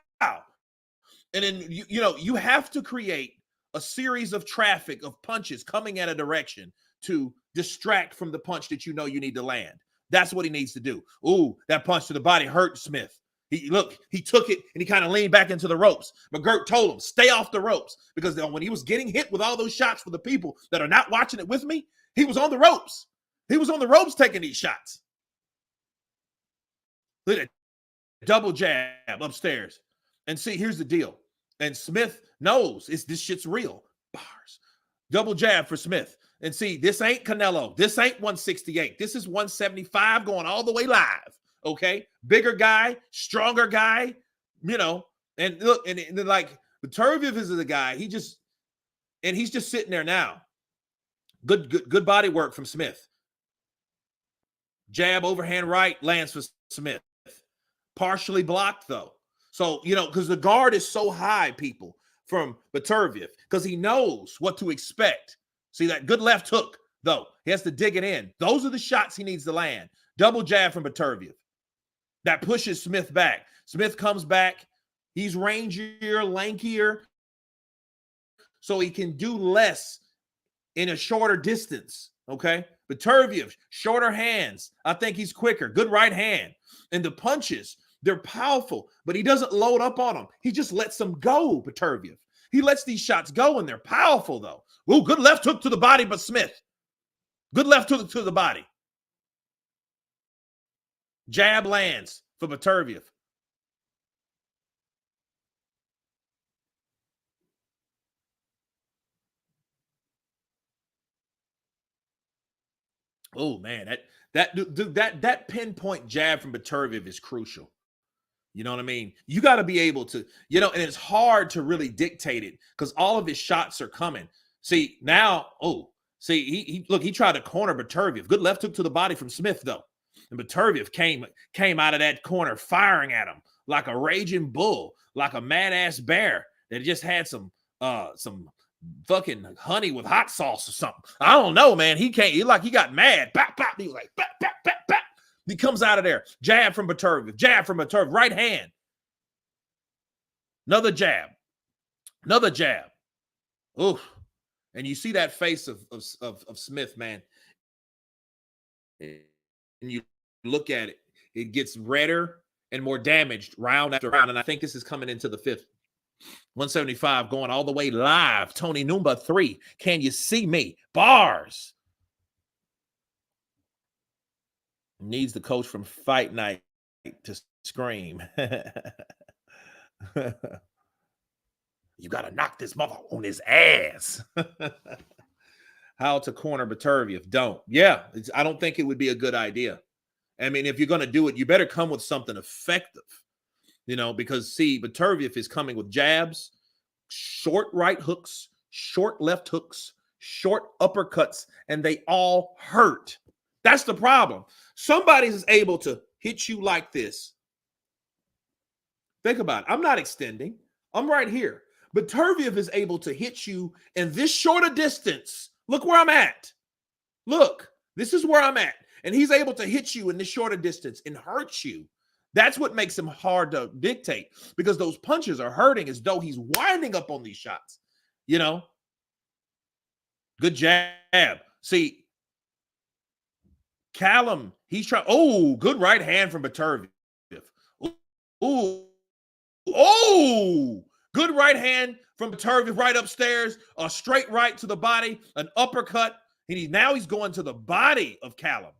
And then, you have to create a series of traffic of punches coming at a direction to distract from the punch that you need to land. That's what he needs to do. Ooh, that punch to the body hurt Smith. He took it and he kind of leaned back into the ropes. McGirt told him, stay off the ropes, because when he was getting hit with all those shots for the people that are not watching it with me, he was on the ropes. He was on the ropes taking these shots. Look at that double jab upstairs. And see, here's the deal. And Smith knows this shit's real. Bars. Double jab for Smith. And see, this ain't Canelo. This ain't 168. This is 175 going all the way live. Okay? Bigger guy, stronger guy, and look, and like Beterviev is the guy. He's just sitting there now. Good body work from Smith. Jab, overhand right, lands for Smith. Partially blocked, though. So, because the guard is so high, people, from Beterviev, because he knows what to expect. See that good left hook, though. He has to dig it in. Those are the shots he needs to land. Double jab from Beterviev. That pushes Smith back. Smith comes back. He's rangier, lankier, so he can do less in a shorter distance, okay? Beterviev, shorter hands. I think he's quicker. Good right hand. And the punches, they're powerful, but he doesn't load up on them. He just lets them go, Beterviev. He lets these shots go, and they're powerful, though. Ooh, good left hook to the body, but Smith. Good left hook to the body. Jab lands for Beterviev. Oh, man, that pinpoint jab from Beterviev is crucial. You know what I mean? You got to be able to, and it's hard to really dictate it because all of his shots are coming. See, now, he tried to corner Beterviev. Good left hook to the body from Smith, though. And Beterviev came out of that corner firing at him like a raging bull, like a mad-ass bear that just had some fucking honey with hot sauce or something. I don't know, man. He got mad. Bap, bap. He was like, bap, bap, bap, bap. He comes out of there. Jab from Beterviev. Right hand. Another jab. Oof. And you see that face of Smith, man. And you look at it. It gets redder and more damaged round after round. And I think this is coming into the fifth. 175 going all the way live. Tony Numba 3. Can you see me? Bars. Needs the coach from Fight Night to scream. You got to knock this mother on his ass. How to corner Beterviev. Don't. Yeah, I don't think it would be a good idea. I mean, if you're going to do it, you better come with something effective. Because, see, Beterviev is coming with jabs, short right hooks, short left hooks, short uppercuts, and they all hurt. That's the problem. Somebody is able to hit you like this. Think about it. I'm not extending. I'm right here. Beterviev is able to hit you in this shorter distance. Look where I'm at. Look, this is where I'm at. And he's able to hit you in this shorter distance and hurt you. That's what makes him hard to dictate, because those punches are hurting as though he's winding up on these shots. Good jab. See, Callum, he's trying. Oh, good right hand from Beterviev. Oh, good right hand from Beterviev right upstairs. A straight right to the body, an uppercut. And now he's going to the body of Callum.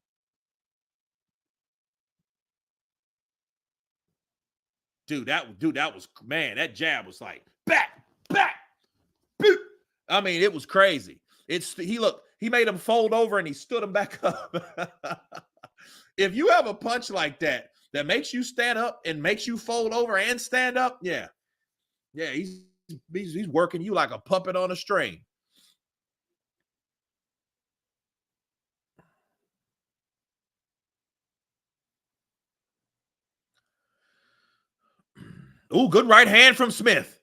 Dude, that was, man, that jab was like, back, boop. I mean, it was crazy. He made him fold over and he stood him back up. If you have a punch like that makes you stand up and makes you fold over and stand up, yeah, he's working you like a puppet on a string. Ooh, good right hand from Smith.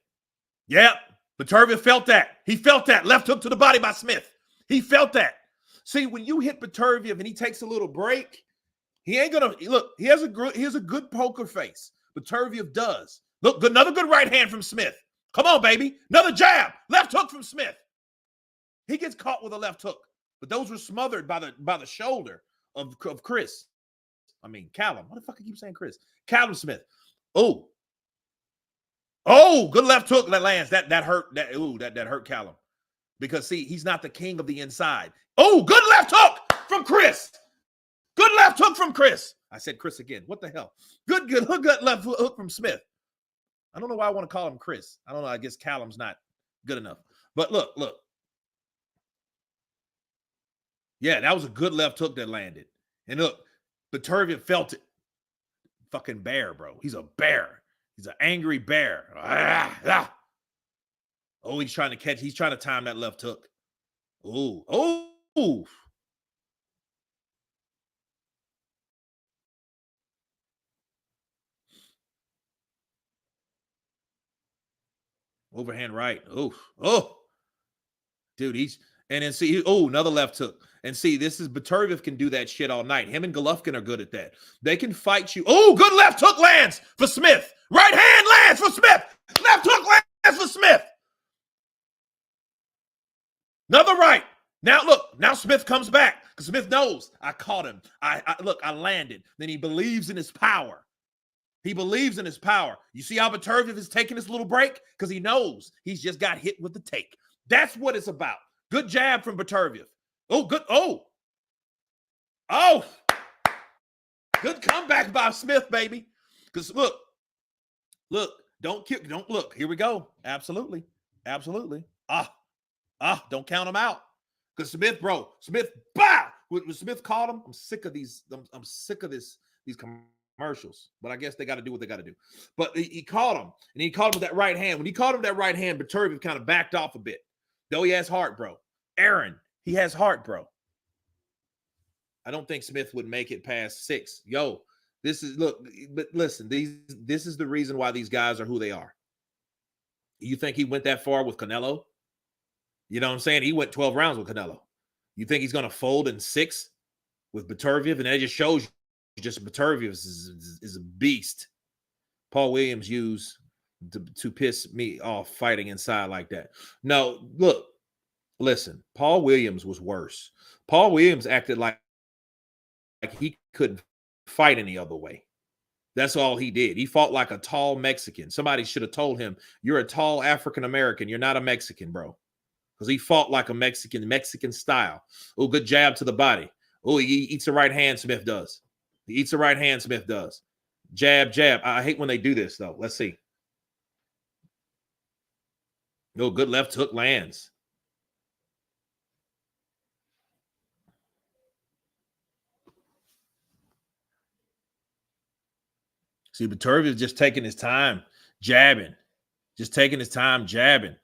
Yep. Beterviev felt that. He felt that. Left hook to the body by Smith. He felt that. See, when you hit Beterviev and he takes a little break, he ain't gonna look. He has a good poker face, Beterviev does. Look, another good right hand from Smith. Come on, baby. Another jab. Left hook from Smith. He gets caught with a left hook, but those were smothered by the shoulder of Chris. I mean, Callum. What the fuck I keep saying Chris? Callum Smith. Oh, good left hook that lands. That hurt. That hurt Callum. Because see, he's not the king of the inside. Oh, good left hook from Chris. Good left hook from Chris. I said Chris again. What the hell? Good left hook from Smith. I don't know why I want to call him Chris. I don't know. I guess Callum's not good enough. But look. Yeah, that was a good left hook that landed. And look, Beterviev felt it. Fucking bear, bro. He's a bear. He's an angry bear. Oh, he's trying to time that left hook. Oh. Overhand right. Oh. Dude, and then see, another left hook. And see, this is Beterviev can do that shit all night. Him and Golovkin are good at that. They can fight you. Oh, good left hook lands for Smith. Right hand lands for Smith. Left hook lands for Smith. Another right. Now look, now Smith comes back because Smith knows I caught him. I landed. Then he believes in his power. He believes in his power. You see how Beterviev is taking this little break? Because he knows he's just got hit with the take. That's what it's about. Good jab from Beterviev. Oh, good. Oh. Good comeback by Smith, baby. Because look, don't look. Here we go. Absolutely. Don't count him out. Because Smith, bow. When Smith caught him, I'm sick of these. I'm sick of these commercials. But I guess they got to do what they got to do. But he caught him, and he caught him with that right hand. When he caught him with that right hand, Beterviev kind of backed off a bit. Though he has heart, bro. Aaron, he has heart, bro. I don't think Smith would make it past 6. Yo, but listen, this is the reason why these guys are who they are. You think he went that far with Canelo? You know what I'm saying? He went 12 rounds with Canelo. You think he's going to fold in 6 with Beterviev? And that just shows you just Beterviev is a beast. Paul Williams used to piss me off fighting inside like that. No, listen, Paul Williams was worse. Paul Williams acted like he couldn't fight any other way. That's all he did. He fought like a tall Mexican. Somebody should have told him, you're a tall African-American. You're not a Mexican, bro. Because he fought like a Mexican style. Oh, good jab to the body. Oh, he eats a right hand, Smith does. He eats a right hand, Smith does. Jab. I hate when they do this, though. Let's see. No, good left hook lands. See, Beterviev is just taking his time, jabbing. Just taking his time, jabbing.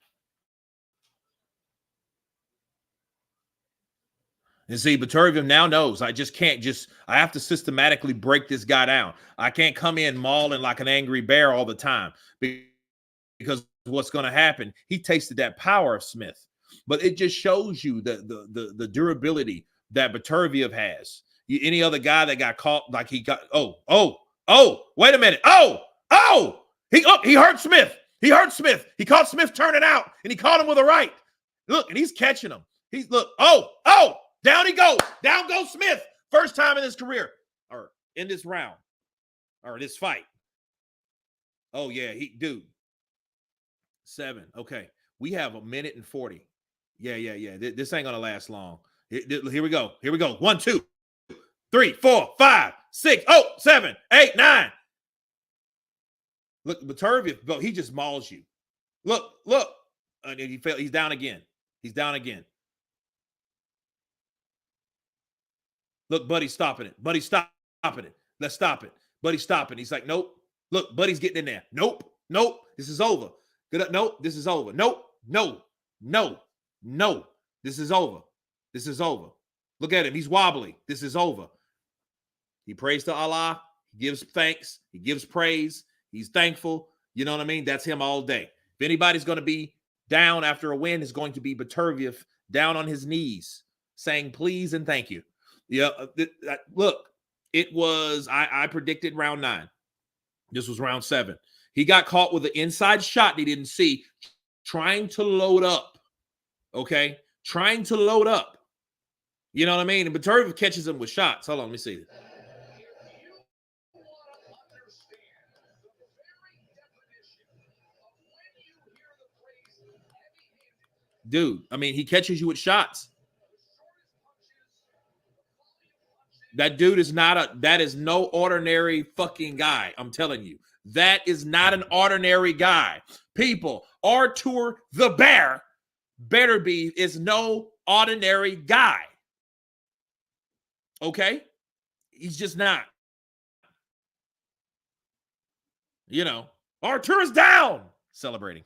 And see, Beterviev now knows I have to systematically break this guy down. I can't come in mauling like an angry bear all the time because what's going to happen, he tasted that power of Smith. But it just shows you the durability that Beterviev has. Any other guy that got caught like he got, wait a minute. He hurt Smith. He caught Smith turning out, and he caught him with a right. Look, and he's catching him. Down he goes. Down goes Smith. First time in his career, or in this round, or this fight. Oh, yeah, dude. 7. Okay. We have 1:40 minutes. Yeah. This ain't going to last long. Here we go. 1, 2, 3, 4, 5, 6, 7, 8, 9. Look, Beterviev, bro, he just mauls you. Look. He fell. He's down again. Look, Buddy's stopping it. Let's stop it. Buddy's stopping. He's like, nope. Look, Buddy's getting in there. Nope. This is over. Nope. This is over. Nope. No. This is over. Look at him. He's wobbly. This is over. He prays to Allah. He gives thanks. He gives praise. He's thankful. You know what I mean? That's him all day. If anybody's going to be down after a win, it's going to be Beterviev down on his knees saying please and thank you. Yeah, look, it was, I predicted round 9. This was round 7. He got caught with an inside shot he didn't see, trying to load up. Okay? Trying to load up. You know what I mean? And Beterviev catches him with shots. Hold on, let me see. Dude, I mean, he catches you with shots. That dude is that is no ordinary fucking guy. I'm telling you. That is not an ordinary guy. People, Artur the Bear, Beterviev is no ordinary guy. Okay? He's just not. You know, Artur is down. Celebrating.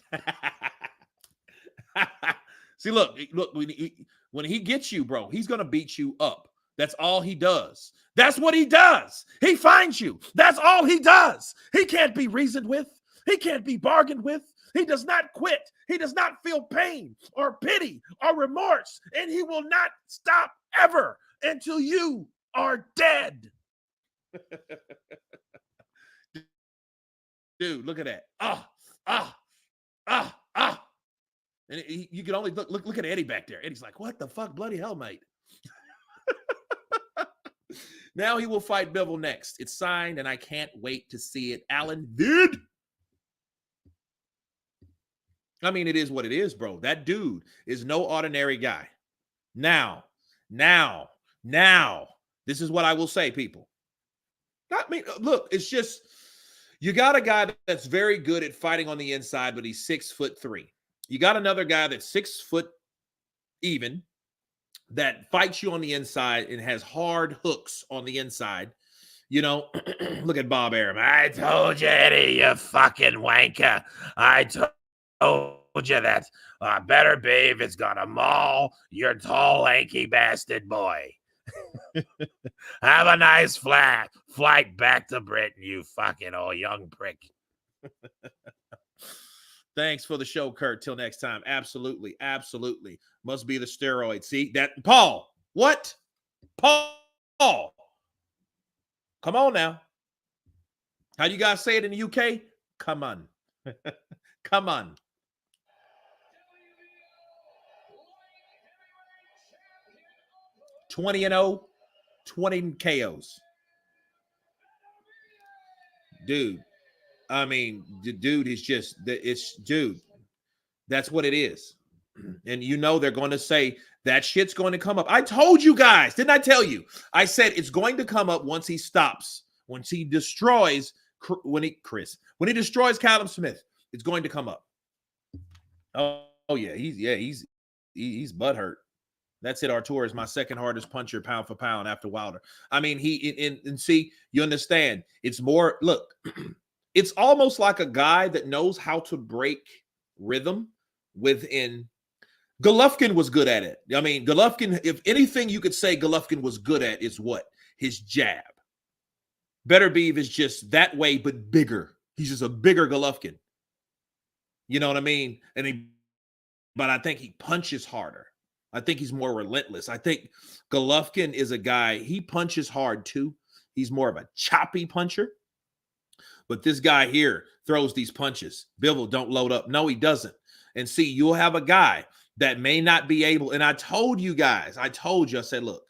See, look, when he gets you, bro, he's going to beat you up. That's all he does. That's what he does. He finds you. That's all he does. He can't be reasoned with. He can't be bargained with. He does not quit. He does not feel pain or pity or remorse. And he will not stop ever until you are dead. Dude, look at that. And you can only look at Eddie back there. Eddie's like, what the fuck? Bloody hell, mate. Now he will fight Bivol next. It's signed, and I can't wait to see it. Alan did. I mean, it is what it is, bro. That dude is no ordinary guy. Now, this is what I will say, people. I mean, look, it's just, you got a guy that's very good at fighting on the inside, but he's 6'3". You got another guy that's 6 foot even, that fights you on the inside and has hard hooks on the inside. You know, look at Bob Arum. I told you, Eddie, you fucking wanker. I told you that Beterviev is gonna maul your tall, lanky bastard boy. Have a nice flight back to Britain, you fucking old young prick. Thanks for the show, Kurt. Till next time. Absolutely. Must be the steroid. See that, Paul? What? Paul? Come on now. How you guys say it in the UK? Come on. Come on. (20-0), 20 KOs. Dude. I mean, the dude is just, dude, that's what it is. And you know they're going to say that shit's going to come up. I told you guys, didn't I tell you? I said it's going to come up once he stops, once he destroys, when he destroys Callum Smith, it's going to come up. Oh yeah, he's butthurt. That's it. Artur is my second hardest puncher, pound for pound, after Wilder. I mean, and see, you understand, it's more, look, it's almost like a guy that knows how to break rhythm within. Golovkin was good at it. I mean, Golovkin, if anything you could say Golovkin was good at, is what? His jab. Beterbiev is just that way, but bigger. He's just a bigger Golovkin. You know what I mean? But I think he punches harder. I think he's more relentless. I think Golovkin is a guy, he punches hard too. He's more of a choppy puncher. But this guy here throws these punches. Bivol don't load up. No, he doesn't. And see, you'll have a guy that may not be able, and I told you guys, I said, look,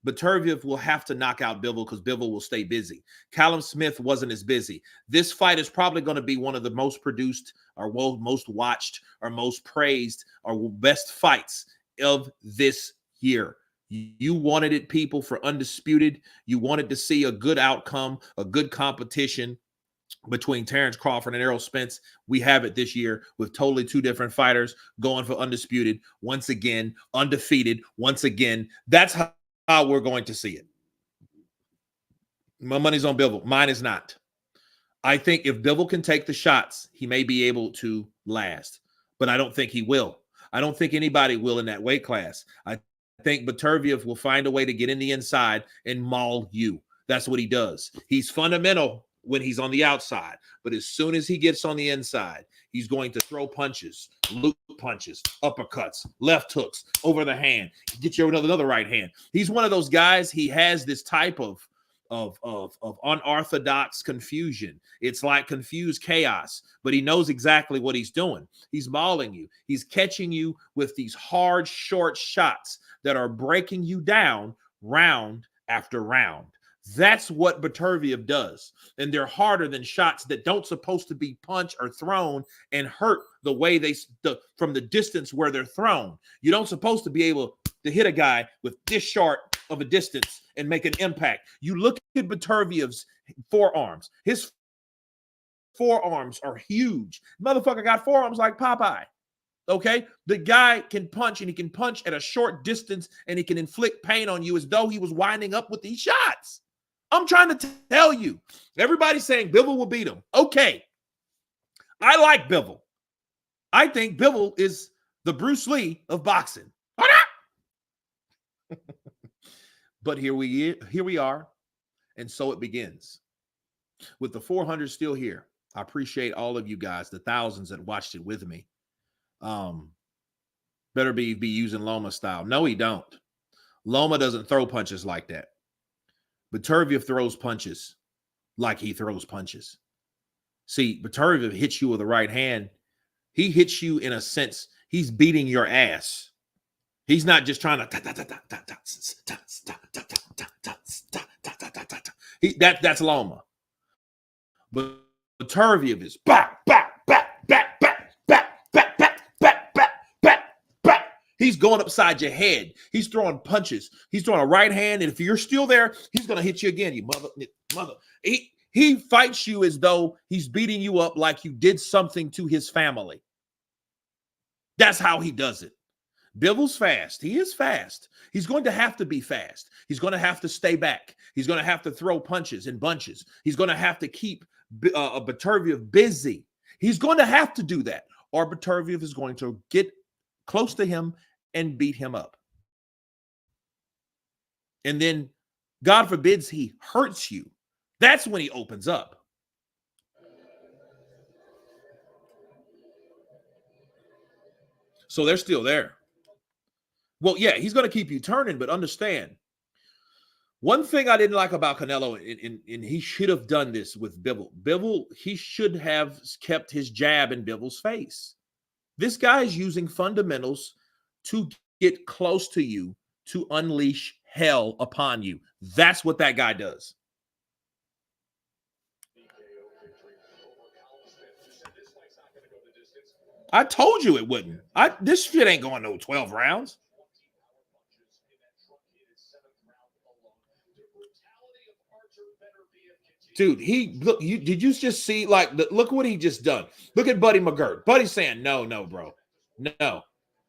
Beterviev will have to knock out Bivol because Bivol will stay busy. Callum Smith wasn't as busy. This fight is probably going to be one of the most produced or most watched or most praised or best fights of this year. You wanted it, people, for Undisputed. You wanted to see a good outcome, a good competition between Terrence Crawford and Errol Spence. We have it this year with totally two different fighters going for Undisputed. Once again, undefeated. Once again, that's how we're going to see it. My money's on Bivol. Mine is not. I think if Bivol can take the shots, he may be able to last. But I don't think he will. I don't think anybody will in that weight class. I think Beterviev will find a way to get in the inside and maul you. That's what he does. He's fundamental when he's on the outside. But as soon as he gets on the inside, he's going to throw punches, loop punches, uppercuts, left hooks, over the hand, get you another right hand. He's one of those guys, he has this type of of unorthodox confusion. It's like confused chaos, but he knows exactly what he's doing. He's mauling you. He's catching you with these hard, short shots that are breaking you down round after round. That's what Beterviev does. And they're harder than shots that don't supposed to be punched or thrown and hurt the way from the distance where they're thrown. You don't supposed to be able to hit a guy with this short of a distance and make an impact. You look at Beterviev's forearms. His forearms are huge. Motherfucker got forearms like Popeye. Okay? The guy can punch, and he can punch at a short distance, and he can inflict pain on you as though he was winding up with these shots. I'm trying to tell you. Everybody's saying Bivol will beat him. Okay. I like Bivol. I think Bivol is the Bruce Lee of boxing. But here we are, and so it begins. With the 400 still here, I appreciate all of you guys, the thousands that watched it with me. Beterbieve be using Loma style. No, he don't. Loma doesn't throw punches like that. Beterviev throws punches like he throws punches. See, Beterviev hits you with the right hand. He hits you in a sense, he's beating your ass. He's not just trying to that's Loma. But Beterviev is back. He's going upside your head. He's throwing punches. He's throwing a right hand, and if you're still there, he's gonna hit you again. You mother. He fights you as though he's beating you up like you did something to his family. That's how he does it. Bivol's fast. He is fast. He's going to have to be fast. He's going to have to stay back. He's going to have to throw punches in bunches. He's going to have to keep Beterviev busy. He's going to have to do that, or Beterviev is going to get close to him and beat him up. And then, God forbids, he hurts you. That's when he opens up. So they're still there. Well, yeah, he's going to keep you turning, but understand, one thing I didn't like about Canelo, and he should have done this with Bivol. Bivol, he should have kept his jab in Bivol's face. This guy is using fundamentals to get close to you, to unleash hell upon you. That's what that guy does. I told you it wouldn't. This shit ain't going no 12 rounds. Dude, did you just see, like, look what he just done? Look at Buddy McGirt. Buddy's saying, no, bro.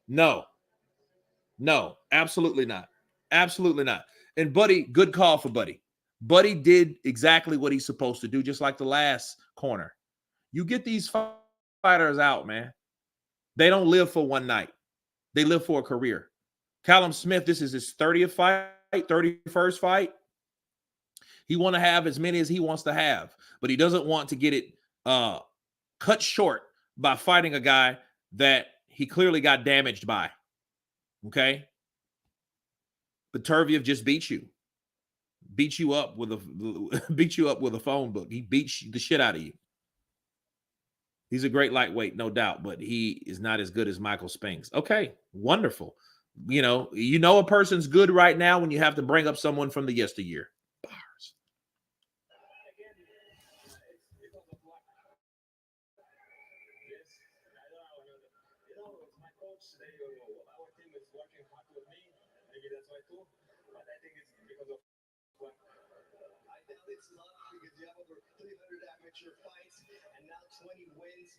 No, absolutely not. Absolutely not. And Buddy, good call for Buddy. Buddy did exactly what he's supposed to do, just like the last corner. You get these fighters out, man. They don't live for one night. They live for a career. Callum Smith, this is his 30th fight, 31st fight. He want to have as many as he wants to have, but he doesn't want to get it cut short by fighting a guy that he clearly got damaged by. Okay? Beterviev just beat you up with a phone book. He beats the shit out of you. He's a great lightweight, no doubt, but he is not as good as Michael Spinks. Okay, wonderful. You know a person's good right now when you have to bring up someone from the yesteryear. Bars. Fights and now 20 wins.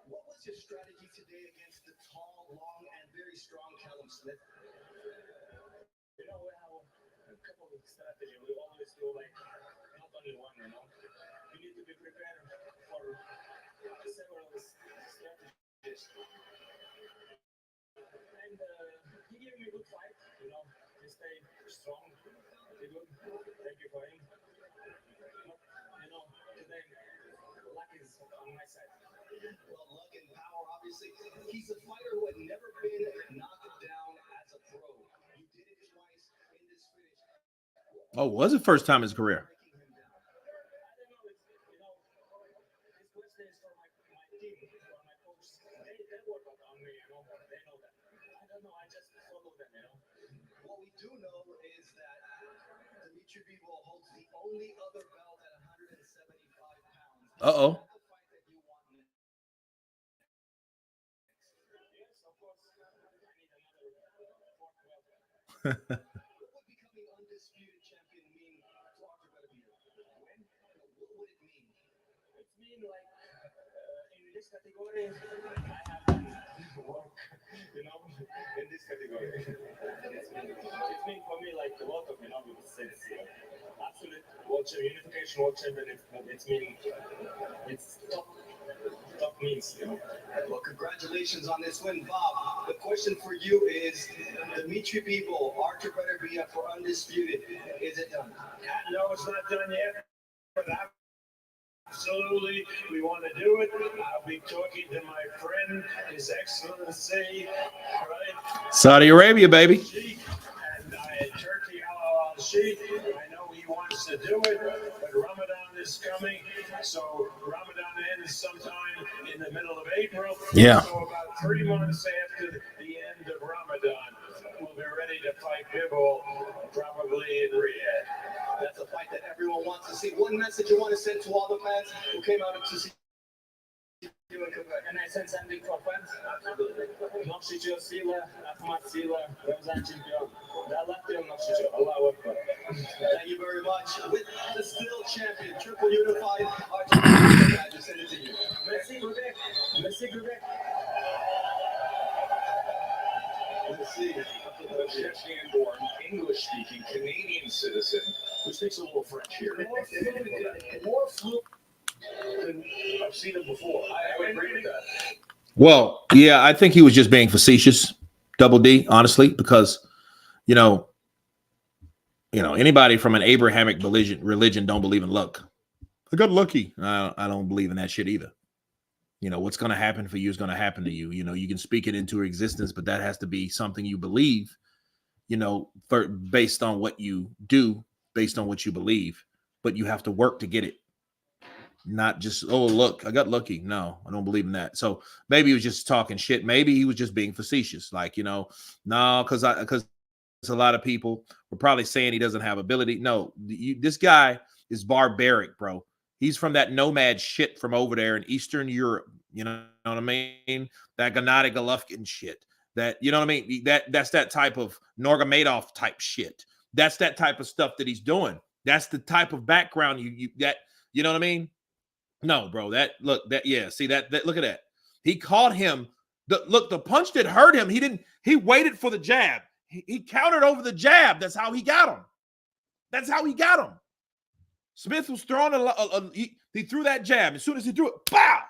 What was your strategy today against the tall, long, and very strong Callum Smith? We have a couple of strategies. We always do not only one, We need to be prepared for several strategies. And he gave me a good fight, He stayed strong. Thank you for him. Today, luck is on my side. Well, luck and power, obviously. He's a fighter who had never been knocked down as a pro. You did it twice in this finish. Oh, was it first time in his career? me, you know. They know that. I don't know. I just follow them, you know. What we do know is that Beterviev holds the only other belt at 175 pounds. Uh-oh. The fight that you want next. Yes, of course. I need another fourth belt. What would becoming undisputed champion mean to Artur Beterviev? When? What would it mean? It means like in this category, I have to work, you know, in this category. It's mean for me like a lot of, you know, since absolute world champion, unification world champion. It's meaning it's top means, you know. Well, congratulations on this win, Bob. The question for you is, Dimitri Bivol, Artur Beterbiev for undisputed. Is it done? No, it's not done yet. But absolutely, we want to do it. I'll be talking to my friend, His Excellency, right? Saudi Arabia, baby. And Turkey al-Sheikh. I know he wants to do it, but Ramadan is coming. So Ramadan ends sometime in the middle of April. Yeah. So about 3 months after the end of Ramadan, we'll be ready to fight Bivol, probably in Riyadh. That's a fight that everyone wants to see. One message you want to send to all the fans who came out to see you in Quebec. And I send something for fans? Absolutely. Noxicio Sila, Ahmad Sila, Ramzan Champion. Allah Akbar. Thank you very much. With the still champion, triple unified, Artur Beterbiev, I just send it to you. Merci, Quebec. Merci, Quebec. Let's see. A Chechen-born, English-speaking Canadian citizen who speaks a little French here. More fluent than I've seen him before. I would agree with that. Well, yeah, I think he was just being facetious, Double D, honestly, because, you know, anybody from an Abrahamic religion don't believe in luck. I got lucky. I don't believe in that shit either. You know, what's going to happen for you is going to happen to you. You know, you can speak it into existence, but that has to be something you believe, you know, based on what you do, based on what you believe. But you have to work to get it. Not just, oh, look, I got lucky. No, I don't believe in that. So maybe he was just talking shit. Maybe he was just being facetious. Like, you know, no, because a lot of people were probably saying he doesn't have ability. No, this guy is barbaric, bro. He's from that nomad shit from over there in Eastern Europe. You know what I mean? That Gennady Golovkin shit. That, you know what I mean? That's that type of Nurmagomedov type shit. That's that type of stuff that he's doing. That's the type of background you know what I mean? No, bro. See that look at that. He caught him. The punch that hurt him, he waited for the jab. He countered over the jab. That's how he got him. Smith was throwing he threw that jab. As soon as he threw it, pow!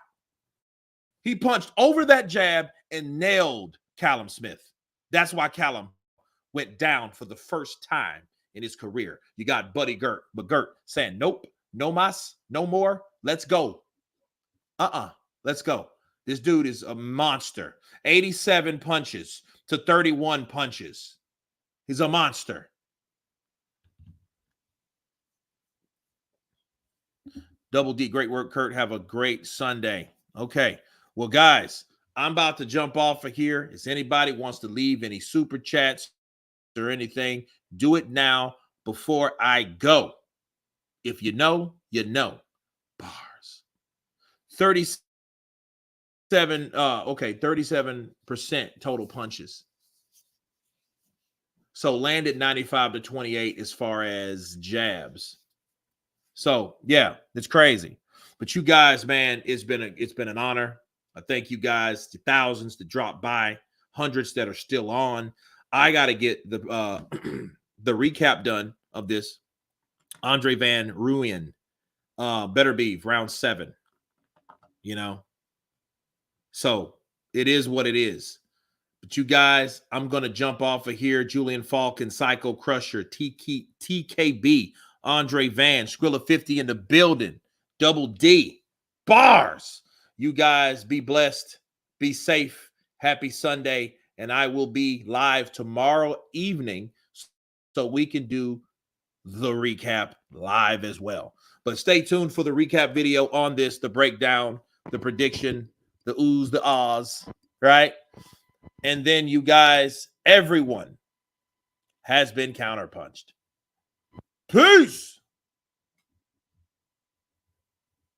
He punched over that jab and nailed Callum Smith. That's why Callum went down for the first time in his career. You got Buddy Gert saying, nope, no mas, no more. Let's go. Let's go. This dude is a monster. 87 punches to 31 punches. He's a monster. Double D, great work, Kurt. Have a great Sunday. Okay. Well, guys, I'm about to jump off of here. If anybody wants to leave any super chats or anything, do it now before I go. If you know, you know. Bars. 37% total punches. So landed 95 to 28 as far as jabs. So yeah, it's crazy. But you guys, man, it's been an honor. I thank you guys, the thousands that dropped by, hundreds that are still on. I got to get the the recap done of this. Andre Van Ruyen, Beterviev, round 7. You know, so it is what it is. But you guys, I'm gonna jump off of here. Julian Falcon, Psycho Crusher, TKB, Andre Van, Skrilla 50 in the building, Double D, bars. You guys be blessed, be safe, happy Sunday, and I will be live tomorrow evening so we can do the recap live as well. But stay tuned for the recap video on this, the breakdown, the prediction, the oohs, the ahs. right? And then you guys, everyone has been counterpunched. Peace.